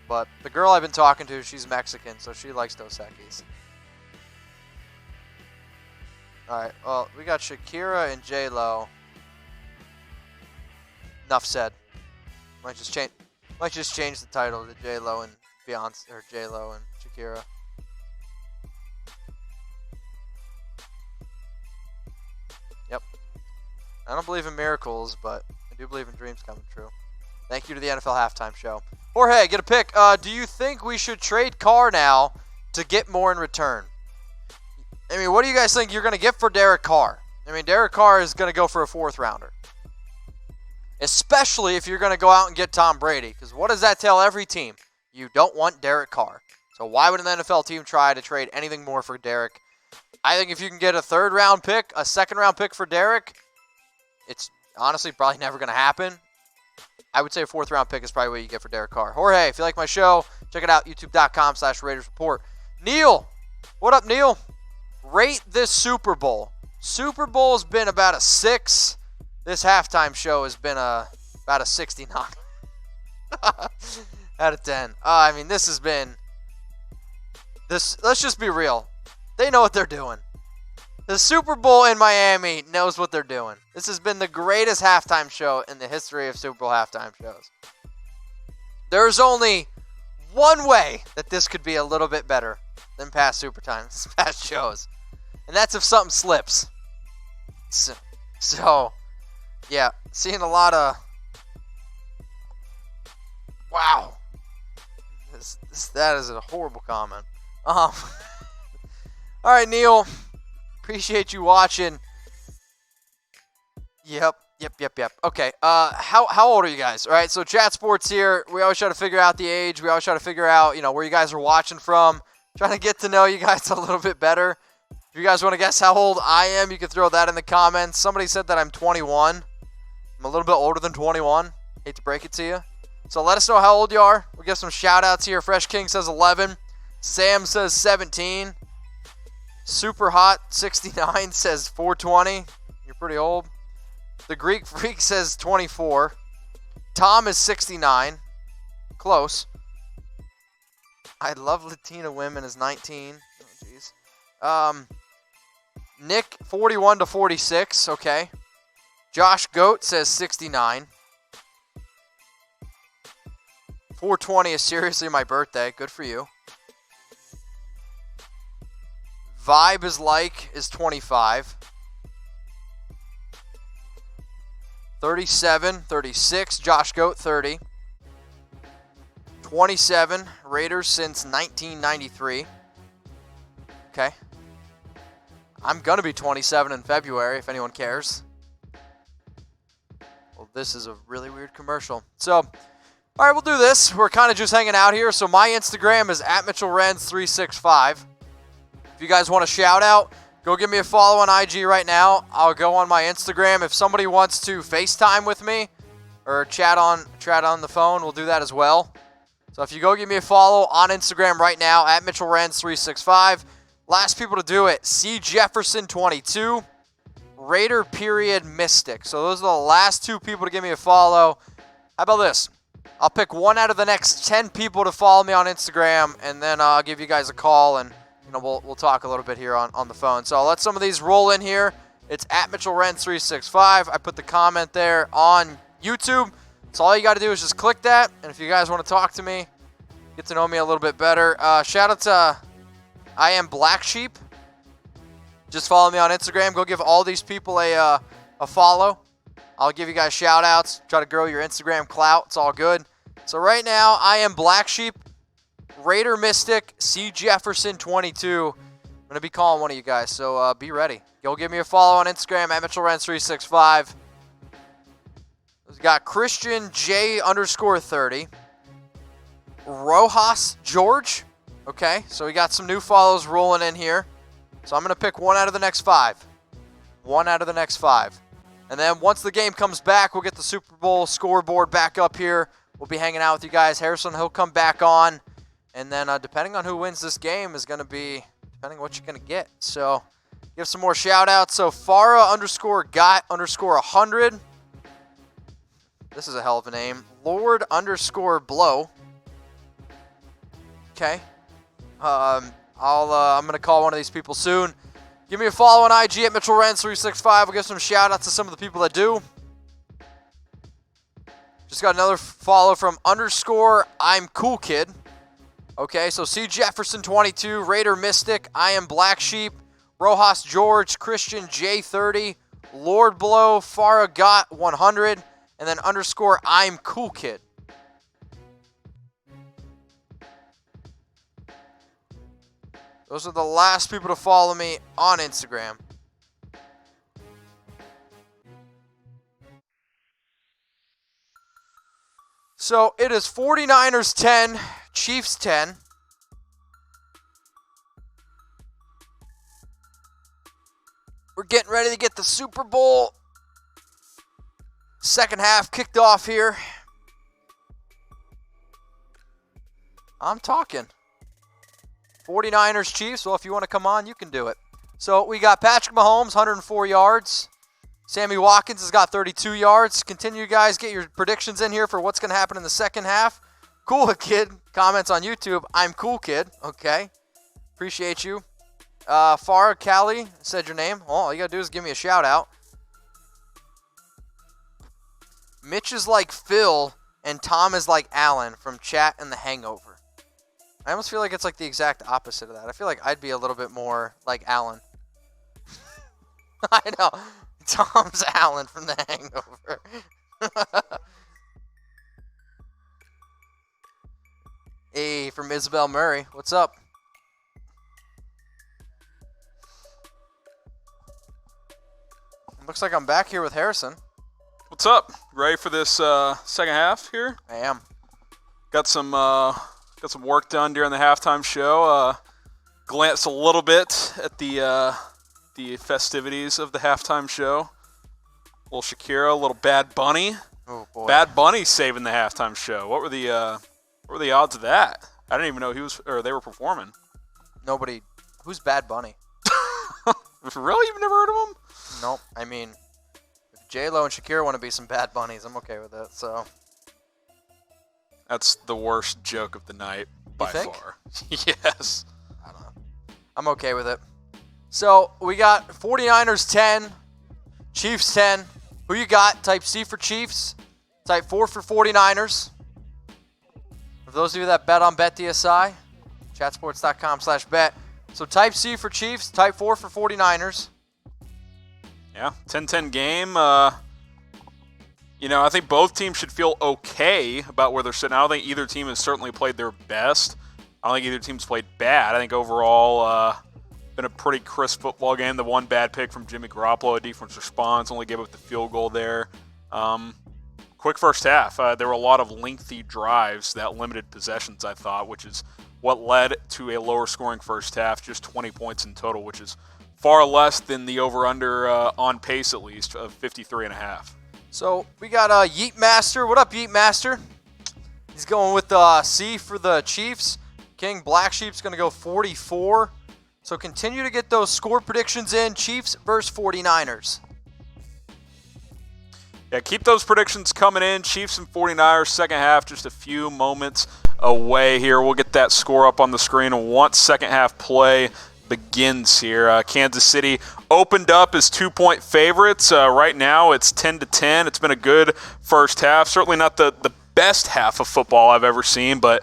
But the girl I've been talking to, she's Mexican, so she likes Dos Equis. Alright, well, we got Shakira and J-Lo. Enough said. Might just change the title to J-Lo and Beyonce, or J-Lo and Shakira. Yep. I don't believe in miracles, but I do believe in dreams coming true. Thank you to the NFL Halftime Show. Jorge, get a pick. Do you think we should trade Carr now to get more in return? I mean, what do you guys think you're going to get for Derek Carr? I mean, Derek Carr is going to go for a 4th rounder. especially if you're going to go out and get Tom Brady. Because what does that tell every team? You don't want Derek Carr. So why would an NFL team try to trade anything more for Derek? I think if you can get a third-round pick, a second-round pick for Derek, it's honestly probably never going to happen. I would say a fourth-round pick is probably what you get for Derek Carr. Jorge, if you like my show, check it out, youtube.com/Raiders Report. Neil, what up, Neil? Rate this Super Bowl. Super Bowl has been about a 6. This halftime show has been about a 69 out of 10. I mean, this has been this. Let's just be real. They know what they're doing. The Super Bowl in Miami knows what they're doing. This has been the greatest halftime show in the history of Super Bowl halftime shows. There's only one way that this could be a little bit better than past past shows, and that's if something slips. So yeah, seeing a lot of wow. That is a horrible comment. All right, Neil. Appreciate you watching. Yep. Okay. How old are you guys? All right. So Chat Sports here. We always try to figure out the age. We always try to figure out, where you guys are watching from. Trying to get to know you guys a little bit better. If you guys want to guess how old I am, you can throw that in the comments. Somebody said that I'm 21. I'm a little bit older than 21. Hate to break it to you. So let us know how old you are. We'll get some shout outs here. Fresh King says 11. Sam says 17. Super Hot 69 says 420. You're pretty old. The Greek Freak says 24. Tom is 69. Close. I Love Latina Women is 19. Oh, jeez. Nick 41 to 46. Okay. Josh Goat says 69. 420 is seriously my birthday. Good for you. Vibe is 25. 37, 36. Josh Goat, 30. 27. Raiders since 1993. Okay. I'm going to be 27 in February, if anyone cares. Well, this is a really weird commercial. So, all right, we'll do this. We're kind of just hanging out here. So my Instagram is @MitchellRenz365. If you guys want a shout out, go give me a follow on IG right now. I'll go on my Instagram. If somebody wants to FaceTime with me or chat on the phone, we'll do that as well. So if you go give me a follow on Instagram right now @MitchellRenz365. Last people to do it, C Jefferson22, Raider Mystic. So those are the last 2 people to give me a follow. How about this? I'll pick one out of the next 10 people to follow me on Instagram, and then I'll give you guys a call, and we'll talk a little bit here on the phone. So I'll let some of these roll in here. It's @MitchellRenz365. I put the comment there on YouTube. So all you got to do is just click that. And if you guys want to talk to me, get to know me a little bit better. Shout out to I Am Black Sheep. Just follow me on Instagram. Go give all these people a follow. I'll give you guys shout outs. Try to grow your Instagram clout. It's all good. So right now, I Am Black Sheep, Raider Mystic, C Jefferson22. I'm going to be calling one of you guys, so be ready. Go give me a follow on Instagram @MitchellRenz365. We've got Christian J_30. Rojas George. Okay, so we got some new follows rolling in here. So I'm going to pick one out of the next 5. One out of the next 5. And then once the game comes back, we'll get the Super Bowl scoreboard back up here. We'll be hanging out with you guys. Harrison, he'll come back on. And then depending on who wins this game is going to be depending on what you're going to get. So give some more shout outs. So Farah_got_100. This is a hell of a name. Lord_blow. Okay. I'm going to call one of these people soon. Give me a follow on IG @MitchellRenz365. We'll give some shout outs to some of the people that do. Just got another follow from _I'mCoolKid. Okay, so C Jefferson22, Raider Mystic, I Am Black Sheep, Rojas George, Christian J30, Lord Blow, Farah Got 100, and then _I'mCoolKid. Those are the last people to follow me on Instagram. So it is 49ers 10, Chiefs 10. We're getting ready to get the Super Bowl second half kicked off here. I'm talking. 49ers Chiefs. Well, if you want to come on, you can do it. So we got Patrick Mahomes, 104 yards. Sammy Watkins has got 32 yards. Continue, guys. Get your predictions in here for what's going to happen in the second half. Cool Kid comments on YouTube. I'm Cool Kid. Okay. Appreciate you. Farah Callie said your name. Well, all you got to do is give me a shout out. Mitch is like Phil and Tom is like Alan from Chat and The Hangover. I almost feel like it's like the exact opposite of that. I feel like I'd be a little bit more like Alan. I know. Tom's Alan from The Hangover. Hey, from Isabel Murray. What's up? Looks like I'm back here with Harrison. What's up? Ready for this second half here? I am. Got some work done during the halftime show. Glanced a little bit at the festivities of the halftime show. A little Shakira, a little Bad Bunny. Oh boy. Bad Bunny saving the halftime show. What were the odds of that? I didn't even know they were performing. Nobody. Who's Bad Bunny? Really? You've never heard of him? Nope. I mean, if J-Lo and Shakira want to be some Bad Bunnies, I'm okay with it. So. That's the worst joke of the night by far. Yes. I don't know. I'm okay with it. So we got 49ers 10, Chiefs 10. Who you got? Type C for Chiefs. Type 4 for 49ers. For those of you that bet on BetDSI, chatsports.com/bet. So type C for Chiefs, type 4 for 49ers. Yeah, 10-10 game. I think both teams should feel okay about where they're sitting. I don't think either team has certainly played their best. I don't think either team's played bad. I think overall, been a pretty crisp football game. The one bad pick from Jimmy Garoppolo, a defense response, only gave up the field goal there. Quick first half. There were a lot of lengthy drives that limited possessions, I thought, which is what led to a lower scoring first half, just 20 points in total, which is far less than the over-under on pace, at least, of 53.5. So we got Yeet Master. What up, Yeet Master? He's going with C for the Chiefs. King Black Sheep's going to go 44. So continue to get those score predictions in. Chiefs versus 49ers. Yeah, keep those predictions coming in. Chiefs and 49ers, second half, just a few moments away here. We'll get that score up on the screen once second half play begins here. Kansas City opened up as 2-point favorites. Right now it's 10-10. It's been a good first half. Certainly not the best half of football I've ever seen, but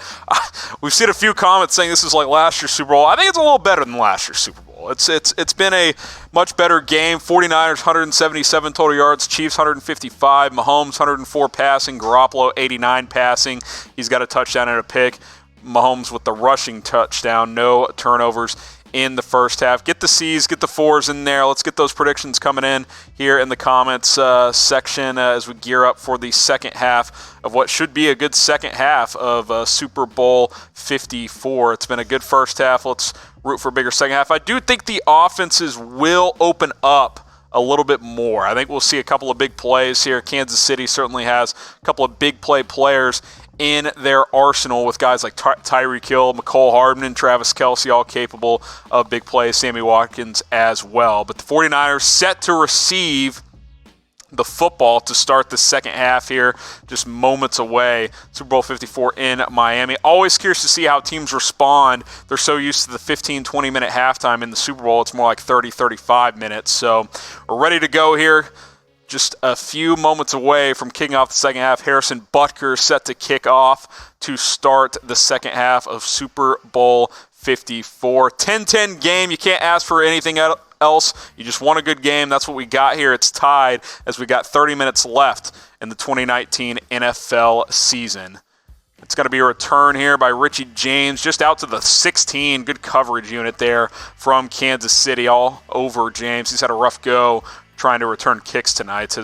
we've seen a few comments saying this is like last year's Super Bowl. I think it's a little better than last year's Super Bowl. It's been a much better game. 49ers 177 total yards, Chiefs 155, Mahomes 104 passing, Garoppolo 89 passing. He's got a touchdown and a pick. Mahomes with the rushing touchdown, no turnovers in the first half. Get the C's, get the 4s in there. Let's get those predictions coming in here in the comments section as we gear up for the second half of what should be a good second half of Super Bowl 54. It's been a good first half. Let's root for a bigger second half. I do think the offenses will open up a little bit more. I think we'll see a couple of big plays here. Kansas City certainly has a couple of big play players in their arsenal with guys like Tyreek Hill, McCole Hardman, and Travis Kelce, all capable of big plays. Sammy Watkins as well. But the 49ers set to receive the football to start the second half here, just moments away. Super Bowl 54 in Miami. Always curious to see how teams respond. They're so used to the 15, 20-minute halftime in the Super Bowl. It's more like 30, 35 minutes. So we're ready to go here. Just a few moments away from kicking off the second half. Harrison Butker set to kick off to start the second half of Super Bowl 54. 10-10 game. You can't ask for anything else. You just want a good game. That's what we got here. It's tied as we got 30 minutes left in the 2019 NFL season. It's going to be a return here by Richie James, just out to the 16. Good coverage unit there from Kansas City, all over James. He's had a rough go trying to return kicks tonight.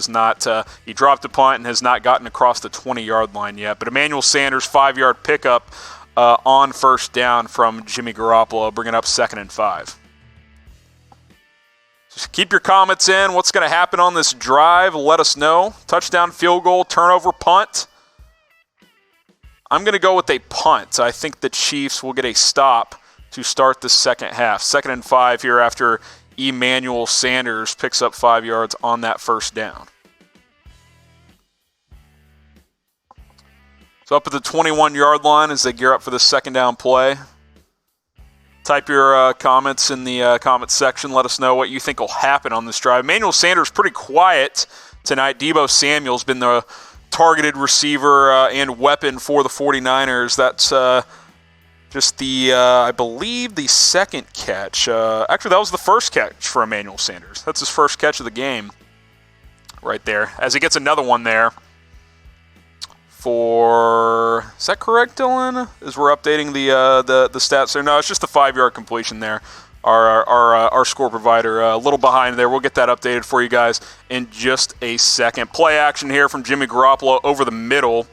He dropped a punt and has not gotten across the 20-yard line yet. But Emmanuel Sanders, 5-yard pickup on first down from Jimmy Garoppolo, bringing up 2nd and 5. Just keep your comments in. What's going to happen on this drive? Let us know. Touchdown, field goal, turnover, punt. I'm going to go with a punt. I think the Chiefs will get a stop to start the second half. 2nd and 5 here after Emmanuel Sanders picks up 5 yards on that first down. So up at the 21-yard line as they gear up for the second down play. Type your comments in the comment section. Let us know what you think will happen on this drive. Emmanuel Sanders pretty quiet tonight. Deebo Samuel's been the targeted receiver and weapon for the 49ers. That's just I believe, the second catch. Actually, that was the first catch for Emmanuel Sanders. That's his first catch of the game right there. As he gets another one there. Is that correct, Dylan? As we're updating the stats there. No, it's just a 5-yard completion there. Our score provider a little behind there. We'll get that updated for you guys in just a second. Play action here from Jimmy Garoppolo over the middle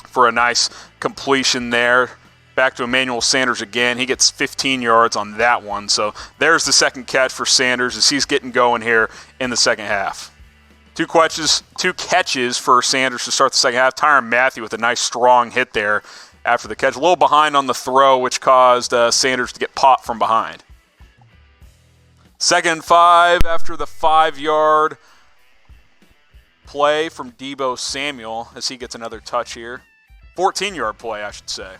for a nice completion there. Back to Emmanuel Sanders again. He gets 15 yards on that one. So there's the second catch for Sanders as he's getting going here in the second half. Two catches for Sanders to start the second half. Tyrann Mathieu with a nice strong hit there after the catch. A little behind on the throw, which caused Sanders to get popped from behind. 2nd and 5 after the 5-yard play from Deebo Samuel as he gets another touch here. 14-yard play, I should say,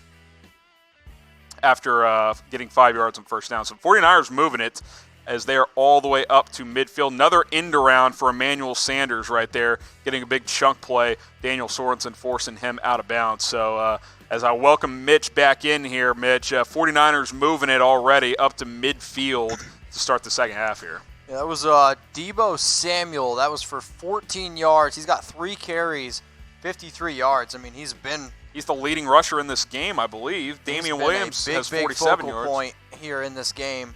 after getting 5 yards on first down. So 49ers moving it as they are all the way up to midfield. Another end around for Emmanuel Sanders right there, getting a big chunk play. Daniel Sorensen forcing him out of bounds. So as I welcome Mitch back in here, Mitch, 49ers moving it already up to midfield to start the second half here. Yeah, that was Deebo Samuel. That was for 14 yards. He's got 3 carries, 53 yards. I mean, he's the leading rusher in this game, I believe. Damian Williams has 47 yards. Focal point here in this game.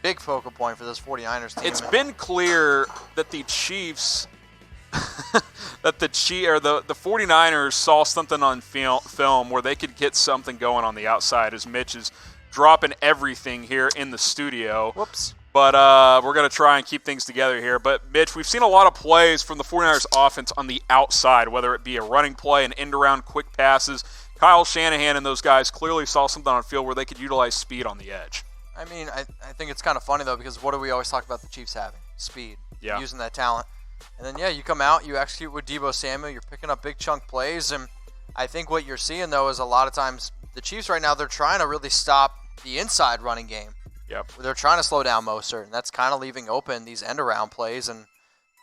Big focal point for this 49ers team. It's been clear that the Chiefs, the 49ers saw something on film where they could get something going on the outside as Mitch is dropping everything here in the studio. Whoops. But we're going to try and keep things together here. But, Mitch, we've seen a lot of plays from the 49ers offense on the outside, whether it be a running play, an end-around, quick passes. Kyle Shanahan and those guys clearly saw something on field where they could utilize speed on the edge. I mean, I think it's kind of funny, though, because what do we always talk about the Chiefs having? Speed. Yeah. Using that talent. And then, you come out, you execute with Deebo Samuel, you're picking up big chunk plays, and I think what you're seeing, though, is a lot of times the Chiefs right now, they're trying to really stop the inside running game. Yep. They're trying to slow down Mostert, and that's kind of leaving open these end-around plays. And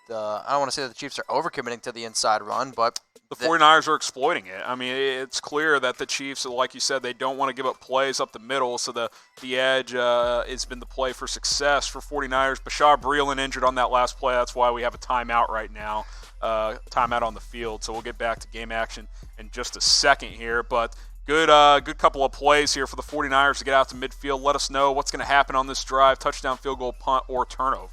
I don't want to say that the Chiefs are overcommitting to the inside run, but the 49ers are exploiting it. I mean, it's clear that the Chiefs, like you said, they don't want to give up plays up the middle, so the edge has been the play for success for 49ers. Bashar Breeland injured on that last play. That's why we have a timeout right now, timeout on the field. So we'll get back to game action in just a second here. But good couple of plays here for the 49ers to get out to midfield. Let us know what's going to happen on this drive, touchdown, field goal, punt, or turnover.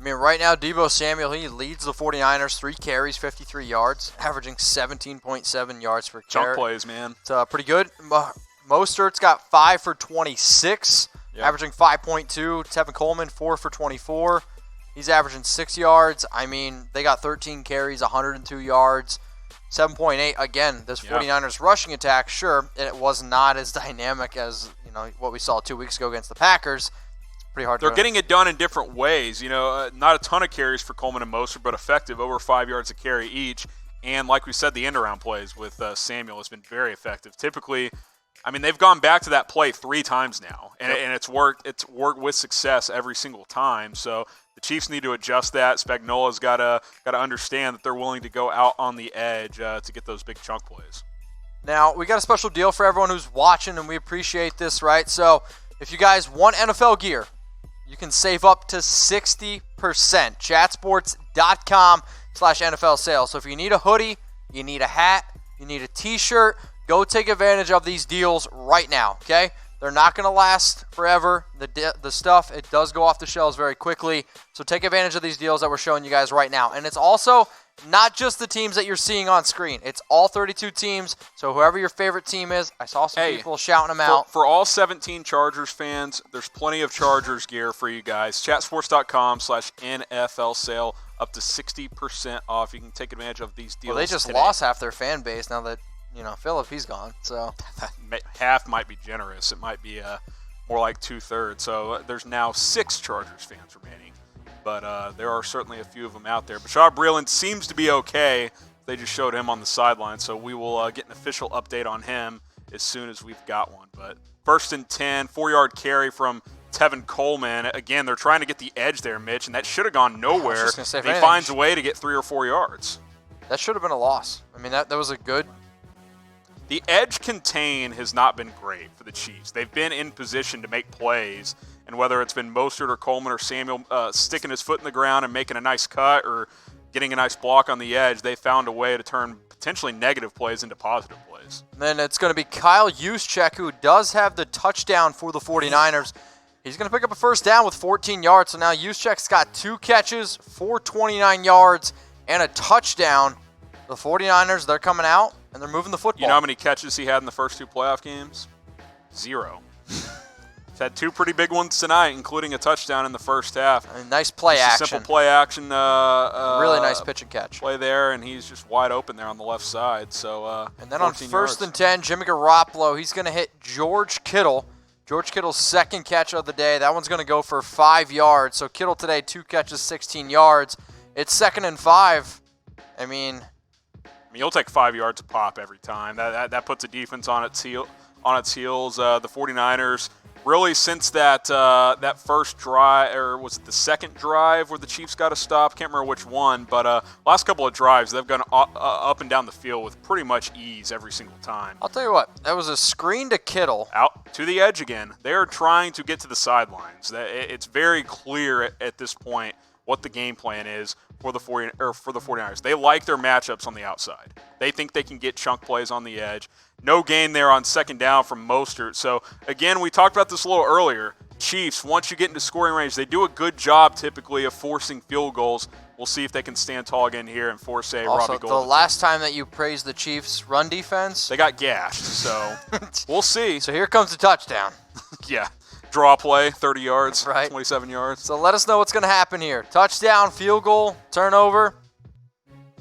I mean, right now, Deebo Samuel, he leads the 49ers, 3 carries, 53 yards, averaging 17.7 yards per carry. Chunk plays, man. It's pretty good. Mostert's got 5 for 26, averaging 5.2. Tevin Coleman, 4 for 24. He's averaging 6 yards. I mean, they got 13 carries, 102 yards, 7.8. Again, this 49ers rushing attack, sure, it was not as dynamic as what we saw 2 weeks ago against the Packers. They're getting it done in different ways. Not a ton of carries for Coleman and Mostert, but effective, over 5 yards a carry each. And like we said, the end-around plays with Samuel has been very effective. Typically, I mean, they've gone back to that play 3 times now, and it's worked. It's worked with success every single time. So the Chiefs need to adjust that. Spagnuolo's got to understand that they're willing to go out on the edge to get those big chunk plays. Now, we got a special deal for everyone who's watching, and we appreciate this, right? So if you guys want NFL gear, you can save up to 60%. Chatsports.com/NFL sales. So if you need a hoodie, you need a hat, you need a t-shirt, go take advantage of these deals right now, okay? They're not going to last forever. The stuff, it does go off the shelves very quickly. So take advantage of these deals that we're showing you guys right now. And it's also not just the teams that you're seeing on screen. It's all 32 teams. So whoever your favorite team is, I saw some people shouting them out. For all 17 Chargers fans, there's plenty of Chargers gear for you guys. Chatsports.com/NFL sale, up to 60% off. You can take advantage of these deals. Well, they just today. lost half their fan base now that, Philip, he's gone. So half might be generous. It might be more like 2/3. So there's now 6 Chargers fans remaining. But there are certainly a few of them out there. Bashaud Breeland seems to be okay. They just showed him on the sideline, so we will get an official update on him as soon as we've got one. But 1st and 10, 4-yard carry from Tevin Coleman. Again, they're trying to get the edge there, Mitch, and that should have gone nowhere. He finds a way to get 3 or 4 yards. That should have been a loss. I mean, that was a good... The edge contain has not been great for the Chiefs. They've been in position to make plays, and whether it's been Mostert or Coleman or Samuel sticking his foot in the ground and making a nice cut or getting a nice block on the edge, they found a way to turn potentially negative plays into positive plays. And then it's going to be Kyle Juszczyk, who does have the touchdown for the 49ers. He's going to pick up a first down with 14 yards. So now Juszczyk's got 2 catches, 429 yards, and a touchdown. The 49ers, they're coming out, and they're moving the football. You know how many catches he had in the first 2 playoff games? 0. He's had 2 pretty big ones tonight, including a touchdown in the first half. A nice play action. Simple play action. Really nice pitch and catch. Play there, and he's just wide open there on the left side. So and then on 1st and 10, Jimmy Garoppolo, he's going to hit George Kittle. George Kittle's 2nd catch of the day. That one's going to go for 5 yards. So Kittle today, 2 catches, 16 yards. It's 2nd and 5. I mean, you'll take 5 yards a pop every time. That puts a defense on its heels. The 49ers, really since that first drive, or was it the second drive where the Chiefs got a stop? Can't remember which one, but last couple of drives, they've gone up and down the field with pretty much ease every single time. I'll tell you what, that was a screen to Kittle. Out to the edge again. They are trying to get to the sidelines. It's very clear at this point what the game plan is for the 49ers. They like their matchups on the outside. They think they can get chunk plays on the edge. No gain there on 2nd down from Mostert. So, again, we talked about this a little earlier. Chiefs, once you get into scoring range, they do a good job typically of forcing field goals. We'll see if they can stand tall again here and force a Robbie Gould. Also, the last time that you praised the Chiefs' run defense, they got gashed. So, we'll see. So here comes the touchdown. Yeah. Draw play, 30 yards, right. 27 yards. So let us know what's going to happen here. Touchdown, field goal, turnover.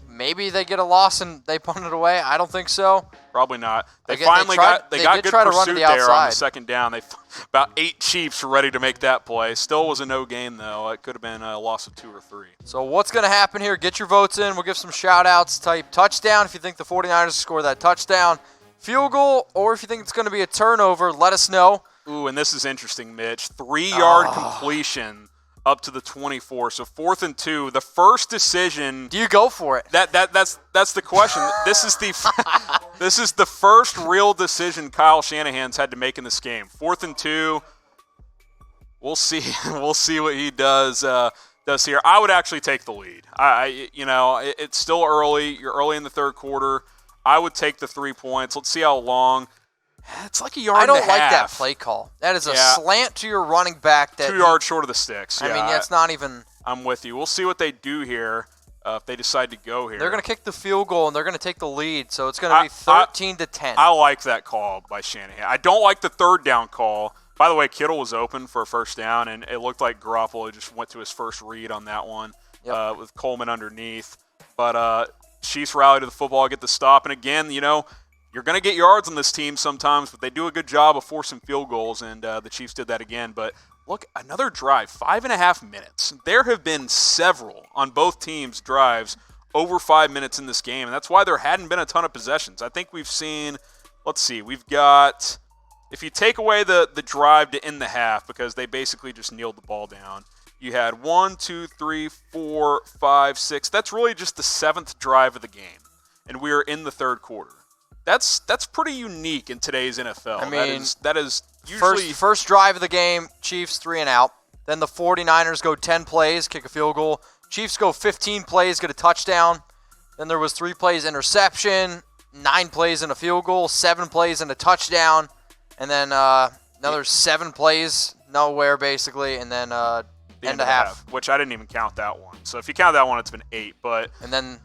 Maybe they get a loss and they punt it away. I don't think so. Probably not. They got good pursuit there on the 2nd down. About 8 Chiefs were ready to make that play. Still was a no gain, though. It could have been a loss of 2 or 3. So what's going to happen here? Get your votes in. We'll give some shout-outs. Type touchdown if you think the 49ers score that touchdown. Field goal, or if you think it's going to be a turnover, let us know. Ooh, and this is interesting, Mitch. 3-yard completion up to the 24. So 4th and 2. The first decision. Do you go for it? That's the question. This is the first real decision Kyle Shanahan's had to make in this game. 4th and 2. We'll see. We'll see what he does here. I would actually take the lead. It's still early. You're early in the 3rd quarter. I would take the 3 points. Let's see how long. It's like a yard and a half. I don't like that play call. That is a slant to your running back. 2 yards short of the sticks. I mean, it's not even. I'm with you. We'll see what they do here if they decide to go here. They're going to kick the field goal, and they're going to take the lead, so it's going to be 13-10. I like that call by Shanahan. I don't like the 3rd down call. By the way, Kittle was open for a first down, and it looked like Garoppolo just went to his first read on that one with Coleman underneath. But Chiefs rally to the football, get the stop, and again, you're going to get yards on this team sometimes, but they do a good job of forcing field goals, and the Chiefs did that again. But look, another drive, 5.5 minutes. There have been several on both teams' drives over 5 minutes in this game, and that's why there hadn't been a ton of possessions. I think we've seen, we've got, if you take away the drive to end the half, because they basically just kneeled the ball down, you had 1, 2, 3, 4, 5, 6. That's really just the 7th drive of the game, and we are in the 3rd quarter. That's pretty unique in today's NFL. I mean, that is usually first drive of the game, Chiefs 3 and out. Then the 49ers go 10 plays, kick a field goal. Chiefs go 15 plays, get a touchdown. Then there was 3 plays interception, 9 plays and a field goal, 7 plays and a touchdown. And then Another 7 plays, nowhere basically, and then end of half. Which I didn't even count that one. So if you count that one, it's been 8. But and then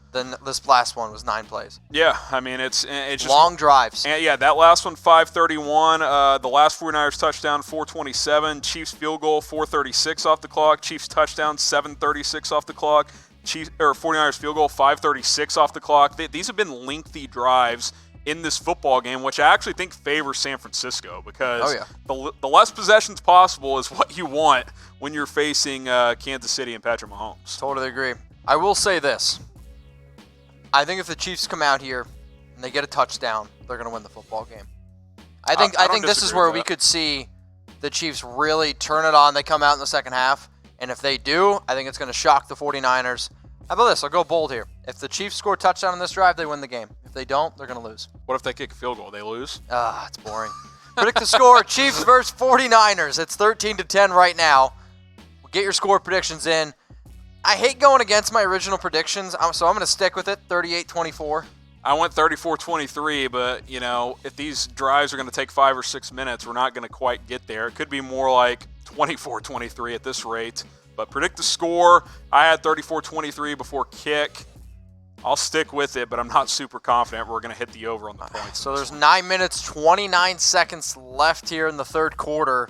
this last one was 9 plays. Yeah, I mean it's just long drives. And yeah, that last one 5:31. The last 49ers touchdown 4:27. Chiefs field goal 4:36 off the clock. Chiefs touchdown 7:36 off the clock. 49ers field goal 5:36 off the clock. These have been lengthy drives in this football game, which I actually think favors San Francisco because the less possessions possible is what you want when you're facing Kansas City and Patrick Mahomes. Totally agree. I will say this. I think if the Chiefs come out here and they get a touchdown, they're going to win the football game. I think this is where we could see the Chiefs really turn it on. They come out in the second half, and if they do, I think it's going to shock the 49ers. How about this? I'll go bold here. If the Chiefs score a touchdown on this drive, they win the game. If they don't, they're going to lose. What if they kick a field goal? They lose? It's boring. Predict the score. Chiefs versus 49ers. It's 13-10 right now. Get your score predictions in. I hate going against my original predictions, so I'm going to stick with it, 38-24. I went 34-23, but, if these drives are going to take 5 or 6 minutes, we're not going to quite get there. It could be more like 24-23 at this rate. But predict the score. I had 34-23 before kick. I'll stick with it, but I'm not super confident we're going to hit the over on the points. So there's 9 minutes, 29 seconds left here in the third quarter.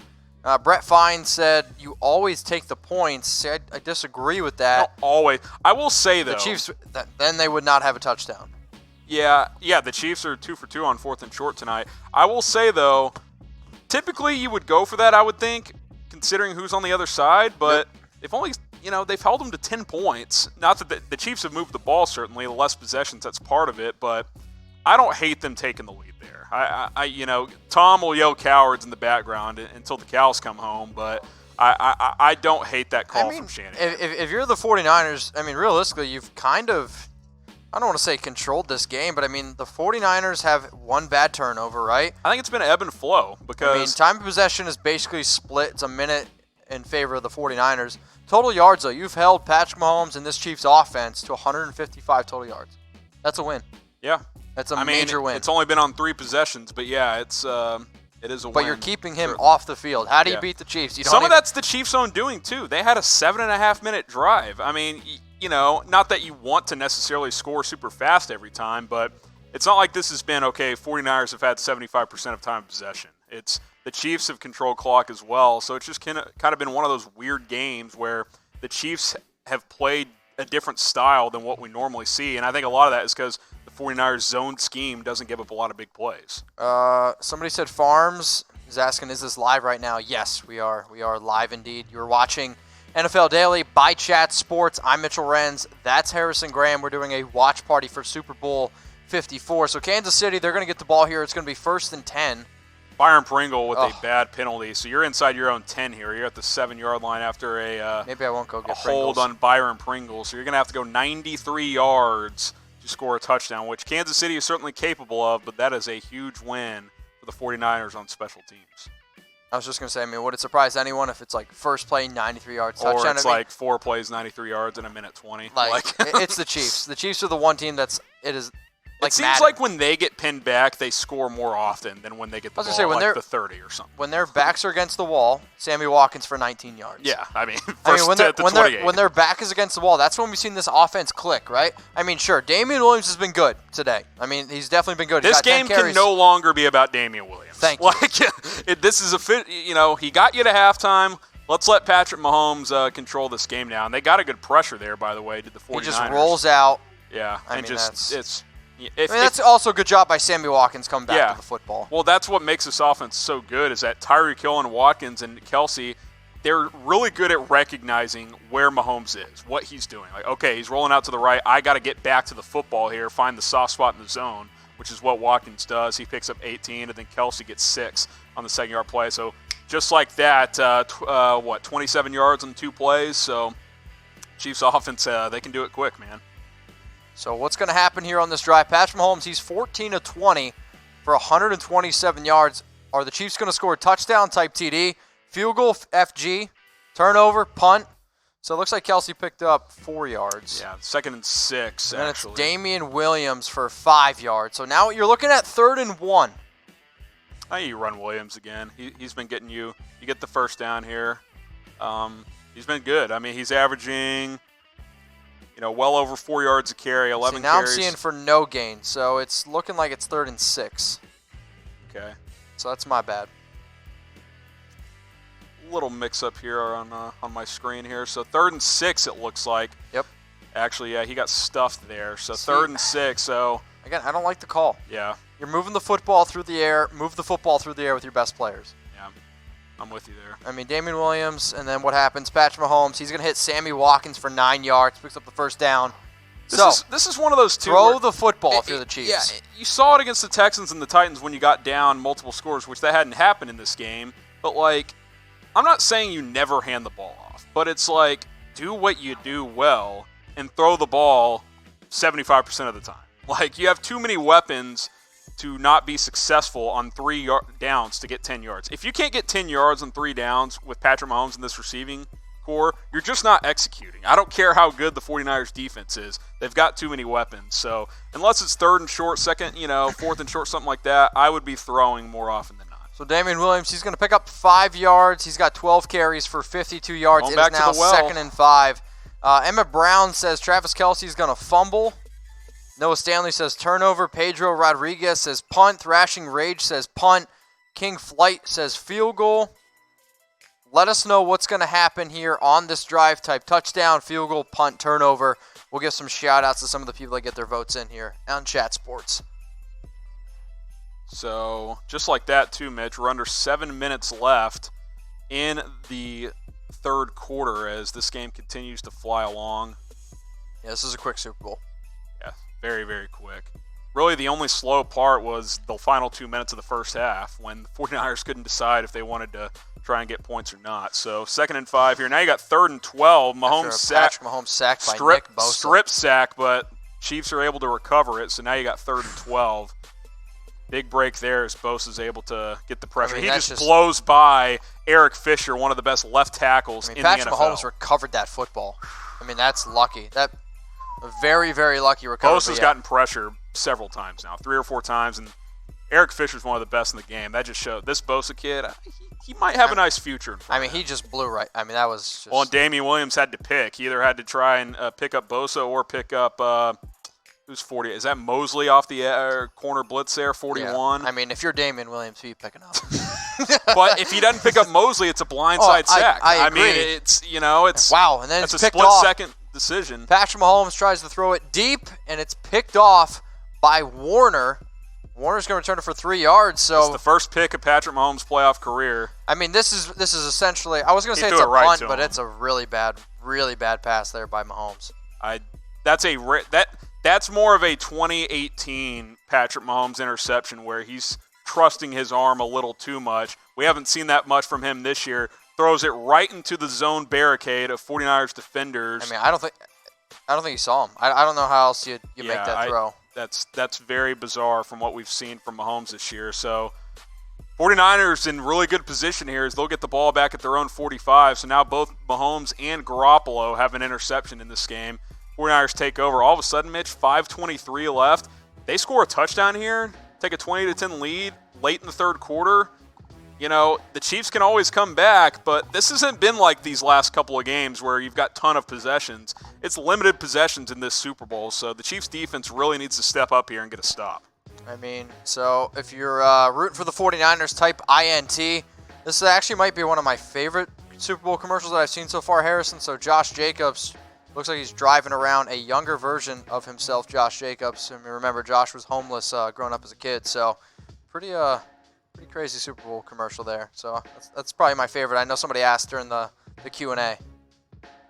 Brett Fine said, you always take the points. See, I disagree with that. Not always. I will say, though. The Chiefs, then they would not have a touchdown. Yeah, the Chiefs are 2 for 2 on 4th and short tonight. I will say, though, typically you would go for that, I would think, considering who's on the other side. But if only... they've held them to 10 points. Not that the Chiefs have moved the ball, certainly. The less possessions, that's part of it. But I don't hate them taking the lead there. Tom will yell cowards in the background until the cows come home. But I don't hate that call from Shannon. If you're the 49ers, realistically, you've kind of, I don't want to say controlled this game, but the 49ers have one bad turnover, right? I think it's been ebb and flow because... time of possession is basically split. It's a minute in favor of the 49ers. Total yards, though, you've held Patrick Mahomes and this Chiefs offense to 155 total yards. That's a win. Yeah. That's a major win. It's only been on 3 possessions, but yeah, it is a win. But you're keeping him off the field. How do you beat the Chiefs? Some of that's the Chiefs' own doing, too. They had a 7.5-minute drive. Not that you want to necessarily score super fast every time, but it's not like this has been, 49ers have had 75% of time possession. It's the Chiefs have controlled clock as well, so it's just kind of been one of those weird games where the Chiefs have played a different style than what we normally see, and I think a lot of that is because the 49ers zone scheme doesn't give up a lot of big plays. Somebody said Farms is asking, is this live right now? Yes, we are. We are live indeed. You're watching NFL Daily by Chat Sports. I'm Mitchell Renz. That's Harrison Graham. We're doing a watch party for Super Bowl 54. So Kansas City, they're going to get the ball here. It's going to be 1st and 10. Byron Pringle with a bad penalty. So you're inside your own 10 here. You're at the 7-yard line after maybe I won't go get hold on Byron Pringle. So you're going to have to go 93 yards to score a touchdown, which Kansas City is certainly capable of, but that is a huge win for the 49ers on special teams. I was just going to say, would it surprise anyone if it's like first play, 93 yards touchdown? Or it's like 4 plays, 93 yards in a minute 20. It's the Chiefs. The Chiefs are the one team it seems Madden. Like when they get pinned back, they score more often than when they get the ball the 30 or something. When their backs are against the wall, Sammy Watkins for 19 yards. Yeah, when their back is against the wall, that's when we've seen this offense click, right? Sure, Damian Williams has been good today. He's definitely been good. This game can no longer be about Damian Williams. Thank you. This is a fit. He got you to halftime. Let's let Patrick Mahomes control this game now. And they got a good pressure there, by the way, did the 49ers. He just rolls out. Yeah, that's also a good job by Sammy Watkins coming back to the football. Well, that's what makes this offense so good is that Tyreek Hill and Watkins and Kelce, they're really good at recognizing where Mahomes is, what he's doing. He's rolling out to the right. I got to get back to the football here, find the soft spot in the zone, which is what Watkins does. He picks up 18, and then Kelce gets 6 on the 2nd-yard play. So just like that, 27 yards on 2 plays. So Chiefs offense, they can do it quick, man. So what's going to happen here on this drive? Patrick Mahomes, he's 14 of 20 for 127 yards. Are the Chiefs going to score a touchdown-type TD? Field goal, FG, turnover, punt. So it looks like Kelce picked up 4 yards. Yeah, 2nd and 6, and then actually. It's Damian Williams for 5 yards. So now you're looking at 3rd and 1. I think you run Williams again. He's been getting you. You get the first down here. He's been good. I mean, he's averaging, well over 4 yards a carry, 11 now carries. I'm seeing for no gain, so it's looking like it's 3rd and 6. Okay. So that's my bad. Little mix-up here on my screen here. So 3rd and 6, it looks like. Yep. Actually, yeah, he got stuffed there. So 3rd and 6. So again, I don't like the call. Yeah. You're moving the football through the air. Move the football through the air with your best players. Yeah, I'm with you there. I mean, Damian Williams, and then what happens? Patrick Mahomes, he's going to hit Sammy Watkins for 9 yards, picks up the first down. This is one of those two. Throw the football through the Chiefs. Yeah, you saw it against the Texans and the Titans when you got down multiple scores, which that hadn't happened in this game. But, I'm not saying you never hand the ball off, but it's do what you do well and throw the ball 75% of the time. You have too many weapons to not be successful on 3 downs to get 10 yards. If you can't get 10 yards on 3 downs with Patrick Mahomes in this receiving core, you're just not executing. I don't care how good the 49ers defense is. They've got too many weapons. So unless it's 3rd and short, 4th and short, something like that, I would be throwing more often than not. So Damian Williams, he's going to pick up 5 yards. He's got 12 carries for 52 yards. Going it back is now to the well. 2nd and 5. Emmett Brown says Travis Kelce is going to fumble. Noah Stanley says turnover. Pedro Rodriguez says punt. Thrashing Rage says punt. King Flight says field goal. Let us know what's going to happen here on this drive. Type touchdown, field goal, punt, turnover. We'll give some shout-outs to some of the people that get their votes in here on Chat Sports. So just like that too, Mitch, we're under 7 minutes left in the 3rd quarter as this game continues to fly along. Yeah, this is a quick Super Bowl. Yeah, very, very quick. Really, the only slow part was the final 2 minutes of the first half when the 49ers couldn't decide if they wanted to try and get points or not. So 2nd and 5 here. Now you got 3rd and 12. Patrick Mahomes sacked by Nick Bosa. Strip sack, but Chiefs are able to recover it. So now you got 3rd and 12. Big break there as Bosa's able to get the pressure. He just blows by Eric Fisher, one of the best left tackles in the NFL. Patrick Mahomes recovered that football. That's lucky. That a very, very lucky recovery. Bosa's gotten pressure several times now, 3 or 4 times, and Eric Fisher's one of the best in the game. That just showed this Bosa kid, he might have a nice future in front of him. He just blew right. That was just... Well, and Damian Williams had to pick. He either had to try and pick up Bosa or pick up, who's 40? Is that Mosley off the corner blitz there, 41? Yeah. If you're Damian Williams, who are you picking up? But if he doesn't pick up Mosley, it's a blindside sack. I agree. It's wow, and then it's it's a picked off. split-second decision. Patrick Mahomes tries to throw it deep, and it's picked off by Warner. Warner's going to return it for 3 yards. So it's the first pick of Patrick Mahomes' playoff career. This is essentially. I was going to say it's a punt, but it's a really bad pass there by Mahomes. That's more of a 2018 Patrick Mahomes interception where he's trusting his arm a little too much. We haven't seen that much from him this year. Throws it right into the zone barricade of 49ers defenders. I don't think he saw him. I don't know how else you make that throw. That's very bizarre from what we've seen from Mahomes this year. So 49ers in really good position here as they'll get the ball back at their own 45. So now both Mahomes and Garoppolo have an interception in this game. 49ers take over. All of a sudden, Mitch, 5:23 left. They score a touchdown here, take a 20-10 lead late in the 3rd quarter. The Chiefs can always come back, but this hasn't been like these last couple of games where you've got a ton of possessions. It's limited possessions in this Super Bowl, so the Chiefs defense really needs to step up here and get a stop. So if you're rooting for the 49ers, type INT. This actually might be one of my favorite Super Bowl commercials that I've seen so far, Harrison. So Josh Jacobs looks like he's driving around a younger version of himself, Josh Jacobs. Remember, Josh was homeless growing up as a kid, so pretty crazy Super Bowl commercial there. So that's probably my favorite. I know somebody asked during the Q&A.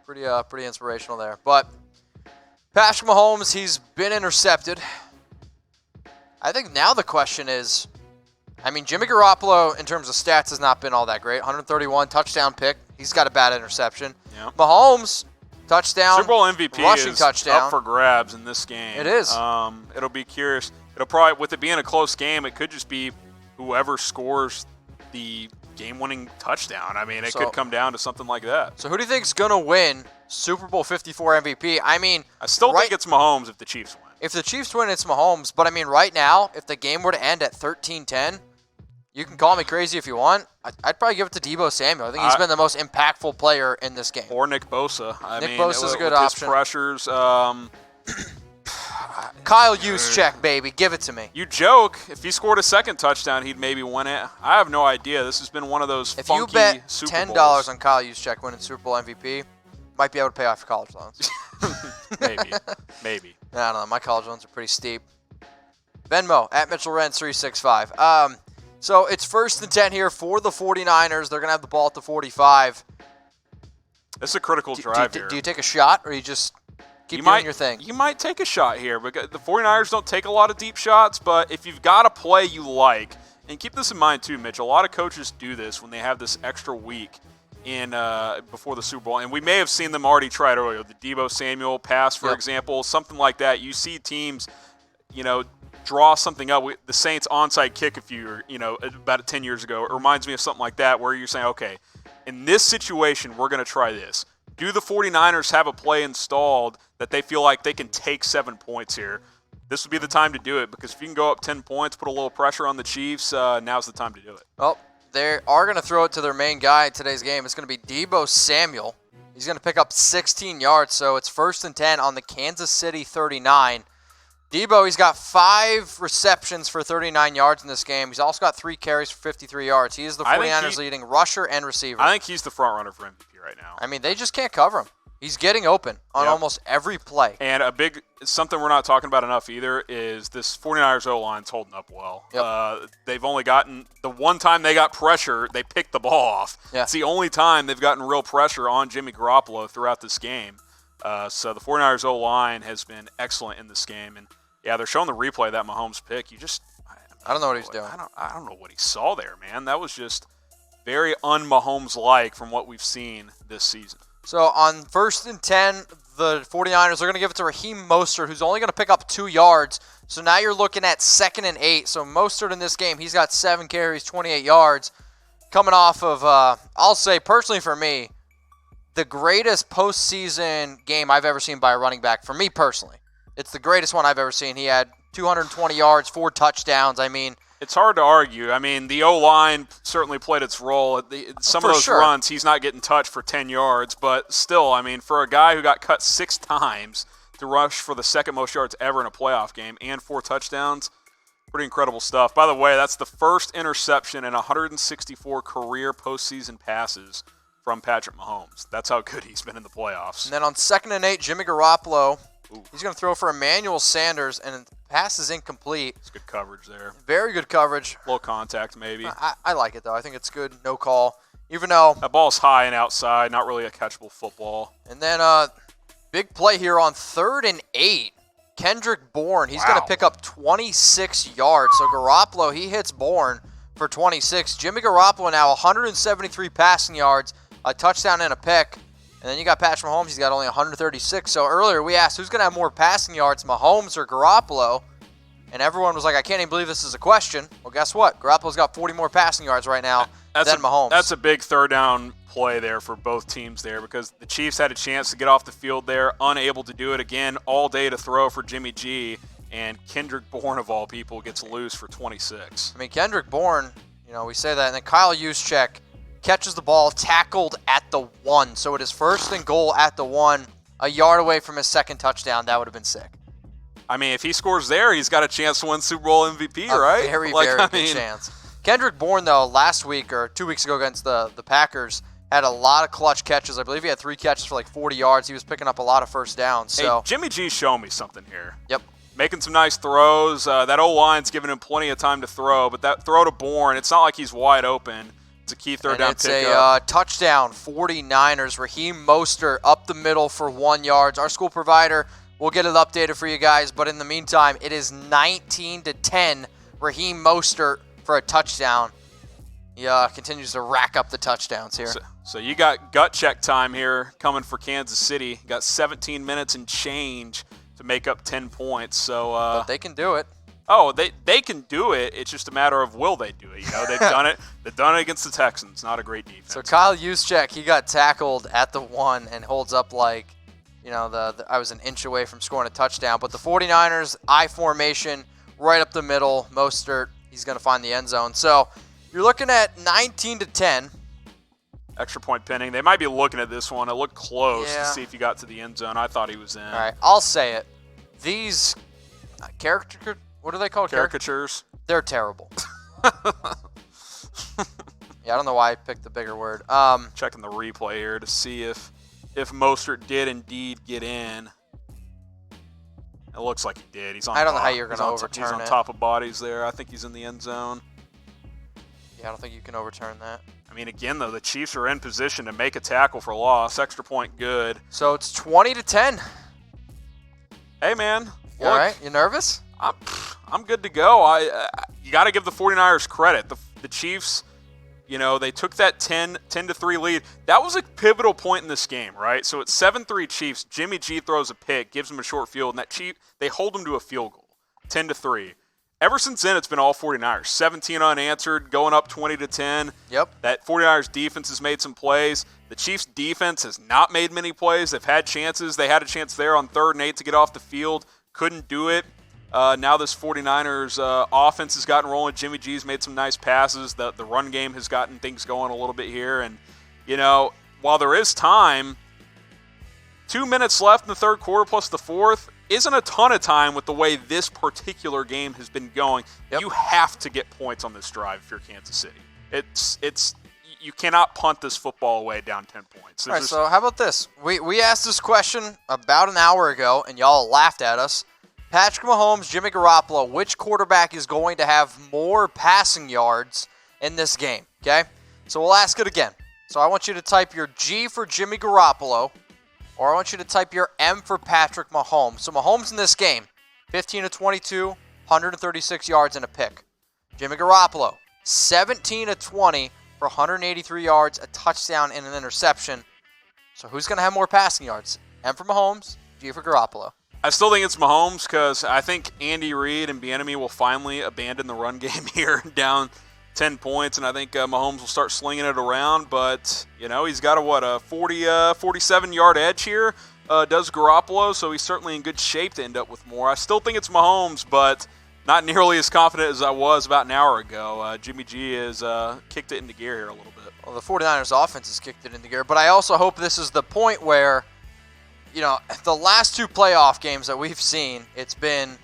Pretty inspirational there. But Patrick Mahomes, he's been intercepted. I think now the question is, Jimmy Garoppolo in terms of stats has not been all that great. 131 touchdown pick. He's got a bad interception. Yep. Mahomes, touchdown. Super Bowl MVP rushing is touchdown. Up for grabs in this game. It is. It'll be curious. It'll probably, with it being a close game, it could just be whoever scores the game-winning touchdown. It could come down to something like that. So who do you think's going to win Super Bowl 54 MVP? I still think it's Mahomes if the Chiefs win. If the Chiefs win, it's Mahomes. But, right now, if the game were to end at 13-10, You can call me crazy if you want. I'd probably give it to Deebo Samuel. I think he's been the most impactful player in this game. Or Nick Bosa. Nick Bosa's a good with option. His pressures. Kyle Juszczyk, baby. Give it to me. You joke. If he scored a second touchdown, he'd maybe win it. I have no idea. This has been one of those if funky you bet Super $10 Bowls. on Kyle Juszczyk winning Super Bowl MVP, might be able to pay off your college loans. Maybe. I don't know. My college loans are pretty steep. Venmo, at Mitchell Renz 365. So it's 1st and 10 here for the 49ers. They're going to have the ball at the 45. It's a critical drive here. Do you take a shot, or you just keep doing your thing? You might take a shot here, because the 49ers don't take a lot of deep shots, but if you've got a play you like, and keep this in mind too, Mitch, a lot of coaches do this when they have this extra week before the Super Bowl, and we may have seen them already try it earlier. The Deebo Samuel pass, for example, something like that. You see teams, draw something up. The Saints onside kick about 10 years ago. It reminds me of something like that where you're saying, okay, in this situation, we're going to try this. Do the 49ers have a play installed that they feel like they can take 7 points here? This would be the time to do it, because if you can go up 10 points, put a little pressure on the Chiefs, now's the time to do it. Well, they are going to throw it to their main guy in today's game. It's going to be Deebo Samuel. He's going to pick up 16 yards, so it's 1st and 10 on the Kansas City 39. Deebo, he's got 5 receptions for 39 yards in this game. He's also got 3 carries for 53 yards. He is the 49ers' leading rusher and receiver. I think he's the front runner for MVP right now. I mean, they just can't cover him. He's getting open on almost every play. And something we're not talking about enough either is this 49ers O-line's holding up well. Yep. They've only gotten – the one time they got pressure, they picked the ball off. Yeah. It's the only time they've gotten real pressure on Jimmy Garoppolo throughout this game. So the 49ers O-line has been excellent in this game. And, yeah, they're showing the replay of that Mahomes pick. I don't know what he's doing. I don't know what he saw there, man. That was just very un-Mahomes-like from what we've seen this season. So on 1st and 10, the 49ers are going to give it to Raheem Mostert, who's only going to pick up 2 yards. So now you're looking at 2nd and 8. So Mostert in this game, he's got 7 carries, 28 yards. Coming off of, I'll say personally for me, the greatest postseason game I've ever seen by a running back, for me personally. It's the greatest one I've ever seen. He had 220 yards, 4 touchdowns. I mean, it's hard to argue. I mean, the O-line certainly played its role. Some of those runs, he's not getting touched for 10 yards. But still, I mean, for a guy who got cut 6 times to rush for the 2nd most yards ever in a playoff game and 4 touchdowns, pretty incredible stuff. By the way, that's the first interception in 164 career postseason passes from Patrick Mahomes. That's how good he's been in the playoffs. And then on 2nd and 8, Jimmy Garoppolo, he's going to throw for Emmanuel Sanders, and the pass is incomplete. It's good coverage there. Very good coverage. Low contact, maybe. I like it, though. I think it's good. No call. Even though that ball's high and outside, not really a catchable football. And then big play here on 3rd and 8. Kendrick Bourne, he's going to pick up 26 yards. So Garoppolo, he hits Bourne for 26. Jimmy Garoppolo now 173 passing yards, a touchdown and a pick. And then you got Patrick Mahomes. He's got only 136. So earlier we asked who's going to have more passing yards, Mahomes or Garoppolo? And everyone was like, I can't even believe this is a question. Well, guess what? Garoppolo's got 40 more passing yards right now than Mahomes. That's a big 3rd down play there for both teams there, because the Chiefs had a chance to get off the field there, unable to do it again all day to throw for Jimmy G. And Kendrick Bourne, of all people, gets loose for 26. I mean, Kendrick Bourne, we say that. And then Kyle Juszczyk catches the ball, tackled at the 1. So it is 1st and goal at the 1, a yard away from his 2nd touchdown. That would have been sick. I mean, if he scores there, he's got a chance to win Super Bowl MVP, right? Very good chance. Kendrick Bourne, though, last week or 2 weeks ago against the Packers, had a lot of clutch catches. I believe he had 3 catches for like 40 yards. He was picking up a lot of first downs. So hey, Jimmy G's showing me something here. Yep. Making some nice throws. That O-line's giving him plenty of time to throw, but that throw to Bourne, it's not like he's wide open. It's a key 3rd down pickup. It's a touchdown, 49ers. Raheem Mostert up the middle for 1 yard. Our school provider will get it updated for you guys, but in the meantime, it is 19-10. Raheem Mostert for a touchdown. He continues to rack up the touchdowns here. So you got gut check time here coming for Kansas City. You got 17 minutes and change to make up 10 points. So but they can do it. Oh, they can do it. It's just a matter of will they do it. They've done it. They've done it against the Texans. Not a great defense. So Kyle Juszczyk, he got tackled at the 1 and holds up like, I was an inch away from scoring a touchdown. But the 49ers, I formation, right up the middle. Mostert, he's going to find the end zone. So You're looking at 19-10. Extra point pending. They might be looking at this one. It looked close Yeah. to see if he got to the end zone. I thought he was in. All right, I'll say it. These what are they called? Caricatures. They're terrible. Yeah, I don't know why I picked the bigger word. Checking the replay here to see if Mostert did indeed get in. It looks like he did. He's on. I don't know how you're going to overturn He's on it. top of bodies there. I think he's in the end zone. Yeah, I don't think you can overturn that. I mean, again, though, the Chiefs are in position to make a tackle for loss. Extra point good. So it's 20-10. Hey, man. You all right? You nervous? I'm good to go. You got to give the 49ers credit. The Chiefs, they took that 10-3 lead. That was a pivotal point in this game, right? So it's 7-3 Chiefs. Jimmy G throws a pick, gives them a short field, and they hold them to a field goal, 10-3. Ever since then, it's been all 49ers. 17 unanswered, going up 20-10. Yep. That 49ers defense has made some plays. The Chiefs defense has not made many plays. They've had chances. They had a chance there on 3rd and 8 to get off the field. Couldn't do it. Now this 49ers offense has gotten rolling. Jimmy G's made some nice passes. The run game has gotten things going a little bit here. And, while there is time, 2 minutes left in the third quarter plus the fourth isn't a ton of time with the way this particular game has been going. Yep. You have to get points on this drive if you're Kansas City. It's you cannot punt this football away down 10 points. All right, so how about this? We asked this question about an hour ago, and y'all laughed at us. Patrick Mahomes, Jimmy Garoppolo, which quarterback is going to have more passing yards in this game, okay? So we'll ask it again. So I want you to type your G for Jimmy Garoppolo, or I want you to type your M for Patrick Mahomes. So Mahomes in this game, 15-22, 136 yards and a pick. Jimmy Garoppolo, 17-20 for 183 yards, a touchdown, and an interception. So who's going to have more passing yards? M for Mahomes, G for Garoppolo. I still think it's Mahomes because I think Andy Reid and Bieniemy will finally abandon the run game here down 10 points, and I think Mahomes will start slinging it around. But, he's got a 47-yard edge here, does Garoppolo, so he's certainly in good shape to end up with more. I still think it's Mahomes, but not nearly as confident as I was about an hour ago. Jimmy G has kicked it into gear here a little bit. Well, the 49ers offense has kicked it into gear, but I also hope this is the point where the last 2 playoff games that we've seen, it's been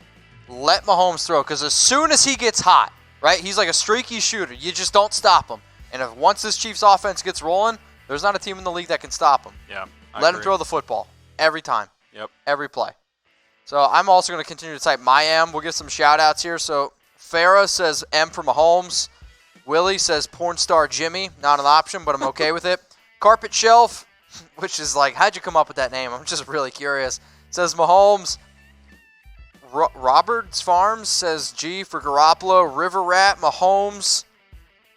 let Mahomes throw. Because as soon as he gets hot, right, he's like a streaky shooter. You just don't stop him. And once this Chiefs offense gets rolling, there's not a team in the league that can stop him. Yeah, Let him throw the football every time. Yep. Every play. So I'm also going to continue to type my M. We'll get some shout-outs here. So Farah says M for Mahomes. Willie says porn star Jimmy. Not an option, but I'm okay with it. Carpet Shelf, which is like, how'd you come up with that name? I'm just really curious. Says Mahomes. Roberts Farms says G for Garoppolo. River Rat, Mahomes.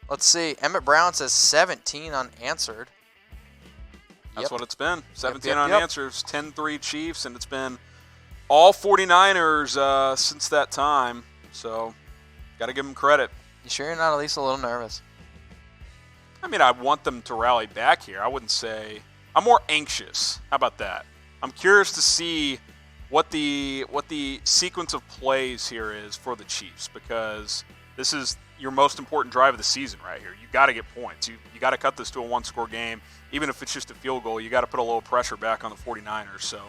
Let's see. Emmett Brown says 17 unanswered. That's what it's been. 17 Yep. unanswered, 10-3 Chiefs, and it's been all 49ers since that time. So, got to give them credit. You sure you're not at least a little nervous? I mean, I want them to rally back here. I wouldn't say – I'm more anxious. How about that? I'm curious to see what the sequence of plays here is for the Chiefs, because this is your most important drive of the season right here. You got to get points. You got to cut this to a 1-score game. Even if it's just a field goal, you got to put a little pressure back on the 49ers. So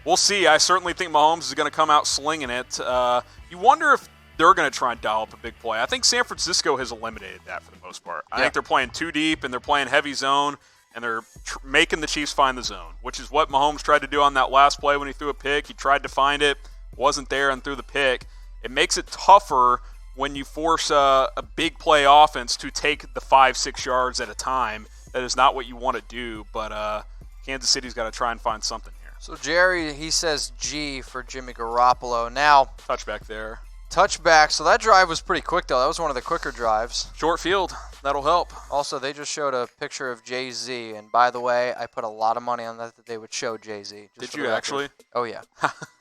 we'll see. I certainly think Mahomes is going to come out slinging it. You wonder if they're going to try and dial up a big play. I think San Francisco has eliminated that for the most part. I think they're playing too deep, and they're playing heavy zone, and they're making the Chiefs find the zone, which is what Mahomes tried to do on that last play when he threw a pick. He tried to find it, wasn't there, and threw the pick. It makes it tougher when you force a big play offense to take the 5-6 yards at a time. That is not what you want to do, but Kansas City's got to try and find something here. So Jerry, he says G for Jimmy Garoppolo. Now, touchback there. Touchback. So that drive was pretty quick, though. That was one of the quicker drives. Short field. That'll help. Also, they just showed a picture of Jay-Z. And by the way, I put a lot of money on that they would show Jay-Z. Did you actually? Oh, yeah.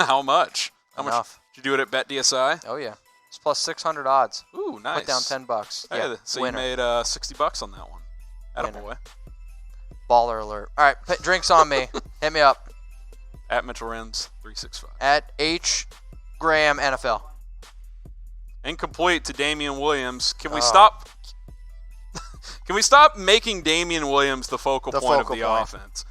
How much? How Enough. much? Did you do it at BetDSI? Oh, yeah. It's plus 600 odds. Ooh, nice. Put down $10. Hey, yeah, so winner. you made $60 on that one. Attaboy. Baller alert. All right, drinks on me. Hit me up. At Mitchell Renz 365. At H Graham NFL. Incomplete to Damian Williams. Can we stop Can we stop making Damian Williams the focal point of the offense?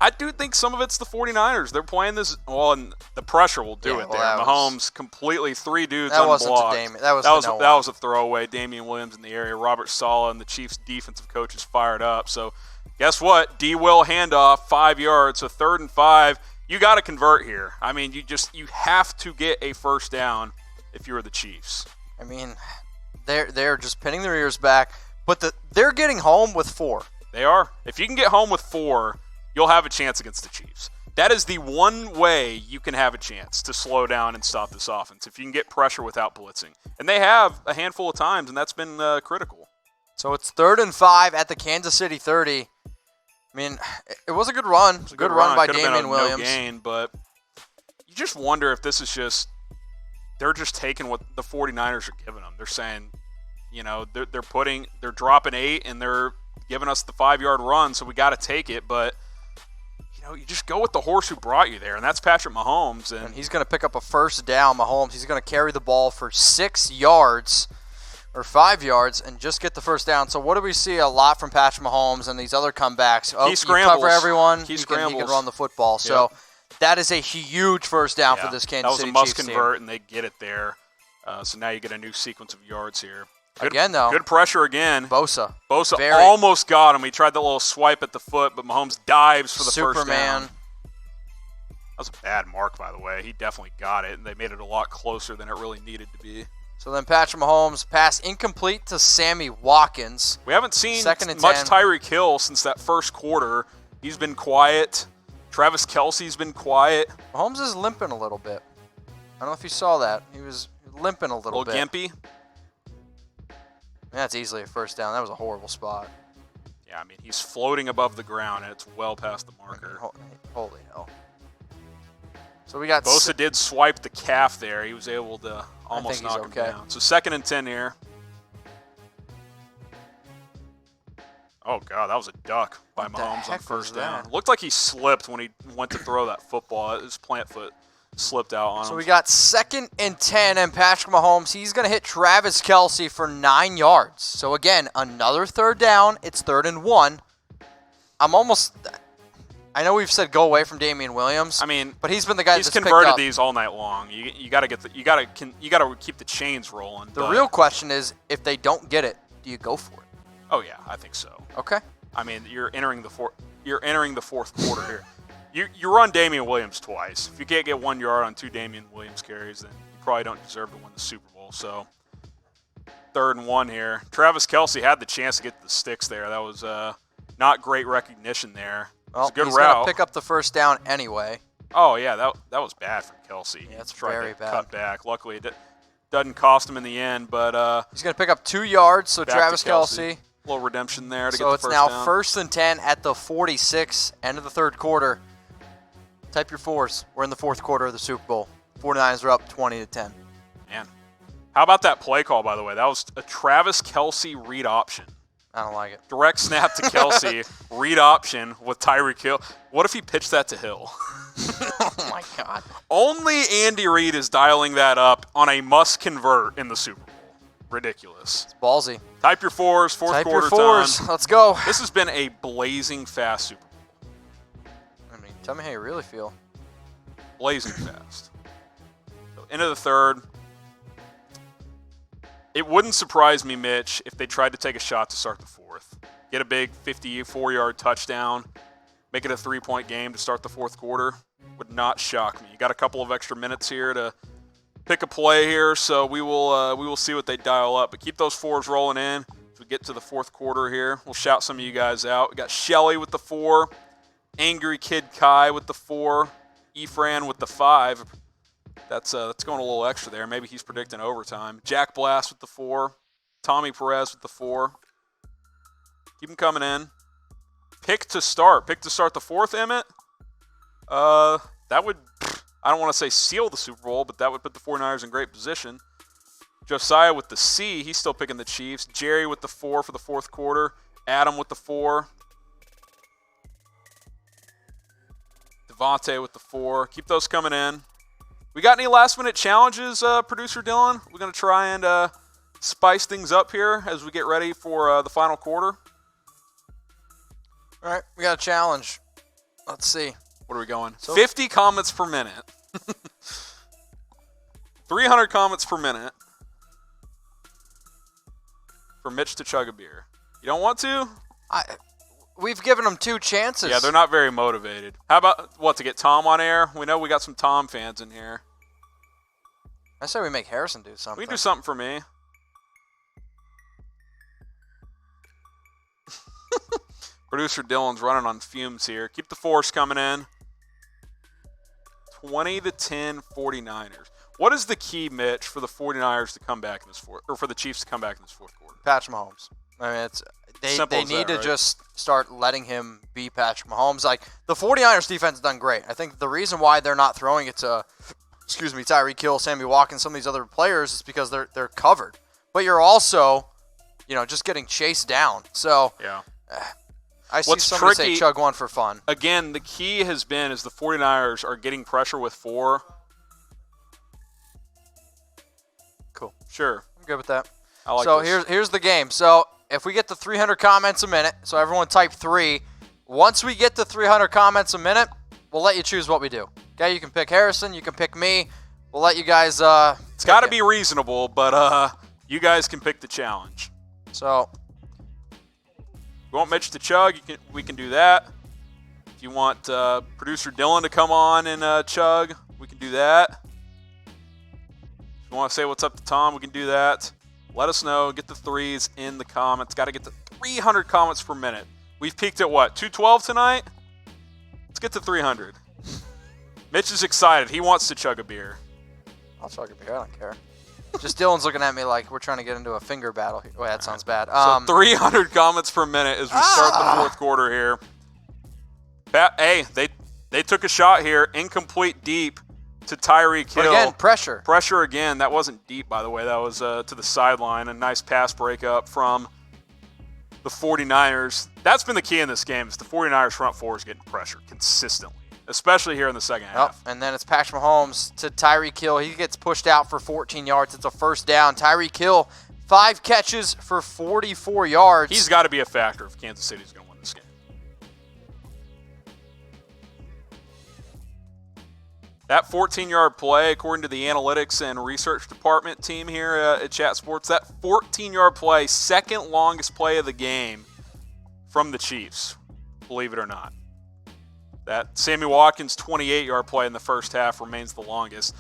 I do think some of it's the 49ers. They're playing this well, and the pressure will do it there. Mahomes completely 3 dudes unblocked. That was a throwaway. Damian Williams in the area. Robert Saleh and the Chiefs' defensive coaches fired up. So guess what? D-Will handoff, 5 yards. So 3rd and 5. You got to convert here. I mean, you have to get a first down if you're the Chiefs. I mean, they're just pinning their ears back, but they're getting home with 4. They are. If you can get home with 4, you'll have a chance against the Chiefs. That is the one way you can have a chance to slow down and stop this offense, if you can get pressure without blitzing. And they have a handful of times, and that's been critical. So it's 3rd and 5 at the Kansas City 30. I mean, it was a good run. It was a good run by Damian Williams. No gain, but you just wonder if this is just they're just taking what the 49ers are giving them. They're saying, they're dropping 8 and they're giving us the 5-yard run, so we got to take it. But you just go with the horse who brought you there, and that's Patrick Mahomes. And he's going to pick up a first down. Mahomes, he's going to carry the ball for 6 yards or 5 yards and just get the first down. So what do we see a lot from Patrick Mahomes and these other comebacks? He scrambles. You cover everyone. He can run the football. Yep. So that is a huge first down for this Kansas City Chiefs team. That was a must-convert, and they get it there. So now you get a new sequence of yards here. Good pressure again. Bosa almost got him. He tried that little swipe at the foot, but Mahomes dives for the first down. That was a bad mark, by the way. He definitely got it, and they made it a lot closer than it really needed to be. So then Patrick Mahomes, pass incomplete to Sammy Watkins. We haven't seen much Tyreek Hill since that first quarter. He's been quiet. Travis Kelce's been quiet. Mahomes is limping a little bit. I don't know if you saw that. He was limping a little bit. A little gimpy. That's easily a first down. That was a horrible spot. Yeah, I mean, he's floating above the ground, and it's well past the marker. Holy hell. So we got Bosa did swipe the calf there. He was able to almost knock him down. So 2nd and 10 here. Oh, God, that was a duck by Mahomes on first down. Looked like he slipped when he went to throw that football. His plant foot slipped out on him. So we got 2nd and 10, and Patrick Mahomes, he's going to hit Travis Kelce for 9 yards. So, again, another 3rd down. It's 3rd and 1. I know we've said go away from Damian Williams. I mean, but he's been the guy that's converted these all night long. You got to keep the chains rolling. The real question is, if they don't get it, do you go for it? Oh yeah, I think so. Okay. I mean, you're entering the fourth quarter here. You run Damian Williams twice. If you can't get 1 yard on 2 Damian Williams carries, then you probably don't deserve to win the Super Bowl. So 3rd and 1 here. Travis Kelce had the chance to get the sticks there. That was not great recognition there. Well, it was a good he's route. Going to pick up the first down anyway. Oh, yeah, that was bad from Kelce. Yeah, it's very bad. Cut back. Luckily, it doesn't cost him in the end, but he's going to pick up 2 yards, so Travis Kelce. A little redemption there to get the first down. So it's now 1st and 10 at the 46, end of the 3rd quarter. Type your 4s. We're in the 4th quarter of the Super Bowl. 49ers are up 20-10. Man, how about that play call, by the way? That was a Travis Kelce read option. I don't like it. Direct snap to Kelce, read option with Tyreek Hill. What if he pitched that to Hill? Oh, my God. Only Andy Reid is dialing that up on a must-convert in the Super Bowl. Ridiculous. It's ballsy. Type your 4s, fourth quarter time. Let's go. This has been a blazing fast Super Bowl. I mean, tell me how you really feel. Blazing fast. So, into the 3rd. It wouldn't surprise me, Mitch, if they tried to take a shot to start the 4th. Get a big 54-yard touchdown. Make it a 3-point game to start the 4th quarter. Would not shock me. You got a couple of extra minutes here to pick a play here, so we will see what they dial up. But keep those 4s rolling in. As we get to the 4th quarter here, we'll shout some of you guys out. We got Shelly with the 4, Angry Kid Kai with the 4, Efran with the 5. That's going a little extra there. Maybe he's predicting overtime. Jack Blast with the 4, Tommy Perez with the 4. Keep them coming in. Pick to start the 4th, Emmett. That would, I don't want to say seal the Super Bowl, but that would put the 49ers in great position. Josiah with the C, he's still picking the Chiefs. Jerry with the 4 for the 4th quarter. Adam with the 4. Devontae with the 4. Keep those coming in. We got any last-minute challenges, Producer Dylan? We're going to try and spice things up here as we get ready for the final quarter. All right, we got a challenge. Let's see. What are we going? 50 comments per minute. 300 comments per minute for Mitch to chug a beer. You don't want to? We've given them 2 chances. Yeah, they're not very motivated. How about, to get Tom on air? We know we got some Tom fans in here. I say we make Harrison do something. We can do something for me. Producer Dylan's running on fumes here. Keep the force coming in. 20-10 49ers. What is the key, Mitch, for the 49ers to come back in this or for the Chiefs to come back in this fourth quarter? Patrick Mahomes. I mean, they need to just start letting him be Patrick Mahomes. Like, the 49ers defense has done great. I think the reason why they're not throwing it to, Tyreek Hill, Sammy Watkins, some of these other players is because they're covered. But you're also, just getting chased down. So, yeah. I see somebody say chug one for fun. Again, the key has been is the 49ers are getting pressure with 4. Cool. Sure. I'm good with that. I like so this. here's the game. So if we get to 300 comments a minute, so everyone type 3. Once we get to 300 comments a minute, we'll let you choose what we do. Okay, you can pick Harrison, you can pick me. We'll let you guys. It's got to be reasonable, but you guys can pick the challenge. So. If you want Mitch to chug, we can do that. If you want producer Dylan to come on and chug, we can do that. If you want to say what's up to Tom, we can do that. Let us know. Get the 3s in the comments. Got to get to 300 comments per minute. We've peaked at what, 212 tonight? Let's get to 300. Mitch is excited. He wants to chug a beer. I'll chug a beer. I don't care. Just Dylan's looking at me like we're trying to get into a finger battle. Wait, that sounds bad. So 300 comments per minute as we start the fourth quarter here. Hey, they took a shot here. Incomplete deep to Tyreek Hill. But again, pressure. Pressure again. That wasn't deep, by the way. That was to the sideline. A nice pass breakup from the 49ers. That's been the key in this game is the 49ers front 4 is getting pressure consistently, especially here in the second half. And then it's Patrick Mahomes to Tyreek Hill. He gets pushed out for 14 yards. It's a first down. Tyreek Hill, 5 catches for 44 yards. He's got to be a factor if Kansas City's going to win this game. That 14-yard play, according to the analytics and research department team here at Chat Sports, that 14-yard play, second longest play of the game from the Chiefs, believe it or not. That Sammy Watkins 28-yard play in the first half remains the longest.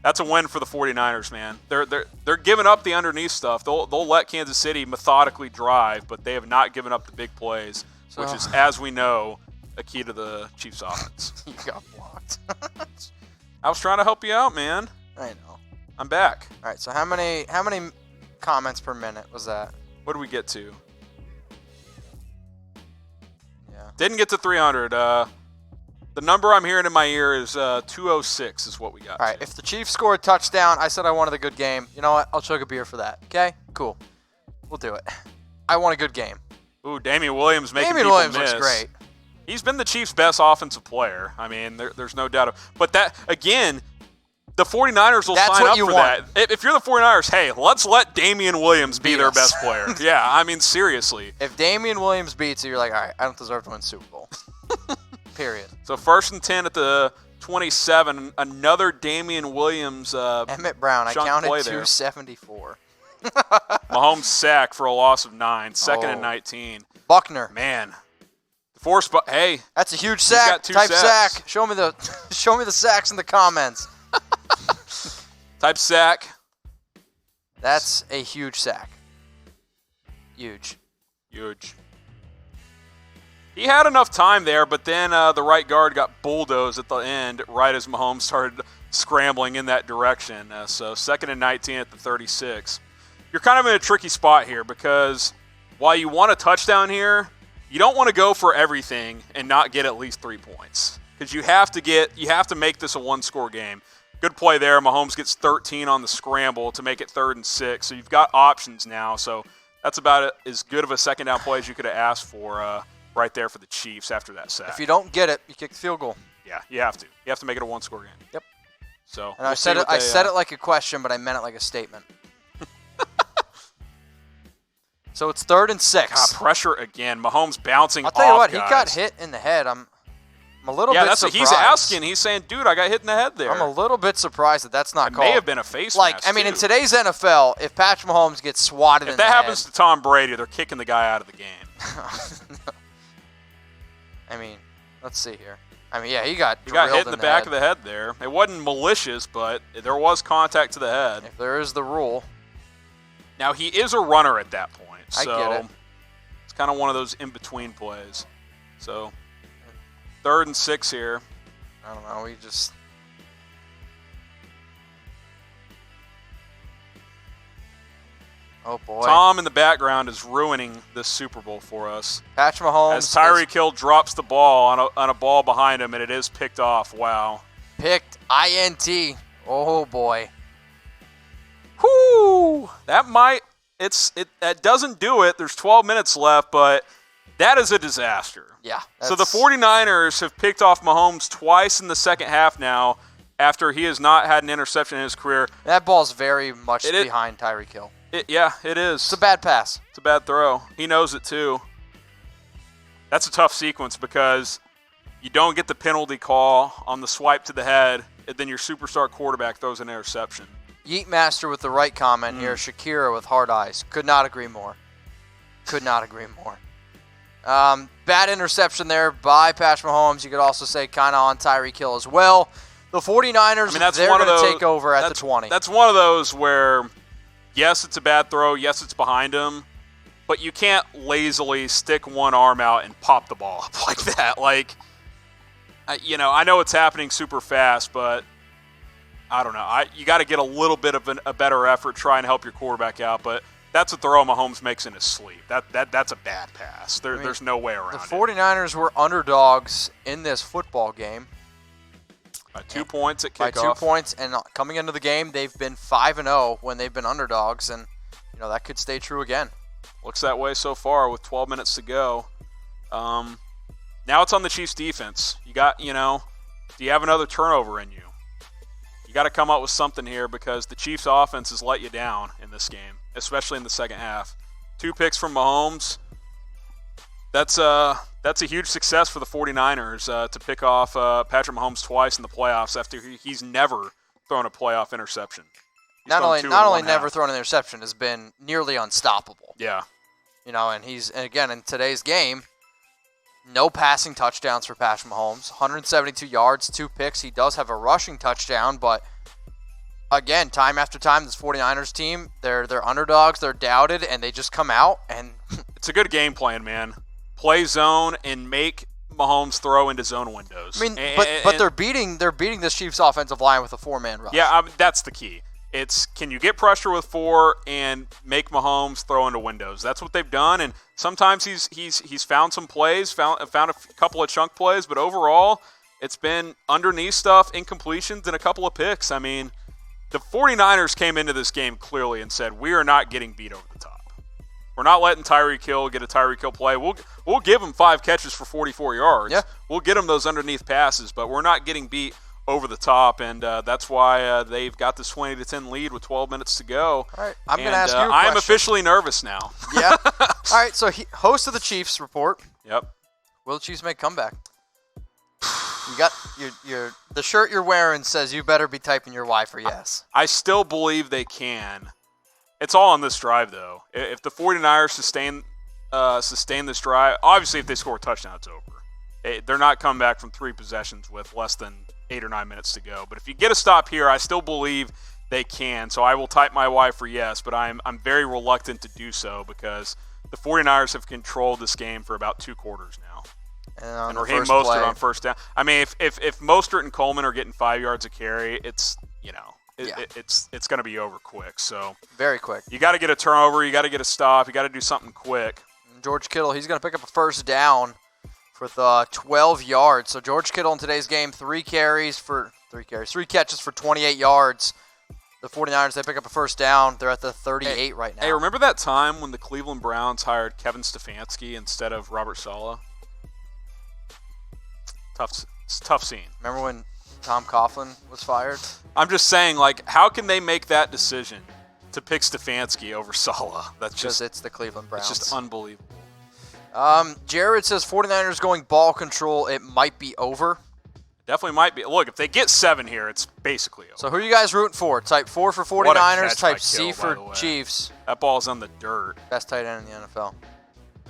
That's a win for the 49ers, man. They're giving up the underneath stuff. They'll let Kansas City methodically drive, but they have not given up the big plays, which is, as we know, a key to the Chiefs' offense. You got blocked. I was trying to help you out, man. I know. I'm back. All right, so how many comments per minute was that? What did we get to? Yeah. Didn't get to 300. The number I'm hearing in my ear is 206 is what we got. All right, if the Chiefs score a touchdown, I said I wanted a good game. You know what? I'll chug a beer for that. Okay? Cool. We'll do it. I want a good game. Ooh, Damian Williams making Damian people Williams miss. looks great. He's been the Chiefs' best offensive player. I mean, there's no doubt. But that, again, the 49ers will sign up for that. If you're the 49ers, hey, let's let Damian Williams be their best player. Yeah, I mean, seriously. If Damian Williams beats you, you're like, all right, I don't deserve to win Super Bowl. Period. So 1st and 10 at the 27. Another Damian Williams Emmett Brown, I counted 274. Mahomes sack for a loss of 9. Second and 19. Buckner. Man. Force, but hey, that's a huge sack. Type sack. Show me the sacks in the comments. Type sack. That's a huge sack. Huge. He had enough time there, but then the right guard got bulldozed at the end right as Mahomes started scrambling in that direction. So 2nd and 19 at the 36. You're kind of in a tricky spot here because while you want a touchdown here, you don't want to go for everything and not get at least 3 points because you have to make this a one-score game. Good play there. Mahomes gets 13 on the scramble to make it 3rd and 6. So you've got options now. So that's about as good of a second down play as you could have asked for right there for the Chiefs after that sack. If you don't get it, you kick the field goal. Yeah, you have to. You have to make it a one-score game. Yep. So and I said it like a question, but I meant it like a statement. So it's 3rd and 6. God, pressure again. Mahomes bouncing off, I'll tell you what, guys. he got hit in the head. I'm a little bit that's surprised. what he's asking. He's saying, dude, I got hit in the head there. I'm a little bit surprised that's not it called. May have been a face mask, in today's NFL, if Patrick Mahomes gets swatted if in the that head. happens to Tom Brady, they're kicking the guy out of the game. I mean, let's see here. I mean, yeah, he got hit in the back of the head there. It wasn't malicious, but there was contact to the head. If there is the rule. Now, he is a runner at that point, so I get it. It's kind of one of those in-between plays. So, 3rd and 6 here. I don't know. Oh, boy. Tom in the background is ruining this Super Bowl for us. Patrick Mahomes. As Tyreek Hill drops the ball on a ball behind him, and it is picked off. Wow. Picked. INT. Oh, boy. Whoo! That doesn't do it. There's 12 minutes left, but that is a disaster. Yeah. So the 49ers have picked off Mahomes twice in the second half now after he has not had an interception in his career. That ball's very much behind Tyreek Hill. It is. It's a bad pass. It's a bad throw. He knows it too. That's a tough sequence because you don't get the penalty call on the swipe to the head, and then your superstar quarterback throws an interception. Yeet Master with the right comment here. Shakira with hard eyes. Could not agree more. Bad interception there by Patrick Mahomes. You could also say kind of on Tyreek Hill as well. The 49ers, they're going to take over at the 20. That's one of those where, yes, it's a bad throw. Yes, it's behind him. But you can't lazily stick one arm out and pop the ball up like that. I know it's happening super fast, but I don't know. You got to get a little bit of a better effort, try and help your quarterback out. But that's a throw Mahomes makes in his sleep. That's a bad pass. There's no way around it. The 49ers were underdogs in this football game. By 2 points at kickoff. By 2 points, and coming into the game, they've been 5-0 when they've been underdogs, and that could stay true again. Looks that way so far with 12 minutes to go. Now it's on the Chiefs' defense. Do you have another turnover in you? You got to come up with something here because the Chiefs' offense has let you down in this game, especially in the second half. 2 picks from Mahomes. That's a huge success for the 49ers to pick off Patrick Mahomes twice in the playoffs after he's never thrown a playoff interception. Not only never thrown an interception, has been nearly unstoppable. Yeah. And again, in today's game, no passing touchdowns for Patrick Mahomes. 172 yards, 2 picks. He does have a rushing touchdown, but again, time after time, this 49ers team, they're underdogs, they're doubted, and they just come out and it's a good game plan, man. Play zone and make Mahomes throw into zone windows. I mean, but they're beating this Chiefs offensive line with a 4-man rush. Yeah, that's the key. It's can you get pressure with 4 and make Mahomes throw into windows? That's what they've done, and sometimes he's found some plays, found a couple of chunk plays, but overall it's been underneath stuff, incompletions, and a couple of picks. I mean, the 49ers came into this game clearly and said, we are not getting beat over the top. We're not letting Tyreek Hill get a Tyreek Hill play. We'll give him 5 catches for 44 yards. Yeah. We'll get him those underneath passes, but we're not getting beat over the top, and that's why they've got this 20-10 lead with 12 minutes to go. All right, I'm going to ask you a question. I'm officially nervous now. Yeah. All right, so host of the Chiefs report. Yep. Will the Chiefs make a comeback? You got the shirt you're wearing says you better be typing your Y for yes. I still believe they can. It's all on this drive, though. If the 49ers sustain this drive, obviously if they score a touchdown, it's over. They're not coming back from 3 possessions with less than 8 or 9 minutes to go. But if you get a stop here, I still believe they can. So I will type my Y for yes, but I'm very reluctant to do so because the 49ers have controlled this game for about 2 quarters now. And Raheem Mostert on first down. I mean, if Mostert and Coleman are getting 5 yards a carry, it's going to be over quick. So very quick. You got to get a turnover. You got to get a stop. You got to do something quick. And George Kittle, he's going to pick up a first down with 12 yards. So George Kittle in today's game, 3 catches for 28 yards. The 49ers, they pick up a first down. They're at the 38 right now. Hey, remember that time when the Cleveland Browns hired Kevin Stefanski instead of Robert Saleh? Tough scene. Remember when Tom Coughlin was fired? I'm just saying, how can they make that decision to pick Stefanski over Saleh. That's just, it's the Cleveland Browns. It's just unbelievable. Jared says 49ers going ball control. It might be over. Definitely might be. Look, if they get 7 here, it's basically over. So who are you guys rooting for? Type 4 for 49ers, type C for Chiefs. That ball's on the dirt. Best tight end in the NFL.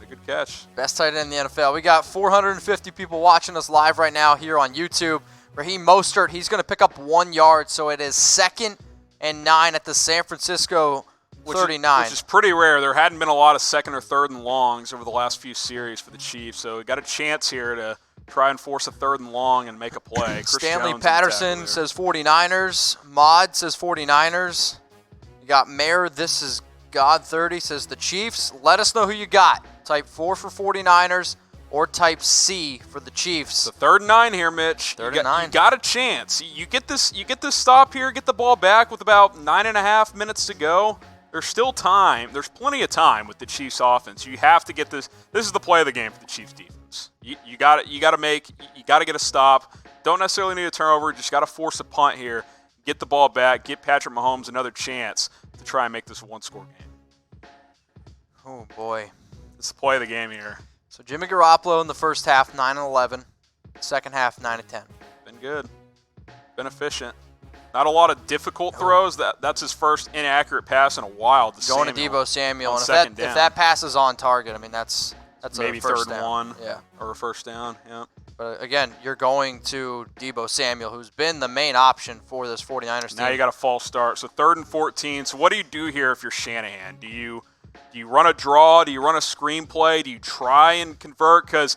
A good catch. Best tight end in the NFL. We got 450 people watching us live right now here on YouTube. Raheem Mostert, he's going to pick up 1 yard, so it is 2nd and 9 at the San Francisco 39. Which is pretty rare. There hadn't been a lot of 2nd or 3rd and longs over the last few series for the Chiefs, so we got a chance here to try and force a 3rd and long and make a play. Stanley Patterson says 49ers. Mod says 49ers. You got Mayor, this is God30, says the Chiefs. Let us know who you got. Type 4 for 49ers or type C for the Chiefs. So 3rd and 9 here, Mitch. 3rd and 9. You got a chance. You get this stop here, get the ball back with about 9.5 minutes to go. There's still time. There's plenty of time with the Chiefs offense. You have to get this. This is the play of the game for the Chiefs defense. You got to get a stop. Don't necessarily need a turnover. Just got to force a punt here. Get the ball back. Get Patrick Mahomes another chance to try and make this a 1-score game. Oh boy. It's the play of the game here. So Jimmy Garoppolo in the first half, 9-11. Second half, 9-10. Been good. Been efficient. Not a lot of difficult throws. That's his first inaccurate pass in a while. Going to Deebo Samuel. And if that pass is on target, I mean, that's maybe a first 3rd and down. 1. Yeah. Or a first down. Yeah. But again, you're going to Deebo Samuel, who's been the main option for this 49ers team. Now you got a false start. So 3rd and 14. So what do you do here if you're Shanahan? Do you run a draw? Do you run a screenplay? Do you try and convert? Because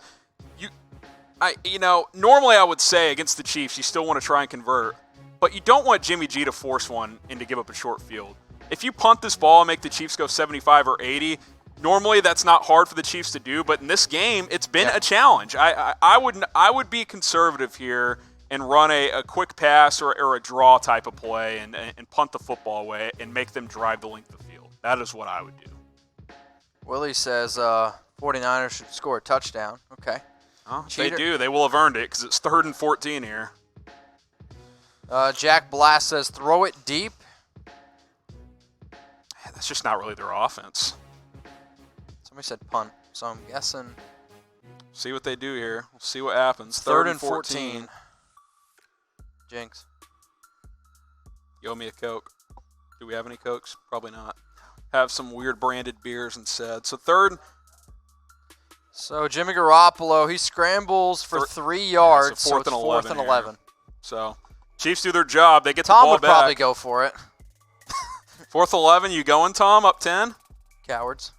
normally I would say against the Chiefs, you still want to try and convert. But you don't want Jimmy G to force one and to give up a short field. If you punt this ball and make the Chiefs go 75 or 80, normally that's not hard for the Chiefs to do. But in this game, it's been a challenge. I would be conservative here and run a quick pass or a draw type of play and punt the football away and make them drive the length of the field. That is what I would do. Willie says 49ers should score a touchdown. Okay. If they do, they will have earned it because it's 3rd and 14 here. Jack Blast says throw it deep. That's just not really their offense. Somebody said punt, so I'm guessing. See what they do here. We'll see what happens. 3rd and 14. Jinx. You owe me a Coke. Do we have any Cokes? Probably not. Have some weird branded beers instead. So 3rd. So Jimmy Garoppolo, he scrambles for 3 yards. So 4th and 11. 4th and 11. So Chiefs do their job. They get the ball Tom would back. probably go for it. 4th 11. You going, Tom? Up 10? Cowards.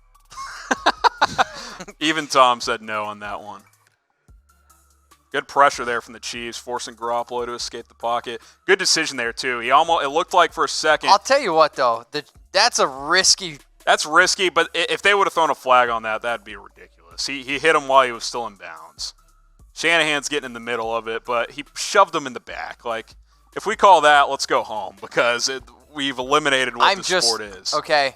Even Tom said no on that one. Good pressure there from the Chiefs, forcing Garoppolo to escape the pocket. Good decision there, too. It looked like for a second. I'll tell you what, though. That's a risky. That's risky, but if they would have thrown a flag on that'd be ridiculous. He hit him while he was still in bounds. Shanahan's getting in the middle of it, but he shoved him in the back. Like, if we call that, let's go home because we've eliminated what sport is. Okay.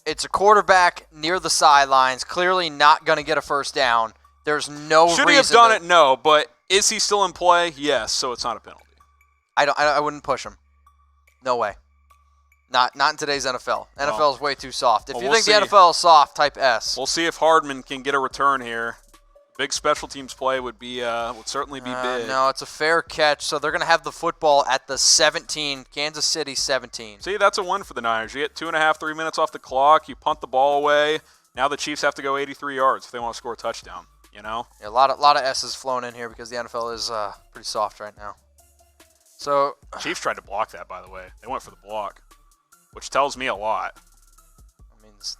It's a quarterback near the sidelines, clearly not going to get a first down. There's no reason. Should he have done it? No, but is he still in play? Yes, so it's not a penalty. I wouldn't push him. No way. Not in today's NFL. NFL is way too soft. If you think the NFL is soft, type S. We'll see if Hardman can get a return here. Big special teams play would certainly be big. No, it's a fair catch. So they're going to have the football at the 17, Kansas City 17. See, that's a win for the Niners. You get 2.5, 3 minutes off the clock. You punt the ball away. Now the Chiefs have to go 83 yards if they want to score a touchdown. Yeah, a lot of S's flown in here because the NFL is pretty soft right now. So Chiefs tried to block that, by the way. They went for the block, which tells me a lot.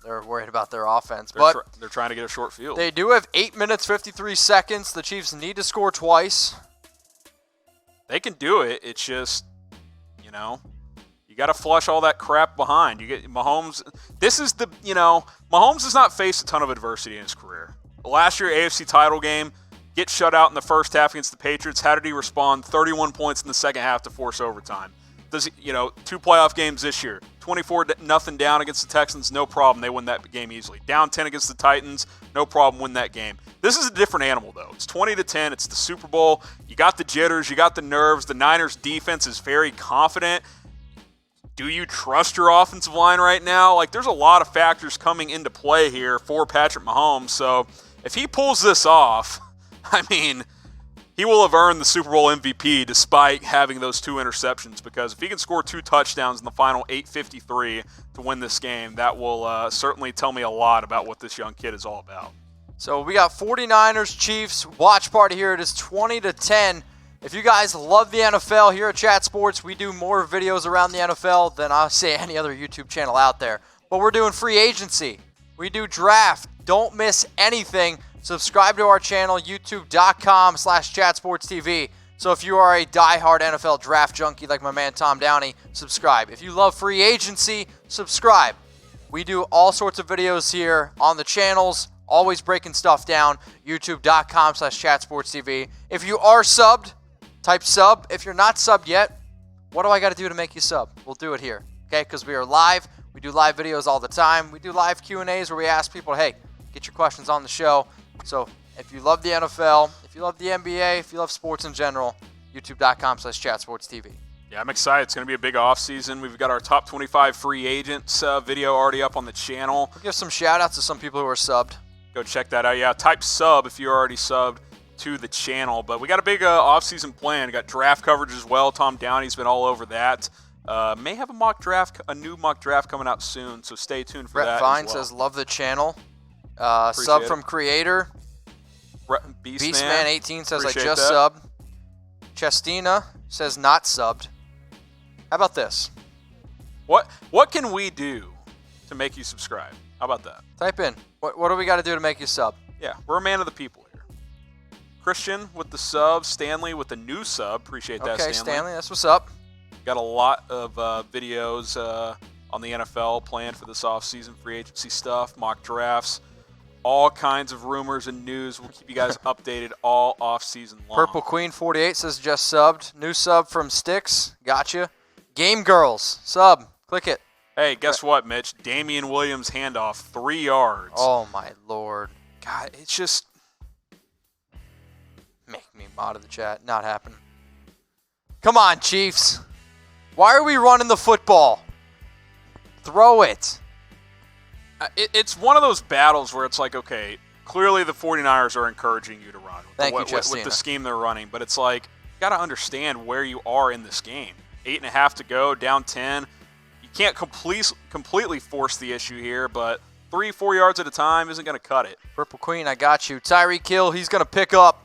They're worried about their offense. They're trying to get a short field. They do have 8 minutes, 53 seconds. The Chiefs need to score twice. They can do it. It's just, you got to flush all that crap behind. You get Mahomes. Mahomes has not faced a ton of adversity in his career. Last year, AFC title game, get shut out in the first half against the Patriots. How did he respond? 31 points in the second half to force overtime. Does 2 playoff games this year, 24-0 down against the Texans, no problem. They win that game easily. Down 10 against the Titans, no problem, win that game. This is a different animal, though. It's 20-10. It's the Super Bowl. You got the jitters. You got the nerves. The Niners' defense is very confident. Do you trust your offensive line right now? Like, there's a lot of factors coming into play here for Patrick Mahomes. So if he pulls this off, I mean, he will have earned the Super Bowl MVP despite having those 2 interceptions, because if he can score 2 touchdowns in the final 8:53 to win this game, that will certainly tell me a lot about what this young kid is all about. So we got 49ers Chiefs watch party here. It is 20-10. If you guys love the NFL here at Chat Sports, we do more videos around the NFL than I'll say any other YouTube channel out there. But we're doing free agency. We do draft. Don't miss anything. Subscribe to our channel, youtube.com/chatsportstv. So if you are a diehard NFL draft junkie like my man Tom Downey, subscribe. If you love free agency, subscribe. We do all sorts of videos here on the channels, always breaking stuff down, youtube.com/chatsportstv. If you are subbed, type sub. If you're not subbed yet, what do I got to do to make you sub? We'll do it here, okay? Because we are live. We do live videos all the time. We do live Q&As where we ask people, hey, get your questions on the show. So if you love the NFL, if you love the NBA, if you love sports in general, youtube.com/chatsportstv. Yeah, I'm excited. It's going to be a big offseason. We've got our top 25 free agents video already up on the channel. We'll give some shout-outs to some people who are subbed. Go check that out. Yeah, type sub if you're already subbed to the channel. But we got a big offseason plan. We got draft coverage as well. Tom Downey's been all over that. May have a new mock draft coming out soon, so stay tuned for that. Brett Vine as well. says, love the channel. Sub from Creator. Beastman18 says, Appreciate I just that. subbed. Chestina says, not subbed. How about this? What can we do to make you subscribe? How about that? Type in. What do we got to do to make you sub? Yeah, we're a man of the people here. Christian with the sub, Stanley with the new sub. Appreciate that, Okay, Stanley. Stanley, that's what's up. Got a lot of videos on the NFL planned for this offseason, free agency stuff, mock drafts, all kinds of rumors and news. We'll keep you guys updated all offseason long. Purple Queen 48 says just subbed. New sub from Sticks. Gotcha. Game Girls. Sub. Click it. Hey, guess what, Mitch? Damian Williams handoff, 3 yards. Oh, my Lord. God, it's just... Make me mod of the chat. Not happening. Come on, Chiefs. Why are we running the football? Throw it. It's one of those battles where it's like, okay, clearly the 49ers are encouraging you to run with the scheme they're running, but it's like, you got to understand where you are in this game. 8.5 to go, down 10. You can't completely force the issue here, but 3-4 yards at a time isn't going to cut it. Purple Queen, I got you. Tyreek Hill, he's going to pick up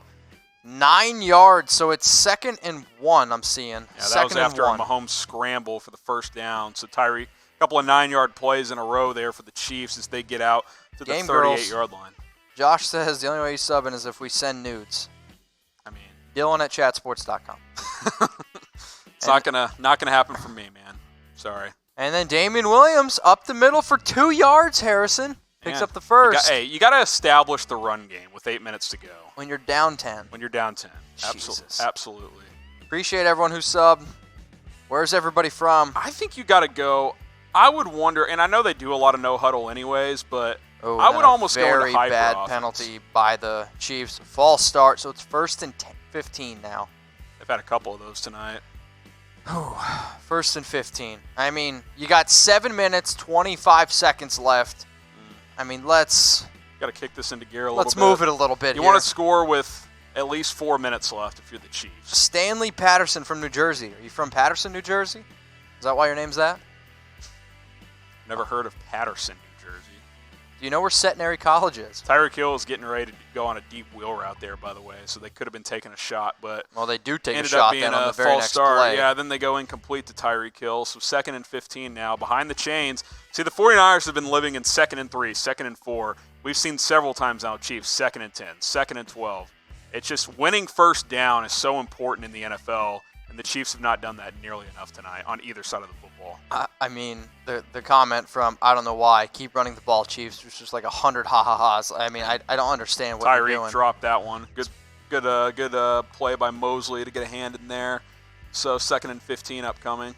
9 yards, so it's 2nd and 1 I'm seeing. Yeah, that was after a Mahomes scramble for the first down. So Tyreek, a couple of 9-yard plays in a row there for the Chiefs as they get out to the 38-yard line. Josh says the only way he's subbing is if we send nudes. I mean, Dylan at chatsports.com. It's not gonna happen for me, man. Sorry. And then Damian Williams up the middle for 2 yards. Harrison picks up the first. You got to establish the run game with 8 minutes to go. When you're down 10. When you're down 10. Jesus. Absolutely. Appreciate everyone who subbed. Where's everybody from? I think you got to go. I would wonder, and I know they do a lot of no huddle anyways, but I would almost go into hyper very bad offense. Penalty by the Chiefs. False start, so it's 1st and 15 now. They've had a couple of those tonight. 1st and 15. I mean, you got 7 minutes, 25 seconds left. I mean, let's got to kick this into gear a little bit. Let's move it a little bit. You want to score with at least 4 minutes left if you're the Chiefs. Stanley Patterson from New Jersey. Are you from Patterson, New Jersey? Is that why your name's that? Never heard of Patterson, New Jersey. Do you know where Centenary College is? Tyreek Hill is getting ready to go on a deep wheel route there, by the way, so they could have been taking a shot, but well, they do take a ended shot up being then on a the very false next start. play. Yeah, then they go incomplete to Tyreek Hill, so 2nd and 15 now, behind the chains. See, the 49ers have been living in 2nd and 3, 2nd and 4. We've seen several times now Chiefs 2nd and 10, 2nd and 12. It's just winning first down is so important in the NFL, and the Chiefs have not done that nearly enough tonight on either side of the football. I mean, the comment from, I don't know why, keep running the ball, Chiefs, was just like 100 ha-ha-has. I mean, I don't understand what they're doing. Tyreek dropped that one. Good play by Mosley to get a hand in there. So 2nd and 15 upcoming.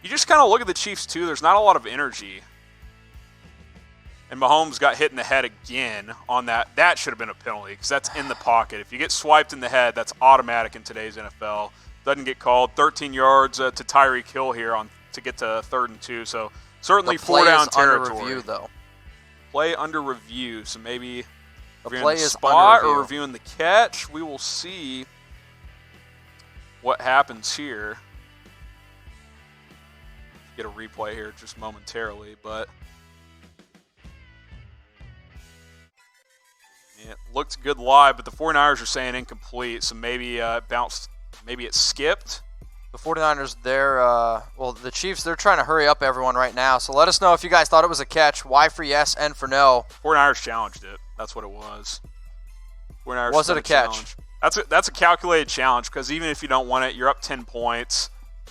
You just kind of look at the Chiefs, too. There's not a lot of energy. And Mahomes got hit in the head again on that. That should have been a penalty because that's in the pocket. If you get swiped in the head, that's automatic in today's NFL. Doesn't get called. 13 yards to Tyreek Hill here on to get to 3rd and 2. So certainly the play 4 down is territory. Under review, though. Play under review. So maybe The reviewing play the is spot under review. or reviewing the catch. We will see what happens here. Get a replay here just momentarily, but it looked good live, but the 49ers are saying incomplete, so maybe it bounced, maybe it skipped. The 49ers, the Chiefs, they're trying to hurry up everyone right now. So let us know if you guys thought it was a catch. Y for yes, N for no. 49ers challenged it. That's what it was. 49ers Was it a catch? Challenge. That's a calculated challenge, because even if you don't want it, you're up 10 points.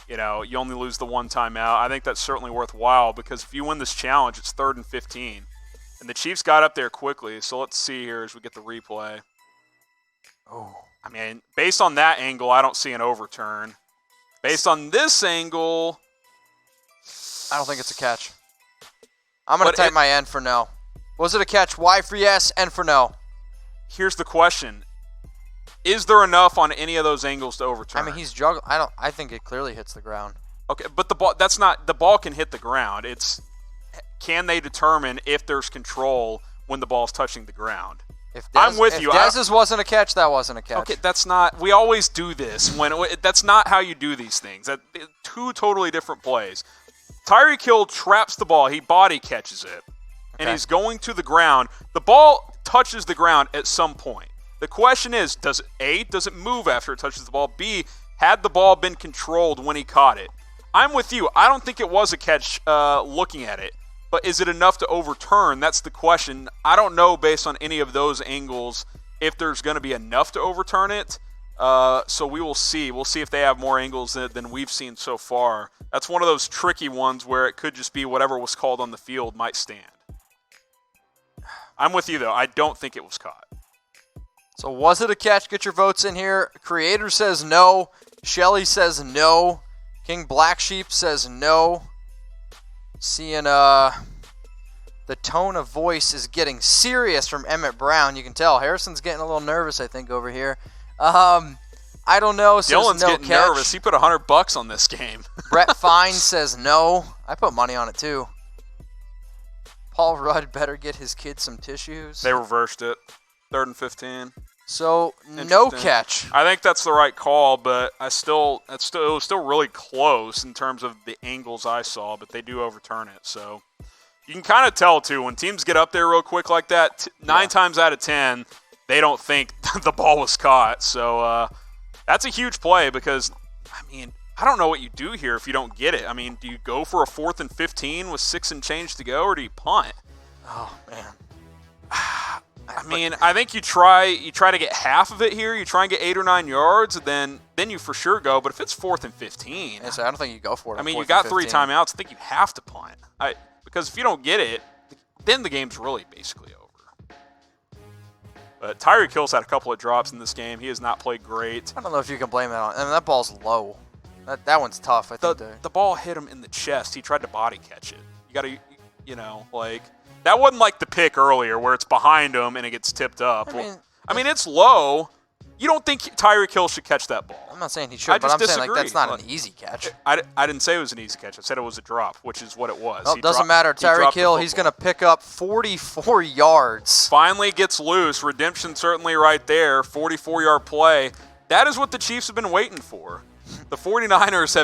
You only lose the one timeout. I think that's certainly worthwhile, because if you win this challenge, it's 3rd and 15. And the Chiefs got up there quickly, so let's see here as we get the replay. Oh. I mean, based on that angle, I don't see an overturn. Based on this angle, I don't think it's a catch. I'm going to type my N for no. Was it a catch? Y for yes, N for no. Here's the question. Is there enough on any of those angles to overturn? I mean, he's juggling. I think it clearly hits the ground. Okay, but the ball can hit the ground. Can they determine if there's control when the ball's touching the ground? I'm with you. If Dez's wasn't a catch, that wasn't a catch. Okay, that's not. We always do this that's not how you do these things. Two totally different plays. Tyreek Hill traps the ball. He body catches it, and he's going to the ground. The ball touches the ground at some point. The question is, does it move after it touches the ball? B, had the ball been controlled when he caught it? I'm with you. I don't think it was a catch looking at it. But is it enough to overturn? That's the question. I don't know based on any of those angles if there's going to be enough to overturn it. So we will see. We'll see if they have more angles than we've seen so far. That's one of those tricky ones where it could just be whatever was called on the field might stand. I'm with you, though. I don't think it was caught. So was it a catch? Get your votes in here. Creator says no. Shelly says no. King Black Sheep says no. Seeing the tone of voice is getting serious from Emmett Brown. You can tell Harrison's getting a little nervous, I think, over here. I don't know. Says Dylan's no getting catch. nervous. He put $100 on this game. Brett Fine says no. I put money on it too. Paul Rudd better get his kids some tissues. They reversed it. 3rd and 15. So no catch. I think that's the right call, but it was still really close in terms of the angles I saw, but they do overturn it. So you can kind of tell too when teams get up there real quick like that. 9 times out of 10, they don't think the ball was caught. So that's a huge play because I don't know what you do here if you don't get it. I mean, do you go for a 4th and 15 with 6 and change to go, or do you punt? Oh man. I think you try to get half of it here. You try and get 8 or 9 yards, and then you for sure go. But if it's 4th and 15, I don't think you go for it. You got 3 timeouts. I think you have to punt. Because if you don't get it, then the game's really basically over. But Tyreek Hill's had a couple of drops in this game. He has not played great. I don't know if you can blame that on. That ball's low. That one's tough. I think the ball hit him in the chest. He tried to body catch it. You got to, that wasn't like the pick earlier where it's behind him and it gets tipped up. I mean, it's low. You don't think Tyreek Hill should catch that ball? I'm not saying he should, but I'm saying that's not an easy catch. I didn't say it was an easy catch. I said it was a drop, which is what it was. Well, it doesn't matter. Tyreek Hill, he's going to pick up 44 yards. Finally gets loose. Redemption certainly right there. 44-yard play. That is what the Chiefs have been waiting for. The 49ers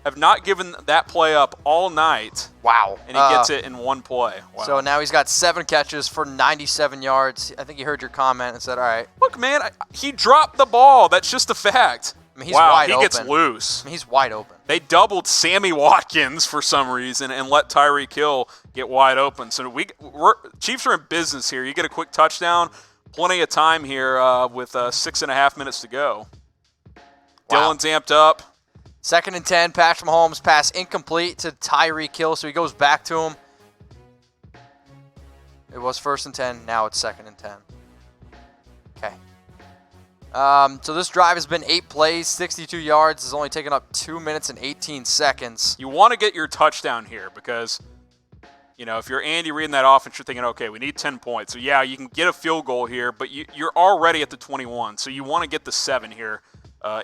have not given that play up all night. Wow. And he gets it in one play. Wow. So now he's got 7 catches for 97 yards. I think he heard your comment and said, all right. Look, man, he dropped the ball. That's just a fact. He's wide open. He gets loose. He's wide open. They doubled Sammy Watkins for some reason and let Tyreek Hill get wide open. So Chiefs are in business here. You get a quick touchdown. Plenty of time here with 6.5 minutes to go. Wow. Dylan's amped up. 2nd and 10. Patrick Mahomes pass incomplete to Tyreek Hill, so he goes back to him. It was 1st and 10. Now it's 2nd and 10. Okay. So this drive has been 8 plays, 62 yards. It's only taken up 2 minutes and 18 seconds. You want to get your touchdown here because, if you're Andy reading that offense, you're thinking, okay, we need 10 points. So, yeah, you can get a field goal here, but you're already at the 21. So you want to get the 7 here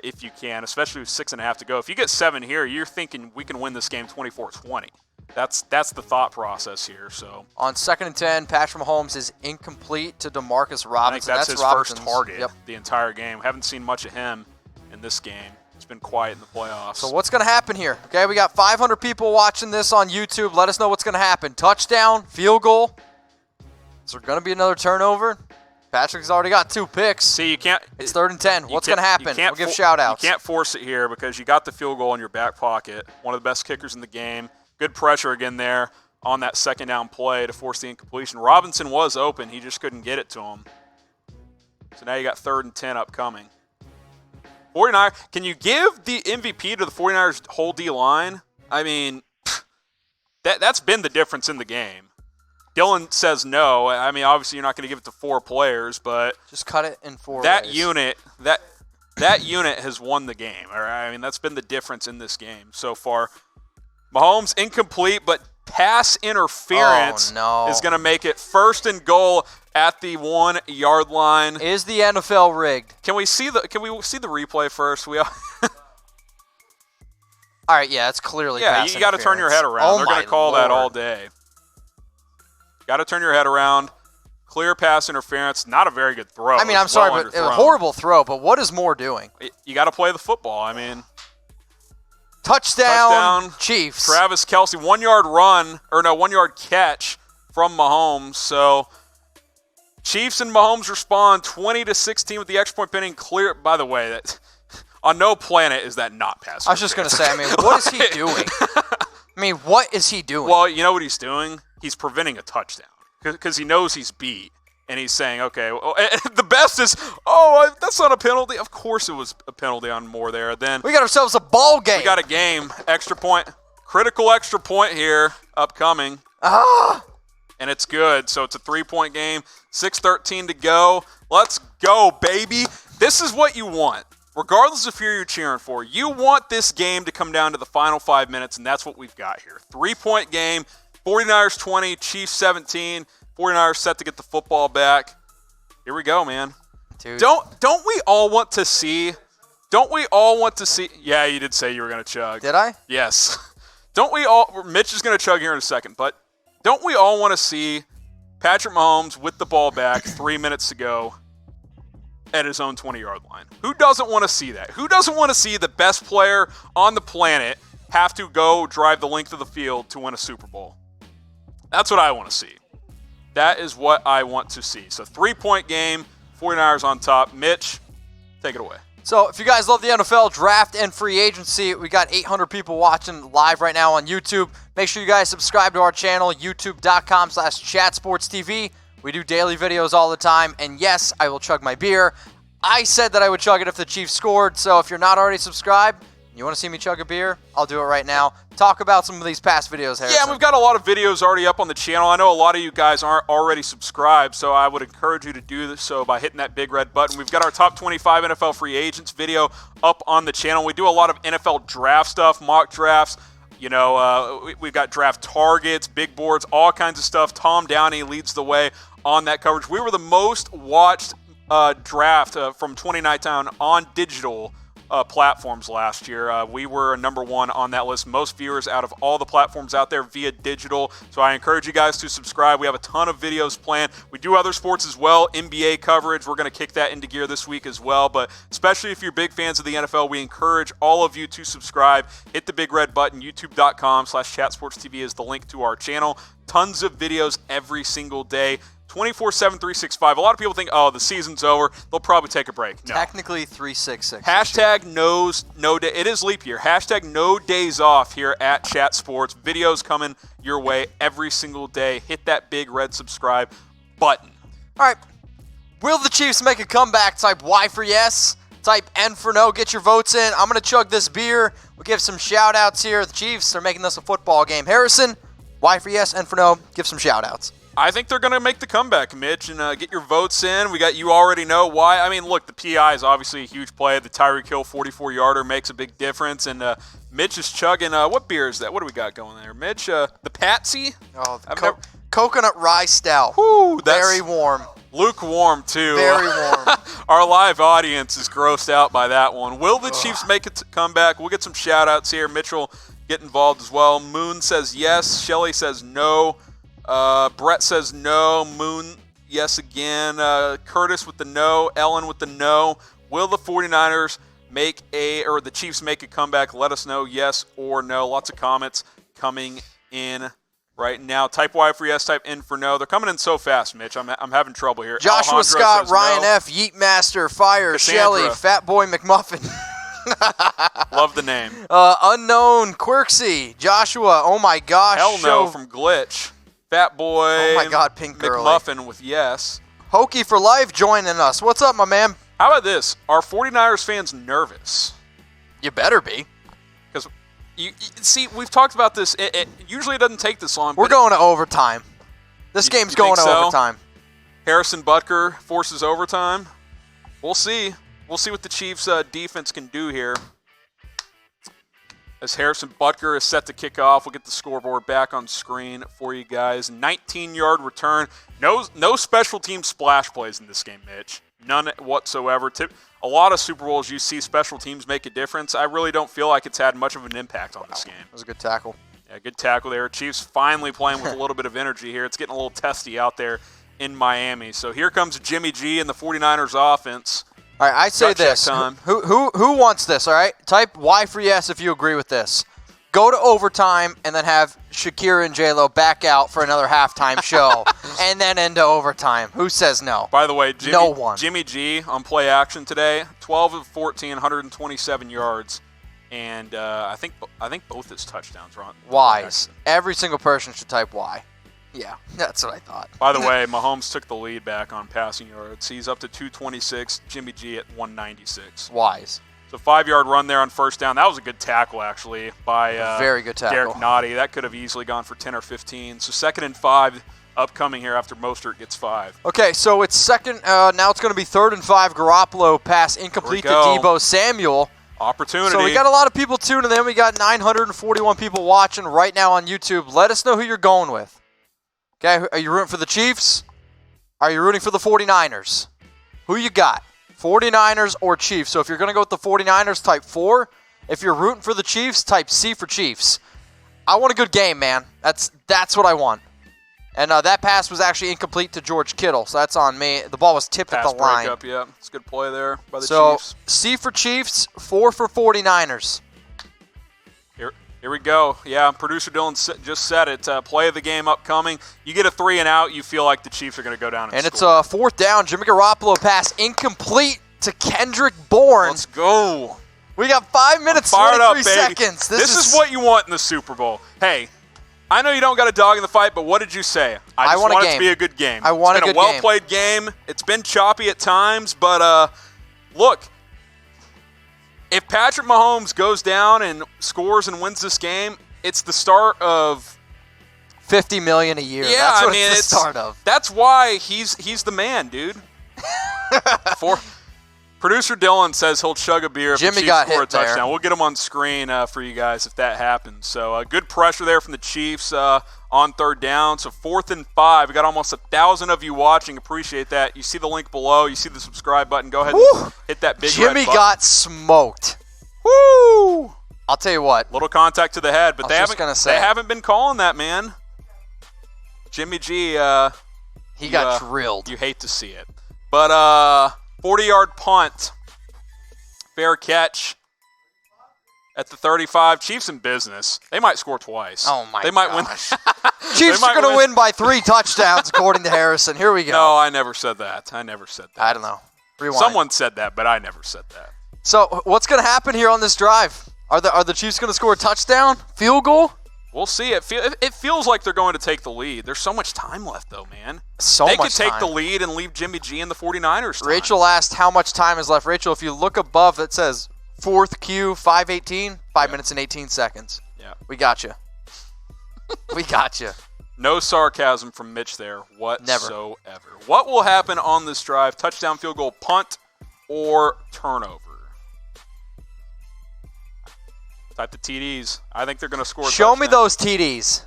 if you can, especially with 6.5 to go. If you get 7 here, you're thinking we can win this game 24-20. That's the thought process here. So on 2nd and 10, Patrick Mahomes is incomplete to Demarcus Robinson. I think that's his Robinson's first target the entire game. Haven't seen much of him in this game. It's been quiet in the playoffs. So what's going to happen here? Okay, we got 500 people watching this on YouTube. Let us know what's going to happen. Touchdown, field goal. Is there going to be another turnover? Patrick's already got 2 picks. See, you can't. It's 3rd and 10. What's going to happen? We'll give shout-outs. You can't force it here because you got the field goal in your back pocket. One of the best kickers in the game. Good pressure again there on that 2nd down play to force the incompletion. Robinson was open. He just couldn't get it to him. So now you got 3rd and 10 upcoming. 49. Can you give the MVP to the 49ers whole D-line? I mean, that's been the difference in the game. Dylan says no. I mean, obviously you're not going to give it to 4 players, but just cut it in 4 that ways. That unit has won the game. All right? I mean, that's been the difference in this game so far. Mahomes incomplete, but pass interference is going to make it 1st and goal at the 1-yard line. Is the NFL rigged? Can we see the replay first? All right, yeah, it's clearly pass you got to turn your head around. They're going to call that all day. Got to turn your head around. Clear pass interference. Not a very good throw. I mean, I'm sorry, but a horrible throw. But what is Moore doing? You got to play the football. I mean, touchdown, Chiefs. Travis Kelce, 1-yard run, 1-yard catch from Mahomes. So Chiefs and Mahomes respond 20-16 with the extra point pending. Clear. By the way, that on no planet is that not pass. I was just going to say. I mean, what is he doing? What is he doing? Well, you know what he's doing? He's preventing a touchdown because he knows he's beat, and he's saying, okay, well, the best is, that's not a penalty. Of course it was a penalty on Moore there. Then we got ourselves a ball game. We got a game, extra point, critical extra point here, upcoming. And it's good, so it's a 3-point game, 6:13 to go. Let's go, baby. This is what you want. Regardless of who you're cheering for, you want this game to come down to the final 5 minutes, and that's what we've got here. 3-point game. 49ers 20, Chiefs 17. 49ers set to get the football back. Here we go, man. Dude. Don't we all want to see? Don't we all want to see? Yeah, you did say you were going to chug. Did I? Yes. Don't we all? Mitch is going to chug here in a second, but don't we all want to see Patrick Mahomes with the ball back 3 minutes to go at his own 20-yard line? Who doesn't want to see that? Who doesn't want to see the best player on the planet have to go drive the length of the field to win a Super Bowl? That's what I want to see. That is what I want to see. So 3-point game, 49ers on top. Mitch, take it away. So if you guys love the NFL draft and free agency, we got 800 people watching live right now on YouTube. Make sure you guys subscribe to our channel, youtube.com/chatsportstv. We do daily videos all the time. And yes, I will chug my beer. I said that I would chug it if the Chiefs scored. So if you're not already subscribed, you want to see me chug a beer? I'll do it right now. Talk about some of these past videos, Harrison. Yeah, we've got a lot of videos already up on the channel. I know a lot of you guys aren't already subscribed, so I would encourage you to do so by hitting that big red button. We've got our top 25 NFL free agents video up on the channel. We do a lot of NFL draft stuff, mock drafts. We've got draft targets, big boards, all kinds of stuff. Tom Downey leads the way on that coverage. We were the most watched draft from 2019 on digital platforms last year. We were number 1 on that list. Most viewers out of all the platforms out there via digital. So I encourage you guys to subscribe. We have a ton of videos planned. We do other sports as well. NBA coverage. We're going to kick that into gear this week as well. But especially if you're big fans of the NFL, we encourage all of you to subscribe. Hit the big red button. youtube.com/chatsportstv is the link to our channel. Tons of videos every single day. 24/7, 365. A lot of people think, the season's over. They'll probably take a break. No. Technically 366. Hashtag no day. It is leap year. Hashtag no days off here at Chat Sports. Videos coming your way every single day. Hit that big red subscribe button. All right. Will the Chiefs make a comeback? Type Y for yes. Type N for no. Get your votes in. I'm going to chug this beer. We'll give some shout-outs here. The Chiefs are making this a football game. Harrison, Y for yes, N for no. Give some shout-outs. I think they're going to make the comeback, Mitch, and get your votes in. You already know why. I mean, look, the PI is obviously a huge play. The Tyreek Hill 44-yarder makes a big difference, and Mitch is chugging. What beer is that? What do we got going there, Mitch? The Patsy? Coconut rye stout. Whew, very warm. Lukewarm, too. Very warm. Our live audience is grossed out by that one. Will the Chiefs make it come back? We'll get some shout-outs here. Mitchell get involved as well. Moon says yes. Shelly says no. Brett says no. Moon, yes again. Curtis with the no. Ellen with the no. Will the 49ers or the Chiefs make a comeback? Let us know, yes or no. Lots of comments coming in right now. Type Y for yes, type N for no. They're coming in so fast, Mitch. I'm having trouble here. Joshua Alejandro Scott, says Ryan no. F, Yeetmaster, Fire, Cassandra. Shelly, Fat Boy McMuffin. Love the name. Unknown, Quirksy, Joshua, oh my gosh. Hell no from Glitch. Fat Boy. Oh my God, Pink Girly. McMuffin with yes. Hokey for Life joining us. What's up, my man? How about this? Are 49ers fans nervous? You better be. Because, you see, we've talked about this. Usually it doesn't take this long. We're going to overtime. This game's going to overtime. Harrison Butker forces overtime. We'll see. We'll see what the Chiefs' defense can do here. As Harrison Butker is set to kick off, we'll get the scoreboard back on screen for you guys. 19-yard return. No special team splash plays in this game, Mitch. None whatsoever. A lot of Super Bowls you see special teams make a difference. I really don't feel like it's had much of an impact on this game. That was a good tackle. Yeah, good tackle there. Chiefs finally playing with a little bit of energy here. It's getting a little testy out there in Miami. So here comes Jimmy G and the 49ers offense. All right, I say this. Who wants this, all right? Type Y for yes if you agree with this. Go to overtime and then have Shakira and J-Lo back out for another halftime show and then into overtime. Who says no? By the way, no one. Jimmy G on play action today, 12 of 14, 127 yards, and I think both his touchdowns were on. Wise. Every single person should type Y. Yeah, that's what I thought. By the way, Mahomes took the lead back on passing yards. He's up to 226, Jimmy G at 196. Wise. So 5-yard run there on first down. That was a good tackle, actually, by very good tackle. Derek Nottie. That could have easily gone for 10 or 15. So 2nd and 5 upcoming here after Mostert gets 5. Okay, so it's second. Now it's going to be 3rd and 5. Garoppolo pass incomplete to Deebo Samuel. Opportunity. So we got a lot of people tuning in. We got 941 people watching right now on YouTube. Let us know who you're going with. Okay, are you rooting for the Chiefs? Are you rooting for the 49ers? Who you got? 49ers or Chiefs. So if you're going to go with the 49ers, type 4. If you're rooting for the Chiefs, type C for Chiefs. I want a good game, man. That's what I want. And that pass was actually incomplete to George Kittle, so that's on me. The ball was tipped at the line. Breakup, yeah. It's a good play there by the Chiefs. So C for Chiefs, 4 for 49ers. Here we go. Yeah, producer Dylan just said it. Play of the game upcoming. You get a 3 and out, you feel like the Chiefs are going to go down and score. It's a 4th down. Jimmy Garoppolo pass incomplete to Kendrick Bourne. Let's go. We got 5 minutes, 23 seconds. This is what you want in the Super Bowl. Hey, I know you don't got a dog in the fight, but what did you say? I just want it to be a good game. I want a good game. It's been a well-played game. It's been choppy at times, but look, if Patrick Mahomes goes down and scores and wins this game, it's the start of $50 million a year. Yeah, that's what it's the start of. That's why he's the man, dude. Producer Dylan says he'll chug a beer if the Chiefs score a touchdown. There. We'll get him on screen for you guys if that happens. So good pressure there from the Chiefs on 3rd down. So 4th and 5. We got almost 1,000 of you watching. Appreciate that. You see the link below. You see the subscribe button. Go ahead and hit that big red button. Jimmy got smoked. Woo! I'll tell you what. Little contact to the head, but they haven't been calling that, man. Jimmy G. He got drilled. You hate to see it. But 40-yard punt. Fair catch at the 35. Chiefs in business. They might score twice. Oh, my They might win. Chiefs are going to win by 3 touchdowns, according to Harrison. Here we go. No, I never said that. I don't know. Rewind. Someone said that, but I never said that. So what's going to happen here on this drive? Are the Chiefs going to score a touchdown? Field goal? We'll see. It feels like they're going to take the lead. There's so much time left, though, man. They could take the lead and leave Jimmy G and the 49ers time. Rachel asked how much time is left. Rachel, if you look above, that says 4th Q, 5:18, 5 minutes and 18 seconds. Yeah. We got you. We got you. No sarcasm from Mitch there whatsoever. Never. What will happen on this drive? Touchdown, field goal, punt, or turnover? Type the TDs. I think they're going to score. Show me those TDs.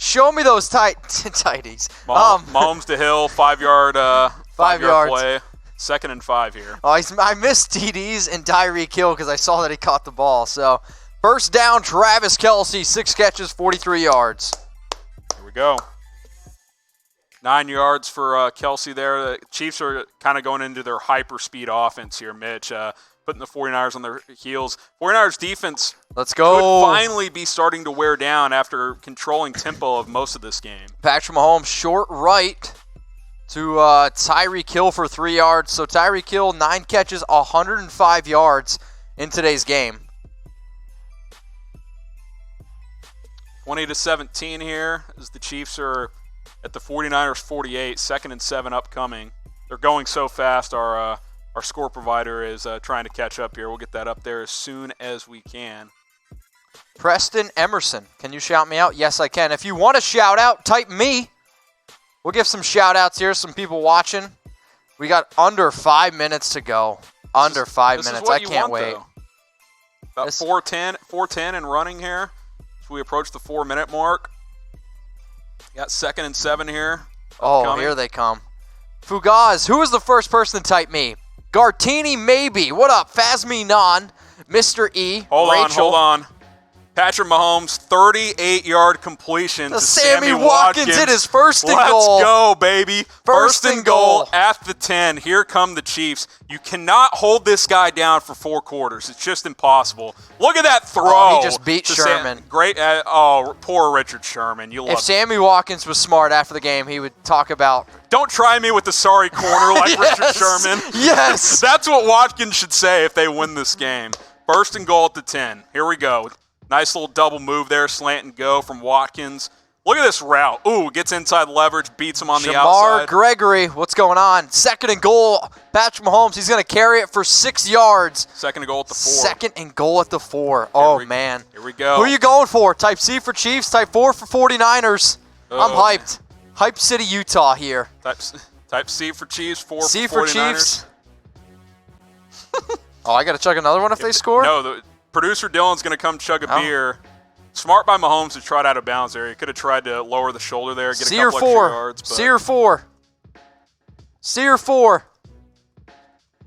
Show me those tighties. Mahomes to Hill, 5-yard 5 yards. play. 2nd and 5 here. Oh, I missed TDs and Tyreek Hill because I saw that he caught the ball. So, first down, Travis Kelce, 6 catches, 43 yards. Here we go. 9 yards for Kelce there. The Chiefs are kind of going into their hyper-speed offense here, Mitch, putting the 49ers on their heels. 49ers defense Let's go. could finally be starting to wear down after controlling tempo of most of this game. Patrick Mahomes, short right to Tyreek Hill for 3 yards. So Tyreek Hill, 9 catches, 105 yards in today's game. 20-17 here as the Chiefs are at the 49ers 48, 2nd and 7 upcoming. They're going so fast. Our score provider is trying to catch up here. We'll get that up there as soon as we can. Preston Emerson, can you shout me out? Yes, I can. If you want to shout out, type me. We'll give some shout outs here, some people watching. We got under 5 minutes to go. Under 5 minutes. I can't wait. About 4:10 and running here as we approach the 4-minute mark. Got 2nd and 7 here. Oh, here they come. Fugaz, who was the first person to type me? Gartini, maybe. What up? Fazmi Non, Mr. E, Rachel. Hold on. Patrick Mahomes, 38-yard completion to Sammy Watkins hit his first and goal. Let's go, baby. First and goal at the 10. Here come the Chiefs. You cannot hold this guy down for 4 quarters. It's just impossible. Look at that throw. Oh, he just beat Sherman. Great. Poor Richard Sherman. If Sammy Watkins was smart after the game, he would talk about... Don't try me with the sorry corner like yes, Richard Sherman. Yes. That's what Watkins should say if they win this game. First and goal at the 10. Here we go. Nice little double move there, slant and go from Watkins. Look at this route. Ooh, gets inside leverage, beats him on the outside. Shamar Gregory, what's going on? 2nd and goal. Patrick Mahomes, he's going to carry it for 6 yards. 2nd and goal at the 4. 2nd and goal at the 4. Oh, man. Here we go. Who are you going for? Type C for Chiefs, type 4 for 49ers. I'm hyped. Hype City, Utah here. Type C for Chiefs, 4 C for 49ers. Chiefs. Oh, I got to chug another one if they score? No, the producer Dylan's going to come chug a beer. Smart by Mahomes to trot out of bounds there. He could have tried to lower the shoulder there, get a couple extra yards. C or 4. C or 4.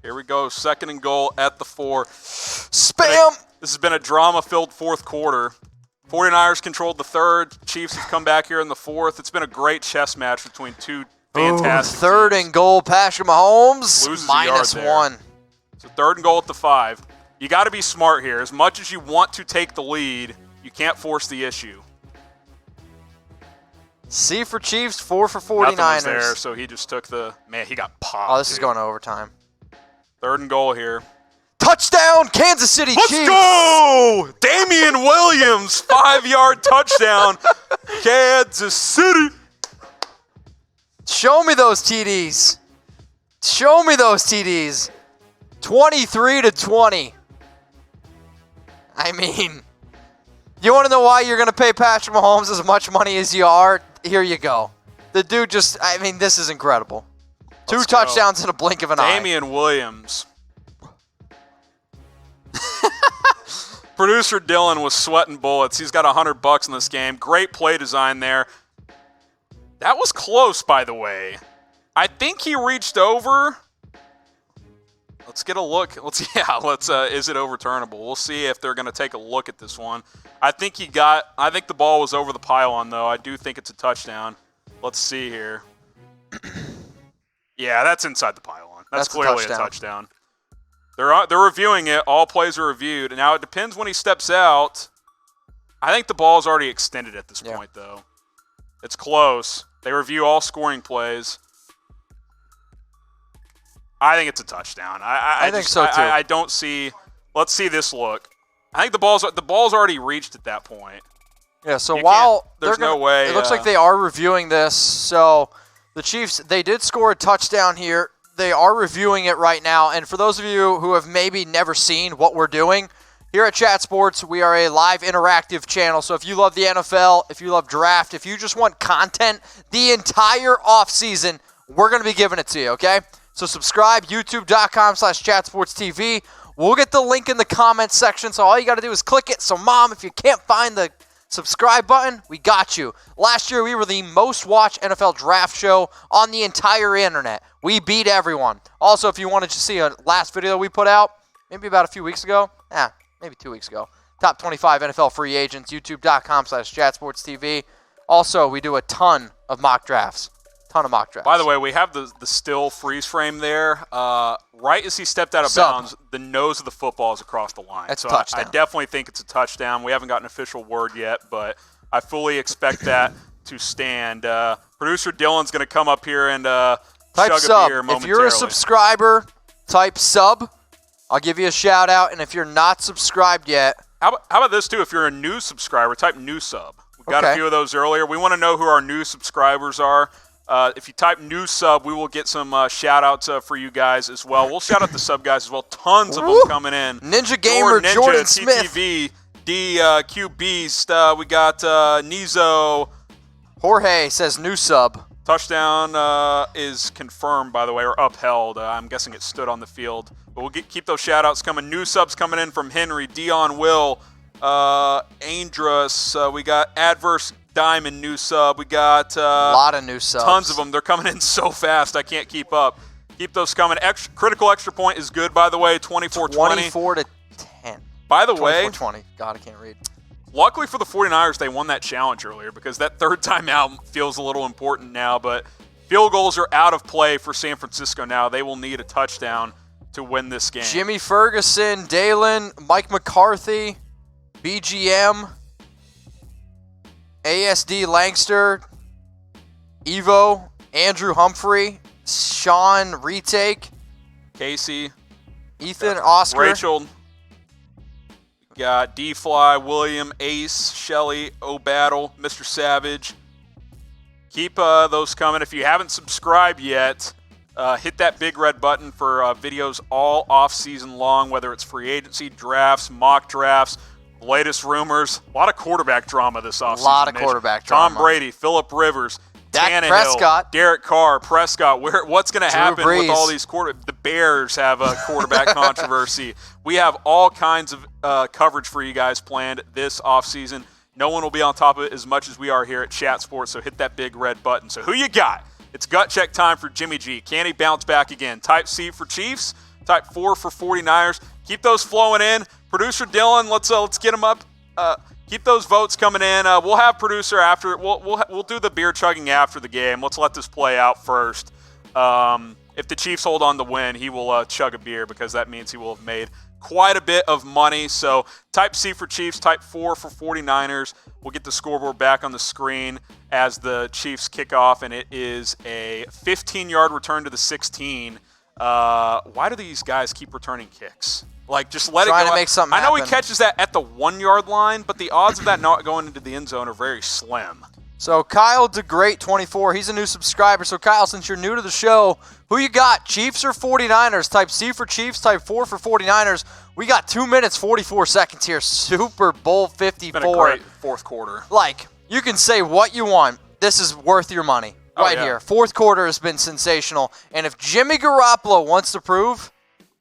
Here we go. 2nd and goal at the 4. Spam! This has been a drama-filled 4th quarter. 49ers controlled the 3rd. Chiefs have come back here in the 4th. It's been a great chess match between two fantastic 3rd teams. and goal. Patrick Mahomes, Loses a yard there. -1. So 3rd and goal at the 5. You got to be smart here. As much as you want to take the lead, you can't force the issue. C for Chiefs, 4 for 49ers. Nothing was there, so he just took the... Man, he got popped. Oh, this is going to overtime. 3rd and goal here. Touchdown, Kansas City Chiefs. Let's go! Damian Williams, 5-yard touchdown. Kansas City. Show me those TDs. Show me those TDs. 23-20. I mean, you want to know why you're going to pay Patrick Mahomes as much money as you are? Here you go. The dude just, I mean, this is incredible. Two touchdowns in a blink of an eye. Damian Williams. Producer Dylan was sweating bullets. He's got $100 in this game. Great play design there. That was close, by the way. I think he reached over. Let's get a look. Is it overturnable? We'll see if they're going to take a look at this one. I think the ball was over the pylon, though. I do think it's a touchdown. Let's see here. Yeah, that's inside the pylon. That's clearly a touchdown. They're reviewing it. All plays are reviewed. Now, it depends when he steps out. I think the ball's already extended at this point, though. It's close. They review all scoring plays. I think it's a touchdown. I think so, too. I don't see – let's see this look. I think the ball's already reached at that point. Yeah, so while there's no way. It looks like they are reviewing this. So the Chiefs, they did score a touchdown here. They are reviewing it right now. And for those of you who have maybe never seen what we're doing, here at Chat Sports, we are a live interactive channel. So if you love the NFL, if you love draft, if you just want content the entire offseason, we're going to be giving it to you, okay? So subscribe, youtube.com/chatsportstv. We'll get the link in the comments section, so all you got to do is click it. So, Mom, if you can't find the subscribe button, we got you. Last year, we were the most watched NFL draft show on the entire internet. We beat everyone. Also, if you wanted to see a last video that we put out, maybe about a few weeks ago, maybe 2 weeks ago, top 25 NFL free agents, youtube.com/chatsportstv. Also, we do a ton of mock drafts. By the way, we have the still freeze frame there. Right as he stepped out of bounds, the nose of the football is across the line. That's so a touchdown. I definitely think it's a touchdown. We haven't gotten official word yet, but I fully expect that to stand. Producer Dylan's going to come up here and type chug sub. a beer momentarily. If you're a subscriber, type sub. I'll give you a shout out. And if you're not subscribed yet, how about this too? If you're a new subscriber, type new sub. We got a few of those earlier. We want to know who our new subscribers are. If you type new sub, we will get some shout-outs for you guys as well. We'll shout out the sub guys as well. Tons of them coming in. Ninja Gamer, Jordan Smith. TTV, DQ Beast. We got Nizo. Jorge says new sub. Touchdown is confirmed, by the way, or upheld. I'm guessing it stood on the field. But we'll keep those shout-outs coming. New subs coming in from Henry, Dion Will, Andrus. We got Adverse Diamond new sub. We got a lot of new subs. Tons of them. They're coming in so fast. I can't keep up. Keep those coming. Critical extra point is good, by the way. 24-20. 24-10. By the way, 24-20. God, I can't read. Luckily for the 49ers, they won that challenge earlier because that third timeout feels a little important now. But field goals are out of play for San Francisco now. They will need a touchdown to win this game. Jimmy Ferguson, Dalen, Mike McCarthy, BGM, ASD Langster, Evo, Andrew Humphrey, Sean Retake, Casey, Ethan, Oscar, Rachel, we got D-Fly, William, Ace, Shelly, O'Battle, Mr. Savage. Keep those coming. If you haven't subscribed yet, hit that big red button for videos all off-season long, whether it's free agency, drafts, mock drafts, latest rumors. A lot of quarterback drama this offseason. A lot of quarterback drama. Tom Brady, Phillip Rivers, Dak Tannehill, Prescott, Derek Carr, Prescott. What's going to happen Brees with all these The Bears have a quarterback controversy. We have all kinds of coverage for you guys planned this offseason. No one will be on top of it as much as we are here at Chat Sports, so hit that big red button. So who you got? It's gut check time for Jimmy G. Can he bounce back again? Type C for Chiefs, type 4 for 49ers. Keep those flowing in. Producer Dylan, let's get him up. Keep those votes coming in. We'll have producer after. We'll do the beer chugging after the game. Let's let this play out first. If the Chiefs hold on to win, he will chug a beer because that means he will have made quite a bit of money. So type C for Chiefs, type 4 for 49ers. We'll get the scoreboard back on the screen as the Chiefs kick off, and it is a 15-yard return to the 16. Why do these guys keep returning kicks? Like, just let it go. Trying to make something happen. I know he catches that at the 1-yard line, but the odds of that not going into the end zone are very slim. So Kyle DeGreat, 24, he's a new subscriber. So Kyle, since you're new to the show, who you got, Chiefs or 49ers? Type C for Chiefs, type 4 for 49ers. We got 2 minutes, 44 seconds here. Super Bowl 54. It's been a great fourth quarter. Like, you can say what you want. This is worth your money right here. Fourth quarter has been sensational. And if Jimmy Garoppolo wants to prove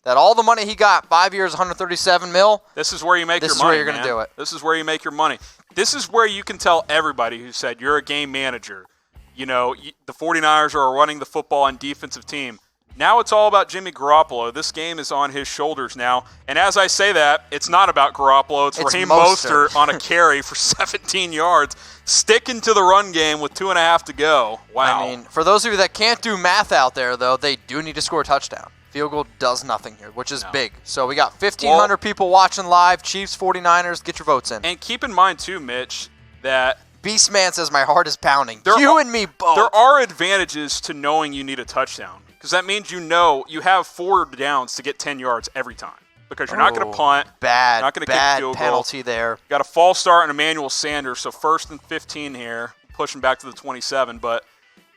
that all the money he got, 5 years, $137 million. This is where you make your money. This is where you're going to do it. This is where you make your money. This is where you can tell everybody who said you're a game manager. You know, the 49ers are running the football and defensive team. Now it's all about Jimmy Garoppolo. This game is on his shoulders now. And as I say that, it's not about Garoppolo. It's Raheem Mostert on a carry for 17 yards, sticking to the run game with 2.5 to go. Wow. I mean, for those of you that can't do math out there, though, they do need to score a touchdown. Field goal does nothing here, which is big. So we got 1,500 people watching live. Chiefs, 49ers, get your votes in. And keep in mind, too, Mitch, that Beastman says my heart is pounding. You and me both. There are advantages to knowing you need a touchdown because that means you have 4 downs to get 10 yards every time because you're not going to punt. Bad, not going to kick a field penalty goal. there. Got a false start on Emmanuel Sanders, so 1st and 15 here, pushing back to the 27. But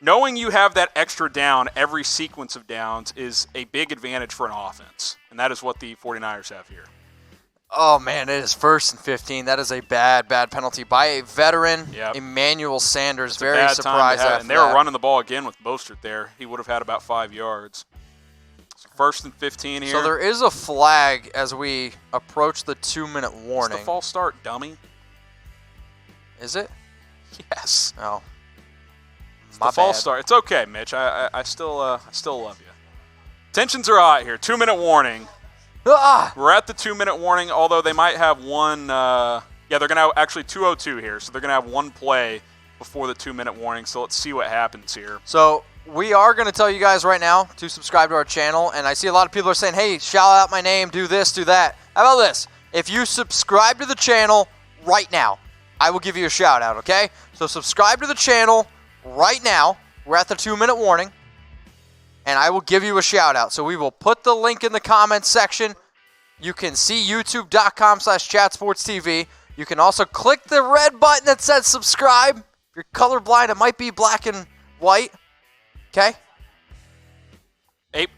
knowing you have that extra down every sequence of downs is a big advantage for an offense, and that is what the 49ers have here. Oh, man, it is 1st and 15. That is a bad penalty by a veteran, Emmanuel Sanders. It's very surprised after and they were running the ball again with Mostert there. He would have had about 5 yards. So 1st and 15 here. So there is a flag as we approach the 2-minute warning. It's the false start, dummy. Is it? Yes. Oh. It's the false start. It's okay, Mitch. I still love you. Tensions are hot here. 2-minute warning. Ah! We're at the 2-minute warning, although they might have one. Yeah, they're going to have actually 2:02 here, so they're going to have one play before the 2-minute warning. So let's see what happens here. So we are going to tell you guys right now to subscribe to our channel, and I see a lot of people are saying, hey, shout out my name, do this, do that. How about this? If you subscribe to the channel right now, I will give you a shout out, okay? So subscribe to the channel right now. We're at the 2-minute warning, and I will give you a shout out. So we will put the link in the comments section. You can see youtube.com/chatsportstv. You can also click the red button that says subscribe. If you're colorblind, it might be black and white. Okay?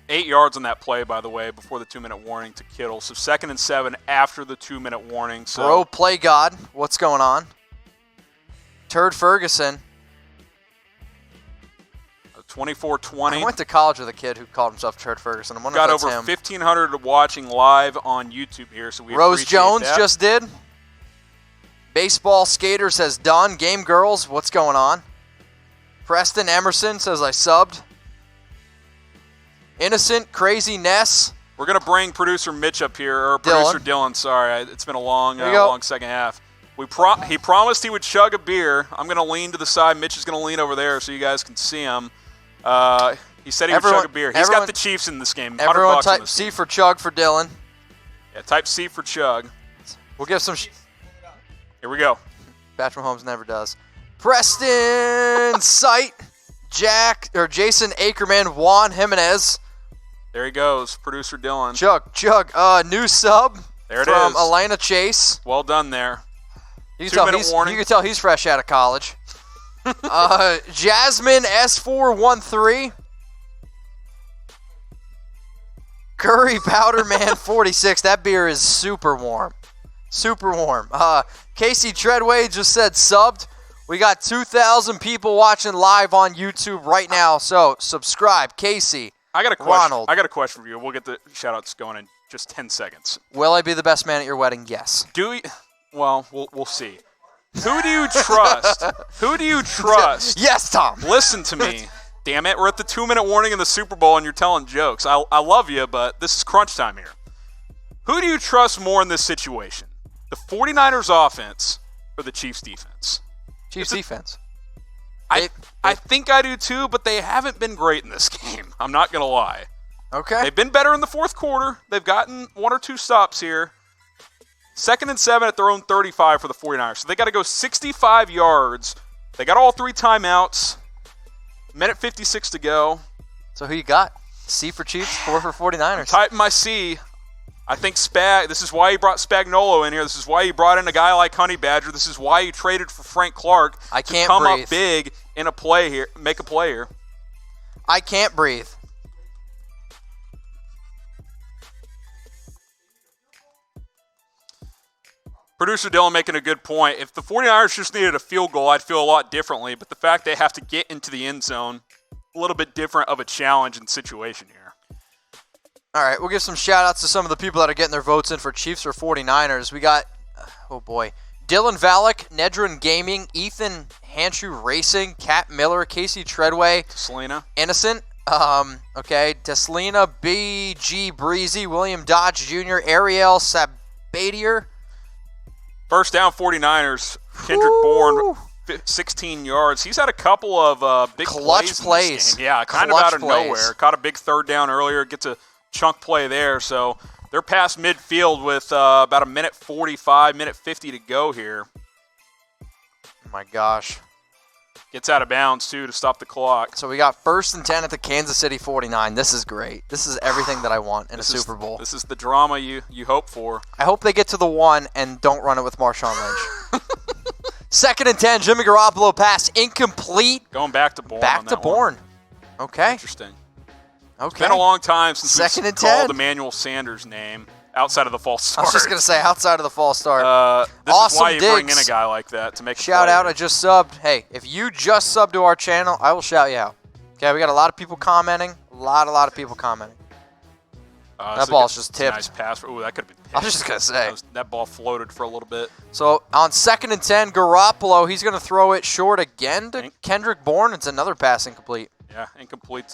8 yards on that play, by the way, before the 2-minute warning to Kittle. So 2nd and 7 after the 2-minute warning. So Bro, play God. What's going on? Turd Ferguson. 24-20. I went to college with a kid who called himself Turd Ferguson. I'm wondering Got if that's over him. 1,500 watching live on YouTube here, so we Rose appreciate Jones that. just did. Baseball Skater says done. Game Girls, what's going on? Preston Emerson says I subbed. Innocent Crazy Ness. We're going to bring producer Mitch up here, or producer Dylan, sorry. It's been a long second half. He promised he would chug a beer. I'm going to lean to the side. Mitch is going to lean over there so you guys can see him. He said he would chug a beer. He's got the Chiefs in this game. Everyone type C for chug for Dylan. Yeah, type C for chug. We'll give some... Here we go. Patrick Mahomes never does. Preston Sight, Jason Ackerman, Juan Jimenez. There he goes, producer Dylan. Chug. New sub there it from is. Elena Chase. Well done there. You can tell he's fresh out of college. Jasmine S413. Curry Powder Man 46. That beer is super warm. Super warm. Casey Treadway just said subbed. We got 2,000 people watching live on YouTube right now, so subscribe. Casey, I got a question. Ronald. I got a question for you. We'll get the shout-outs going in just 10 seconds. Will I be the best man at your wedding? Yes. Well, we'll see. Who do you trust? Who do you trust? Yes, Tom. Listen to me. Damn it. We're at the 2-minute warning in the Super Bowl, and you're telling jokes. I love you, but this is crunch time here. Who do you trust more in this situation? The 49ers offense or the Chiefs defense? Chiefs defense. I think I do too, but they haven't been great in this game. I'm not going to lie. Okay. They've been better in the fourth quarter. They've gotten 1 or 2 stops here. 2nd and 7 at their own 35 for the 49ers. So they got to go 65 yards. They got all 3 timeouts. Minute 56 to go. So who you got? C for Chiefs, 4 for 49ers. Typing my C. I think this is why he brought Spagnuolo in here. This is why he brought in a guy like Honey Badger. This is why he traded for Frank Clark to come up big in a play here, make a play here. I can't breathe. Producer Dylan making a good point. If the 49ers just needed a field goal, I'd feel a lot differently. But the fact they have to get into the end zone, a little bit different of a challenge and situation here. All right, we'll give some shout-outs to some of the people that are getting their votes in for Chiefs or 49ers. We got, oh boy, Dylan Valek, Nedrin Gaming, Ethan Hanshu Racing, Kat Miller, Casey Treadway, Selena, Innocent, Teslina, B.G. Breezy, William Dodge Jr., Ariel Sabatier. First down 49ers, Kendrick Bourne, 16 yards. He's had a couple of big clutch plays. In this game. Yeah, kind of out of nowhere. Caught a big 3rd down earlier, gets a chunk play there. So they're past midfield with about a minute 45, minute 50 to go here. Oh my gosh. Gets out of bounds, too, to stop the clock. So we got 1st and 10 at the Kansas City 49. This is great. This is everything that I want in a Super Bowl. This is the drama you hope for. I hope they get to the 1 and don't run it with Marshawn Lynch. 2nd and 10, Jimmy Garoppolo pass incomplete. Going back to Bourne. Back to Bourne. Okay. Interesting. Okay. It's been a long time since we've called 10. Emmanuel Sanders' name outside of the false start. I was just going to say outside of the false start. This awesome is why you digs. bring in a guy like that to make shout out. I just subbed. Hey, if you just subbed to our channel, I will shout you out. Okay, we got a lot of people commenting. A lot of people commenting. That ball's just tipped. Nice pass. Ooh, that could have been picked. I was just going to say. That ball floated for a little bit. So on 2nd and 10, Garoppolo, he's going to throw it short again to Kendrick Bourne. It's another pass incomplete. Yeah, incomplete.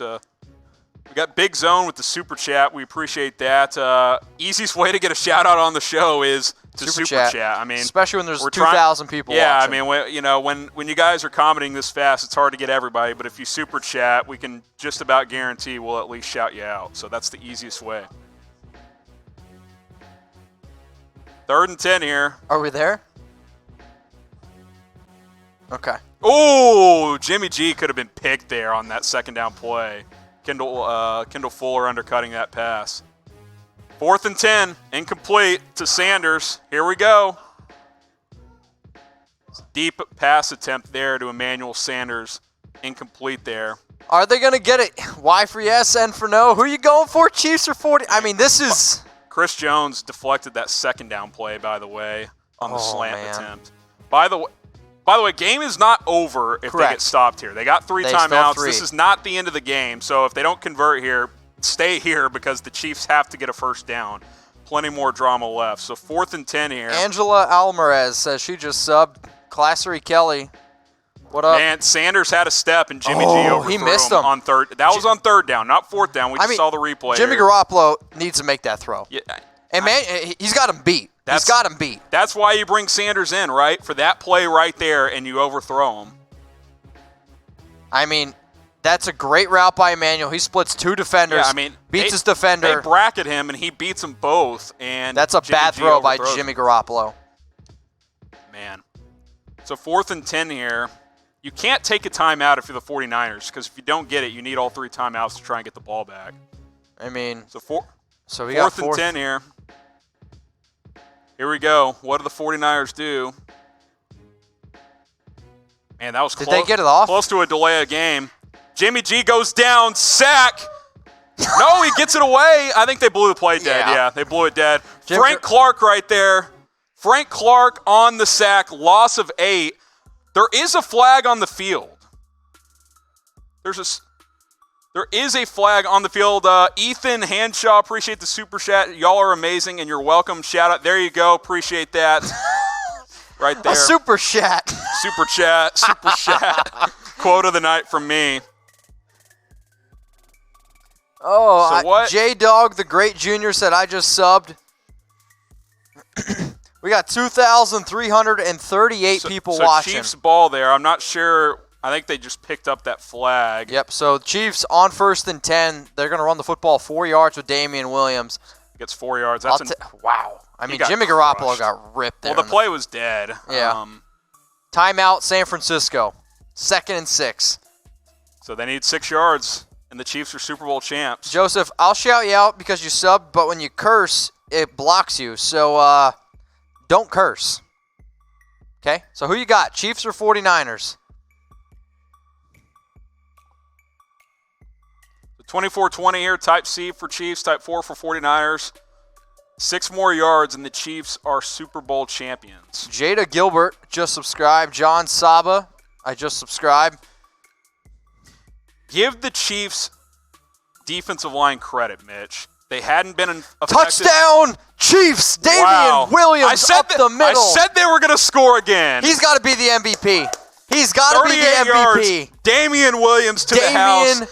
We got Big Zone with the Super Chat. We appreciate that. Easiest way to get a shout-out on the show is to Super Chat. I mean, especially when there's 2,000 people watching. I mean, when you guys are commenting this fast, it's hard to get everybody. But if you Super Chat, we can just about guarantee we'll at least shout you out. So that's the easiest way. 3rd and 10 here. Are we there? Okay. Oh, Jimmy G could have been picked there on that 2nd down play. Kendall Fuller undercutting that pass. 4th and 10, incomplete to Sanders. Here we go. Deep pass attempt there to Emmanuel Sanders. Incomplete there. Are they going to get it? Y for yes, N for no. Who are you going for, Chiefs or 40? I mean, this is... Chris Jones deflected that 2nd down play, by the way, on the slant attempt. By the way, game is not over if they get stopped here. They got 3 timeouts. This is not the end of the game. So if they don't convert here, stay here because the Chiefs have to get a 1st down. Plenty more drama left. So 4th and 10 here. Angela Alvarez says she just subbed. Classery Kelly. What up? Man, Sanders had a step and Jimmy G overthrew he missed him on 3rd. That was on 3rd down, not 4th down. We just saw the replay. Jimmy Garoppolo needs to make that throw. Yeah, and man, he's got him beat. He's got him beat. That's why you bring Sanders in, right? For that play right there, and you overthrow him. I mean, that's a great route by Emmanuel. He splits 2 defenders. Yeah, I mean, beats his defender. They bracket him, and he beats them both. And that's a bad throw by Jimmy Garoppolo. Man. So 4th and 10 here. You can't take a timeout if you're the 49ers, because if you don't get it, you need all 3 timeouts to try and get the ball back. I mean, so we got 4th and 10 here. Here we go. What do the 49ers do? Man, that was close. Did they get it off? Close to a delay of game. Jimmy G goes down. Sack. No, he gets it away. I think they blew the play dead. Yeah, they blew it dead. Frank Clark right there. Frank Clark on the sack. Loss of 8. There is a flag on the field. There is a flag on the field. Ethan Hanshaw, appreciate the super chat. Y'all are amazing, and you're welcome. Shout out. There you go. Appreciate that. Right there. A super chat. Super chat. Super chat. Quote of the night from me. Oh, so what? J-Dog, the great junior, said, I just subbed. We got 2,338 people watching. Chiefs ball there. I'm not sure. I think they just picked up that flag. Yep, so Chiefs on 1st and 10. They're going to run the football 4 yards with Damian Williams. Gets 4 yards. Wow. I mean, Jimmy Garoppolo got ripped there. Well, the play was dead. Yeah. Timeout, San Francisco. 2nd and 6. So they need 6 yards, and the Chiefs are Super Bowl champs. Joseph, I'll shout you out because you subbed, but when you curse, it blocks you. So, don't curse. Okay? So who you got, Chiefs or 49ers? 24-20 here, type C for Chiefs, type 4 for 49ers. 6 more yards, and the Chiefs are Super Bowl champions. Jada Gilbert just subscribed. John Saba, I just subscribed. Give the Chiefs defensive line credit, Mitch. They hadn't been effective. Touchdown, Chiefs! Damian Williams up the middle. I said they were going to score again. He's got to be the MVP. He's got to be the MVP. Yards. Damian Williams to the house.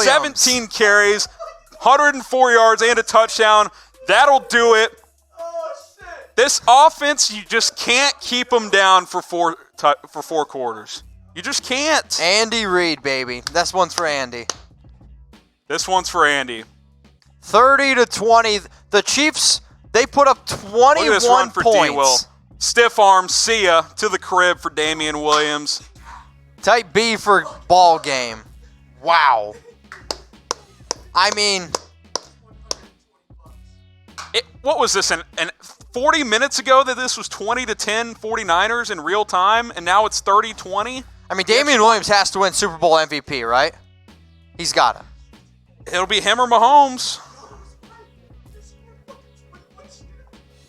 17 carries, 104 yards, and a touchdown. That'll do it. Oh, shit. This offense, you just can't keep them down for four quarters. You just can't. Andy Reid, baby. This one's for Andy. This one's for Andy. 30-20. The Chiefs, they put up 21 points. Stiff arm, see ya, to the crib for Damian Williams. Type B for ball game. Wow. I mean, what was this? And 40 minutes ago that this was 20-10 49ers in real time, and now it's 30-20? I mean, Damian Williams has to win Super Bowl MVP, right? He's got it. It'll be him or Mahomes.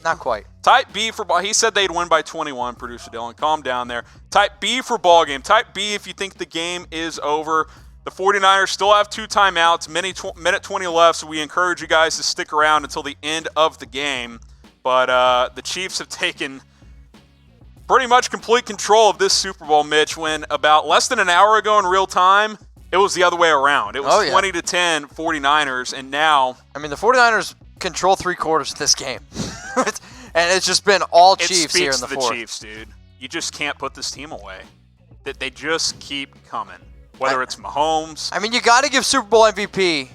Not quite. Type B for ball. He said they'd win by 21, producer Dylan. Calm down there. Type B for ball game. Type B if you think the game is over. The 49ers still have 2 timeouts, minute 20 left, so we encourage you guys to stick around until the end of the game. But the Chiefs have taken pretty much complete control of this Super Bowl, Mitch, when about less than an hour ago in real time, it was the other way around. It was 20-10 49ers, and now... I mean, the 49ers control 3/4 of this game. And it's just been all Chiefs here in the fourth. It speaks to the Chiefs, dude. You just can't put this team away. They just keep coming. Whether it's Mahomes. I mean, you got to give Super Bowl MVP.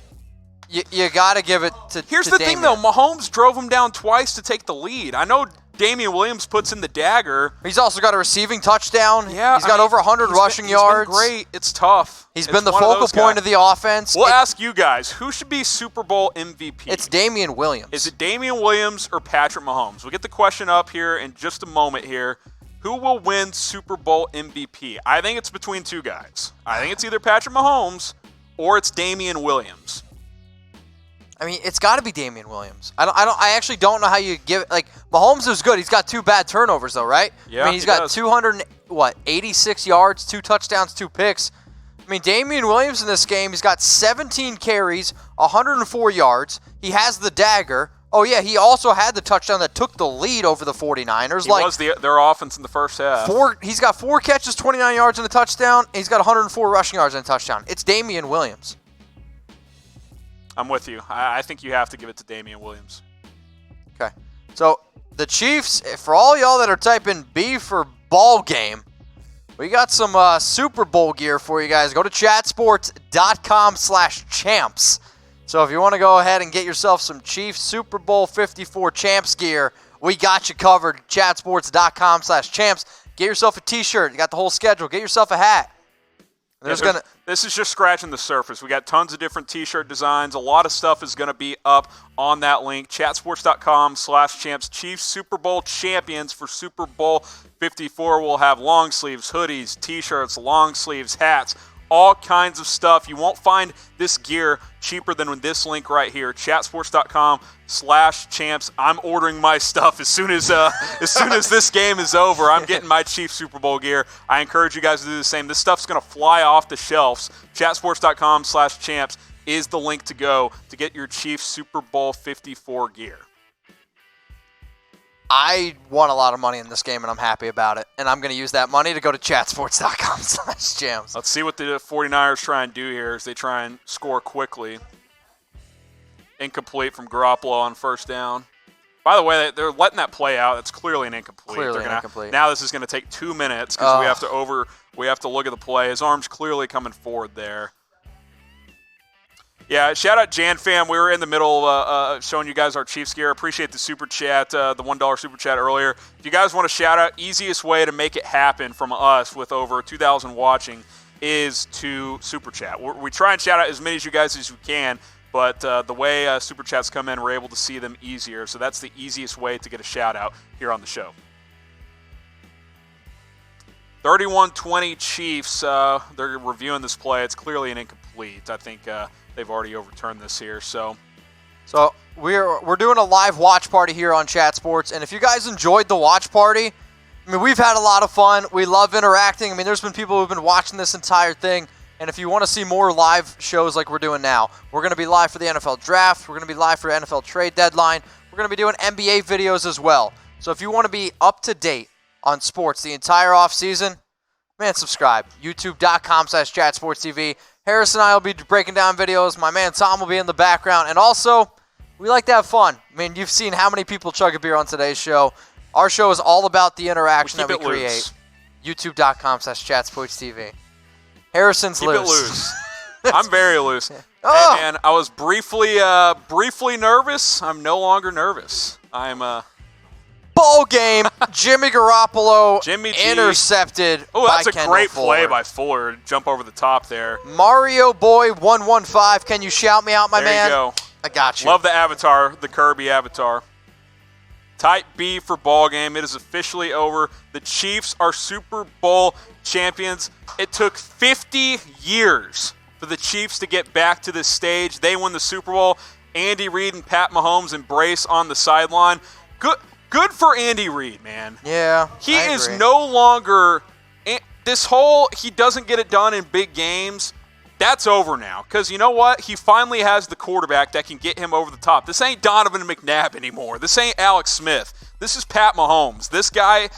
You got to give it to Here's the thing, though. Mahomes drove him down twice to take the lead. I know Damian Williams puts in the dagger. He's also got a receiving touchdown. Yeah, he's got over 100 rushing yards. He's been great. It's tough. He's been the focal point of the offense. We'll ask you guys, who should be Super Bowl MVP? It's Damian Williams. Is it Damian Williams or Patrick Mahomes? We'll get the question up here in just a moment here. Who will win Super Bowl MVP? I think it's between 2 guys. I think it's either Patrick Mahomes or it's Damian Williams. I mean, it's got to be Damian Williams. I actually don't know how you give it. Like, Mahomes is good. He's got 2 bad turnovers, though, right? Yeah, I mean, he's got 286 yards, 2 touchdowns, 2 picks. I mean, Damian Williams in this game, he's got 17 carries, 104 yards. He has the dagger. Oh, yeah, he also had the touchdown that took the lead over the 49ers. He was their offense in the first half. He's got 4 catches, 29 yards and a touchdown. And he's got 104 rushing yards and a touchdown. It's Damian Williams. I'm with you. I think you have to give it to Damian Williams. Okay. So, the Chiefs, for all y'all that are typing B for ball game, we got some Super Bowl gear for you guys. Go to chatsports.com/champs. So if you want to go ahead and get yourself some Chiefs Super Bowl 54 champs gear, we got you covered. Chatsports.com/champs. Get yourself a t-shirt. You got the whole schedule. Get yourself a hat. This is just scratching the surface. We got tons of different t-shirt designs. A lot of stuff is going to be up on that link. Chatsports.com/champs. Chiefs Super Bowl champions for Super Bowl 54. We'll have long sleeves, hoodies, t-shirts, long sleeves, hats, all kinds of stuff. You won't find this gear cheaper than this link right here, chatsports.com/champs. I'm ordering my stuff as soon as this game is over. I'm getting my Chiefs Super Bowl gear. I encourage you guys to do the same. This stuff's going to fly off the shelves. Chatsports.com/champs is the link to go to get your Chiefs Super Bowl 54 gear. I won a lot of money in this game, and I'm happy about it. And I'm going to use that money to go to chatsports.com/champs. Let's see what the 49ers try and do here as they try and score quickly. Incomplete from Garoppolo on first down. By the way, they're letting that play out. That's clearly an incomplete. Incomplete. Now this is going to take 2 minutes because we have to look at the play. His arm's clearly coming forward there. Yeah, shout out Jan Fam. We were in the middle showing you guys our Chiefs gear. Appreciate the super chat, the $1 super chat earlier. If you guys want to shout out, easiest way to make it happen from us with over 2,000 watching is to super chat. We try and shout out as many as you guys as we can, but the way super chats come in, we're able to see them easier. So that's the easiest way to get a shout out here on the show. 31-20 Chiefs. They're reviewing this play. It's clearly an incomplete. I think they've already overturned this here. So we're doing a live watch party here on Chat Sports, and if you guys enjoyed the watch party, I mean, we've had a lot of fun. We love interacting. I mean, there's been people who've been watching this entire thing, and if you want to see more live shows like we're doing now, we're going to be live for the NFL Draft. We're going to be live for NFL Trade Deadline. We're going to be doing NBA videos as well. So if you want to be up to date on sports the entire offseason, man, subscribe. YouTube.com/ChatSportsTV. Harris and I will be breaking down videos. My man Tom will be in the background. And also, we like to have fun. I mean, you've seen how many people chug a beer on today's show. Our show is all about the interaction that we create. YouTube.com/ChatSportsTV. Harrison's Keep loose. it loose. I'm very loose. Oh. Hey, man, I was briefly nervous. I'm no longer nervous. I'm Ball game. Jimmy Garoppolo Jimmy G. intercepted. Oh, that's by a Kendall great play Fuller. by Fuller to jump over the top there. Mario Boy 115. Can you shout me out, my There man? you go. I got you. Love the avatar, the Kirby avatar. Type B for ball game. It is officially over. The Chiefs are Super Bowl champions. It took 50 years for the Chiefs to get back to this stage. They win the Super Bowl. Andy Reid and Pat Mahomes embrace on the sideline. Good for Andy Reid, man. Yeah, He I is agree. no longer he doesn't get it done in big games. That's over now. Because you know what? He finally has the quarterback that can get him over the top. This ain't Donovan McNabb anymore. This ain't Alex Smith. This is Pat Mahomes. This guy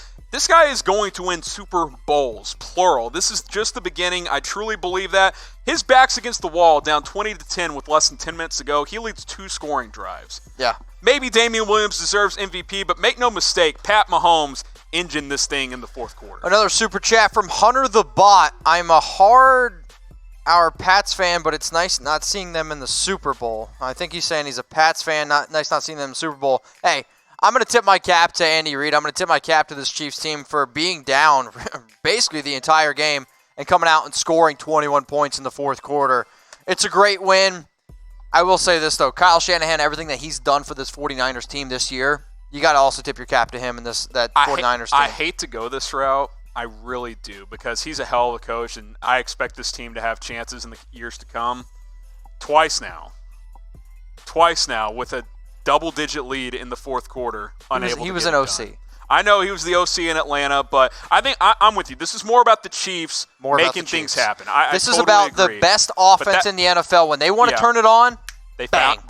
is going to win Super Bowls, plural. This is just the beginning. I truly believe that. His back's against the wall, down 20-10 with less than 10 minutes to go. He leads 2 scoring drives. Yeah. Maybe Damian Williams deserves MVP, but make no mistake, Pat Mahomes engined this thing in the fourth quarter. Another super chat from Hunter the Bot. I'm a hard-hour Pats fan, but it's nice not seeing them in the Super Bowl. I think he's saying he's a Pats fan, nice not seeing them in the Super Bowl. Hey, I'm going to tip my cap to Andy Reid. I'm going to tip my cap to this Chiefs team for being down basically the entire game and coming out and scoring 21 points in the fourth quarter. It's a great win. I will say this, though. Kyle Shanahan, everything that he's done for this 49ers team this year, you got to also tip your cap to him in that 49ers team. I hate to go this route. I really do, because he's a hell of a coach, and I expect this team to have chances in the years to come. Twice now with a double-digit lead in the fourth quarter, He was an OC. I know he was the OC in Atlanta, but I think I'm with you. This is more about the Chiefs making things happen. This is totally about agree. the best offense in the NFL. When they want to turn it on, they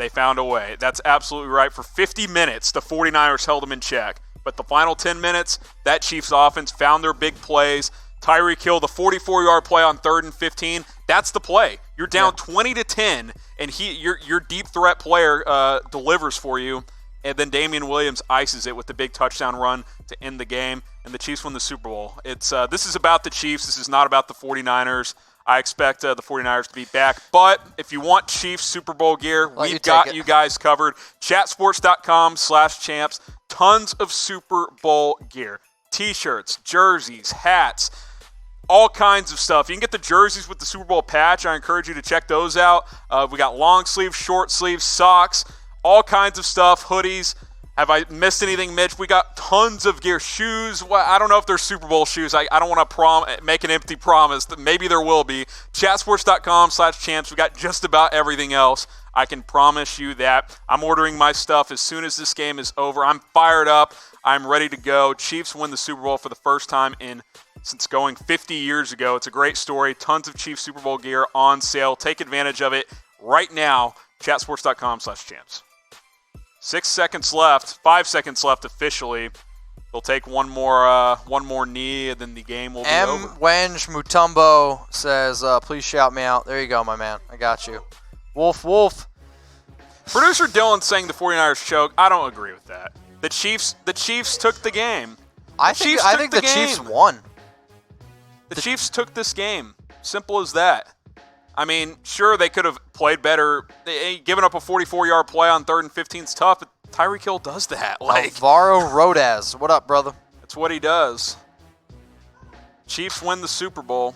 found a way. That's absolutely right. For 50 minutes, the 49ers held them in check. But the final 10 minutes, that Chiefs offense found their big plays. Tyreek Hill, the 44-yard play on 3rd and 15, that's the play. You're down 20-10, and your deep threat player delivers for you. And then Damian Williams ices it with the big touchdown run to end the game, and the Chiefs win the Super Bowl. This is about the Chiefs. This is not about the 49ers. I expect the 49ers to be back. But if you want Chiefs Super Bowl gear, we've got you guys covered. Chatsports.com/champs. Tons of Super Bowl gear. T-shirts, jerseys, hats, all kinds of stuff. You can get the jerseys with the Super Bowl patch. I encourage you to check those out. We got long sleeves, short sleeves, socks, all kinds of stuff, hoodies. Have I missed anything, Mitch? We got tons of gear. Shoes. Well, I don't know if they're Super Bowl shoes. I don't want to make an empty promise. Maybe there will be. Chatsports.com/champs. We got just about everything else. I can promise you that. I'm ordering my stuff as soon as this game is over. I'm fired up. I'm ready to go. Chiefs win the Super Bowl for the first time since going 50 years ago. It's a great story. Tons of Chiefs Super Bowl gear on sale. Take advantage of it right now. Chatsports.com/champs. 5 seconds left officially. They'll take one more knee, and then the game will be over. Wenj Mutombo says, please shout me out. There you go, my man. I got you. Wolf. Producer Dylan saying the 49ers choke. I don't agree with that. The Chiefs took the game. I think the Chiefs won. The Chiefs took this game. Simple as that. I mean, sure, they could have played better. Giving up a 44-yard play on 3rd and 15 is tough, but Tyreek Hill does that. Alvaro Rodez. What up, brother? That's what he does. Chiefs win the Super Bowl.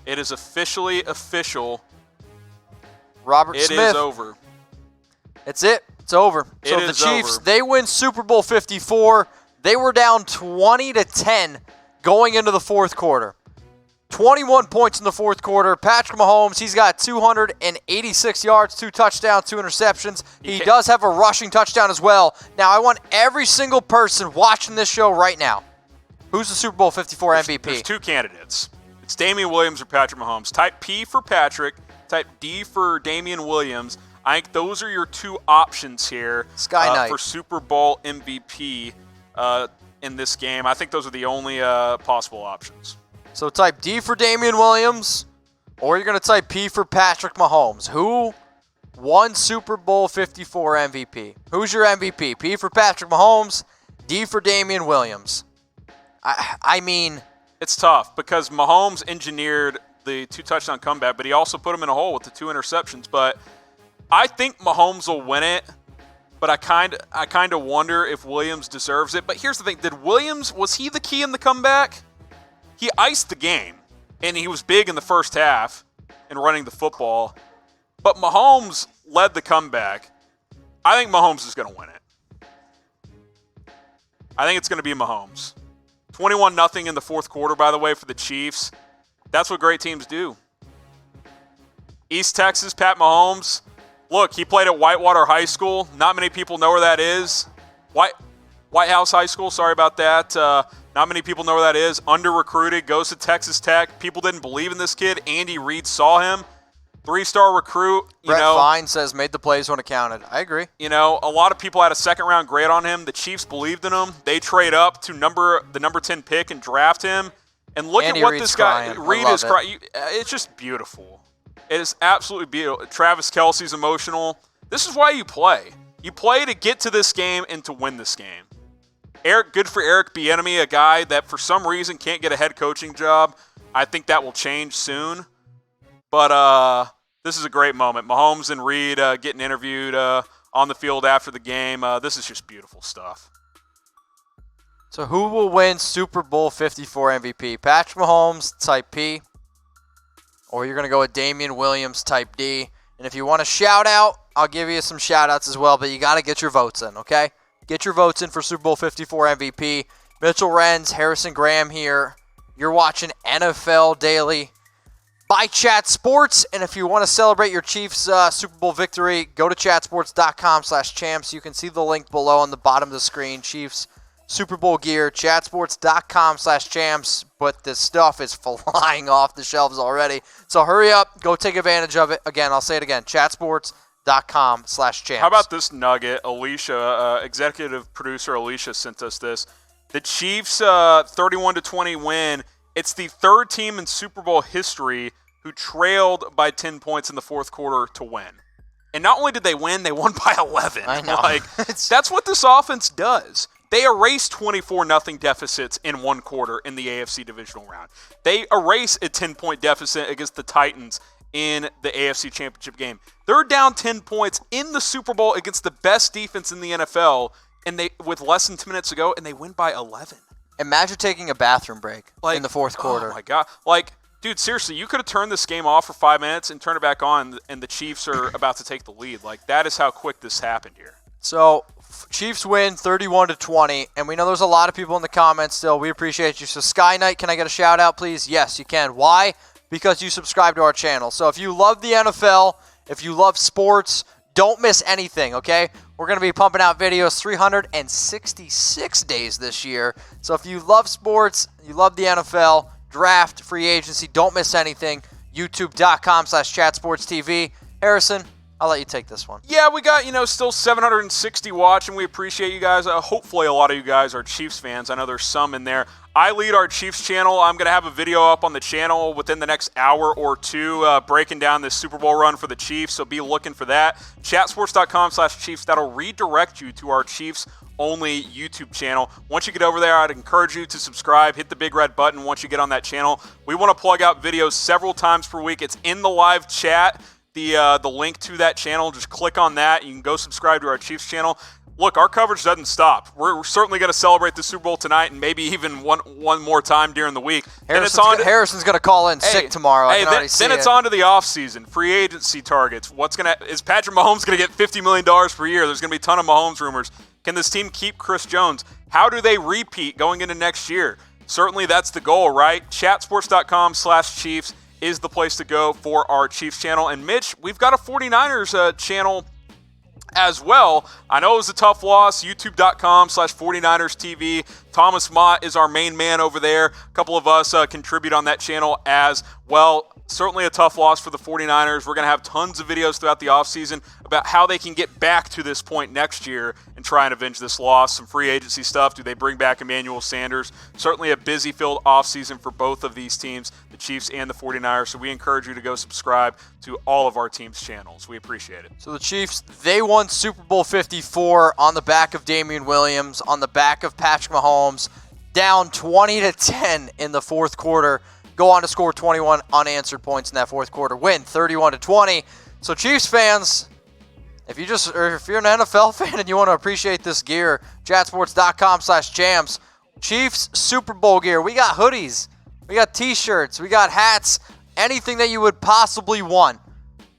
It is officially official. Robert Smith. It is over. It's it. It's over. So the Chiefs, they win Super Bowl 54. They were down 20-10 going into the fourth quarter. 21 points in the fourth quarter. Patrick Mahomes, he's got 286 yards, 2 touchdowns, 2 interceptions. He does have a rushing touchdown as well. Now, I want every single person watching this show right now. Who's the Super Bowl 54 MVP? There's 2 candidates. It's Damian Williams or Patrick Mahomes. Type P for Patrick. Type D for Damian Williams. I think those are your 2 options here for Super Bowl MVP in this game. I think those are the only possible options. So type D for Damian Williams, or you're going to type P for Patrick Mahomes. Who won Super Bowl 54 MVP? Who's your MVP? P for Patrick Mahomes, D for Damian Williams. I mean, it's tough because Mahomes engineered the 2-touchdown comeback, but he also put him in a hole with the 2 interceptions. But I think Mahomes will win it, but I kind of wonder if Williams deserves it. But here's the thing. Was he the key in the comeback? He iced the game, and he was big in the first half in running the football. But Mahomes led the comeback. I think Mahomes is going to win it. I think it's going to be Mahomes. 21-0 in the fourth quarter, by the way, for the Chiefs. That's what great teams do. East Texas, Pat Mahomes. Look, he played at Whitewater High School. Not many people know where that is. White House High School, sorry about that. Not many people know where that is. Under-recruited, goes to Texas Tech. People didn't believe in this kid. Andy Reid saw him. 3-star recruit. Brett Fine says made the plays when it counted. I agree. A lot of people had a second-round grade on him. The Chiefs believed in him. They trade up to the number 10 pick and draft him. And look at what this guy, Reed is crying. It's just beautiful. It is absolutely beautiful. Travis Kelce's emotional. This is why you play. You play to get to this game and to win this game. Good for Eric Bieniemy, a guy that for some reason can't get a head coaching job. I think that will change soon. But this is a great moment. Mahomes and Reed getting interviewed on the field after the game. This is just beautiful stuff. So who will win Super Bowl 54 MVP? Patrick Mahomes, type P, or you're going to go with Damian Williams, type D. And if you want a shout-out, I'll give you some shout-outs as well, but you got to get your votes in, okay? Get your votes in for Super Bowl 54 MVP. Mitchell Renz, Harrison Graham here. You're watching NFL Daily by Chat Sports. And if you want to celebrate your Chiefs Super Bowl victory, go to chatsports.com/champs. You can see the link below on the bottom of the screen. Chiefs Super Bowl gear, chatsports.com/champs. But this stuff is flying off the shelves already. So hurry up. Go take advantage of it. Again, I'll say it again. chatsports.com/champs. How about this nugget? Alicia, executive producer Alicia sent us this. The Chiefs 31-20 win. It's the third team in Super Bowl history who trailed by 10 points in the fourth quarter to win. And not only did they win, they won by 11. I know. That's what this offense does. They erase 24-0 deficits in one quarter in the AFC divisional round. They erase a 10-point deficit against the Titans in the AFC Championship game. They're down 10 points in the Super Bowl against the best defense in the NFL, and they with less than 10 minutes to go, and they win by 11. Imagine taking a bathroom break in the fourth quarter. Oh, my God. Dude, seriously, you could have turned this game off for 5 minutes and turned it back on, and the Chiefs are about to take the lead. That is how quick this happened here. So, Chiefs win 31-20, and we know there's a lot of people in the comments still. We appreciate you. So, Sky Knight, can I get a shout-out, please? Yes, you can. Why? Because you subscribe to our channel. So, if you love the NFL, if you love sports, don't miss anything, okay? We're going to be pumping out videos 366 days this year. So if you love sports, you love the NFL, draft, free agency, don't miss anything. YouTube.com/chatsportstv. Harrison, I'll let you take this one. Yeah, we got, still 760 watching. We appreciate you guys. Hopefully a lot of you guys are Chiefs fans. I know there's some in there. I lead our Chiefs channel. I'm going to have a video up on the channel within the next hour or two breaking down this Super Bowl run for the Chiefs, so be looking for that. Chatsports.com/Chiefs. That'll redirect you to our Chiefs-only YouTube channel. Once you get over there, I'd encourage you to subscribe. Hit the big red button once you get on that channel. We want to plug out videos several times per week. It's in the live chat. The link to that channel, just click on that. You can go subscribe to our Chiefs channel. Look, our coverage doesn't stop. We're certainly going to celebrate the Super Bowl tonight and maybe even one more time during the week. Harrison's going to call in sick tomorrow. Then it's on to the offseason, free agency targets. Is Patrick Mahomes going to get $50 million per year? There's going to be a ton of Mahomes rumors. Can this team keep Chris Jones? How do they repeat going into next year? Certainly that's the goal, right? Chatsports.com/Chiefs is the place to go for our Chiefs channel. And Mitch, we've got a 49ers channel as well. I know it was a tough loss. YouTube.com/49ers TV. Thomas Mott is our main man over there. A couple of us contribute on that channel as well. Certainly a tough loss for the 49ers. We're going to have tons of videos throughout the offseason about how they can get back to this point next year and try and avenge this loss. Some free agency stuff. Do they bring back Emmanuel Sanders? Certainly a busy-filled offseason for both of these teams, the Chiefs and the 49ers. So we encourage you to go subscribe to all of our team's channels. We appreciate it. So the Chiefs, they won Super Bowl 54 on the back of Damian Williams, on the back of Patrick Mahomes, down 20-10 in the fourth quarter. Go on to score 21 unanswered points in that fourth quarter. Win 31-20. So Chiefs fans, if you're an NFL fan and you want to appreciate this gear, chatsports.com/champs. Chiefs Super Bowl gear. We got hoodies. We got t-shirts. We got hats. Anything that you would possibly want.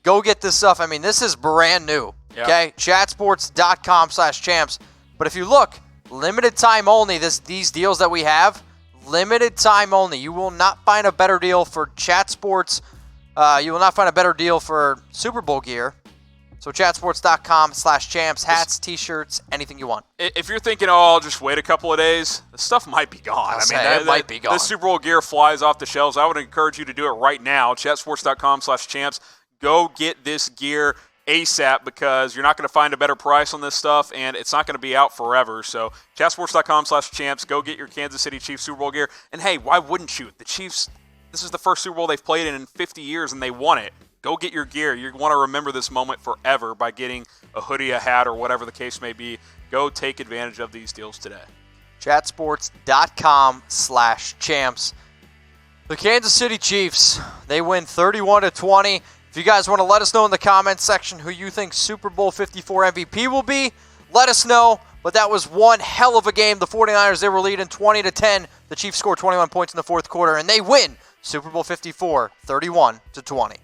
Go get this stuff. I mean, this is brand new. Yeah. Okay? Chatsports.com/champs. But if you look, limited time only, these deals that we have, limited time only. You will not find a better deal for Chat Sports. You will not find a better deal for Super Bowl gear. So chatsports.com/champs, hats, t-shirts, anything you want. If you're thinking, I'll just wait a couple of days, the stuff might be gone. It might be gone. The Super Bowl gear flies off the shelves. I would encourage you to do it right now. Chatsports.com/champs. go get this gear ASAP because you're not going to find a better price on this stuff, and it's not going to be out forever. So chatsports.com/champs, go get your Kansas City Chiefs Super Bowl gear. And hey, why wouldn't you? The Chiefs, this is the first Super Bowl they've played in 50 years, and they won it. Go get your gear. You want to remember this moment forever by getting a hoodie, a hat, or whatever the case may be. Go take advantage of these deals today. Chatsports.com/champs. The Kansas City Chiefs, they win 31-20. If you guys want to let us know in the comments section who you think Super Bowl 54 MVP will be, let us know. But that was one hell of a game. The 49ers, they were leading 20-10. The Chiefs scored 21 points in the fourth quarter, and they win Super Bowl 54, 31-20.